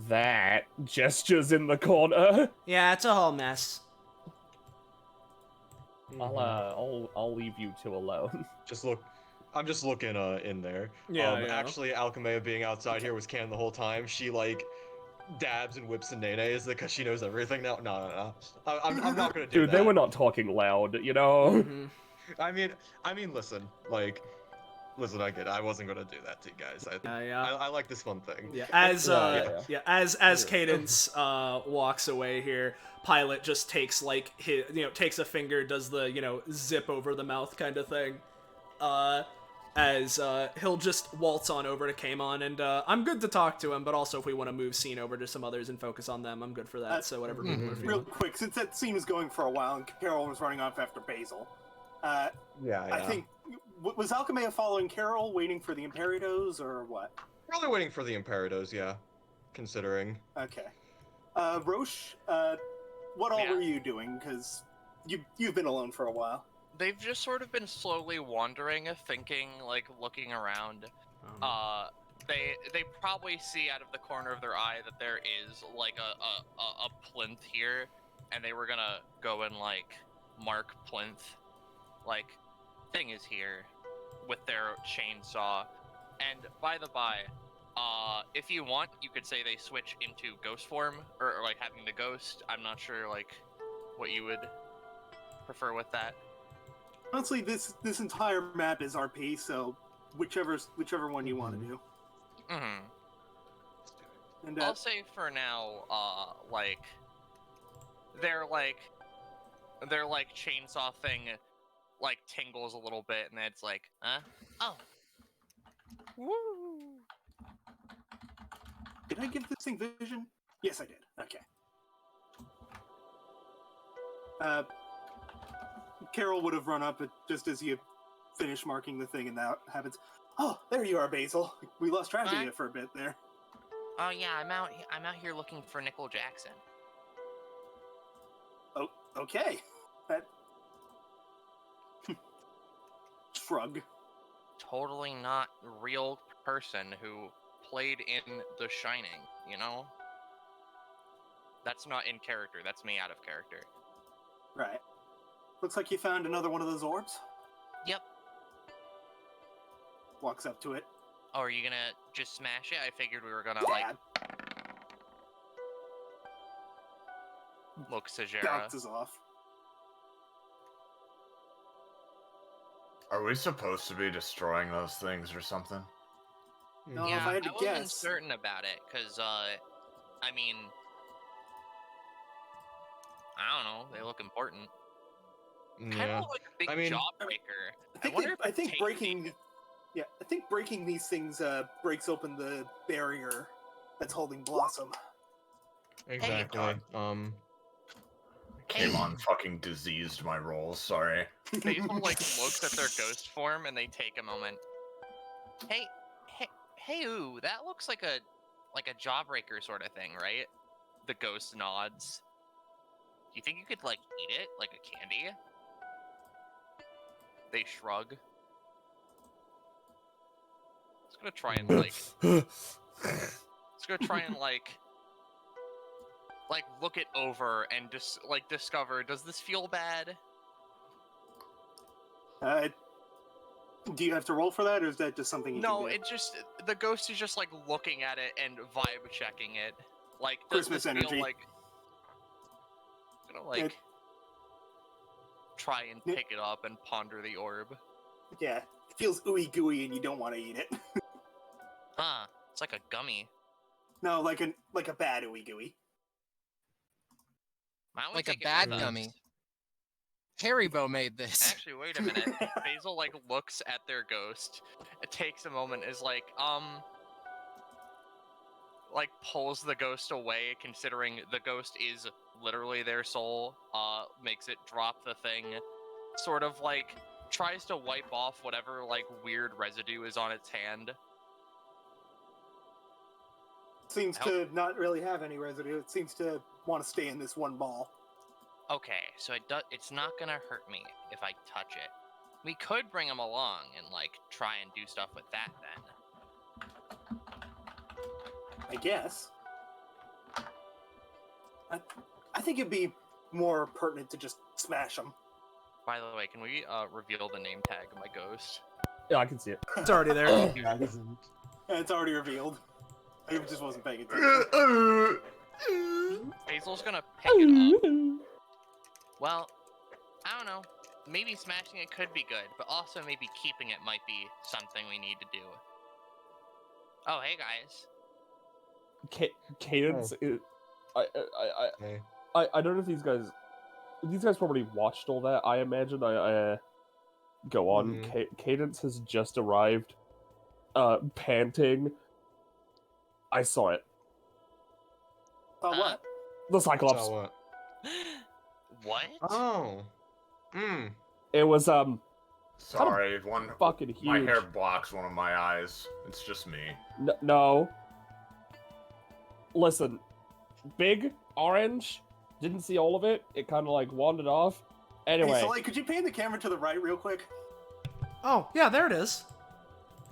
that. Gestures in the corner. Yeah, it's a whole mess. I'll leave you two alone. I'm just looking in there. Yeah. Actually, Alchemea being outside here was canon the whole time. She like dabs and whips and nays because she knows everything now. No. I'm not gonna do Dude, that. they were not talking loud, you know? Mm-hmm. I mean, listen, I get it. I wasn't gonna do that to you guys. I like this fun thing. Yeah, as Cadence walks away here, Pilot just takes like takes a finger, does the zip over the mouth kind of thing. As he'll just waltz on over to Kamon, and I'm good to talk to him, but also if we want to move scene over to some others and focus on them, I'm good for that. So whatever people are feeling. Real quick, since that scene was going for a while and Carol was running off after Basil, I think was Alchemea following Carol, waiting for the Imperidos, or what? Probably waiting for the Imperidos, yeah. Considering. Okay. Roche, what all were you doing? Because you've been alone for a while. They've just sort of been slowly wandering, thinking, like, looking around. They probably see out of the corner of their eye that there is, like, a plinth here, and they were gonna go and, like, mark plinth. Like, thing is here, with their chainsaw. And, by the by, if you want, you could say they switch into ghost form, or like, having the ghost. I'm not sure, like, what you would prefer with that. Honestly, this entire map is RP, so whichever one you want to do. Mm-hmm. And I'll say for now, like their chainsaw thing, like tingles a little bit, and it's like, huh? Oh, woo! Did I give this thing vision? Yes, I did. Okay. Carol would have run up just as you finish marking the thing, and that happens. Oh, there you are, Basil. We lost track of you for a bit there. Oh yeah, I'm out here looking for Nickel Jackson. Oh, okay. That shrug. Totally not real person who played in The Shining, you know? That's not in character, that's me out of character. Right. Looks like you found another one of those orbs. Yep. Walks up to it. Oh, are you gonna just smash it? I figured we were gonna, Look, Sajera. Bounces off. Are we supposed to be destroying those things or something? No, Yeah, if I had to wasn't guess. certain about it, because, I mean, I don't know, they look important. Kind of like a big jawbreaker. I think breaking these things breaks open the barrier that's holding Blossom. Exactly. Came on fucking diseased my rolls, sorry. Basil, like, looks at their ghost form, and they take a moment. Hey, ooh, that looks like a like a jawbreaker sort of thing, right? The ghost nods. Do you think you could like eat it like a candy? They shrug. It's gonna try and like. It's gonna try and like look it over and just like discover. Does this feel bad? Do you have to roll for that, or is that just something you can do? No, the ghost is just like looking at it and vibe checking it. Like, does Christmas this energy. feel like gonna like try and pick it up and ponder the orb? Yeah, it feels ooey gooey, and you don't want to eat it. Huh? It's like a gummy. No, like a bad ooey gooey. Why don't we Like a take it bad with us? gummy. Haribo made this. Actually, wait a minute. Basil like looks at their ghost. It takes a moment. Is like pulls the ghost away, considering the ghost is literally their soul. Makes it drop the thing. Sort of like tries to wipe off whatever like weird residue is on its hand. Seems to not really have any residue. It seems to want to stay in this one ball. Okay, so it's not gonna hurt me if I touch it. We could bring him along and like try and do stuff with that then. I guess. I think it'd be more pertinent to just smash them. By the way, can we reveal the name tag of my ghost? Yeah, I can see it. It's already there. Yeah, it's already revealed. I just wasn't paying attention. Basil's gonna pick it up. Well, I don't know. Maybe smashing it could be good, but also maybe keeping it might be something we need to do. Oh, hey guys. Cadence is... I don't know if these guys probably watched all that. I imagine go on. Cadence has just arrived, panting. I saw it. What? The Cyclops. So what? What? Oh. It was Sorry, one fucking huge. my hair blocks one of my eyes. It's just me. No. Listen, big orange. Didn't see all of it. It kind of like wandered off. Anyway. Hey, Soleil, could you pan the camera to the right real quick? Oh, yeah, there it is.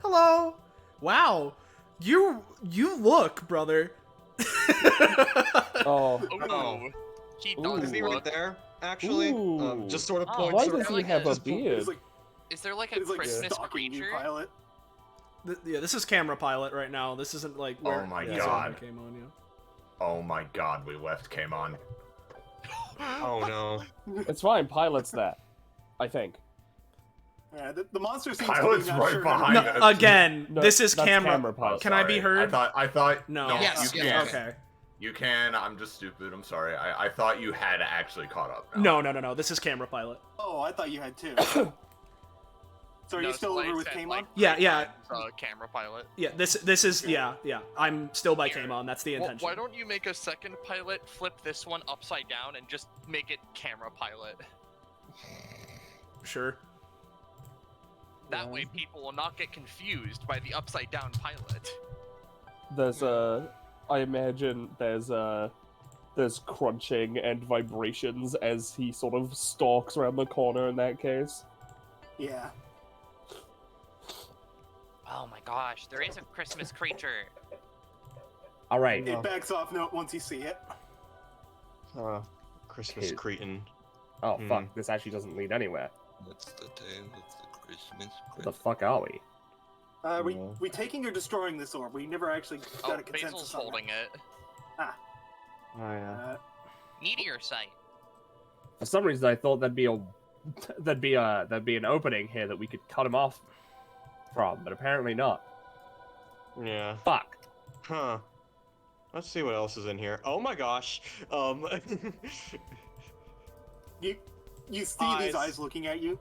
Hello. Wow. You look, brother. Oh. Ooh. He does Is he right look. there? Actually, Ooh. just sort of Oh, points. Why around. does he like have a a- beard? Is there like a It's like Christmas stalking you, creature? pilot. Yeah, this is camera pilot right now. This isn't like where Oh my the God. zone came on you. Oh my god, we left came on. Oh no. It's fine. Pilot's that. I think. Yeah, the monster seems Pilot's to be not right sure behind how to- us. Again, No, this is that's camera. pilot. Can I be Sorry. heard? I thought. No. Yes, you yes. can. Okay. You can. I'm just stupid. I'm sorry. I thought you had actually caught up. Now. No. This is camera pilot. Oh, I thought you had too. So are No, you still Soleil over with said, Kamon? like, Yeah, 3 yeah. times, camera pilot. Yeah, this is yeah. I'm still by Kamon. That's the intention. Why don't you make a second pilot, flip this one upside down, and just make it camera pilot? Sure. That way people will not get confused by the upside down pilot. There's I imagine there's crunching and vibrations as he sort of stalks around the corner in that case. Yeah. Oh my gosh, there is a Christmas creature. Alright. It backs off once you see it. Christmas Okay. cretin. Oh fuck, this actually doesn't lead anywhere. What's the tale of the Christmas Where the fuck are we? We taking or destroying this orb? We never actually got Oh, a consensus Basil's on holding it. Oh yeah. that. Meteor sight. For some reason I thought there'd be an opening here that we could cut him off from, but apparently not. Yeah. Fuck. Huh. Let's see what else is in here. Oh my gosh. You see these eyes looking at you,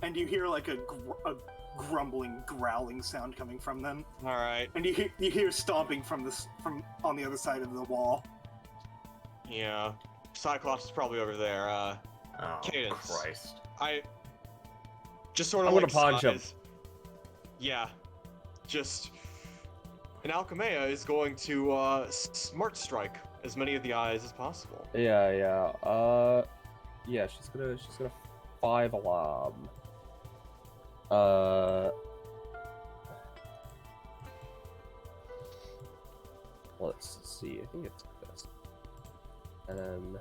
and you hear like a grumbling, growling sound coming from them. All right. And you hear stomping from on the other side of the wall. Yeah. Cyclops is probably over there. Oh Cadence. Christ. I just sort of I'm gonna like punch him. sighs. Yeah. Just And Alchemea is going to smart strike as many of the eyes as possible. Yeah. Yeah, she's gonna 5 alarm. Let's see. I think it's this. And then,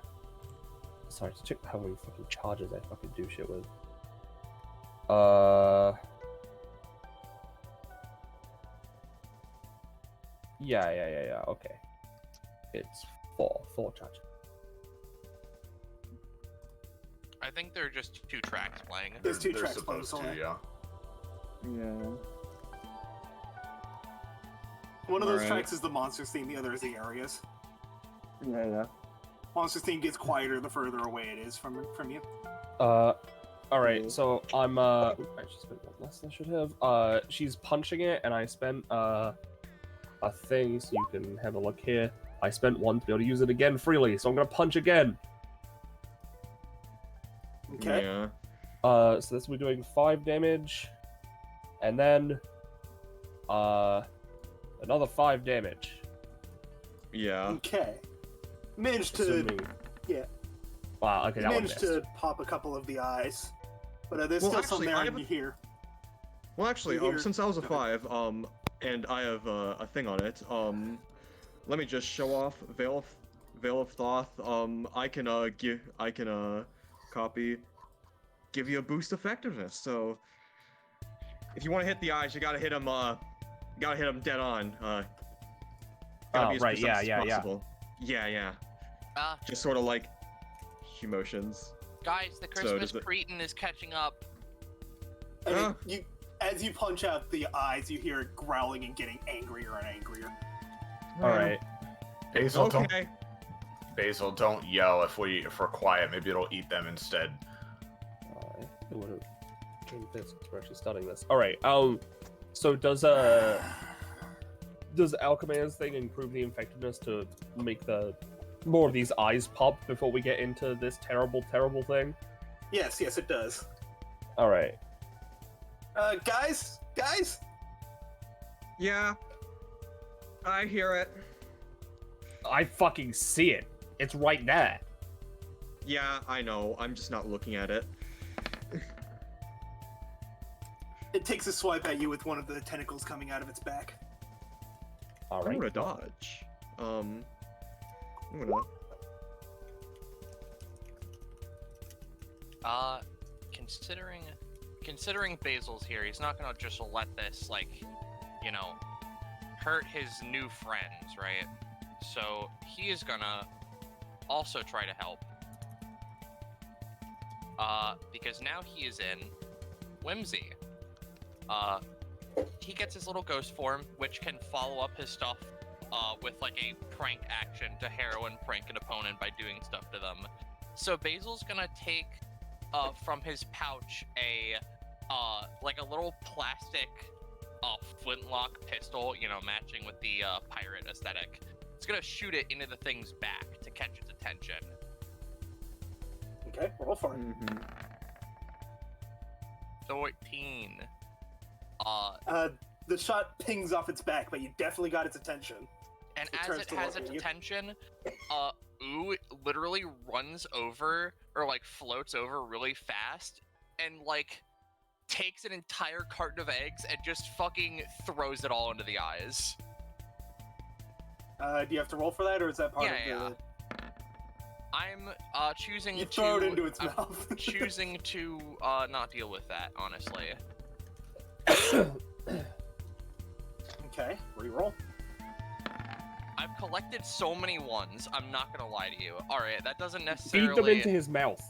sorry, to check how many fucking charges I fucking do shit with. Yeah. Okay. It's 4 charges. I think there are just 2 tracks playing. There's 2 They're tracks playing. supposed to, yeah. Yeah. One of those Alright. tracks is the monsters theme, the other is the areas. Yeah. Monsters theme gets quieter the further away it is from you. Alright, so I'm, I actually spent 1 less than I should have. She's punching it, and I spent, a thing, so you can have a look here. I spent 1 to be able to use it again freely, so I'm gonna punch again. Okay. Yeah. So this will be doing 5 damage, and then, another 5 damage. Yeah. Okay. Managed to Assuming... yeah. Wow, okay, You that one managed missed. to pop a couple of the eyes, but there's Well, still some actually, there I in have- you here. Well, actually, Here. since I was a Okay. 5, and I have a thing on it, let me just show off Veil of Thoth. I can give you a boost effectiveness. So if you want to hit the eyes, you gotta hit them dead on. Gotta be as right, precise as yeah. possible. Yeah. Just sort of like emotions. Guys, the So Christmas does it- Cretin is catching up. And as you punch out the eyes, you hear it growling and getting angrier and angrier. Alright. Basil, Okay. don't yell if we're quiet. Maybe it'll eat them instead. I would have changed this since we're actually starting this. Alright, so does Alchemea's thing improve the effectiveness to make more of these eyes pop before we get into this terrible thing? Yes, it does. Alright. Guys? Yeah. I hear it. I fucking see it. It's right there. Yeah, I know. I'm just not looking at it. It takes a swipe at you with one of the tentacles coming out of its back. I'm Alright. gonna dodge. I'm gonna. Considering Basil's here, he's not gonna just let this, hurt his new friends, right? So he is gonna also try to help. Because now he is in Whimsy. He gets his little ghost form, which can follow up his stuff with a prank action to heroin prank an opponent by doing stuff to them. So Basil's gonna take from his pouch a little plastic flintlock pistol, matching with the pirate aesthetic. It's gonna shoot it into the thing's back to catch its attention. Okay, roll for it. 13. The shot pings off its back, but you definitely got its attention. And It as turns it to has look its at you. attention, Ooh literally runs over, or floats over really fast, and takes an entire carton of eggs and just fucking throws it all into the eyes. Do you have to roll for that, or is that part of the... Yeah. I'm choosing You to... throw it into its I'm mouth. choosing to not deal with that, honestly. Okay, re-roll. I've collected so many ones, I'm not gonna lie to you. Alright, that doesn't Feed necessarily... them into his mouth.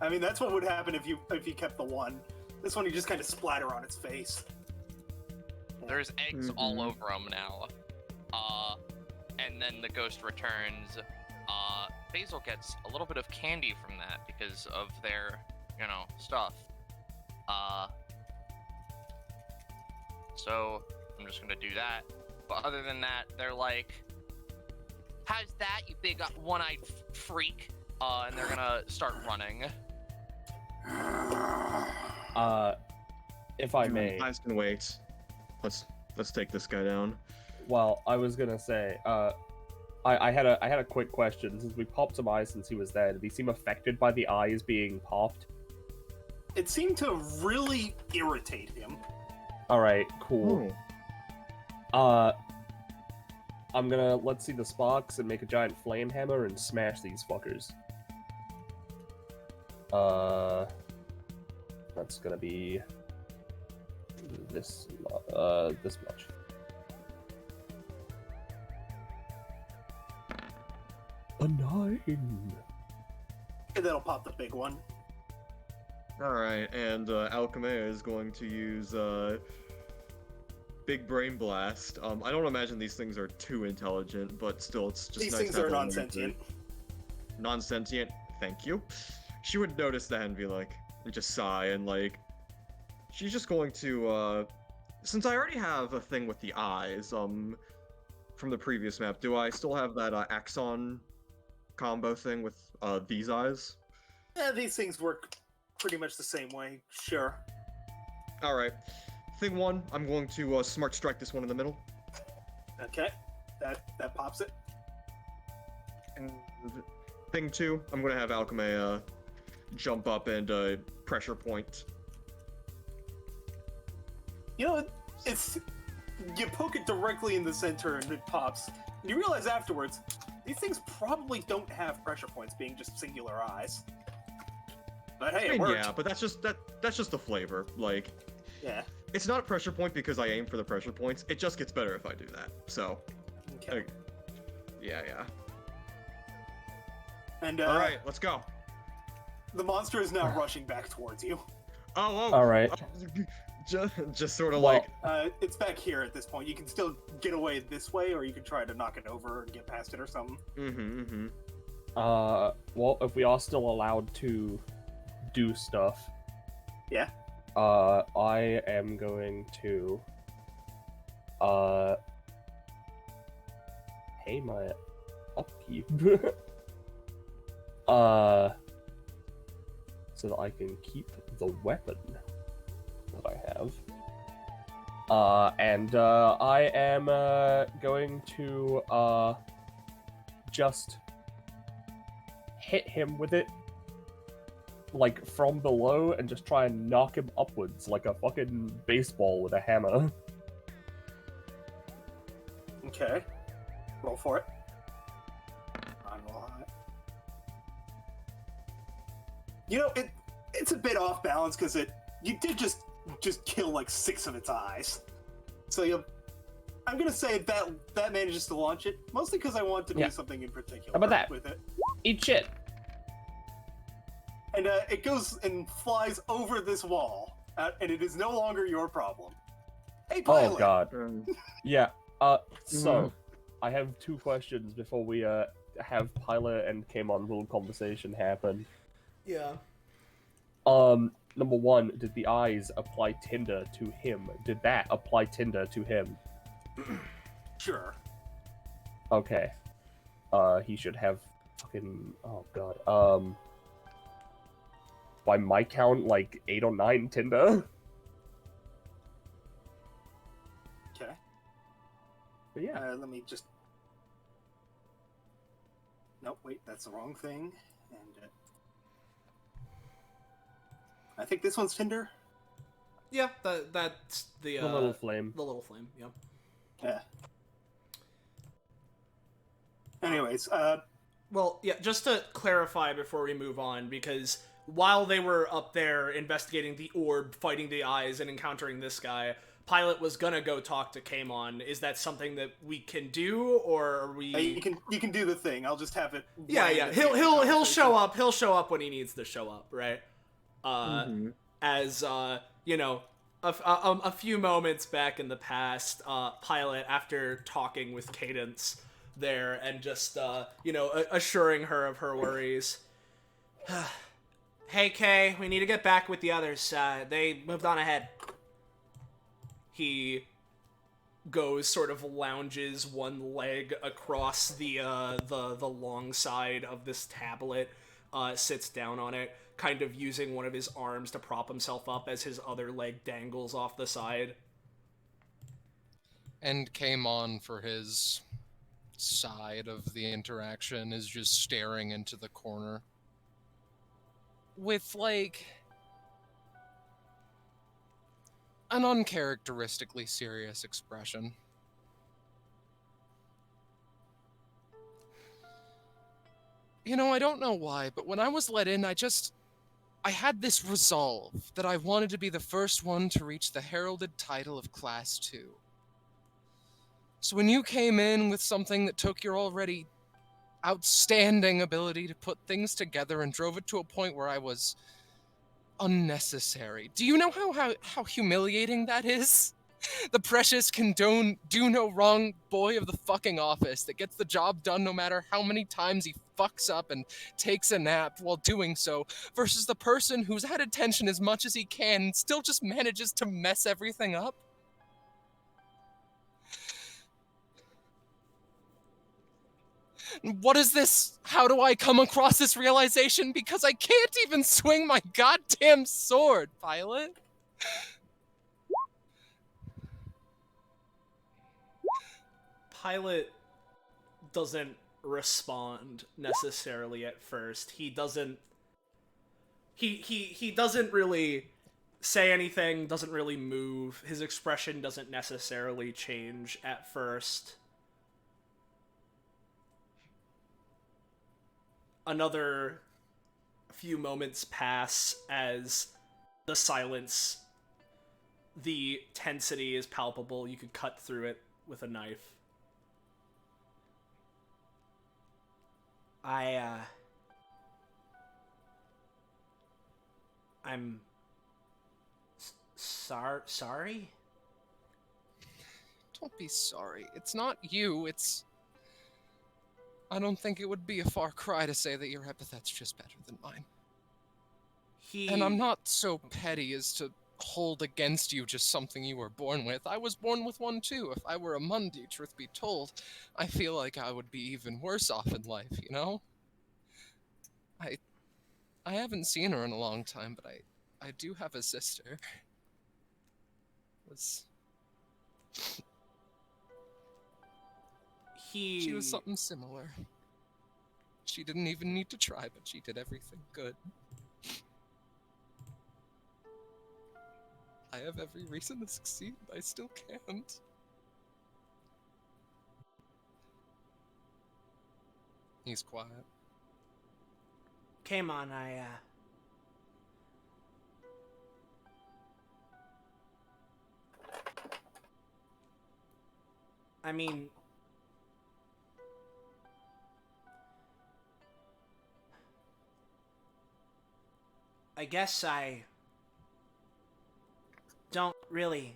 I mean, that's what would happen if you kept the one. This one, you just kind of splatter on its face. There's eggs all over him now. And then the ghost returns. Basil gets a little bit of candy from that because of their, stuff. So I'm just gonna do that. But other than that, they're like, "How's that, you big one-eyed freak?" And they're gonna start running. If I may. Eyes can wait. Let's let's take this guy down. Well, I was gonna say, I had a quick question. Since we popped some eyes since he was there, did he seem affected by the eyes being popped? It seemed to really irritate him. Alright, cool. Oh. I'm gonna let's see the sparks and make a giant flame hammer and smash these fuckers. That's gonna be this much. A 9. And that'll pop the big one. Alright, and Alchemea is going to use Big Brain Blast. I don't imagine these things are too intelligent, but still, it's just These nice things to have are a non-sentient. Non-sentient? Thank you. She would notice that and be like, and just sigh, and like, she's just going to, since I already have a thing with the eyes, from the previous map, do I still have that Axon combo thing with these eyes? Yeah, these things work pretty much the same way, sure. Alright. Thing 1, I'm going to Smart Strike this one in the middle. Okay, that pops it. And thing 2, I'm going to have Alchemea jump up and pressure point. You know, it's... You poke it directly in the center and it pops. And you realize afterwards, these things probably don't have pressure points, being just singular eyes. But hey, it worked. Yeah, but that's just the flavor. Like, Yeah. it's not a pressure point because I aim for the pressure points. It just gets better if I do that. So, Okay. yeah. And All right, let's go. the monster is now rushing back towards you. Oh. All right. Just sort of Well, like. It's back here at this point. You can still get away this way, or you can try to knock it over and get past it or something. Well, if we are still allowed to do stuff. Yeah. I am going to, pay my upkeep, so that I can keep the weapon that I have. And I am, going to, just hit him with it, like, from below, and just try and knock him upwards, like a fucking baseball with a hammer. Okay. Roll for it. I'm roll high. You know, it's a bit off balance because you did just kill like 6 of its eyes. So I'm gonna say that manages to launch it, mostly because I want to do something in particular How about that? with it. Eat shit. And it goes and flies over this wall, and it is no longer your problem. Hey, Pilot! Oh god. Yeah. So I have 2 questions before we have Pilot and Kamon little conversation happen. Yeah. Number 1, did the eyes apply Tinder to him? Did that apply Tinder to him? Sure. Okay. He should have fucking... Oh god. By my count, like 8 or 9 Tinder. Okay. But yeah. Let me just... Nope, wait, that's the wrong thing. And I think this one's Tinder. Yeah, that's the little flame. The little flame, yep. Yeah. Anyways, Well, yeah, just to clarify before we move on, because while they were up there investigating the orb, fighting the eyes, and encountering this guy, Pilot was gonna go talk to Kamon. Is that something that we can do, or are we? you can do the thing. I'll just have it. Yeah. He'll show up. He'll show up when he needs to show up, right? As you know, a few moments back in the past, Pilot, after talking with Cadence there and just assuring her of her worries. Hey Kay, we need to get back with the others. They moved on ahead. He goes, sort of lounges one leg across the long side of this tablet, sits down on it, kind of using one of his arms to prop himself up as his other leg dangles off the side. and came on for his side of the interaction, is just staring into the corner with, like, an uncharacteristically serious expression. You know, I don't know why, but when I was let in, I had this resolve that I wanted to be the first one to reach the heralded title of Class 2. So when you came in with something that took your already outstanding ability to put things together and drove it to a point where I was unnecessary. Do you know how humiliating that is? The precious do no wrong boy of the fucking office that gets the job done no matter how many times he fucks up and takes a nap while doing so, versus the person who's had attention as much as he can and still just manages to mess everything up. What is this? How do I come across this realization? Because I can't even swing my goddamn sword, Pilot. Pilot doesn't respond necessarily at first. He doesn't really say anything, doesn't really move. His expression doesn't necessarily change at first. Another few moments pass as the silence, the tensity is palpable. You could cut through it with a knife. I'm sorry? Don't be sorry. It's not you, it's... I don't think it would be a far cry to say that your epithet's just better than mine. And I'm not so petty as to hold against you just something you were born with. I was born with one too. If I were a Mundi, truth be told, I feel like I would be even worse off in life, you know? I haven't seen her in a long time, but I do have a sister. She was something similar. She didn't even need to try, but she did everything good. I have every reason to succeed, but I still can't. He's quiet. Came on, I mean... I guess I don't really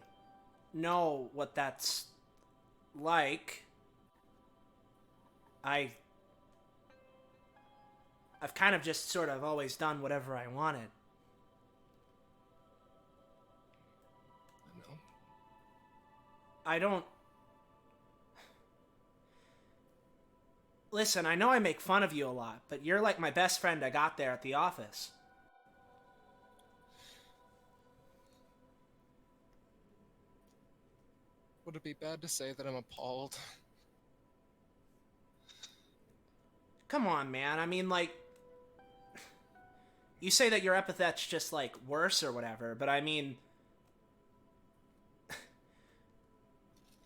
know what that's like. I've kind of just sort of always done whatever I wanted. I know. I don't... Listen, I know I make fun of you a lot, but you're like my best friend I got there at the office. Would it be bad to say that I'm appalled? Come on, man. I mean, like... You say that your epithet's just, like, worse or whatever, but I mean...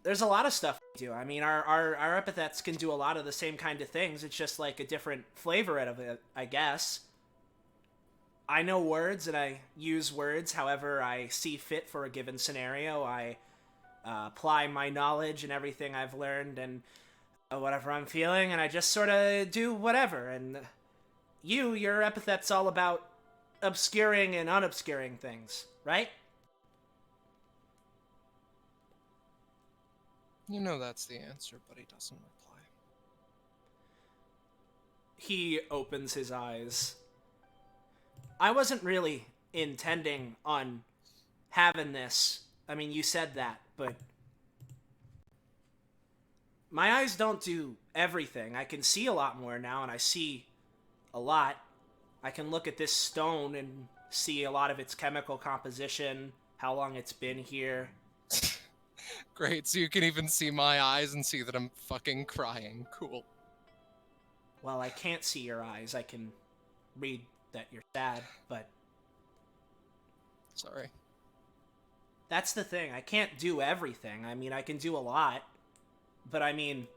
There's a lot of stuff we do. I mean, our epithets can do a lot of the same kind of things. It's just, like, a different flavor of it, I guess. I know words, and I use words however I see fit for a given scenario. I apply my knowledge and everything I've learned and whatever I'm feeling, and I just sort of do whatever. And your epithet's all about obscuring and unobscuring things, right? You know that's the answer, but he doesn't reply. He opens his eyes. I wasn't really intending on having this. I mean, you said that, but my eyes don't do everything. I can see a lot more now, and I see a lot. I can look at this stone and see a lot of its chemical composition, how long it's been here. Great, so you can even see my eyes and see that I'm fucking crying. Cool. Well, I can't see your eyes. I can read that you're sad, but... Sorry. That's the thing. I can't do everything. I mean, I can do a lot, but I mean...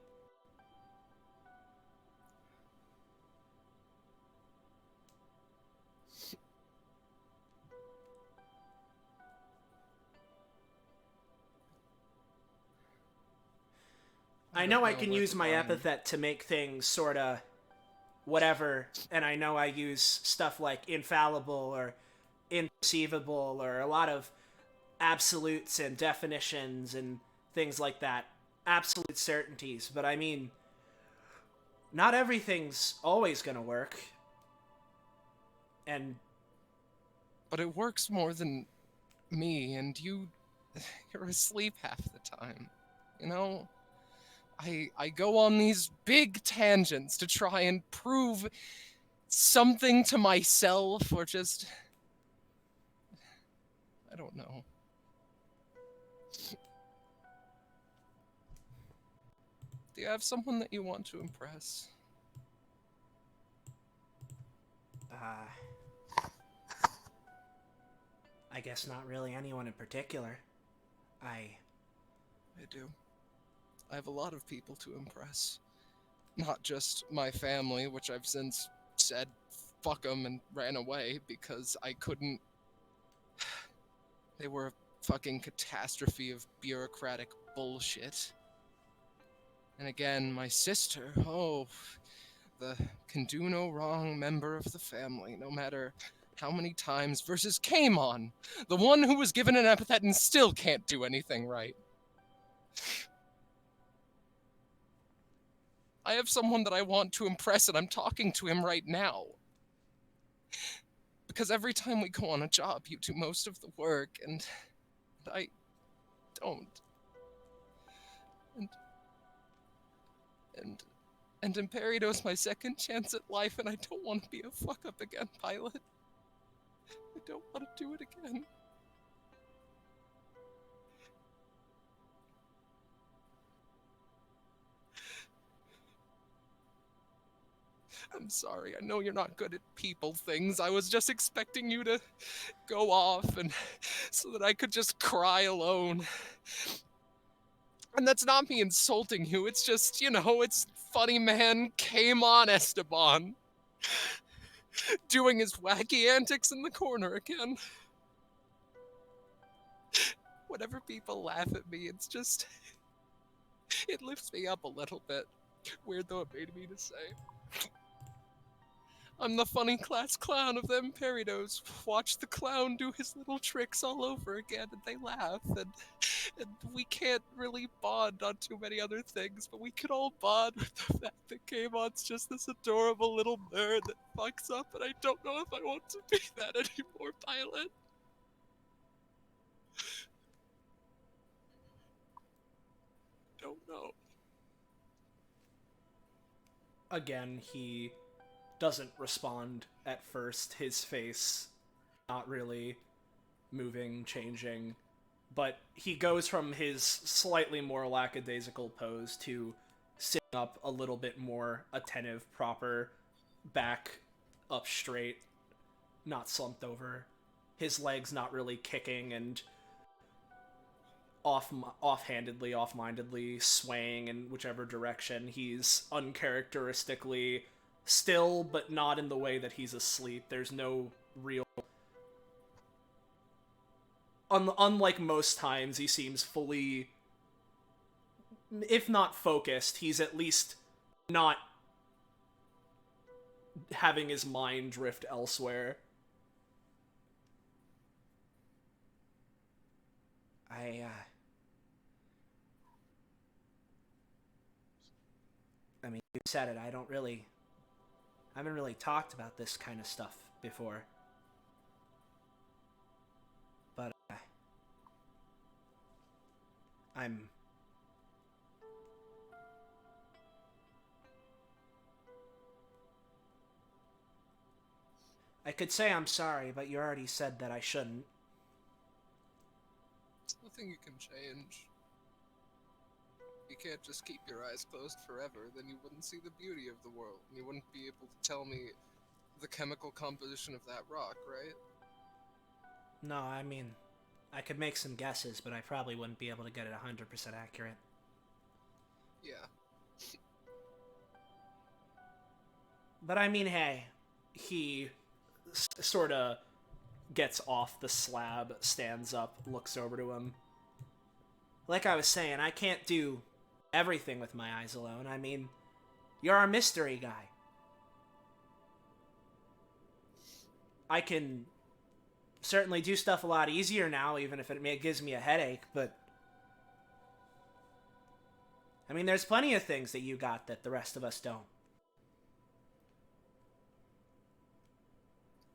I know I can use my epithet to make things sorta whatever, and I know I use stuff like infallible or imperceivable or a lot of absolutes and definitions and things like that. Absolute certainties, but I mean, not everything's always gonna work. And... But it works more than me, and you're asleep half the time, you know? I go on these big tangents to try and prove something to myself, or just... I don't know. Do you have someone that you want to impress? I guess not really anyone in particular. I do. I have a lot of people to impress. Not just my family, which I've since said fuck them and ran away because I couldn't... They were a fucking catastrophe of bureaucratic bullshit. And again, my sister, oh, the can do no wrong member of the family, no matter how many times, versus Kamon, the one who was given an epithet and still can't do anything right. I have someone that I want to impress, and I'm talking to him right now. Because every time we go on a job, you do most of the work, and I don't. And Imperido's my second chance at life, and I don't want to be a fuck-up again, pilot. I don't want to do it again. I'm sorry, I know you're not good at people things. I was just expecting you to go off and so that I could just cry alone. And that's not me insulting you, it's just, you know, it's funny man came on Esteban. Doing his wacky antics in the corner again. Whenever people laugh at me, it's just... It lifts me up a little bit. Weird though it made me to say. I'm the funny class clown of the Imperidos. Watch the clown do his little tricks all over again, and they laugh, and we can't really bond on too many other things, but we can all bond with the fact that Kamon's just this adorable little nerd that fucks up, and I don't know if I want to be that anymore, pilot. Don't know. Again, he doesn't respond at first, his face not really moving, changing, but he goes from his slightly more lackadaisical pose to sitting up a little bit more attentive, proper, back up straight, not slumped over, his legs not really kicking and offhandedly, off-mindedly swaying in whichever direction. He's uncharacteristically still, but not in the way that he's asleep. There's no real... Unlike most times, he seems fully... If not focused, he's at least not having his mind drift elsewhere. I mean, you said it, I haven't really talked about this kind of stuff before. But, I could say I'm sorry, but you already said that I shouldn't. It's nothing you can change. You can't just keep your eyes closed forever, then you wouldn't see the beauty of the world, and you wouldn't be able to tell me the chemical composition of that rock, right? No, I mean, I could make some guesses, but I probably wouldn't be able to get it 100% accurate. Yeah. But I mean, hey, he sort of gets off the slab, stands up, looks over to him. Like I was saying, I can't do everything with my eyes alone. I mean, you're our mystery guy. I can certainly do stuff a lot easier now, even if it gives me a headache, but... I mean, there's plenty of things that you got that the rest of us don't.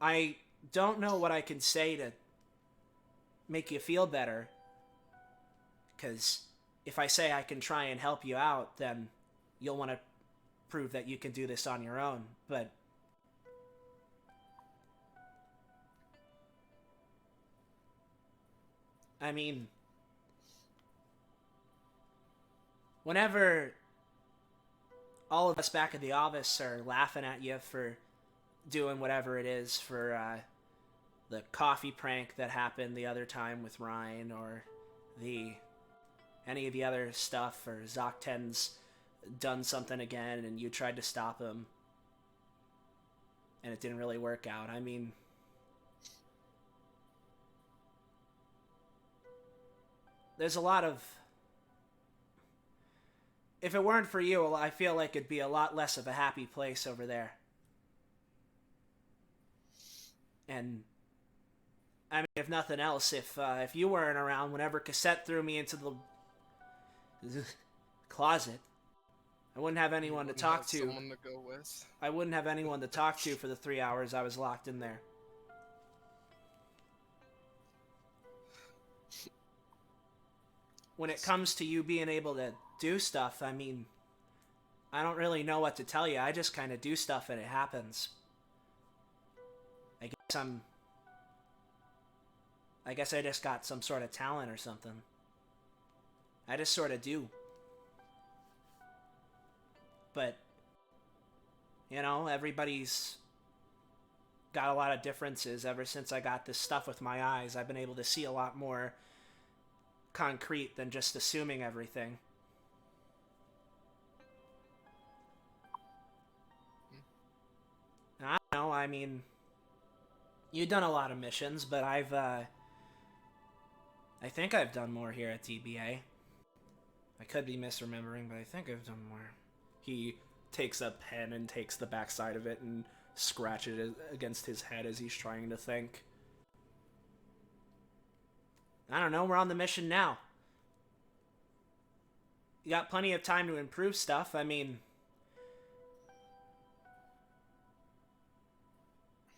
I don't know what I can say to make you feel better, because if I say I can try and help you out, then you'll want to prove that you can do this on your own, but... I mean... Whenever all of us back at the office are laughing at you for doing whatever it is for the coffee prank that happened the other time with Ryan, or any of the other stuff, or Zocten's done something again and you tried to stop him and it didn't really work out. I mean, there's a lot of... If it weren't for you, I feel like it'd be a lot less of a happy place over there. And I mean, if nothing else, if you weren't around whenever Cassette threw me into the closet, I wouldn't have anyone to talk to. Someone to go with. I wouldn't have anyone to talk to for the 3 hours I was locked in there. When it comes to you being able to do stuff, I mean, I don't really know what to tell you. I just kind of do stuff and it happens. I guess I just got some sort of talent or something. I just sort of do. But, you know, everybody's got a lot of differences. Ever since I got this stuff with my eyes, I've been able to see a lot more concrete than just assuming everything. I don't know, I mean, you've done a lot of missions, but I think I've done more here at DBA. I could be misremembering, but I think I've done more. He takes a pen and takes the backside of it and scratches it against his head as he's trying to think. I don't know, we're on the mission now. You got plenty of time to improve stuff. I mean,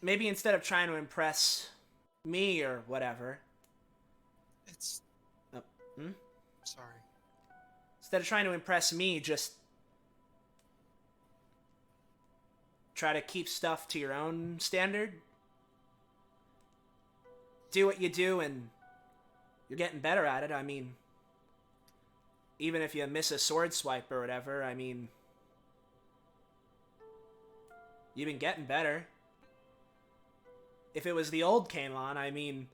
maybe instead of trying to impress me or whatever. Sorry. Instead of trying to impress me, just try to keep stuff to your own standard. Do what you do and you're getting better at it. I mean, even if you miss a sword swipe or whatever, I mean, you've been getting better. If it was the old came on, I mean,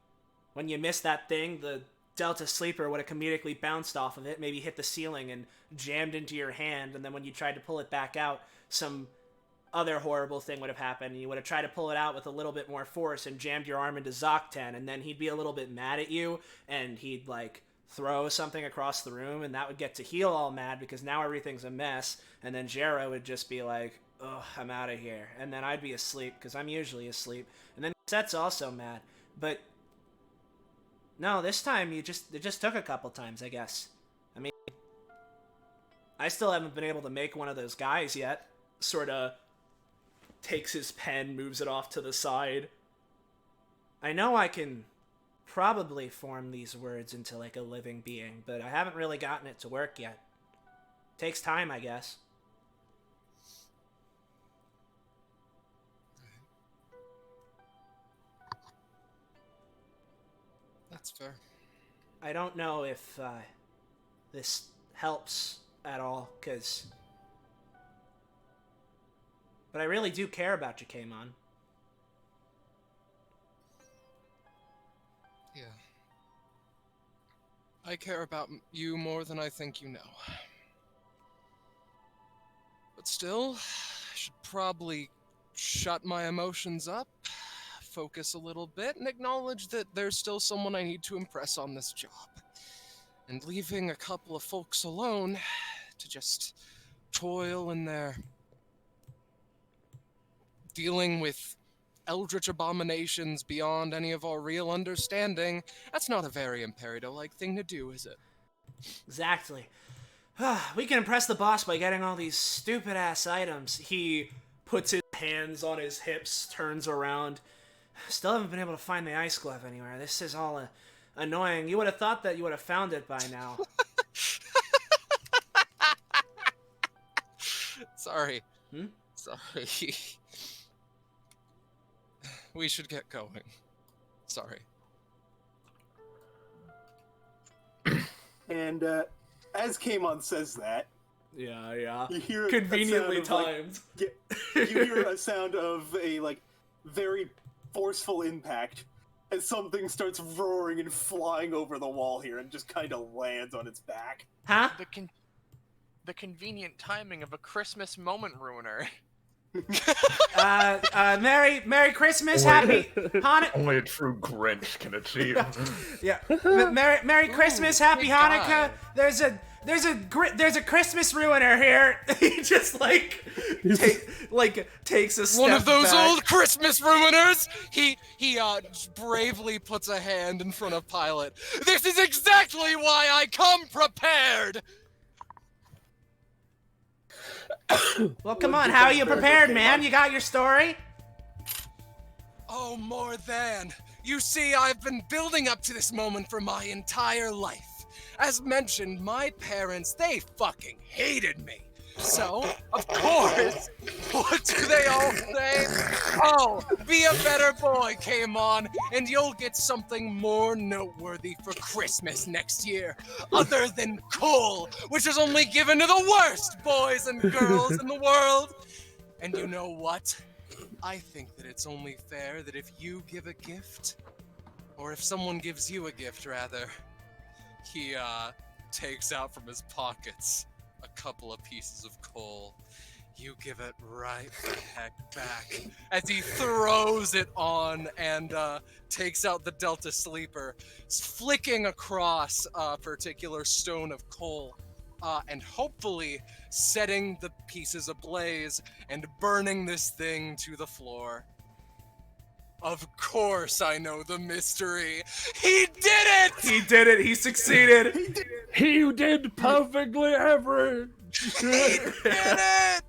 when you missed that thing, the Delta Sleeper would have comedically bounced off of it, maybe hit the ceiling and jammed into your hand, and then when you tried to pull it back out, some other horrible thing would have happened, and you would have tried to pull it out with a little bit more force and jammed your arm into Zocten, and then he'd be a little bit mad at you, and he'd, like, throw something across the room, and that would get to Heal all mad because now everything's a mess, and then Jera would just be like, ugh, I'm out of here, and then I'd be asleep, because I'm usually asleep, and then Set's also mad, but no, this time it just took a couple times, I guess. I mean, I still haven't been able to make one of those guys yet. Sorta takes his pen, moves it off to the side. I know I can probably form these words into like a living being, but I haven't really gotten it to work yet. Takes time, I guess. That's fair. I don't know if this helps at all, because... But I really do care about you, Kaimon. Yeah. I care about you more than I think you know. But still, I should probably shut my emotions up, focus a little bit, and acknowledge that there's still someone I need to impress on this job. And leaving a couple of folks alone to just toil in there, dealing with eldritch abominations beyond any of our real understanding, that's not a very Imperido-like thing to do, is it? Exactly. We can impress the boss by getting all these stupid-ass items. He puts his hands on his hips, turns around. Still haven't been able to find the ice glove anywhere. This is all annoying. You would have thought that you would have found it by now. Sorry. Hmm? Sorry. We should get going. Sorry. And as Kaimon says that, Yeah. you hear Conveniently a sound of, timed. you hear a sound of a very forceful impact as something starts roaring and flying over the wall here and just kind of lands on its back. Huh? The convenient timing of a Christmas moment ruiner. Merry Christmas, Happy Hanukkah. Only a true Grinch can achieve. Yeah. Merry Christmas, Happy good Hanukkah. guy. There's a Christmas ruiner here. He just takes a step One of those back. old Christmas ruiners! He bravely puts a hand in front of Pilot. This is exactly why I come prepared! Well, come on, how are you prepared, man? You got your story? Oh, more than. You see, I've been building up to this moment for my entire life. As mentioned, my parents, they fucking hated me. So, of course, what do they all say? Oh, be a better boy, Kaimon, and you'll get something more noteworthy for Christmas next year, other than coal, which is only given to the worst boys and girls in the world. And you know what? I think that it's only fair that if you give a gift, or if someone gives you a gift, rather, he, takes out from his pockets a couple of pieces of coal. You give it right the heck back as he throws it on and takes out the Delta Sleeper, flicking across a particular stone of coal, and hopefully setting the pieces ablaze and burning this thing to the floor. Of course I know the mystery. He did it! He did it. He succeeded. He did perfectly average. He did it!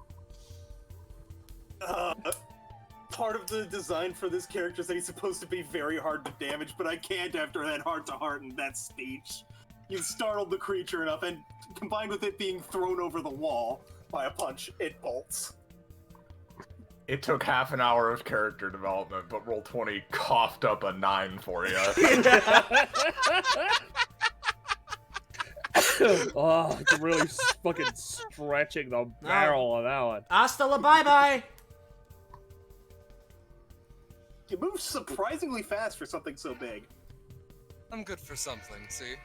Part of the design for this character is that he's supposed to be very hard to damage, but I can't after that heart-to-heart and that speech. You've startled the creature enough, and combined with it being thrown over the wall by a punch, it bolts. It took half an hour of character development, but Roll20 coughed up a 9 for you. Oh, it's really fucking stretching the barrel of that one. Hasta la bye-bye. You move surprisingly fast for something so big. I'm good for something, see?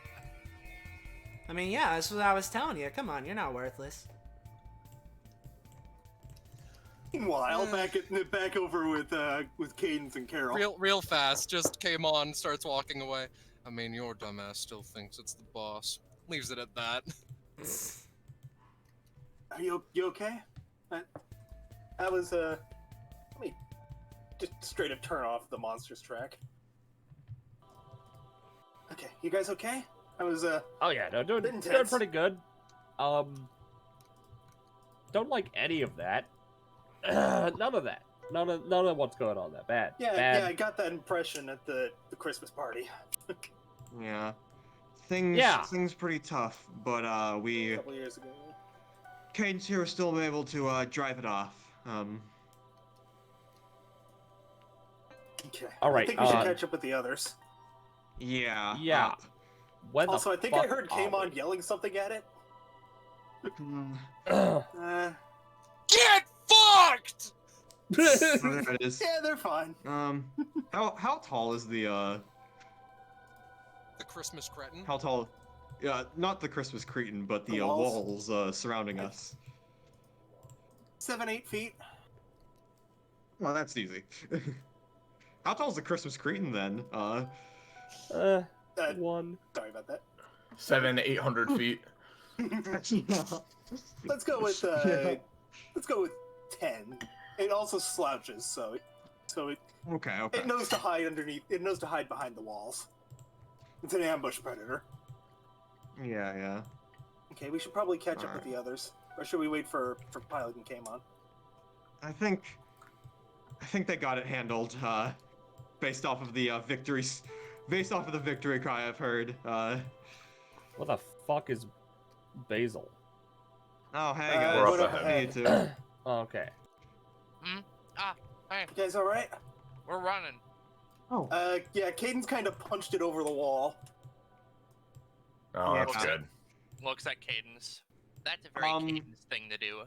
I mean, yeah, that's what I was telling you. Come on, you're not worthless. Meanwhile, back over with Cadence and Carol. Real fast, just came on, starts walking away. I mean, your dumbass still thinks it's the boss. Leaves it at that. Are you okay? That was let me just straight up turn off the monsters track. Okay, you guys okay? I was Oh yeah, no, doing pretty good. Don't like any of that. None of that. None of what's going on there. Bad. Yeah, I got that impression at the Christmas party. Yeah. Things pretty tough, but A we couple years ago. Cadence here was still able to drive it off. Okay. All right, I think we should catch up with the others. Yeah. Yeah. When Also, I think I heard are we? Kaimon yelling something at it. Get fucked! There it is. Yeah, they're fine. How tall is the The Christmas cretin. How tall? Yeah, not the Christmas cretin, but the, The walls surrounding us. 7-8 feet. Well, that's easy. How tall is the Christmas cretin then? 1. Sorry about that. 700-800 feet. Let's go with let's go with 10. It also slouches, so it Okay. it knows to hide underneath. It knows to hide behind the walls. It's an ambush predator. Yeah. Okay, we should probably catch up Alright. with the others, or should we wait for Pilot and Kamon? I think they got it handled. Based off of the victories, based off of the victory cry I've heard. What the fuck is Basil? Oh, hey We're guys. up ahead. Me too. Oh, okay. Hey, You guys all right? we're running. Oh. Yeah. Caden's kind of punched it over the wall. Oh, Yeah. that's good. Looks like Cadence. That's a very Cadence thing to do.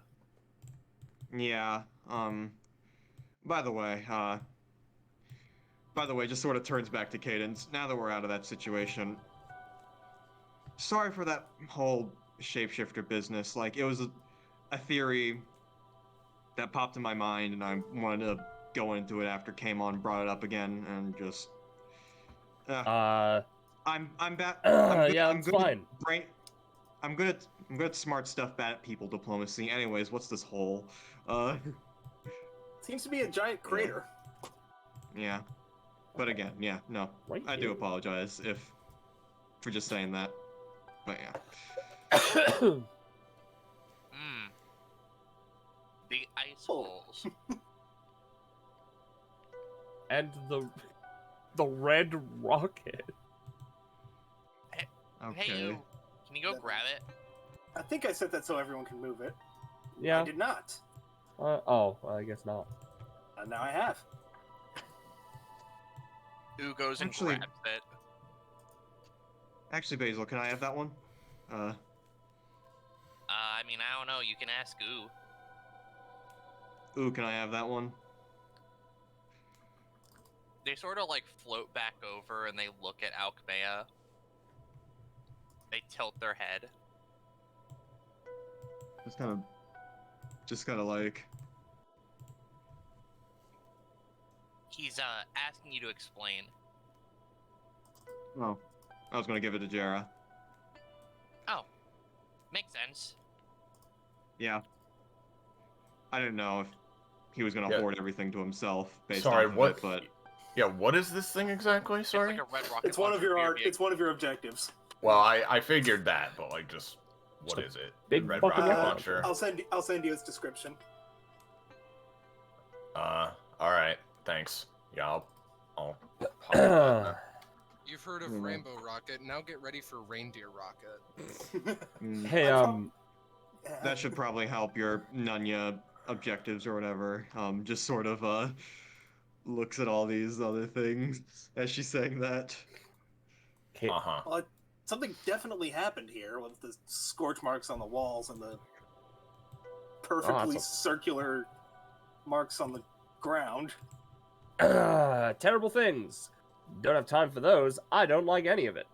Yeah. By the way, just sort of turns back to Cadence. Now that we're out of that situation, sorry for that whole shapeshifter business. Like, it was a theory that popped in my mind, and I wanted to go into it after Kamon brought it up again, and just. I'm back. Yeah, it's fine. I'm good at smart stuff, bad at people diplomacy. Anyways, what's this hole? Seems to be a giant crater. Yeah. But again, yeah, no. Right I do here. apologize for just saying that. But yeah. The ice holes. And the red rocket. Okay. Hey, you. Can you go grab it? I think I said that so everyone can move it. Yeah. I did not. Oh, I guess not. And now I have. Who goes and Actually- grabs it? Actually, Basil, can I have that one? I mean, I don't know. You can ask Ooh, can I have that one? They sort of like float back over and they look at Alchemea. They tilt their head. Just kind of like. He's asking you to explain. Oh, I was gonna give it to Jera. Oh, makes sense. Yeah. I didn't know if he was gonna Yeah. hoard everything to himself based Sorry, off of what? it, but Yeah, what is this thing exactly? Sorry. It's like a red rocket. It's one of launcher your for art. vehicle. It's one of your objectives. Well, I figured that, but like, just what It's is it? big Red fucking rocket rocket launcher. I'll send you its description. All right, thanks. Yeah, I'll pop that. You've heard of Rainbow Rocket, now get ready for Reindeer Rocket. Hey, that should probably help your Nunya objectives or whatever. Just sort of looks at all these other things as she's saying that. okay. Well, something definitely happened here with the scorch marks on the walls and the perfectly awesome. circular marks on the ground. Terrible things. Don't have time for those. I don't like any of it.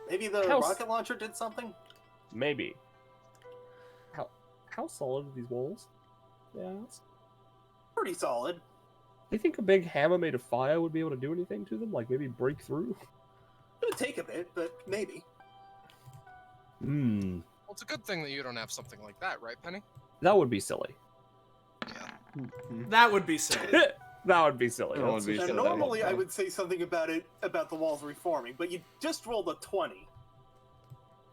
Maybe the How rocket launcher did something? Maybe. How solid are these walls? Yeah. Pretty solid. Do you think a big hammer made of fire would be able to do anything to them? Like maybe break through? It would take a bit, but maybe. Hmm. Well, it's a good thing that you don't have something like that, right, Penny? That would be silly. That would be silly. That would be silly. That would be And silly. normally I would say something about the walls reforming, but you just rolled a 20.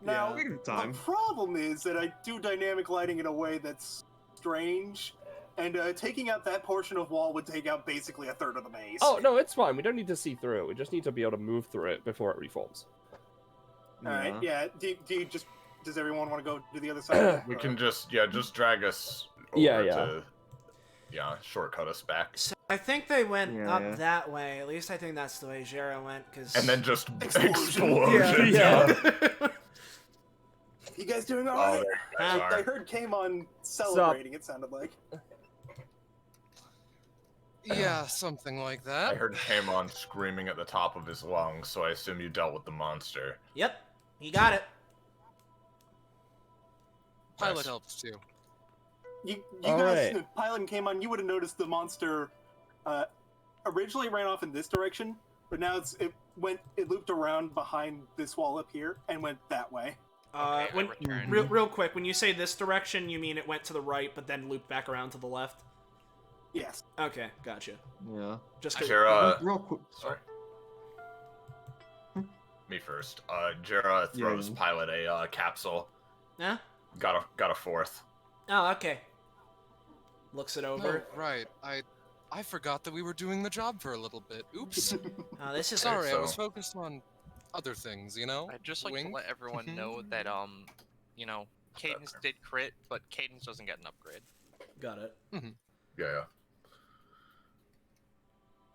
Now, Yeah, we can time. the problem is that I do dynamic lighting in a way that's strange, and taking out that portion of wall would take out basically a third of the maze. Oh, no, it's fine. We don't need to see through it. We just need to be able to move through it before it reforms. Alright, yeah. Do you just... Does everyone want to go to the other side? We can just drag us over Yeah. to shortcut us back. So I think they went Yeah, up yeah. that way. At least I think that's the way Jera went. Cause And then just Explosion. explosion. Yeah. You guys doing all Oh, right? there you guys I are. heard Kamon celebrating, it sounded like. Yeah, something like I that. heard Paimon screaming at the top of his lungs, so I assume you dealt with the monster. Yep, he got it. Pilot Nice. helps too. You All guys, right. Pilot and Kamon, you would have noticed the monster originally ran off in this direction, but now it looped around behind this wall up here and went that way. Okay, When, I returned. real quick, when you say this direction, you mean it went to the right, but then looped back around to the left? Yes. Okay, gotcha. Yeah. Just 'cause- Jera, Real quick. sorry. Me first. Jera throws Yeah. Pilot a capsule. Yeah? Got a fourth. Oh, okay. Looks it over. Oh, right. I forgot that we were doing the job for a little bit. Oops. Oh, this is Sorry, I was so- focused on other things, you know? I'd just like to Wink. let everyone know that, you know, Cadence did crit, but Cadence doesn't get an upgrade. Got it. Yeah.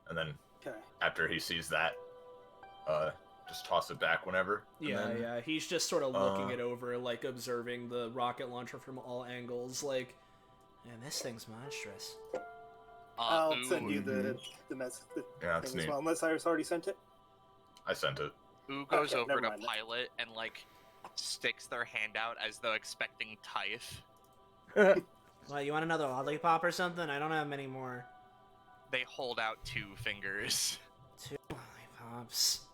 And then Okay. after he sees that, just toss it back whenever. and Yeah, then- yeah. He's just sort of looking Uh, it over, like observing the rocket launcher from all angles, like, man, this thing's monstrous. I'll Ooh, send you the Yeah, that's thing as neat. well, unless Iris already sent it. I sent it. Ooh goes Okay, over never to mind then. Pilot and, like, sticks their hand out as though expecting Typh. Well, you want another lollipop or something? I don't have many more. They hold out 2 fingers. 2 lollipops.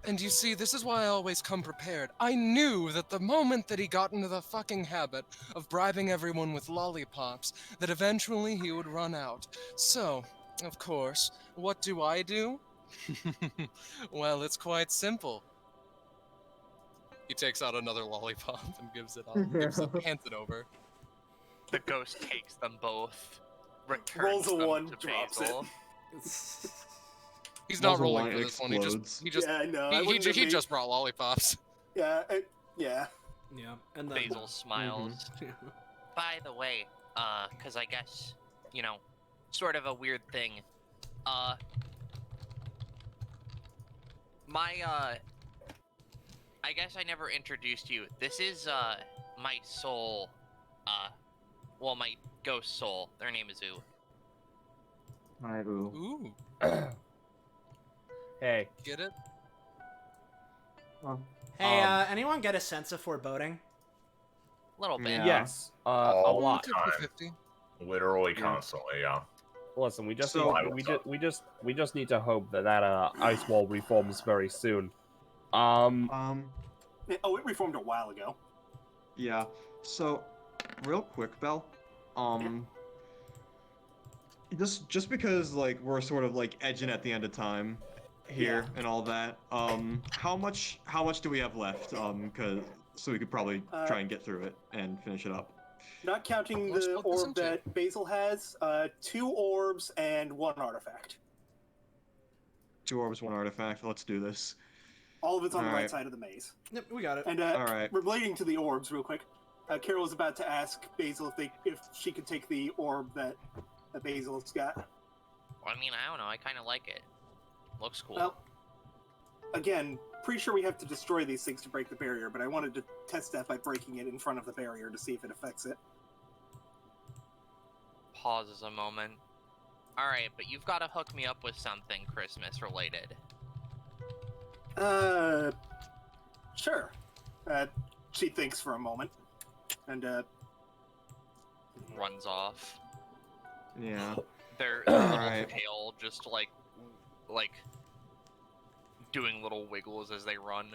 And you see, this is why I always come prepared. I knew that the moment that he got into the fucking habit of bribing everyone with lollipops, that eventually he would run out. So, of course, what do? Well, it's quite simple. He takes out another lollipop and hands it over. The ghost takes them both, returns Rolls a them 1, to drops Basil. He's not Muzzle rolling line for this one. explodes. He just Yeah, I know. I he wouldn't have made- just brought lollipops. Yeah, yeah. Yeah, and then... Basil smiles. By the way, because I guess, you know, sort of a weird thing. I guess I never introduced you. This is, my soul, well, my ghost soul. Their name is Ooh. Hi, Boo. Ooh, Hey. get it? Oh, Hey, anyone get a sense of foreboding? A little bit. Yeah. Yes. A All lot. the time. 50-50. Literally Yeah. constantly, yeah. Listen, we just So- we just need to hope that ice wall reforms very soon. Oh, it reformed a while ago. Yeah. So, real quick, Bell. Just because like we're sort of like edging at the end of time here and all that. How much do we have left? So we could probably try and get through it and finish it up. Not counting Let's the split this orb into- that Basil has, 2 orbs and 1 artifact. 2 orbs, 1 artifact. Let's do this. All of it's on the right Alright. side of the maze. Yep, we got it. And Alright. relating to the orbs, real quick, Carol was about to ask Basil if she could take the orb that Basil's got. Well, I mean, I don't know. I kind of like it. Looks cool. Well, again, pretty sure we have to destroy these things to break the barrier, but I wanted to test that by breaking it in front of the barrier to see if it affects it. Pauses a moment. Alright, but you've got to hook me up with something Christmas related. Sure. She thinks for a moment, and Runs off. Yeah. Their little Alright. tail just like doing little wiggles as they run.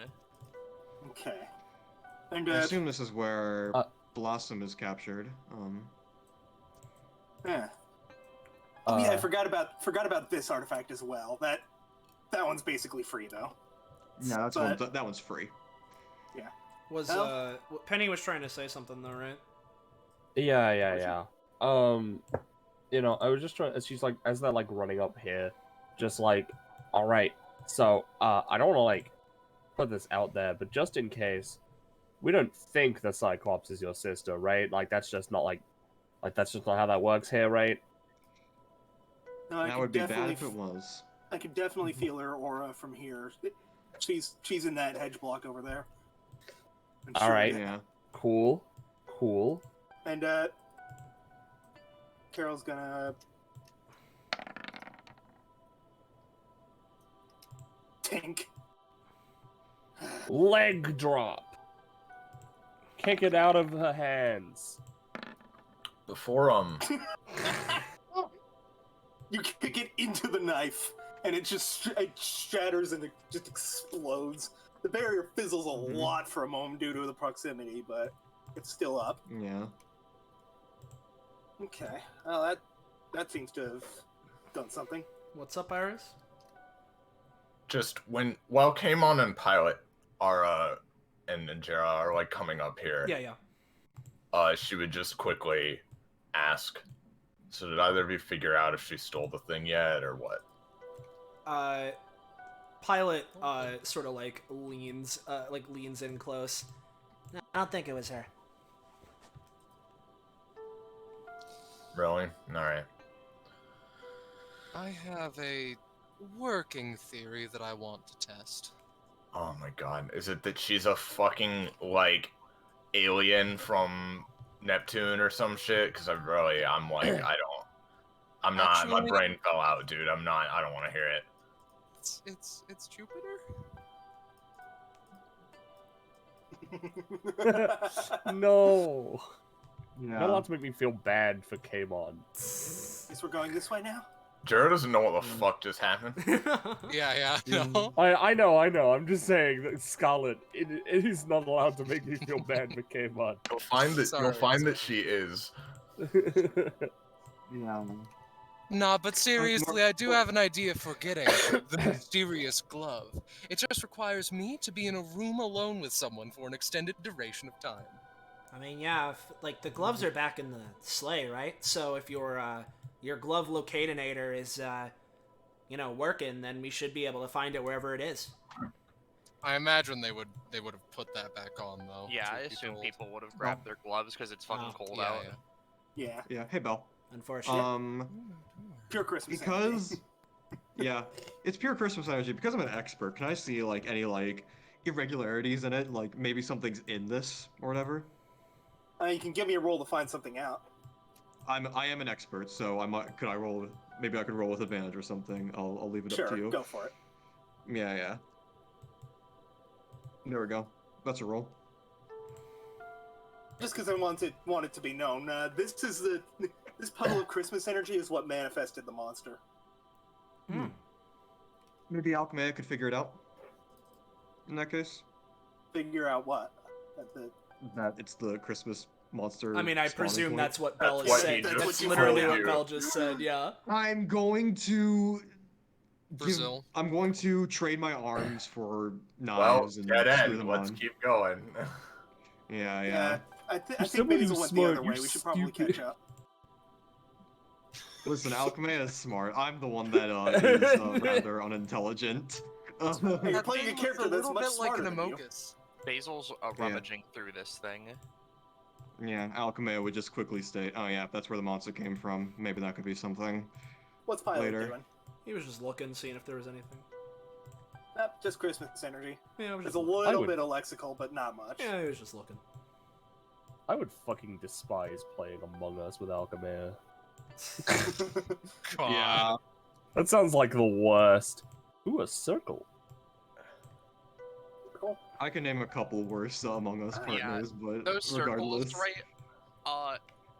okay. And I assume this is where Blossom is captured. yeah. Oh yeah, I forgot about this artifact as well. That one's basically free though. yeah, that's But- one. That one's free. Was Well- Penny was trying to say something though, right? Yeah. You know, I was just trying. She's like, as they're like running up here, just like, all right. So, I don't want to like put this out there, but just in case, we don't think the Cyclops is your sister, right? Like that's just not like that's just not how that works here, right? No, I That could would be bad definitely if it was. I could definitely feel her aura from here. She's in that hedge block over there. I'm All sure right. of it. Yeah. Cool. Cool. And Carol's gonna tank. Leg drop. Kick it out of her hands. Before You kick it into the knife, and it just it shatters and it just explodes. The barrier fizzles a lot for a moment due to the proximity, but it's still up. Yeah. Okay, well that seems to have done something. What's up, Iris? just while Kamon and Pilot are and Jera are like coming up here. Yeah. She would just quickly ask, so did either of you figure out if she stole the thing yet or what? Pilot sort of like leans in close. No, I don't think it was her. Really? Alright. I have a working theory that I want to test. Oh my god. Is it that she's a fucking, like, alien from Neptune or some shit? Because I'm like, my brain fell out, dude. I don't want to hear it. It's Jupiter? No. No. Not allowed to make me feel bad for Kamon. Guess we're going this way now? Jera doesn't know what the fuck just happened. Yeah, no. I know. I'm just saying that Scarlet, it is not allowed to make me feel bad for Kamon. You'll find that she is. Yeah. Nah, but seriously, I do have an idea for getting the mysterious glove. It just requires me to be in a room alone with someone for an extended duration of time. I mean, yeah, like the gloves are back in the sleigh, right? So if your glove locatinator is, working, then we should be able to find it wherever it is. I imagine they would have put that back on though. Yeah, I assume people would have grabbed their gloves because it's fucking cold out. Yeah. Yeah. Hey, Belle. Unfortunately. Pure Christmas Because, yeah, it's pure Christmas energy. Because I'm an expert, can I see like any like irregularities in it? Like maybe something's in this or whatever. You can give me a roll to find something out. I am an expert, so could I roll? Maybe I could roll with advantage or something. I'll leave it up to you. Sure, go for it. Yeah. There we go. That's a roll. Just because I want it to be known, this puddle of Christmas energy is what manifested the monster. Maybe Alchemia could figure it out. In that case. Figure out what? That it's the Christmas monster. I mean, I spawning presume point. that's what Belle is saying. That's literally what Belle just said, yeah. I'm going to... Brazil. I'm going to trade my arms for Well, knives and dead screw end. them Let's on. keep going. Yeah. I think Basil went the other way. We should probably catch up. Listen, Alchemia is smart. I'm the one that is rather unintelligent. You're playing a character that's much smarter than you. Basil's rummaging through this thing. Yeah, Alchemia would just quickly state, oh yeah, that's where the monster came from. Maybe that could be something. What's Pilot later. doing? He was just looking, seeing if there was anything. Just Christmas energy. Yeah, There's a little bit of lexical, but not much. Yeah, he was just looking. I would fucking despise playing Among Us with Alchemia. Yeah. That sounds like the worst. Ooh, a circle. I can name a couple worse Among Us partners, but those regardless. circles, right?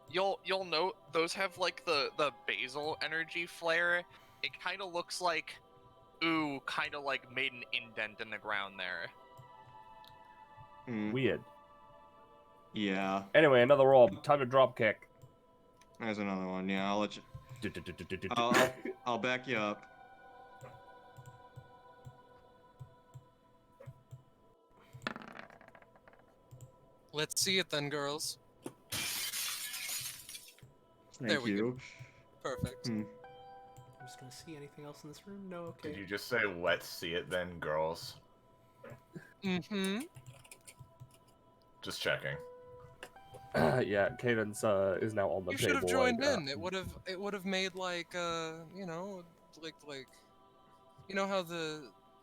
You'll note those have like the Basil energy flare. It kind of looks like, kind of like made an indent in the ground there. Weird. Yeah. Anyway, another roll. Time to drop kick. There's another one. Yeah, I'll let you. I'll back you up. Let's see it then, girls. Thank we you. Perfect. I'm just gonna see anything else in this room? No, okay. Did you just say, let's see it then, girls? Mm-hmm. Just checking. Yeah, Cadence is now on the table. You should have joined in. It would have made like like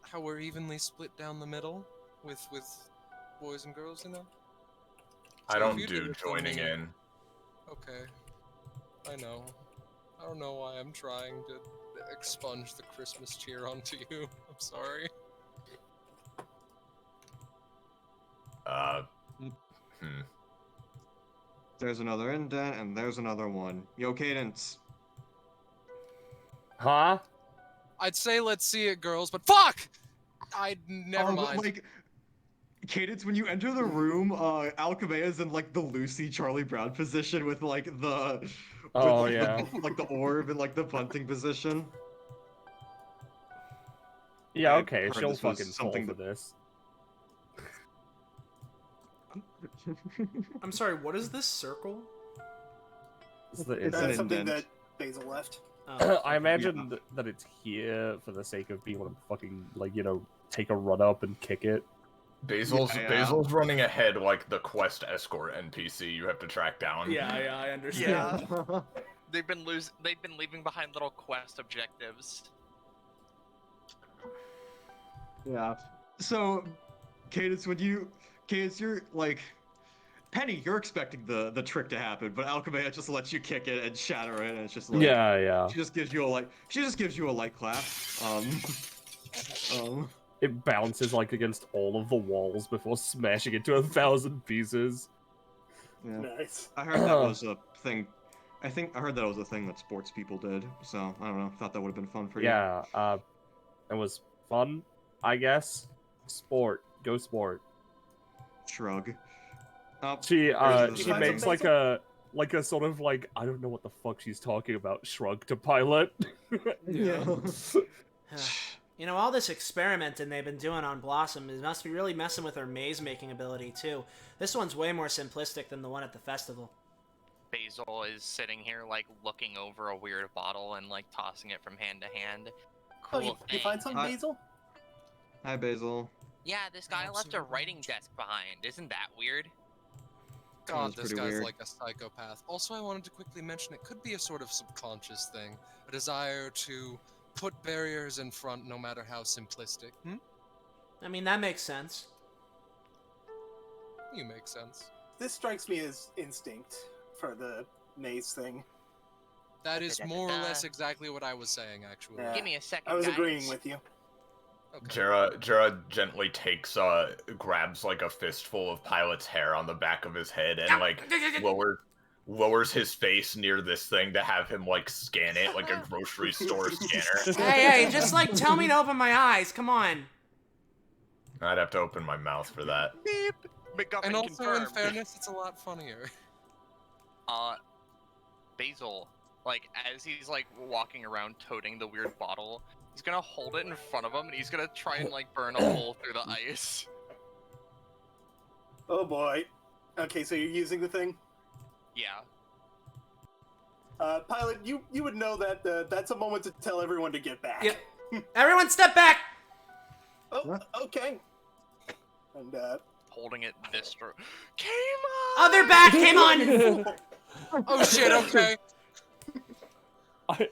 how we're evenly split down the middle with boys and girls, you know? I So don't if you did do it for joining me- in. Okay. I know. I don't know why I'm trying to expunge the Christmas cheer onto you. I'm sorry. There's another indent, and there's another one. Yo, Cadence. Huh? I'd say let's see it, girls, but fuck! Never mind. Like, Cadence, when you enter the room, Alchemea's in like the Lucy Charlie Brown position with like the Oh, with, yeah. like the orb and like the punting position. Yeah, I okay, heard she'll this was fucking fall something for this. I'm sorry, what is this circle? It's the- It's it's an That's something indent. that Basil left. Oh, I imagine that it's here for the sake of being able to fucking, like, you know, take a run up and kick it. Basil's Yeah. Basil's running ahead like the quest escort NPC you have to track down. yeah, I understand. Yeah. They've been leaving behind little quest objectives. Yeah. So, Cadence, you're like, Penny, you're expecting the trick to happen, but Alchemea just lets you kick it and shatter it, and it's just like, Yeah. She just gives you a light clap. It bounces, like, against all of the walls before smashing into 1,000 pieces. Yeah. Nice. I heard that was a thing. I heard that was a thing that sports people did. So I don't know. Thought that would have been fun for you. Yeah, it was fun, I guess. Sport. Go sport. Shrug. She There's the- makes like a sort of like, I don't know what the fuck she's talking about, shrug to Pilot. Yeah. You know, all this experimenting they've been doing on Blossom, it must be really messing with her maze-making ability, too. This one's way more simplistic than the one at the festival. Basil is sitting here, like, looking over a weird bottle and, like, tossing it from hand to hand. Cool You thing. find something, Hi. Basil? Hi, Basil. Yeah, this guy left a writing desk behind. Isn't that weird? God, That's this pretty guy's weird. like a psychopath. Also, I wanted to quickly mention it could be a sort of subconscious thing, a desire to put barriers in front no matter how simplistic. I mean, that makes sense. You make sense. This strikes me as instinct for the maze thing. That is more or less exactly what I was saying, actually. Yeah. Give me a second, I was guys. agreeing with you. Okay. Jera gently grabs like a fistful of Pilot's hair on the back of his head and like lowers his face near this thing to have him like scan it like a grocery store scanner. Hey, just like tell me to open my eyes. Come on. I'd have to open my mouth for that. Beep. McGuffin And also, in confirmed. fairness, it's a lot funnier. Basil, like, as he's, like, walking around toting the weird bottle, he's gonna hold it in front of him, and he's gonna try and, like, burn a hole through the ice. Oh boy. Okay, so you're using the thing? Yeah. Pilot, you would know that that's a moment to tell everyone to get back. Yep. Everyone step back! Oh, okay. And, Holding it this through. Came Oh, on! they're back! Came on! Oh shit, okay. I'm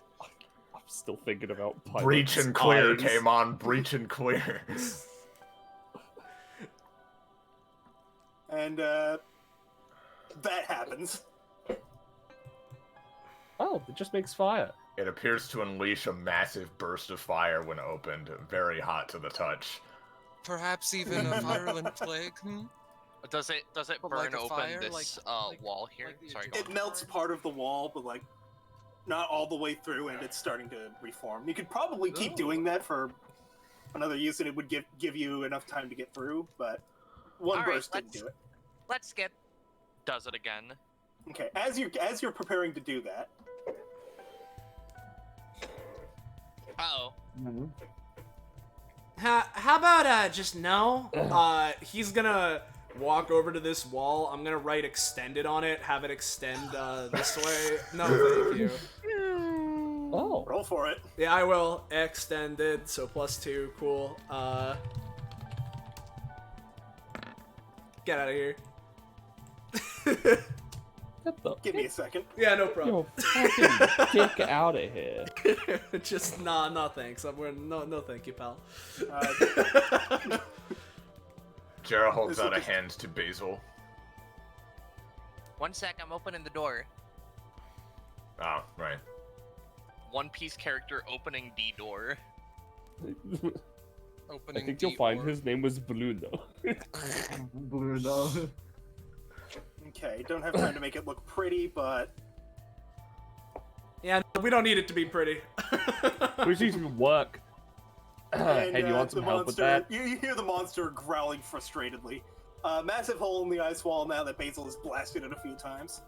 still thinking about Pilot's Breach and clear eyes. came on. Breach and clear. and, that happens. Oh, it just makes fire. It appears to unleash a massive burst of fire when opened, very hot to the touch. Perhaps even a virulent plague, Does it But burn like a open fire, this wall here? like the Sorry, Egyptian go It melts part of the wall, but, like, not all the way through, and it's starting to reform. You could probably keep doing that for another use, and it would give you enough time to get through, but one All right, burst didn't do it. Let's skip. Does it again. Okay, as you're preparing to do that, Uh-oh. How about, just no? He's gonna walk over to this wall. I'm gonna write extended on it, have it extend, this way. No, thank you. Oh. roll for it. Yeah, I will. Extended, so +2, cool. Get out of here. Get the Give me a second. Yeah, no problem. your fucking dick out of here. Just, no thanks. No thank you, pal. Jera holds This'll out a just- hand to Basil. One sec, I'm opening the door. Oh, right. One Piece character opening D door. I Opening think you'll find D4. his name was Bruno. Bruno. Okay, don't have time to make it look pretty, but Yeah, we don't need it to be pretty. Which needs to work. and, Hey, do you want the some help with monster, that? You hear the monster growling frustratedly. Massive hole in the ice wall now that Basil has blasted it a few times.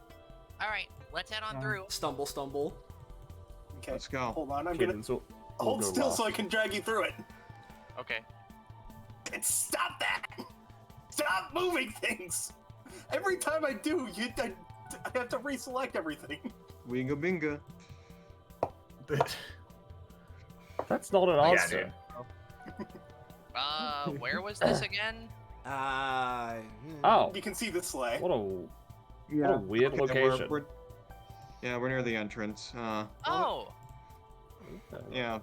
All right, let's head on through. Stumble, stumble. Okay, Let's go. hold on. I'm gonna Cadence will hold go still last. so I can drag you through it. Okay. And stop that! Stop moving things! Every time I do, I have to reselect everything. Winga binga. That's not an Yeah, answer. dude. Where was this again? Oh, You can see the sleigh. what a Yeah. weird Okay, location. We're near the entrance. Oh, Yeah.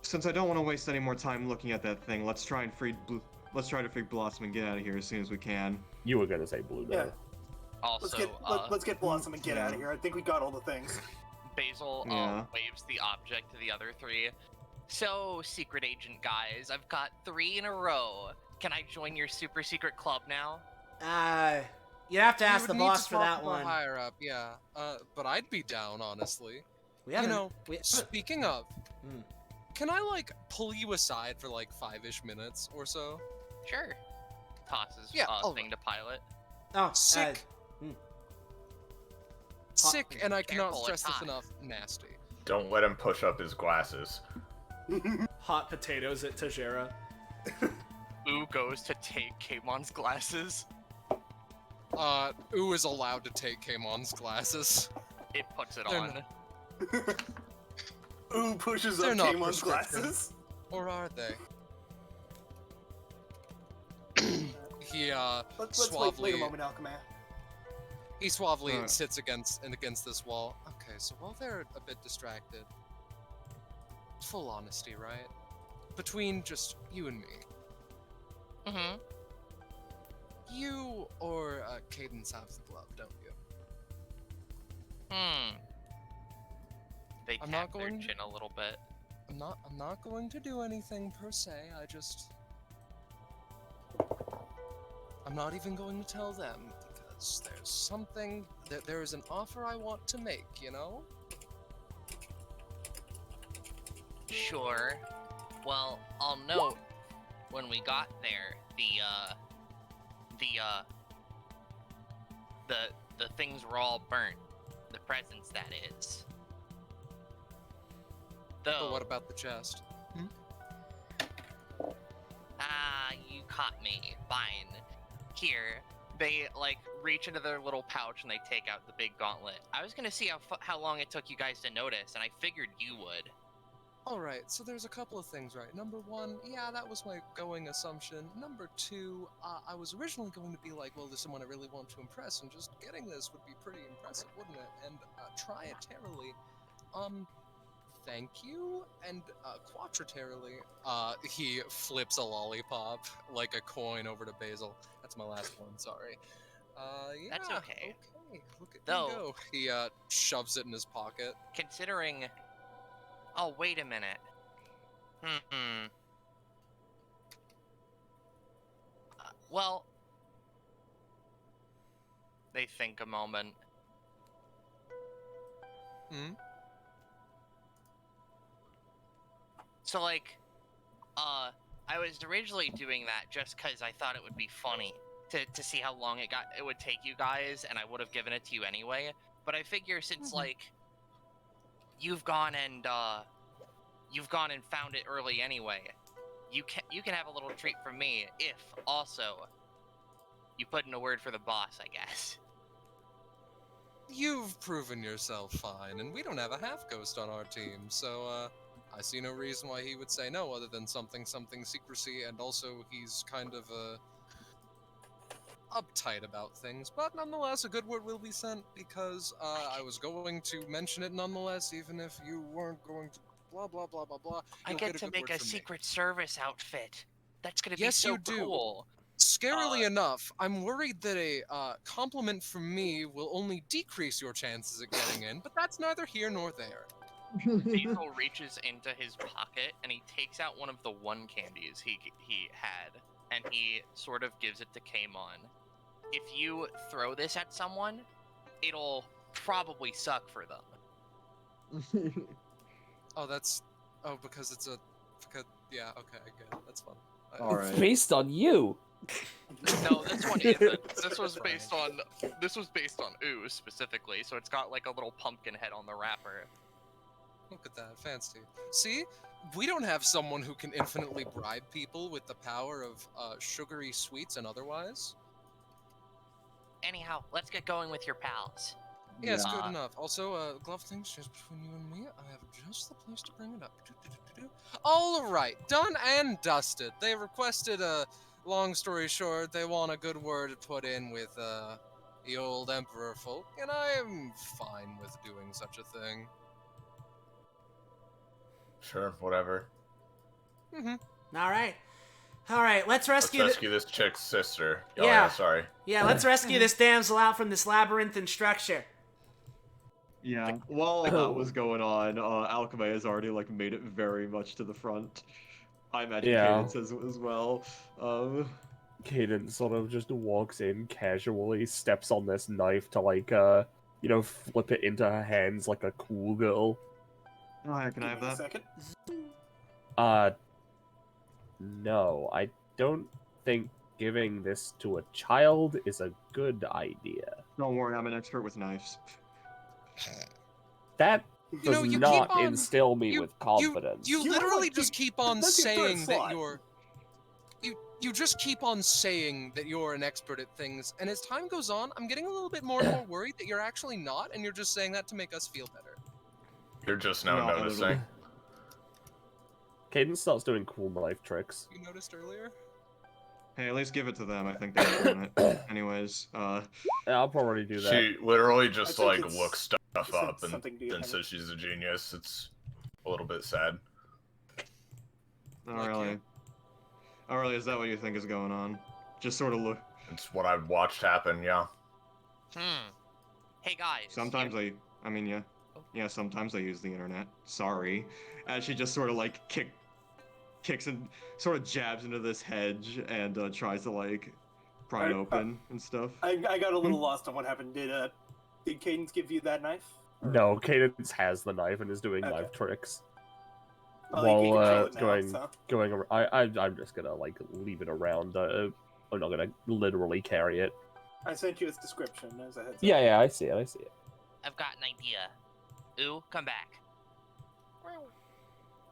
Since I don't want to waste any more time looking at that thing, let's try to free Blossom and get out of here as soon as we can. You were gonna say Blue. Yeah. also, Let's get Blossom and get out of here. I think we got all the things. Basil Yeah. waves the object to the other three. So, secret agent guys, I've got 3 in a row. Can I join your super secret club now? You have to You ask would the need boss to for talk that to the one. Higher up, yeah. But I'd be down, honestly. We You haven't. know, we, speaking of, Hmm. can I like pull you aside for like 5-ish minutes or so? Sure. Tosses Yeah, all thing to pilot. oh, Sick, hmm. sick, and I cannot Careful, stress it's this hot. enough. Nasty. Don't let him push up his glasses. Hot potatoes at Tajera. Ooh goes to take Kmon's glasses. Ooh is allowed to take Kmon's glasses. It puts it They're on. Ooh pushes They're up not Kamon's prescription. glasses. Or are they? He Let's wait a suavely moment, Alchemy. he suavely Alright. sits against this wall. Okay, so while they're a bit distracted, full honesty, right? Between just you and me, Mm-hmm. you or Cadence have the glove, don't you? They I'm tap not their going- chin a little bit. I'm not going to do anything per se. I'm not even going to tell them because there's something that there is an offer I want to make, you know? Sure. Well, I'll note when we got there, the things were all burnt. The presents, that is. But Though, what about the chest? you caught me. Fine. Here, they like reach into their little pouch and they take out the big gauntlet. I was gonna see how long it took you guys to notice, and I figured you would. Alright, so there's a couple of things, right? Number one, yeah, that was my going assumption. Number two, I was originally going to be like, well, there's someone I really want to impress, and just getting this would be pretty impressive, wouldn't it? And triaterally, thank you, and quadratarily, he flips a lollipop like a coin over to Basil. That's my last one, sorry. Yeah, That's okay. Okay, look at Though- me go. He shoves it in his pocket. Considering. Oh, wait a minute. Well. They think a moment. Hmm? So, like, I was originally doing that just because I thought it would be funny to see how long it would take you guys, and I would have given it to you anyway. But I figure since, like, you've gone and found it early anyway, you can have a little treat from me if also you put in a word for the boss, I guess. You've proven yourself fine, and we don't have a half ghost on our team, so I see no reason why he would say no other than something secrecy, and also he's kind of uptight about things. But nonetheless, a good word will be sent because I was going to mention it nonetheless, even if you weren't going to. Blah blah blah blah blah. I You'll get a to good make word a from me. Secret Service outfit. That's gonna be Yes, so you do. cool. Scarily enough, I'm worried that a compliment from me will only decrease your chances of getting in, but that's neither here nor there. Basil reaches into his pocket and he takes out one of the one candies he had, and he sort of gives it to Kamon. If you throw this at someone, it'll probably suck for them. Oh, that's... Oh, because it's a... Because, yeah, okay, I get it. That's fun. It's based on you! No, this one isn't. This was based on ooze specifically, so it's got like a little pumpkin head on the wrapper. Look at that, fancy. See? We don't have someone who can infinitely bribe people with the power of sugary sweets and otherwise. Anyhow, let's get going with your pals. Yes, good enough. Also, glove things just between you and me. I have just the place to bring it up. All right, done and dusted. They requested long story short, they want a good word put in with the old emperor folk, and I am fine with doing such a thing. Sure, whatever. All right, let's rescue this chick's sister. Oh, Yeah. Sorry. Yeah, let's rescue this damsel out from this labyrinthine structure. Yeah. While all that was going on, Alchemy has already like made it very much to the front. I imagine Cadence as well. Cadence sort of just walks in casually, steps on this knife to like flip it into her hands like a cool girl. Oh, yeah, can I have that? Second. No, I don't think giving this to a child is a good idea. Don't worry, I'm an expert with knives. That does you not keep on- instill me with confidence. You literally just keep on that's your third saying that slot. you're... You just keep on saying that you're an expert at things, and as time goes on, I'm getting a little bit more and more worried that you're actually not, and you're just saying that to make us feel better. You're just now noticing. Cadence starts doing cool knife tricks. You noticed earlier? Hey, at least give it to them. I think they're doing it. Anyways, I'll probably do that. She literally just I think like it's- looks stuff up and something to then have says she's a genius. It's a little bit sad. not really. Oh, really? Is that what you think is going on? Just sort of look. It's what I've watched happen. Yeah. Hey guys. Sometimes yeah, sometimes I use the internet. Sorry. And she just sort of like kicks and sort of jabs into this hedge and tries to like pry it open and stuff. I got a little lost on what happened. Did Cadence give you that knife? No, Cadence has the knife and is doing knife tricks. Well, you can While control it now, going around, I'm just gonna like leave it around. I'm not gonna literally carry it. I sent you its description as a heads up. Yeah, I see it. I've got an idea. Ooh, come back.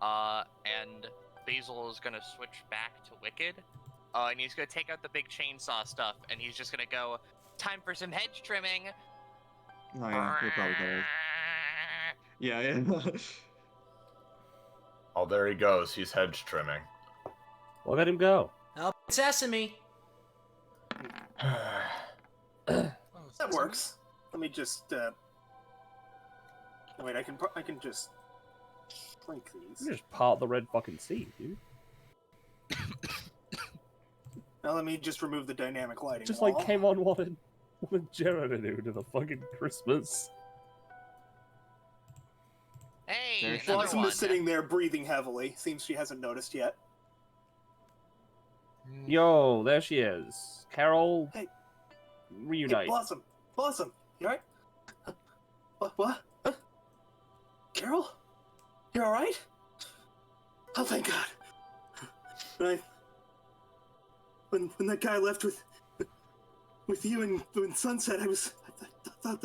And Basil is gonna switch back to Wicked. And he's gonna take out the big chainsaw stuff, and he's just gonna go, Time for some hedge trimming. Oh yeah, you're probably correct. Yeah. Oh, there he goes. He's hedge trimming. Well, let him go. Help Sesame. That works. Let me just wait. I can just link these. You just part the red fucking sea, dude. Now let me just remove the dynamic lighting. Just wall. like came on wanted Jared to do to the fucking Christmas. Hey, another Blossom one. is sitting there breathing heavily. Seems she hasn't noticed yet. Yo, there she is. Carol, Hey. reunite. Hey, Blossom, you alright? What? Huh? Carol? You alright? Oh, thank God. When that guy left with you and Sunset, I thought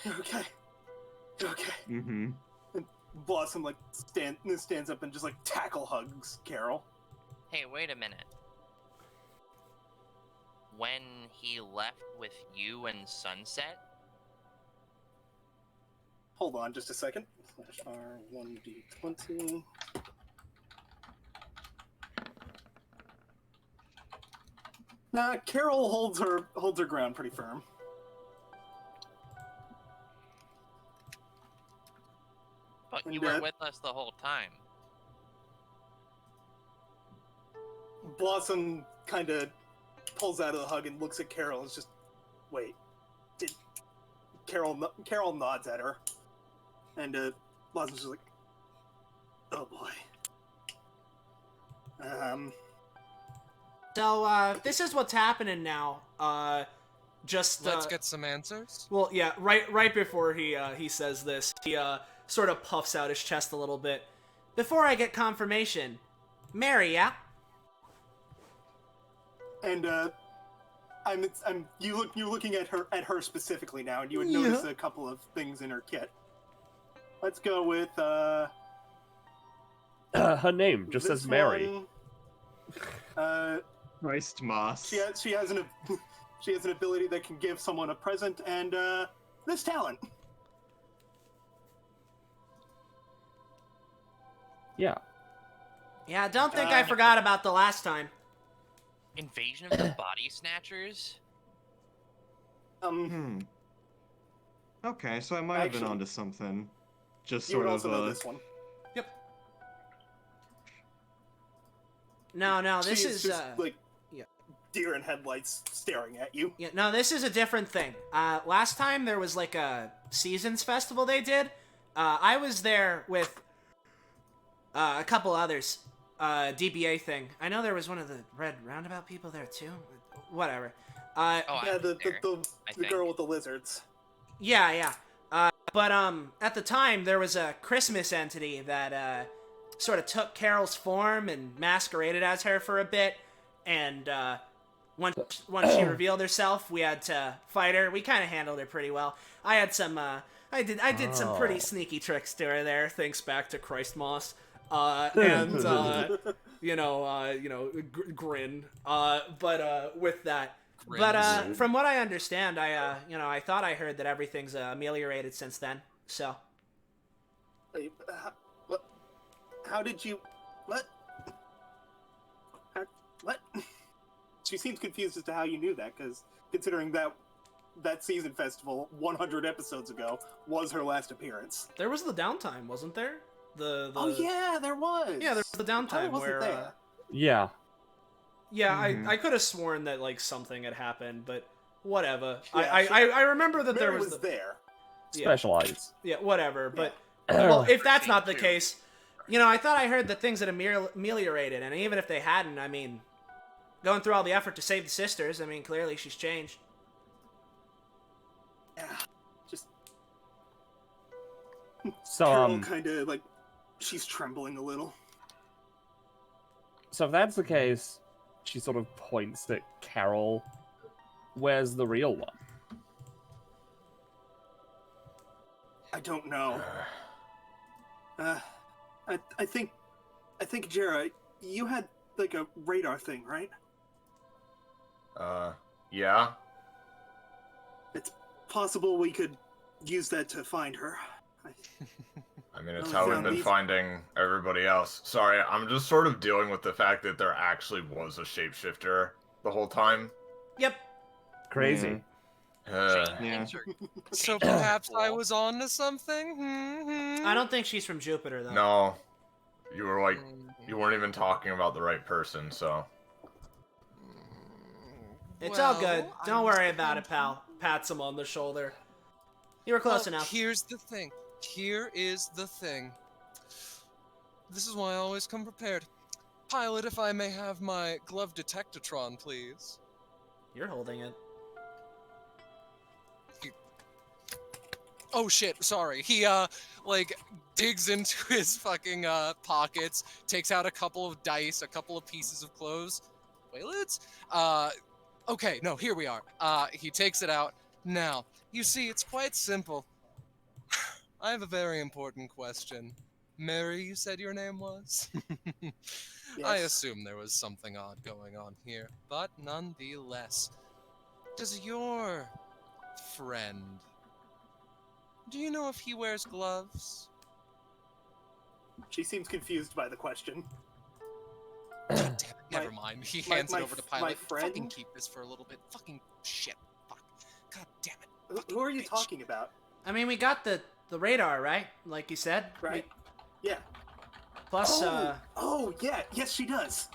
you're okay. You're okay. Mm-hmm. And Blossom like stands up and just like tackle hugs Carol. Hey, wait a minute. When he left with you and Sunset? Hold on just a second. /R1D20. Nah, Carol holds her ground pretty firm. But you And, were with us the whole time. Blossom kind of pulls out of the hug and looks at Carol and is just, wait, did Carol nods at her, and Blossom's just like, oh boy. So, this is what's happening now. Let's get some answers. Well, yeah, right before he says this, he sort of puffs out his chest a little bit. Before I get confirmation, Mary, yeah? And you're looking at her specifically now, and you would notice a couple of things in her kit. Let's go with her name just says Mary. Christ Moss. She has an ability that can give someone a present and this talent. Yeah. Yeah, I don't think I forgot about the last time. Invasion of the Body Snatchers? Okay, so I might have been onto something. Just You sort would of also know this one. Yep. No, this She is just, like, deer in headlights staring at you. Yeah, no, this is a different thing. Last time there was like a seasons festival they did. I was there with a couple others. DBA thing. I know there was one of the red roundabout people there too. Whatever. The girl with the lizards. Yeah. But at the time there was a Christmas entity that sort of took Carol's form and masqueraded as her for a bit, and once she revealed herself, we had to fight her. We kind of handled her pretty well. I had some I did some pretty sneaky tricks to her there, thanks back to Christ Moss. And grin. But with that, from what I understand, I thought I heard that everything's ameliorated since then. So, how did you? What? What? She seems confused as to how you knew that, because considering that season festival 100 episodes ago was her last appearance. There was the downtime, wasn't there? Oh yeah, there was. Yeah, there was the downtime where. There. Yeah, I could have sworn that like something had happened, but whatever. Yeah, I remember that there was there. Specialized. Yeah, whatever. But well, if that's not the case, I thought I heard that things had ameliorated, and even if they hadn't, I mean, going through all the effort to save the sisters, I mean, clearly she's changed. Yeah, just so Carol kind of like. She's trembling a little. So if that's the case, she sort of points at Carol. Where's the real one? I don't know. I think, Jera, you had like a radar thing, right? Yeah. It's possible we could use that to find her. I mean, it's how we've been finding everybody else. Sorry, I'm just sort of dealing with the fact that there actually was a shapeshifter the whole time. Yep. Crazy. Yeah. So perhaps I was on to something? I don't think she's from Jupiter, though. No. You were like, you weren't even talking about the right person, so. It's all good. Don't worry about it, pal. Pats him on the shoulder. You were close enough. Here's the thing. Here is the thing. This is why I always come prepared. Pilot, if I may have my glove detectatron, please. You're holding it. Oh shit, sorry. He, digs into his fucking, pockets, takes out a couple of dice, a couple of pieces of clothes. Waylids? Okay, no, here we are. He takes it out. Now, you see, it's quite simple. I have a very important question. Mary, you said your name was? Yes. I assume there was something odd going on here, but nonetheless. Does your friend... Do you know if he wears gloves? She seems confused by the question. God damn it, never mind. He hands it over to Pilot. My friend? Fucking keep this for a little bit. Fucking shit. Fuck. God damn it. Who are you talking about? I mean, we got the radar, right? Like you said. Right. Yeah. Plus, Oh, yeah. Yes, she does.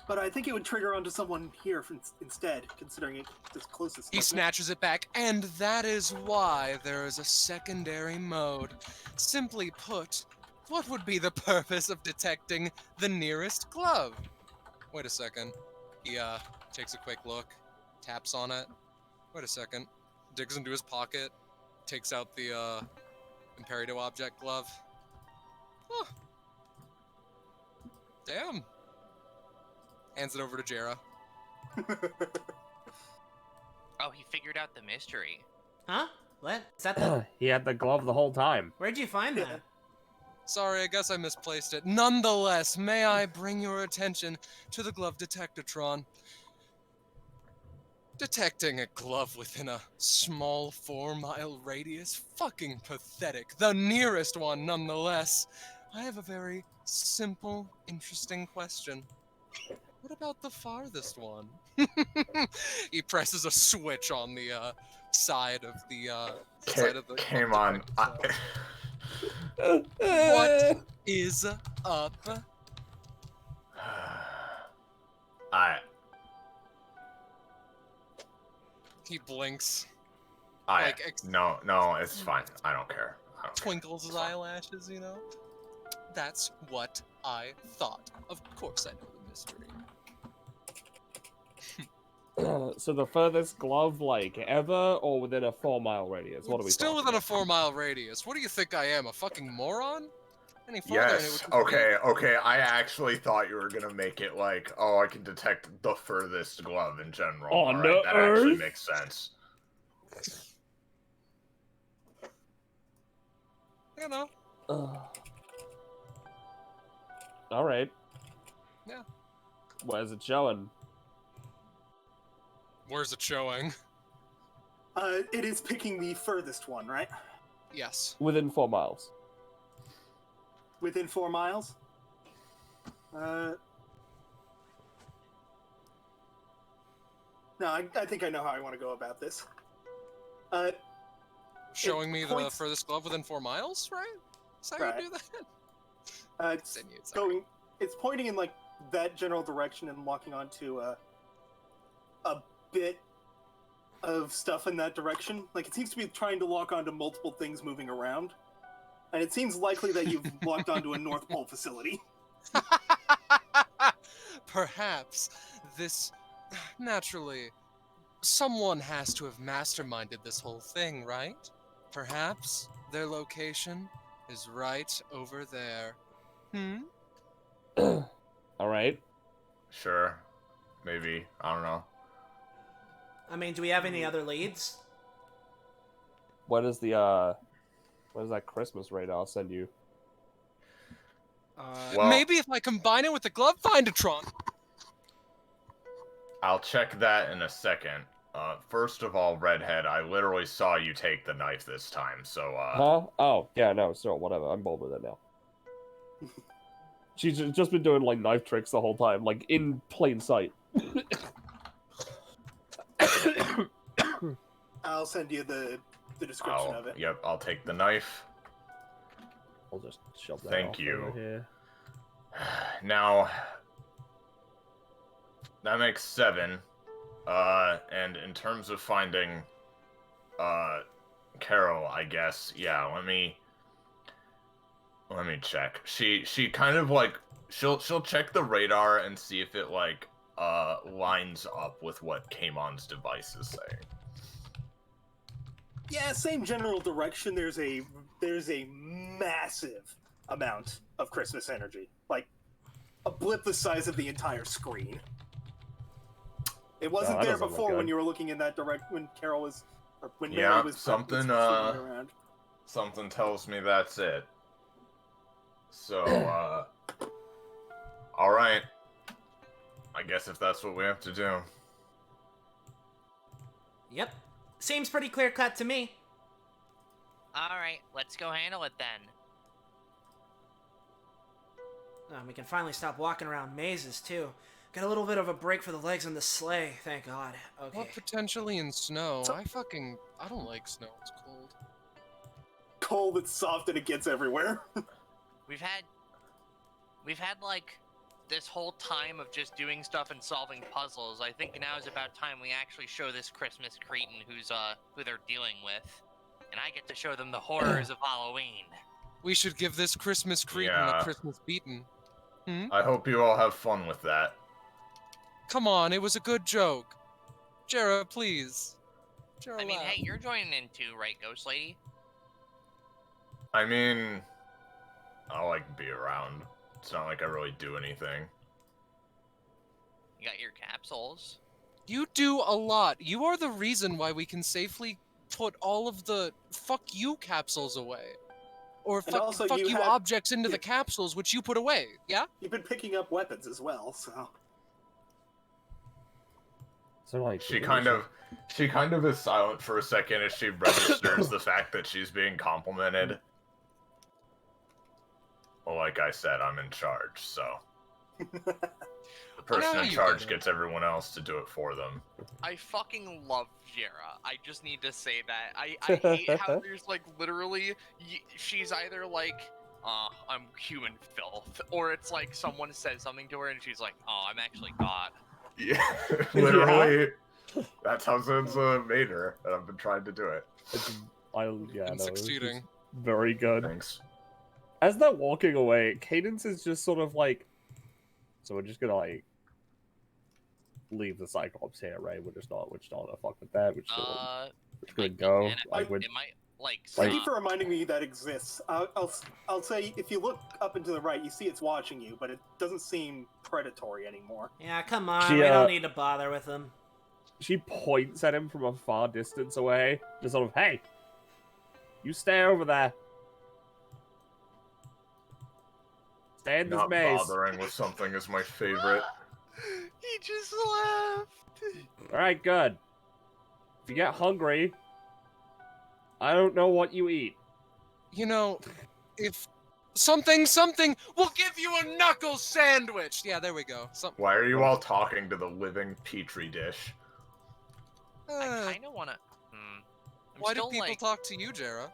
but I think it would trigger onto someone here instead, considering it's closest. He snatches it back, and that is why there is a secondary mode. Simply put, what would be the purpose of detecting the nearest glove? Wait a second. He takes a quick look, taps on it. Wait a second. Digs into his pocket, takes out the Imperio object glove. Huh. Damn. Hands it over to Jera. Oh, he figured out the mystery. Huh? What? Is that the... He had the glove the whole time. Where'd you find that? Sorry, I guess I misplaced it. Nonetheless, may I bring your attention to the glove detectatron? Detecting a glove within a small 4-mile radius? Fucking pathetic. The nearest one, nonetheless. I have a very simple, interesting question. What about the farthest one? He presses a switch on the side of the Came on. What is up? He blinks. No, it's fine. I don't care. Twinkles his eyelashes, you know? That's what I thought. Of course I know the mystery. So the furthest glove, like, ever, or within a 4-mile radius? What are we Still within a 4-mile radius. What do you think I am, a fucking moron? Any farther Yes, okay, I actually thought you were gonna make it like, oh, I can detect the furthest glove in general. On Alright, the that actually Earth? makes sense. You know. Alright. Yeah. Where's it showing? Where's it showing? It is picking the furthest one, right? Yes. Within 4 miles. Within 4 miles? No, I think I know how I want to go about this. Showing me the furthest glove within 4 miles, right? Is that how you do that? It's pointing in, like, that general direction and locking onto a bit of stuff in that direction. Like, it seems to be trying to lock onto multiple things moving around. And it seems likely that you've locked onto a North Pole facility. Perhaps this... Naturally, someone has to have masterminded this whole thing, right? Perhaps their location is right over there. Alright. Sure. Maybe. I don't know. I mean, do we have any other leads? What is the, what is that Christmas radar I'll send you? Well, maybe if I combine it with the glove findatron. I'll check that in a second. First of all, Redhead, I literally saw you take the knife this time, so, Huh? Oh, yeah, no, so whatever. I'm bold with it now. She's just been doing, like, knife tricks the whole time, like, in plain sight. I'll send you the description of it. Yep, I'll take the knife. I'll just shove that Thank off you. over here. Now, that makes 7. And in terms of finding, Carol, I guess, yeah, let me check. She kind of, like, she'll check the radar and see if it, like, lines up with what Kamon's device is saying. Yeah, same general direction. There's a massive amount of Christmas energy, like a blip the size of the entire screen. It wasn't there before when you were looking in that when Carol was, or when Mary was something around. Something tells me that's it. So, all right. I guess if that's what we have to do. Yep. Seems pretty clear-cut to me. Alright, let's go handle it then. We can finally stop walking around mazes, too. Got a little bit of a break for the legs on the sleigh, thank God. Okay. What potentially in snow? I don't like snow, it's cold. Cold, it's soft, and it gets everywhere. We've had like this whole time of just doing stuff and solving puzzles, I think now is about time we actually show this Christmas cretin who they're dealing with, and I get to show them the horrors of Halloween. We should give this Christmas cretin Yeah. a Christmas beating. Hmm? I hope you all have fun with that. Come on, it was a good joke. Jera, please. Jera, I mean, laugh. hey, you're joining in too, right, Ghost Lady? I mean, I like to be around. It's not like I really do anything. You got your capsules. You do a lot. You are the reason why we can safely put all of the fuck you capsules away. Or And also fuck you you have- objects into the capsules which you put away, yeah? You've been picking up weapons as well, so. So like She kind of is silent for a second as she registers the fact that she's being complimented. Well, like I said, I'm in charge, so the person in charge gets everyone else to do it for them. I fucking love Jera. I just need to say that. I hate how there's like literally, she's either like, I'm human filth, or it's like someone says something to her and she's like, oh, I'm actually God. Yeah, literally. That's how Zenza made her, and I've been trying to do it. Succeeding. Very good. Thanks. As they're walking away, Cadence is just sort of like, so we're just gonna like leave the Cyclops here, right? We're just not gonna fuck with that. We're just gonna go. And Like, it might like. Thank you for reminding me that exists. I'll say if you look up and to the right, you see it's watching you, but it doesn't seem predatory anymore. Yeah, come on, She, we don't need to bother with him. She points at him from a far distance away, just sort of, hey, you stay over there. Stay in this Not maze. bothering with something is my favorite. He just left. Alright, good. If you get hungry, I don't know what you eat. You know, if something will give you a knuckle sandwich. Yeah, there we go. Why are you all talking to the living petri dish? I kind of want to. Why do people talk to you, Jera?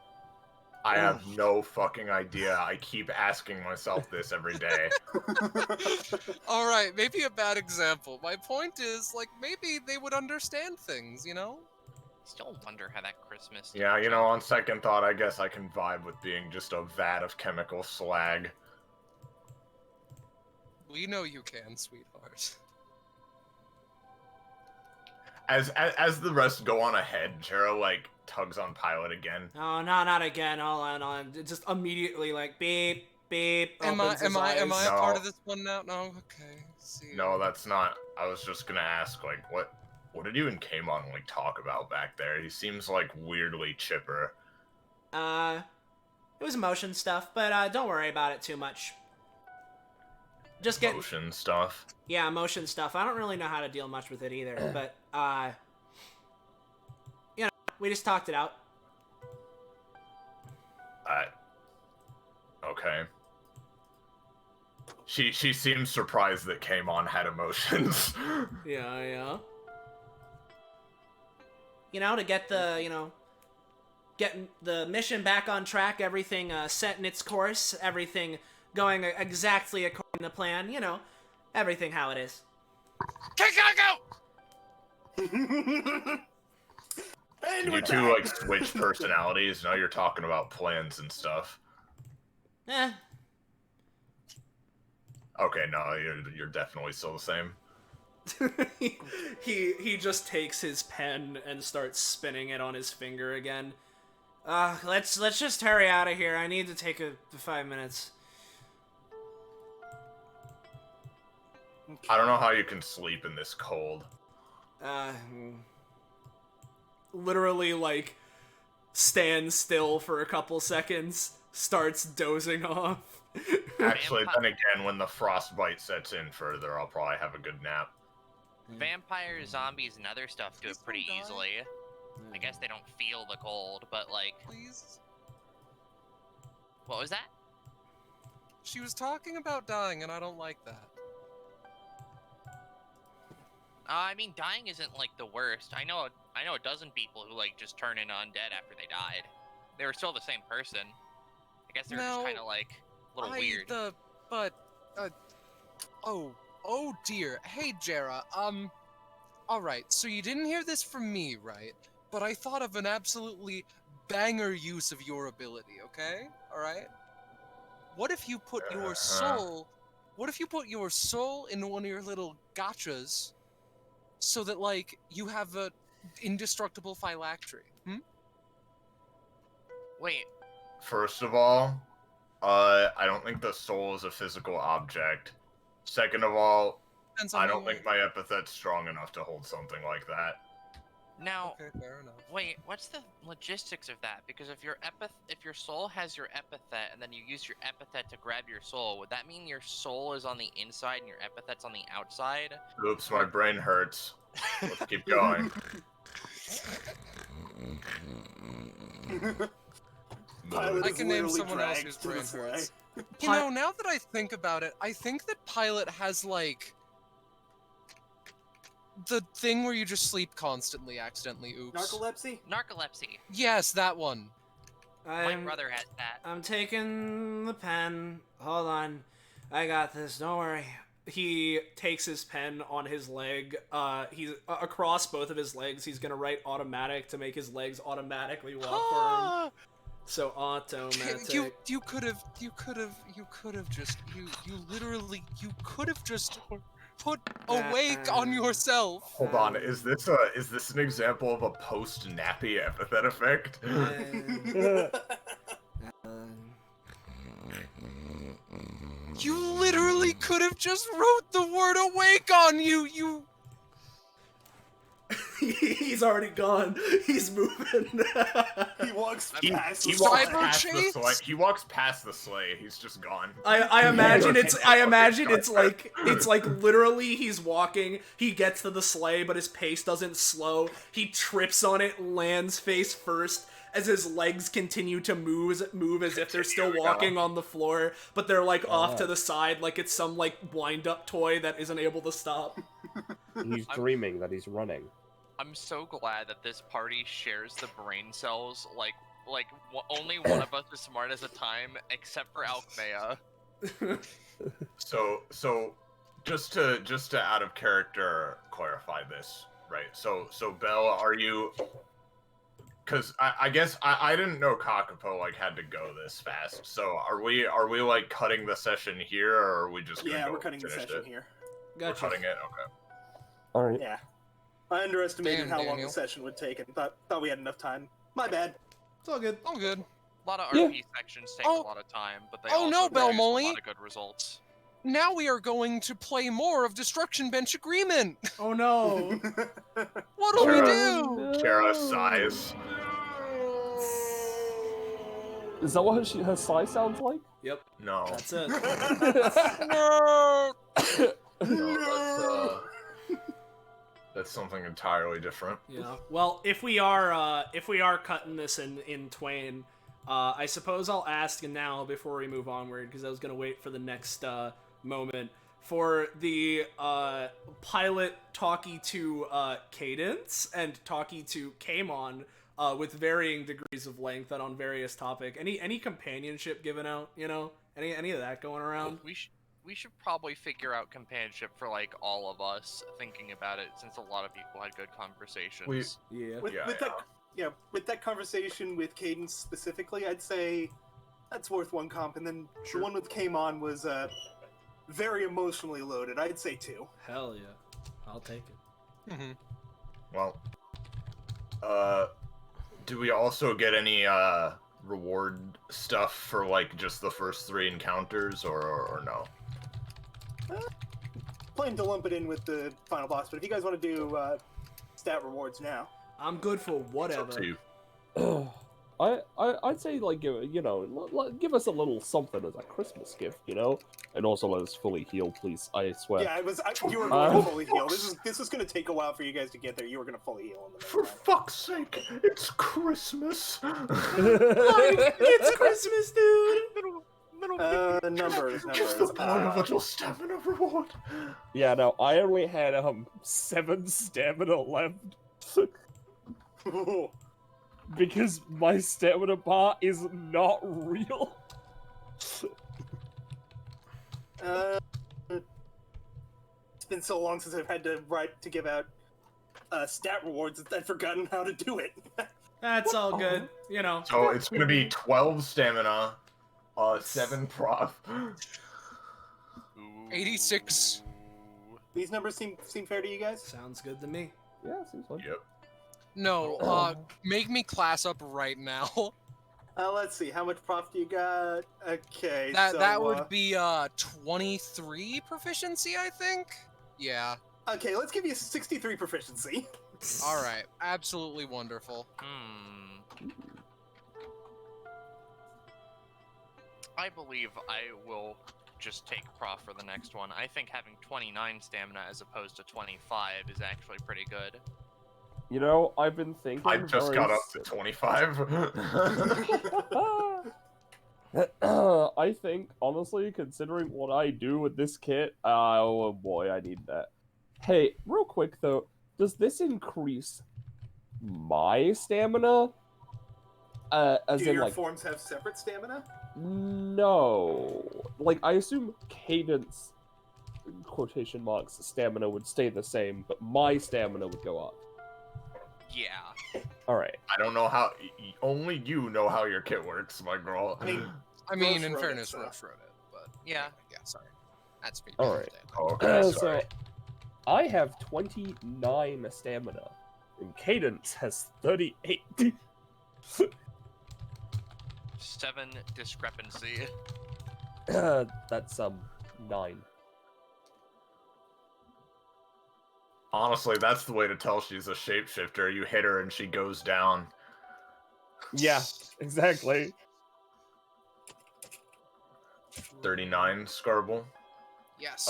I have no fucking idea. I keep asking myself this every day. Alright, maybe a bad example. My point is, like, maybe they would understand things, you know? Still wonder how that Christmas. Yeah, you know, on second thought, I guess I can vibe with being just a vat of chemical slag. We know you can, sweetheart. As the rest go on ahead, Jera, like, tugs on Pilot again. Oh, no, not again. Hold on. Just immediately, like, beep, beep. Am I a No. part of this one now? No, okay. See. No, that's not. I was just gonna ask, like, what did you and Kamon, like, talk about back there? He seems, like, weirdly chipper. It was emotion stuff, but don't worry about it too much. Just get Emotion stuff. Yeah, emotion stuff. I don't really know how to deal much with it either, but you know, we just talked it out. Okay. She seems surprised that Kamon had emotions. Yeah. You know, to get getting the mission back on track, everything set in its course, everything going exactly according to plan, you know, everything how it is. You two, like, switch personalities. Now you're talking about plans and stuff. Okay, no, you're definitely still the same. He just takes his pen and starts spinning it on his finger again. Let's just hurry out of here. I need to take 5 minutes. I don't know how you can sleep in this cold. Literally, like, stands still for a couple seconds, starts dozing off. Actually, then again, when the frostbite sets in further, I'll probably have a good nap. Vampires, zombies, and other stuff do it pretty easily. I guess they don't feel the cold, but like... Please? What was that? She was talking about dying, and I don't like that. I mean, dying isn't, like, the worst. I know a dozen people who, like, just turn into undead after they died. They were still the same person. I guess they're just kind of, like, a little weird. Oh dear. Hey, Jera. Alright, so you didn't hear this from me, right? But I thought of an absolutely banger use of your ability, okay? Alright? What if you put your soul... What if you put your soul in one of your little gachas so that, like, you have a indestructible phylactery? Wait, First of all, I don't think the soul is a physical object. Second of all, Depends on I how don't you think my epithet's strong enough to hold something like that. now, Okay, fair enough. wait, what's the logistics of that? Because if your soul has your epithet, and then you use your epithet to grab your soul, would that mean your soul is on the inside and your epithet's on the outside? Oops, my brain hurts. Let's keep going. Pilot I is can name literally someone else dragged whose to brain the sleigh. hurts. You know, now that I think about it, I think that Pilot has, like, the thing where you just sleep constantly, accidentally, oops. Narcolepsy? Narcolepsy. Yes, that one. My brother had that. I'm taking the pen. Hold on. I got this. Don't worry. He takes his pen on his leg. He's across both of his legs. He's gonna write automatic to make his legs automatically walk for him. So automatic. You could have just put awake on yourself. Hold on, is this an example of a post-nappy epithet effect? You literally could have just wrote the word awake on you. He's already gone. He's moving. He walks past He the walks sleigh. past the sleigh. He walks past the sleigh. He's just gone. I imagine it's like literally he's walking, he gets to the sleigh, but his pace doesn't slow. He trips on it, lands face first as his legs continue to move as if they're still walking on the floor, but they're like off to the side like it's some like wind-up toy that isn't able to stop. He's dreaming that he's running. I'm so glad that this party shares the brain cells. Only one of us is smart as a time, except for Alchemea. So just to out of character clarify this, right? So Belle, are you? Because I guess I didn't know Kakapo like had to go this fast. So are we like cutting the session here, or are we just gonna go we're cutting the finish session it? here. Gotcha. We're cutting it. Okay. All right. Yeah. I underestimated Damn, how long Daniel. the session would take and thought we had enough time. My bad. It's all good. I'm good. A lot of Yeah. RP sections take Oh. a lot of time, but they Oh, also no, produce Belmoley. a lot of good results. Now we are going to play more of Destruction Bench Agreement. Oh no. What do we do? Kara sighs. Is that what her sigh sounds like? Yep. No. That's it. No. No, that's something entirely different. Yeah. Well, if we are cutting this in twain, I suppose I'll ask now before we move onward, because I was gonna wait for the next moment for the pilot talkie to Cadence and talkie to Kamon with varying degrees of length and on various topic. Any companionship given out? You know, any of that going around? We should probably figure out companionship for like all of us thinking about it, since a lot of people had good conversations. With that conversation with Cadence specifically, I'd say that's worth one comp, and then the one with Kamon was very emotionally loaded. I'd say 2. Hell yeah, I'll take it. Well, do we also get any reward stuff for like just the first 3 encounters, or no? Plan to lump it in with the final boss, but if you guys want to do stat rewards now, I'm good for whatever. It's up to you. I'd say, like, you know, give us a little something as a Christmas gift, you know, and also let us fully heal, please. I swear. yeah, you were going to fully heal. This is going to take a while for you guys to get there. You were going to fully heal in the For meantime. fuck's sake, it's Christmas. It's Christmas, dude. Numbers. Just the point of little stamina reward. Yeah, no, I only had 7 stamina left. Because my stamina bar is not real. been so long since I've had to give out stat rewards that I've forgotten how to do it. That's all good, you know. So it's gonna be 12 stamina, 7 prof. 86. These numbers seem fair to you guys? Sounds good to me. Yeah, seems fine. Yep. No, make me class up right now. Let's see, how much prof do you got? Okay, That would be 23 proficiency, I think. Yeah. Okay, let's give you 63 proficiency. All right. Absolutely wonderful. I believe I will just take prof for the next one. I think having 29 stamina as opposed to 25 is actually pretty good. You know, I've been thinking. I just got up to 25. I think, honestly, considering what I do with this kit, oh boy, I need that. Hey, real quick though, does this increase my stamina? As Do in, your like, forms have separate stamina? no. Like, I assume Cadence, quotation marks, stamina would stay the same, but my stamina would go up. Yeah. Alright. I don't know how. Only you know how your kit works, my girl. I mean, Roche in wrote fairness, it, so. Roche wrote it, but Yeah. yeah, sorry. That's me. Alright. Okay, So, sorry. I have 29 stamina, and Cadence has 38. 7 discrepancy. That's 9. Honestly, that's the way to tell she's a shapeshifter. You hit her and she goes down. Yeah, exactly. 39, Scarble. Yes.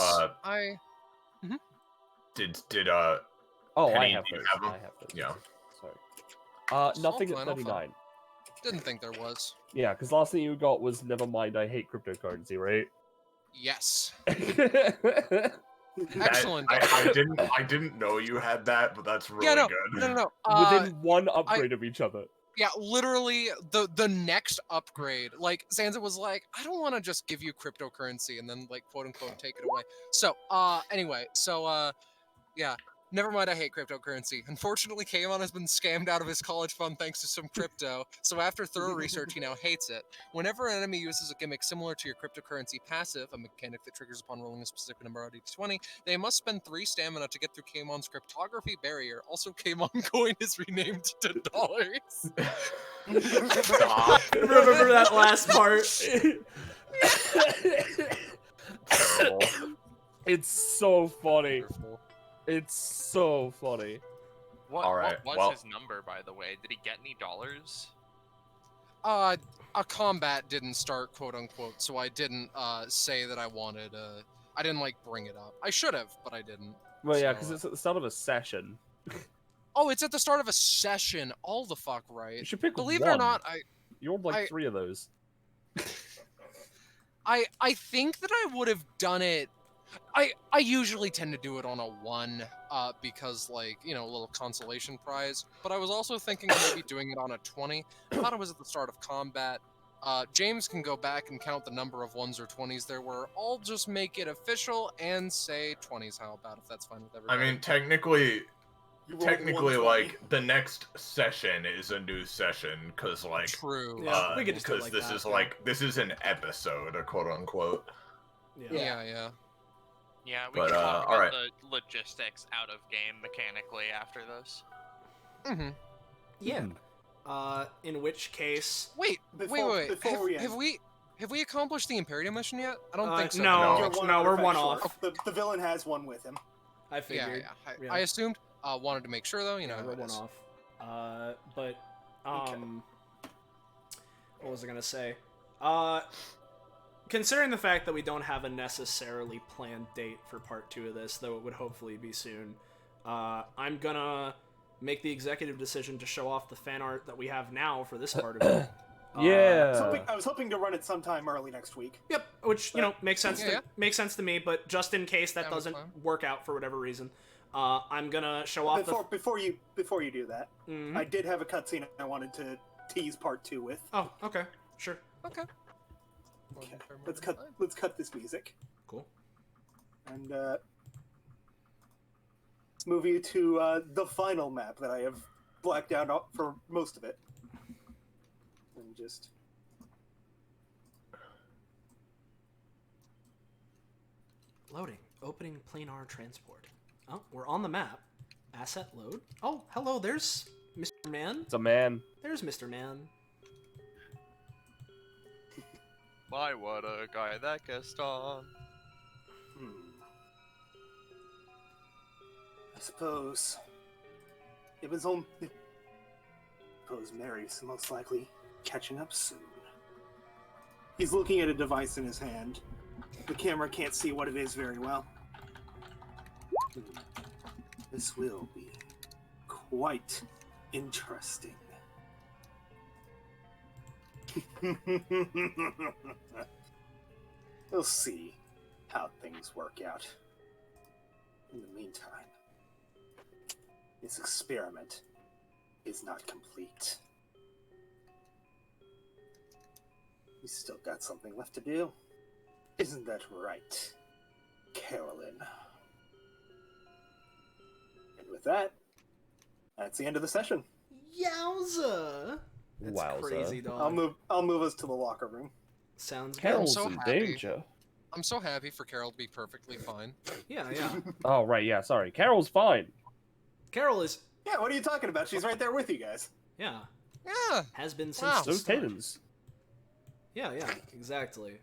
Did Oh, Penny, I have do you those. have 'em? I have those. Yeah. Sorry. Nothing I'll at find. 39. Didn't think there was. Yeah, because last thing you got was never mind, I hate cryptocurrency, right? Yes. That- Excellent. I didn't know you had that, but that's really Yeah, no, good. no. Within one upgrade of each other. Yeah, literally the next upgrade. Like Sansa was like, I don't want to just give you cryptocurrency and then like quote unquote take it away. So anyway, yeah. Never mind, I hate cryptocurrency. Unfortunately, Kaemon has been scammed out of his college fund thanks to some crypto, so after thorough research, he now hates it. Whenever an enemy uses a gimmick similar to your cryptocurrency passive, a mechanic that triggers upon rolling a specific number on d20, they must spend 3 stamina to get through Kaemon's cryptography barrier. Also, Kaemon coin is renamed to dollars. Stop. Remember that last part? Terrible. It's so funny. Wonderful. It's so funny. All right, What was well- his number, by the way? Did he get any dollars? A combat didn't start, quote unquote, so I didn't say that I wanted. I didn't like bring it up. I should have, but I didn't. Well, yeah, So, because it's at the start of a session. Oh, it's at the start of a session. All the fuck right. You should pick Believe one. it or not, You rolled like I- 3 of those. I think that I would have done it. I usually tend to do it on a 1, because like, you know, a little consolation prize. But I was also thinking of maybe doing it on a 20. I thought it was at the start of combat. James can go back and count the number of 1s or 20s there were. I'll just make it official and say 20s. How about, if that's fine with I everybody? mean, technically, You rolled technically, 120. like the next session is a new session because, like, True. Yeah, we could just do it because like this that, is yeah. like this is an episode, a quote unquote. Yeah. Yeah, we But, can talk about alright. the logistics out of game mechanically after this. Mm-hmm. Yeah. In which case, Wait. Before we end. Have we accomplished the Imperium mission yet? I don't think so. no. You're No, we're artifact one short. off. The villain has one with him. I Yeah, figured. yeah. I assumed. Wanted to make sure though. You know, Yeah, how we're it one is. off. But Okay. what was I gonna say? Considering the fact that we don't have a necessarily planned date for part 2 of this, though it would hopefully be soon, I'm gonna make the executive decision to show off the fan art that we have now for this part of it. Yeah. I was hoping to run it sometime early next week. Yep, which makes sense. Yeah. Makes sense to me. But just in case that Yeah, that's doesn't fine. work out for whatever reason, I'm gonna show off Before you do that, Mhm. I did have a cutscene I wanted to tease part 2 with. Oh, okay, sure, Okay. Okay, let's cut this music. cool. And Let's move you to the final map that I have blacked out for most of it. And just... Loading. Opening planar transport. Oh, we're on the map. Asset load. Oh, hello, there's Mr. Man. It's a man. There's Mr. Man. Why would a guy that gets on? I suppose it was on. I suppose Mary's most likely catching up soon. He's looking at a device in his hand. The camera can't see what it is very well. This will be quite interesting. We'll see how things work out. In the meantime, this experiment is not complete. We still got something left to do. Isn't that right, Carolyn? And with that, that's the end of the session. Yowza! That's Wowza. crazy, dog. I'll move us to the locker room. Sounds good. Carol's so in happy. danger. I'm so happy for Carol to be perfectly fine. Yeah, yeah. Oh, right, yeah, sorry. Carol's fine. Carol is... Yeah, what are you talking about? She's right there with you guys. Yeah. Yeah. Has been since Wow. the So's start. Cadence. Yeah, yeah, exactly.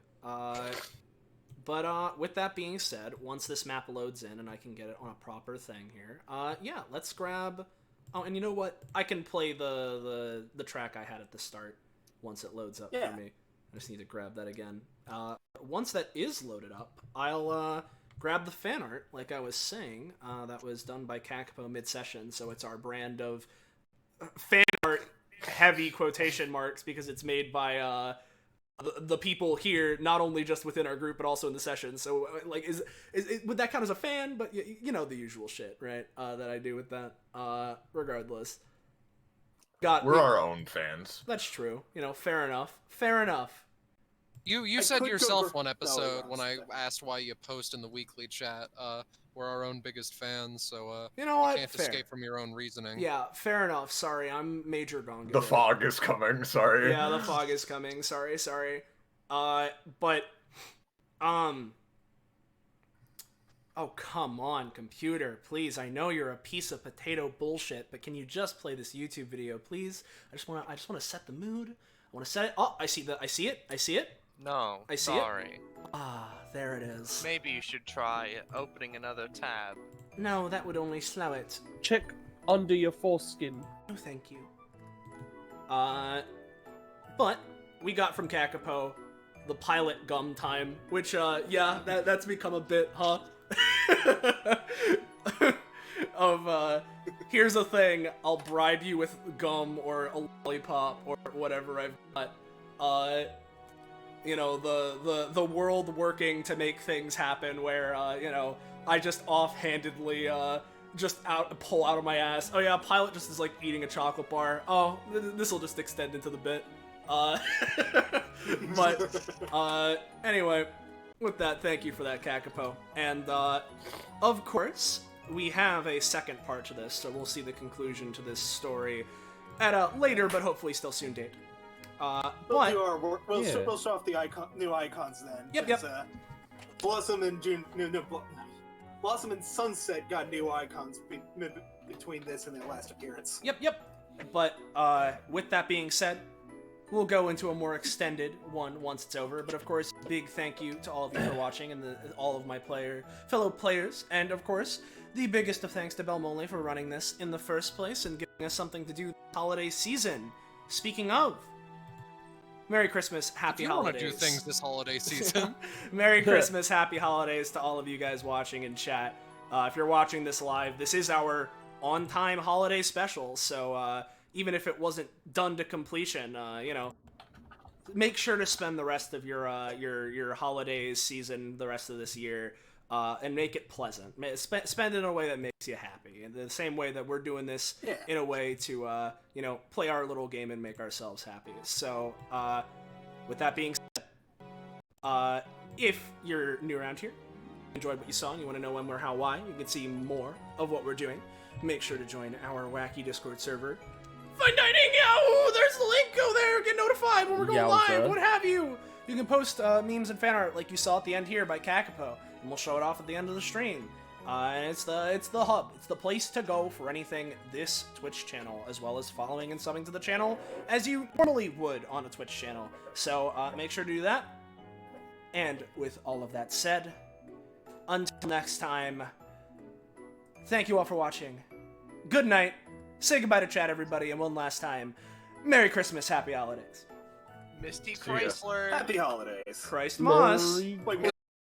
But with that being said, once this map loads in and I can get it on a proper thing here, yeah, let's grab... Oh, and you know what? I can play the track I had at the start once it loads up Yeah. for me. I just need to grab that again. Once that is loaded up, I'll grab the fan art, like I was saying, that was done by Kakapo mid-session, so it's our brand of fan art, heavy quotation marks, because it's made by the people here, not only just within our group, but also in the session. So, like, would that count as a fan? But you know the usual shit, right? That I do with that. Regardless, We're our own fans. That's true. You know, fair enough. Fair enough. You I said could go yourself for- one episode No, when I that's- asked why you post in the weekly chat. We're our own biggest fans, so You know what? can't Fair. escape from your own reasoning. Yeah, fair enough. Sorry, I'm Major Gonga. The fog is coming, sorry. Yeah, the fog is coming. Sorry. But, oh, come on, computer. Please, I know you're a piece of potato bullshit, but can you just play this YouTube video, please? I just want to set the mood. I want to set it. Oh, I see it. No, I see it. sorry. Ah, there it is. Maybe you should try opening another tab. No, that would only slow it. Check under your foreskin. No, thank you. But we got from Kakapo the pilot gum time, which, yeah, that's become a bit, huh? Of, here's the thing, I'll bribe you with gum or a lollipop or whatever I've got. You know, the world working to make things happen where, you know, I just offhandedly, just pull out of my ass. Oh yeah, Pilot just is like eating a chocolate bar. Oh, this will just extend into the bit. But, anyway, with that, thank you for that, Kakapo. And, of course, we have a second part to this, so we'll see the conclusion to this story at a later, but hopefully still soon date. We'll But, do our work. We'll Yeah. show off the new icons then. Yep, 'cause, Blossom and Blossom and Sunset got new icons between this and their last appearance. yep. But, with that being said, we'll go into a more extended one once it's over. But of course, big thank you to all of you for watching and all of my fellow players. And of course, the biggest of thanks to Belmoley for running this in the first place and giving us something to do this holiday season. Speaking of, Merry Christmas, Happy If you want to Holidays. do things this holiday season, Merry Christmas, Happy Holidays to all of you guys watching in chat. If you're watching this live, this is our on-time holiday special, so even if it wasn't done to completion, you know, make sure to spend the rest of your holidays season, the rest of this year, and make it pleasant. Spend it in a way that makes you happy, in the same way that we're doing this in a way to, you know, play our little game and make ourselves happy. So, with that being said, if you're new around here, enjoyed what you saw and you want to know when, where, how, why, you can see more of what we're doing. Make sure to join our wacky Discord server. Fun dining! Oh, there's the link! Go there! Get notified when we're going live! What have you! You can post memes and fan art like you saw at the end here by Kakapo, and we'll show it off at the end of the stream. And it's the hub. It's the place to go for anything this Twitch channel, as well as following and subbing to the channel as you normally would on a Twitch channel. So make sure to do that. And with all of that said, until next time, thank you all for watching. Good night. Say goodbye to chat, everybody, and one last time, Merry Christmas, Happy Holidays. Misty Chrysler. Happy holidays. Christ Moss. Wait,